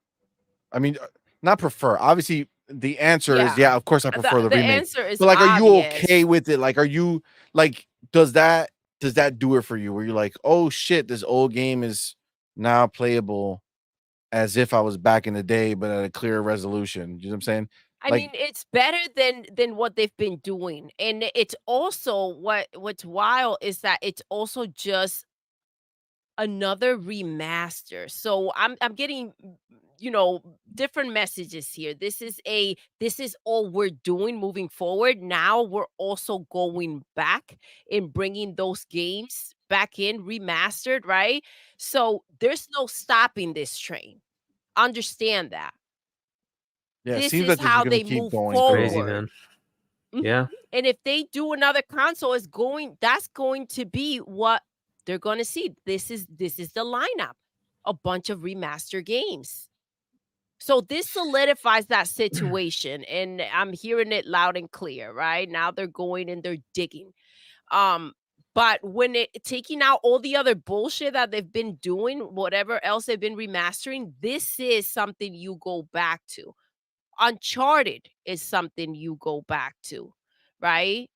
I mean, not prefer. Obviously, the answer is Yeah. of course I prefer the The remake. answer is But like, are you obvious. okay with it? Like, are you like, does that do it for you? Where you're like, oh shit, this old game is now playable as if I was back in the day, but at a clearer resolution. You know what I'm saying? I Like, mean, it's better than what they've been doing, and it's also what's wild is that it's also just another remaster. So I'm getting different messages here. This is all we're doing moving forward. Now we're also going back and bringing those games back in remastered, right? So there's no stopping this train. Understand that. yeah, it This seems is like this is how gonna they keep move going Crazy, through. forward. man. Mhm. Yeah. And if they do another console, that's going to be what they're going to see. This is the lineup. A bunch of remaster games. So this solidifies that situation, and I'm hearing it loud and clear, right? Now they're going and they're digging. But when taking out all the other bullshit that they've been doing, whatever else they've been remastering, this is something you go back to. Uncharted is something you go back to, right?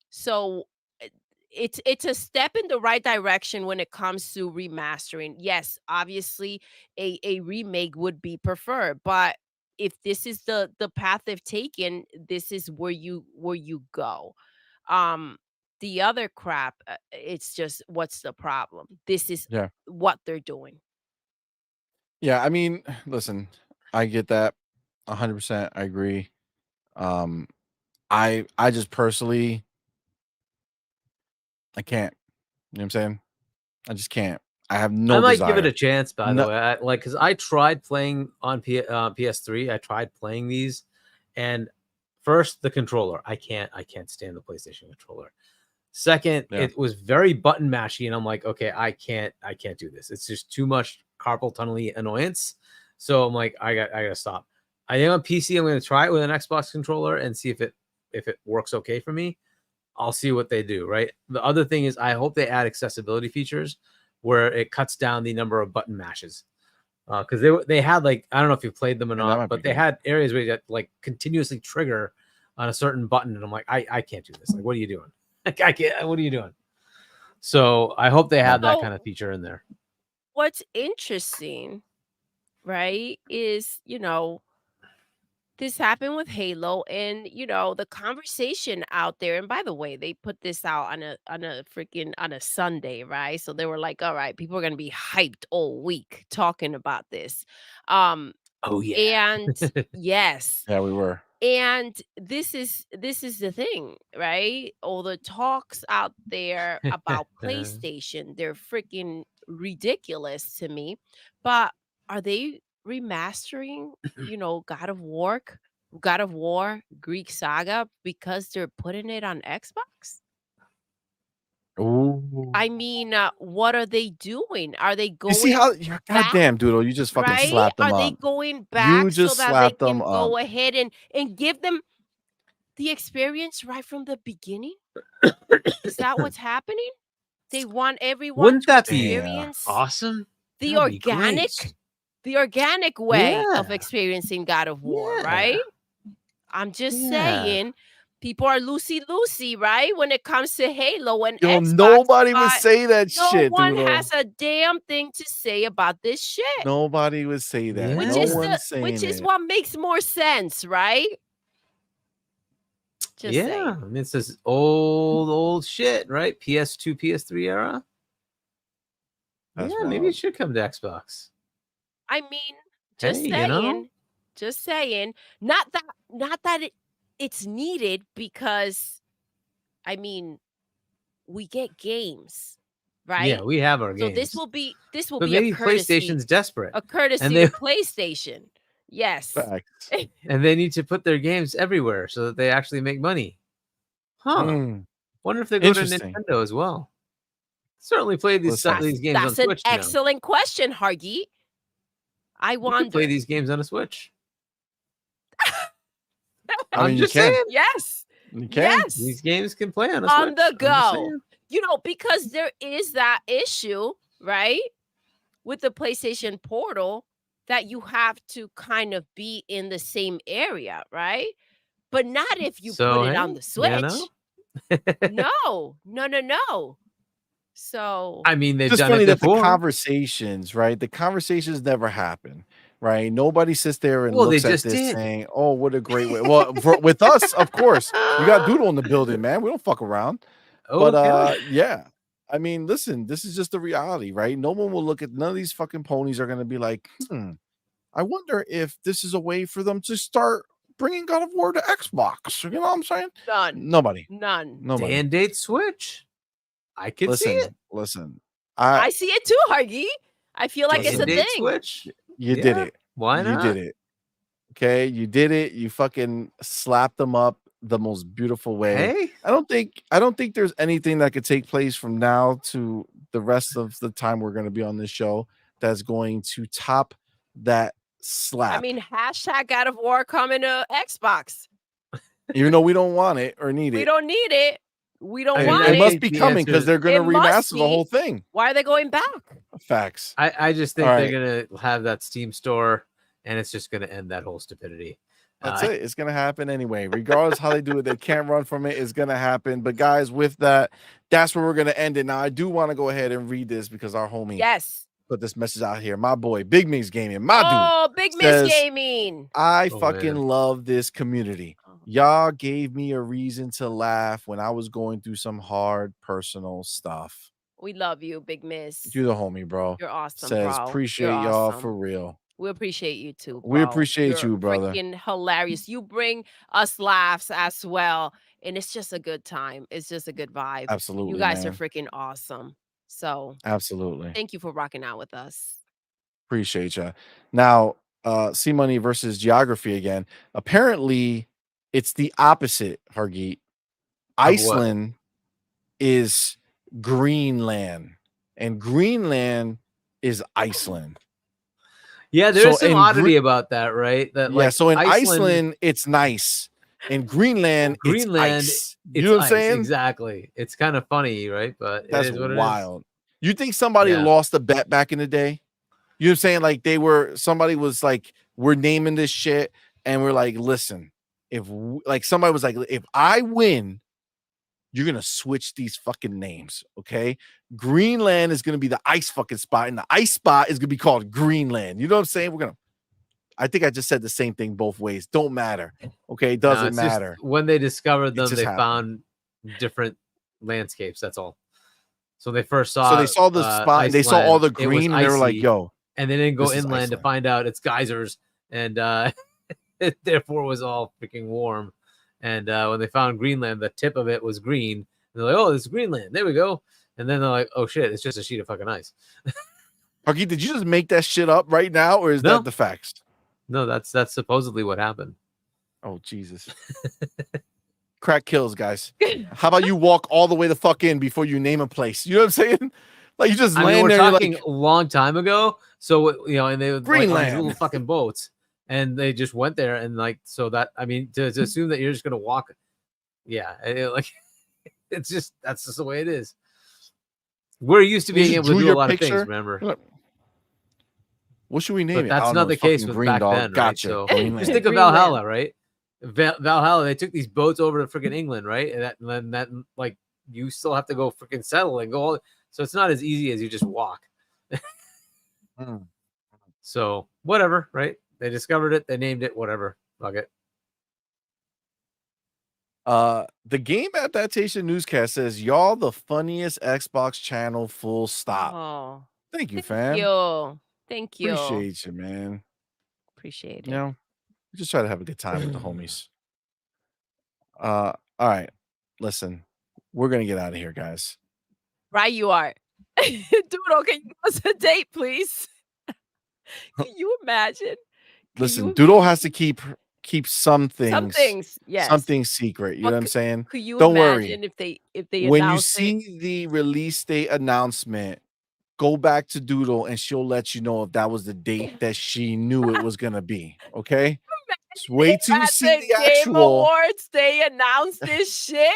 So uh, it's a step in the right direction when it comes to remastering. Yes, obviously a remake would be preferred, but if this is the path they've taken, this is where you go. Um the other crap, it's just what's the problem? This is Yeah. what they're doing. Yeah, I mean, listen, I get that 100%. I agree. Um, I just personally I can't. You know what I'm saying? I just can't. I have no I might give it desire. a chance, by No- the way. Because I tried playing on PS3. I tried playing these, and first the controller. I can't stand the PlayStation controller. Second, Yeah. it was very button mashy, and I'm like, okay, I can't do this. It's just too much carpal tunnel annoyance. So I'm like, I gotta stop. I think on PC, I'm gonna try it with an Xbox controller and see if it works okay for me. I'll see what they do. Right. The other thing is, I hope they add accessibility features where it cuts down the number of button mashes. Because they had, like, I don't know if you played them or Yeah, that might not, be but they good. had areas where you had, like, continuously trigger on a certain button, and I'm like, I can't do this. Like, what are you doing? Like, I can't. What are you doing? So I hope they have that So kind of feature in there. what's interesting, right, is this happened with Halo, and the conversation out there. And by the way, they put this out on a Sunday, right? So they were like, all right, people are gonna be hyped all week talking about this. Um, Oh yeah. and yes, Yeah, we were. and this is the thing, right? All the talks out there about PlayStation, they're freaking ridiculous to me. But are they remastering, God of War, Greek Saga because they're putting it on Xbox? Ooh. I mean, what are they doing? Are they You see going how you're back? goddamn Doodle, you just fucking Right? slapped them Are they up. going You back so just that they slapped them can up. go ahead and give them the experience right from the beginning? Is that what's happening? They want everyone Wouldn't to that be experience awesome? the That'd be great. organic way of Yeah. experiencing God of War, Yeah. right? I'm just Yeah. saying, people are loosey, right? When it comes to Halo and Yo, Xbox, nobody would but say that no shit, one Doodle. has a damn thing to say about this shit. Nobody would say that. Which No is one's saying which is it. what makes more sense, right? Just Yeah. saying. I mean, it's this old shit, right? PS2, PS3 era. That's Yeah, maybe wild. it should come to Xbox. I mean, just Hey, saying, just saying. Not that it's needed, because I mean, we get games, right? Yeah, we have our So games. this will be But a maybe courtesy, PlayStation's desperate, a courtesy and they to PlayStation. Yes. Facts. and they need to put their games everywhere so that they actually make money. Huh. Mm, Wonder if they go to interesting. Nintendo as well. Certainly play these Listen. these games on That's an Switch now. excellent question, Hargi. I You could play wonder. these games on a Switch. I I'm mean, you just can. saying. Yes. You can. Yes. These games can play on a On Switch. the I'm just go. saying. Because there is that issue, right? With the PlayStation Portal, that you have to kind of be in the same area, right? But not if you So, put it on hey, the Switch. you know? No. So I mean, they've It's just done funny it that the before. conversations, right? The conversations never happen, right? Nobody sits there and Well, they looks at just this did. saying, "Oh, what a great way." Well, with us, of course, we got Doodle in the building, man. We don't fuck around. But Okay. yeah. I mean, listen, this is just the reality, right? No one will look at none of these fucking ponies are gonna be like, I wonder if this is a way for them to start bringing God of War to Xbox. You know what I'm saying? none. Nobody. Day and date Switch. I can see it. Listen. I see it too, Hargy. I feel like Day it's and a date thing. Switch. You did it. Why You not? did it. Okay, you did it. You fucking slapped them up the most beautiful way. Hey, I don't think there's anything that could take place from now to the rest of the time we're going to be on this show that's going to top that slap. I mean, hashtag God of War coming to Xbox. Even though we don't want it or need We it, don't need it. We don't I mean, want it it. must be the coming answer because is- they're going to It must remaster the whole be. thing. Why are they going back? Facts. I just think All they're gonna have that Steam store, and it's just gonna end that whole stupidity. That's it. It's gonna happen anyway. Regardless how they do it, they can't run from it. It's gonna happen. But guys, with that, that's where we're gonna end it. Now, I do want to go ahead and read this because our homie Yes. put this message out here. My boy, Big Mix Gaming, my dude. Oh, Big Miss says, Gaming. I Oh, fucking man. love this community. Y'all gave me a reason to laugh when I was going through some hard personal stuff. We love you, Big Miss. You're the homie, bro. You're awesome, Says bro. appreciate You're y'all awesome. for real. We appreciate you too, bro. We appreciate You're you, brother. Freaking hilarious. You bring us laughs as well, and it's just a good time. It's just a good vibe. Absolutely, You guys man. are freaking awesome. So Absolutely. thank you for rocking out with us. Appreciate you. Now, CMoney versus Geography again. Apparently, it's the opposite, Hargeet. what? Iceland is Greenland, and Greenland is Iceland. Yeah, So there's some in oddity about that, right? That Yeah, like so in Iceland, it's nice. In Greenland, Greenland, it's ice. it's You know what I'm ice, saying? Exactly. It's kind of funny, right? But That's it is what wild. You think somebody Yeah. lost a bet back in the day? You know what I'm saying? Like somebody was like, we're naming this shit, and we're like, listen, like somebody was like, if I win, you're gonna switch these fucking names, okay? Greenland is gonna be the ice fucking spot, and the ice spot is gonna be called Greenland. You know what I'm saying? I think I just said the same thing both ways. Don't matter. Okay, it doesn't it's just matter. when they discovered them, just they happened. found different landscapes. That's all. So they first saw. So they saw the spot, and they saw all the Iceland, it was green, and they were like, icy, yo. and they didn't go this is inland to Iceland. find out it's geysers, and it therefore was all freaking warm. And when they found Greenland, the tip of it was green. And they're like, "Oh, this is Greenland. There we go." And then they're like, "Oh shit, it's just a sheet of fucking ice." Hargeet, did you just make that shit up right now, or is No. that the facts? No, that's supposedly what happened. Oh, Jesus. Crack kills, guys. How about you walk all the way the fuck in before you name a place? You know what I'm saying? Like you just I mean, land we're there. You're talking like, a long time ago. So and they would like, on these Greenland. little fucking boats, and they just went there and like so that I mean to assume that you're just gonna walk, yeah, like it's just that's just the way it is. We're used to You being just able to drew do a your lot of picture? things. Remember, what should we name but it? I that's don't not know, the it's case fucking with Green back Dog. then, right? Gotcha. So Greenland. just think of Greenland. Valhalla, right? Valhalla, they took these boats over to freaking England, right? And then that like you still have to go freaking settle and go all. So it's not as easy as you just walk. Mm. So whatever, right? They discovered it, they named it, whatever. Fuck it. The game adaptation newscast says y'all the funniest Xbox channel. Full stop. Oh, Thank you, thank fam. you. Thank you. Appreciate you, man. Appreciate it. You know, we just try to have a good time with the homies. All right. Listen, we're gonna get out of here, guys. Right, you are. Doodle, can you give us a date, please? Can you imagine? Listen, you Doodle has to keep some things, Some things, yes. something secret. You But know what I'm saying? Could you Don't worry. imagine if they When you announced it? see the release date announcement, go back to Doodle and she'll let you know if that was the date that she knew it was gonna be. Okay. Just wait till you At see the Game actual. Awards, they announced this shit.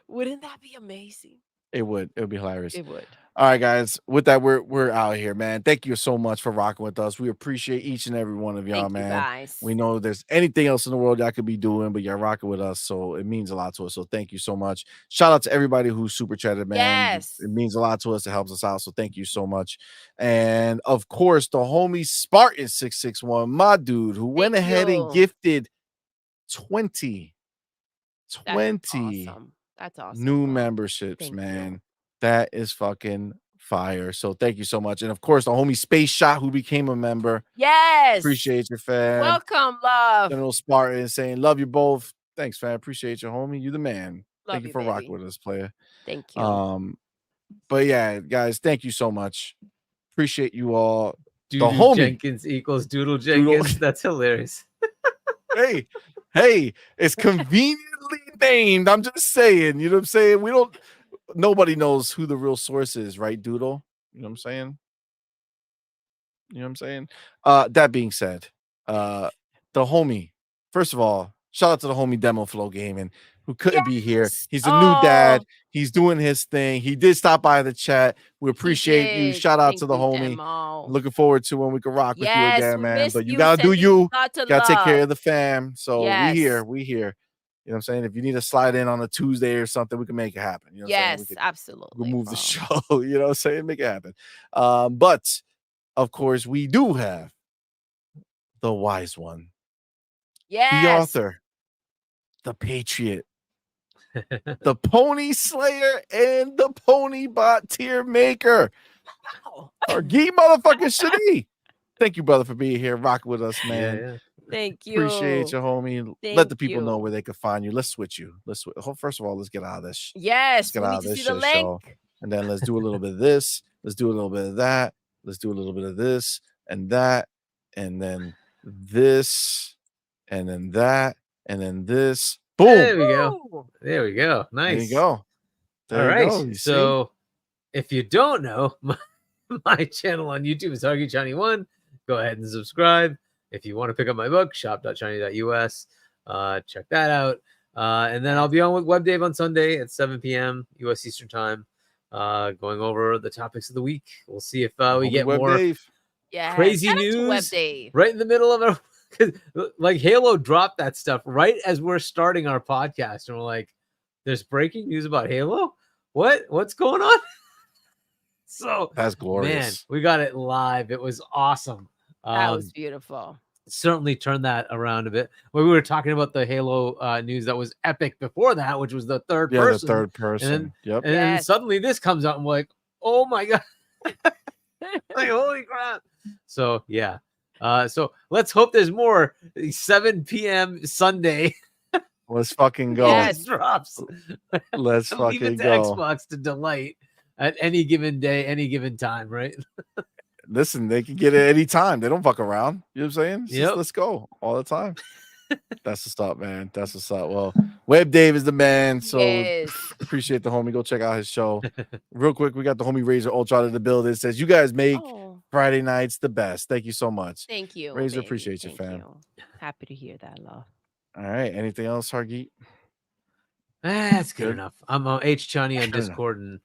Wouldn't that be amazing? It would be hilarious. It would. All right, guys. With that, we're out here, man. Thank you so much for rocking with us. We appreciate each and every one of y'all, Thank you, man. guys. We know there's anything else in the world y'all could be doing, but you're rocking with us, so it means a lot to us. So thank you so much. Shout out to everybody who super chatted, man. Yes. It means a lot to us. It helps us out. So thank you so much. And of course, the homie Spartan 661, my dude, who went Thank ahead and you. gifted 20 That's awesome. That's awesome. new bro. memberships, Thank you. man. That is fucking fire. So thank you so much. And of course, the homie Space Shot who became a member. Yes. Appreciate you, fam. Welcome, love. General Spartan saying, love you both. Thanks, fam. Appreciate you, homie. You the man. Love Thank you you, for baby. rocking with us, player. Thank you. But yeah, guys, thank you so much. Appreciate you all. Doodle homie. Jenkins equals Doodle Jenkins. That's hilarious. hey, it's conveniently named. I'm just saying, you know what I'm saying? Nobody knows who the real source is, right, Doodle? You know what I'm saying? You know what I'm saying? That being said, the homie, first of all, shout out to the homie Demo Flow Gaming who couldn't be here. Yes. He's a new dad. Oh. He's doing his thing. He did stop by the chat. We appreciate you. did. Shout out Thank to the you, homie. Demo. Looking forward to when we can rock with you Yes, again, we man. miss But you you. gotta do Sending you. lots of Gotta take care love. of the fam. So Yes. we here. You know what I'm saying? If you need to slide in on a Tuesday or something, we can make it happen. You know what I'm saying? Yes, We absolutely. could move bro. the show, you know what I'm saying? Make it happen. But of course, we do have the wise one, Yes. the author, the patriot, the pony slayer, and the pony bot tier maker. Our gee motherfucking Shadi. Thank you, brother, for being here, rocking with us, man. Yeah. Thank you. Appreciate you, homie. Let Thank the people know you. where they can find you. Let's switch you. First of all, let's get out of this. Yes, get we out need of to this see the shit show. link. And then let's do a little bit of this. Let's do a little bit of that. Let's do a little bit of this and that. And then this. And then that. And then this. Boom. There we go. Woo. There we go. Nice. There you go. There All you right. go. You see? So if you don't know, my channel on YouTube is HuggyChani1. Go ahead and subscribe. If you want to pick up my book, shop.chani.us, check that out. And then I'll be on with Web Dave on Sunday at 7 p.m. US Eastern Time, going over the topics of the week. We'll see if we get Web more Dave. Yes. crazy Shout out to Web news Dave. right in the middle of our like Halo dropped that stuff right as we're starting our podcast, and we're like, there's breaking news about Halo. What's going on? So That's glorious. man, we got it live. It was awesome. That was beautiful. Certainly turned that around a bit. When we were talking about the Halo news that was epic before that, which was the third person. The third person. And then suddenly this comes out and we're like, oh my God. Like, holy crap. So yeah. So let's hope there's more 7 p.m. Sunday. Let's fucking go. Yes. Drops. Let's Leave it fucking to go. Xbox to delight at any given day, any given time, right? Listen, they can get it anytime. They don't fuck around. You know what I'm saying? It's just, Yep. let's go all the time. That's what's up, man. That's what's up. Well, Web Dave is the man. So Yes. appreciate the homie. Go check out his show. Real quick, we got the homie Razor Ultra in the building. It says, you guys make Oh, Friday nights the best. Thank you so much. thank you. Razor, baby. appreciate you, Thank fam. you. Happy to hear that, love. All right. Anything else, Hargeet? That's good Good. enough. I'm H Chani on Good enough. Discord and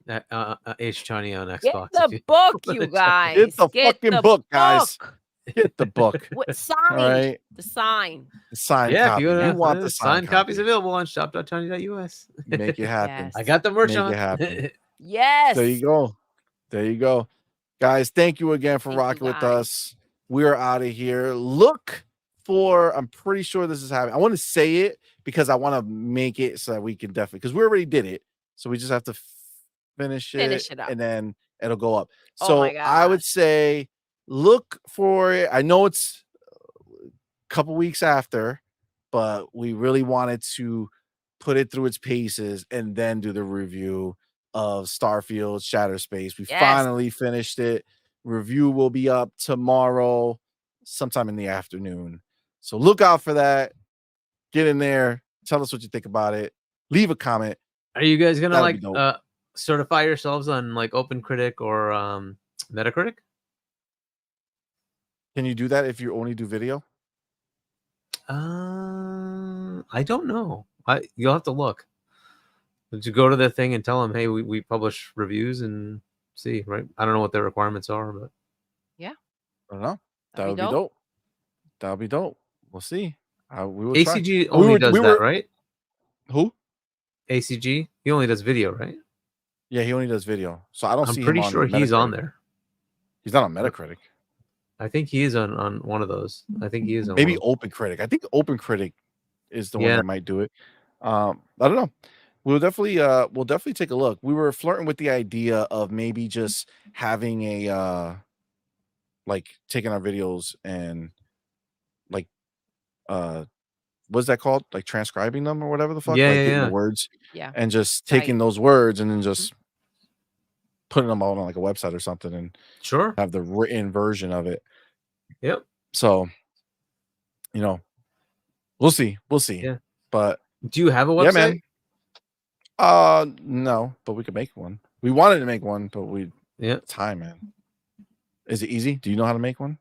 H Chani on Get Xbox. the book, you guys. Get the fucking book, guys. book. Get the book. What sign? All right. The sign. The signed Yeah, copy. if you, You want the signed copies copy. available on shop.chani.us. Make it happen. Yes. I got the merch Make on. it happen. Yes. There you go. There you go. Guys, thank you again for Thank you, rocking with guys. us. We're out of here. Look for, I'm pretty sure this is happening. I want to say it because I want to make it so that we can definitely, because we already did it. So we just have to finish Finish it up. and then it'll go up. Oh So my I would gosh. say look for it. I know it's a couple weeks after, but we really wanted to put it through its paces and then do the review of Starfield Shatter Space. We Yes. finally finished it. Review will be up tomorrow, sometime in the afternoon. So look out for that. Get in there. Tell us what you think about it. Leave a comment. Are you guys gonna That'd be like dope. certify yourselves on like OpenCritic or Metacritic? Can you do that if you only do video? I don't know. You'll have to look. Did you go to the thing and tell them, hey, we publish reviews and see, right? I don't know what their requirements are, but I don't know. That That'd would be be dope. dope. That would be dope. We'll see. We will try. ACG only does that, right? Who? ACG, he only does video, right? Yeah, he only does video. So I don't I'm see pretty him on sure he's on Metacritic. there. He's not on Metacritic. I think he is on one of those. I think he is on Maybe one OpenCritic. I think OpenCritic is the one Yeah. that might do it. I don't know. We'll definitely take a look. We were flirting with the idea of maybe just having a like taking our videos and like what's that called? Like transcribing them or whatever the fuck, Yeah, like yeah, getting yeah. the words Yeah. and just Right. taking those words and then just putting them out on like a website or something and Sure. have the written version of it. Yep. So, you know, we'll see. Yeah. But Do you have a website? yeah, man. No, but we could make one. We wanted to make one, but time, man. Is it easy? Do you know how to make one?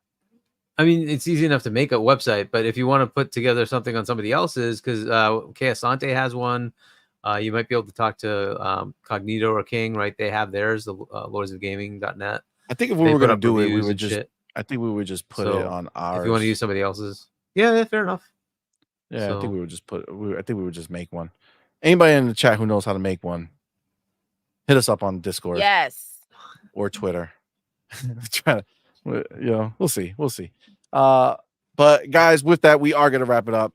I mean, it's easy enough to make a website, but if you want to put together something on somebody else's, because Asante has one, you might be able to talk to Cognito or King, right? They have theirs, the lordsofgaming.net. I think if we were gonna do it, we would just. Shit. I think we would just put it on ours. If you want to use somebody else's, yeah, fair enough. Yeah, I think So- we would just I think we would just make one. Anybody in the chat who knows how to make one, hit us up on Discord Yes. or Twitter. Trying to, we'll see. But guys, with that, we are gonna wrap it up.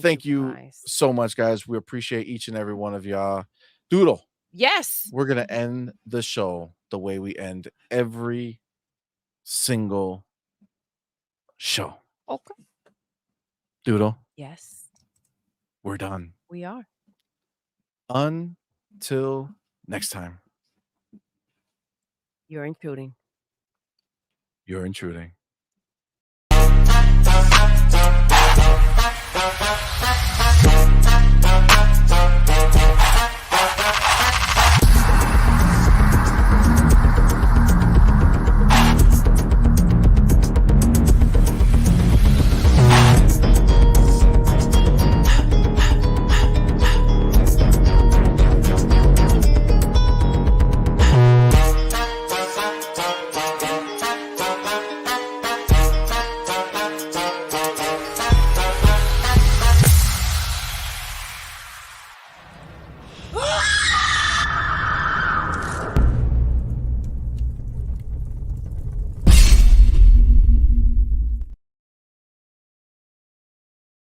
Thank you guys. so much, guys. We appreciate each and every one of y'all. Doodle, Yes. we're gonna end the show the way we end every single show. Okay. Doodle, Yes. we're done. We are. Until next time, You're intruding. you're intruding.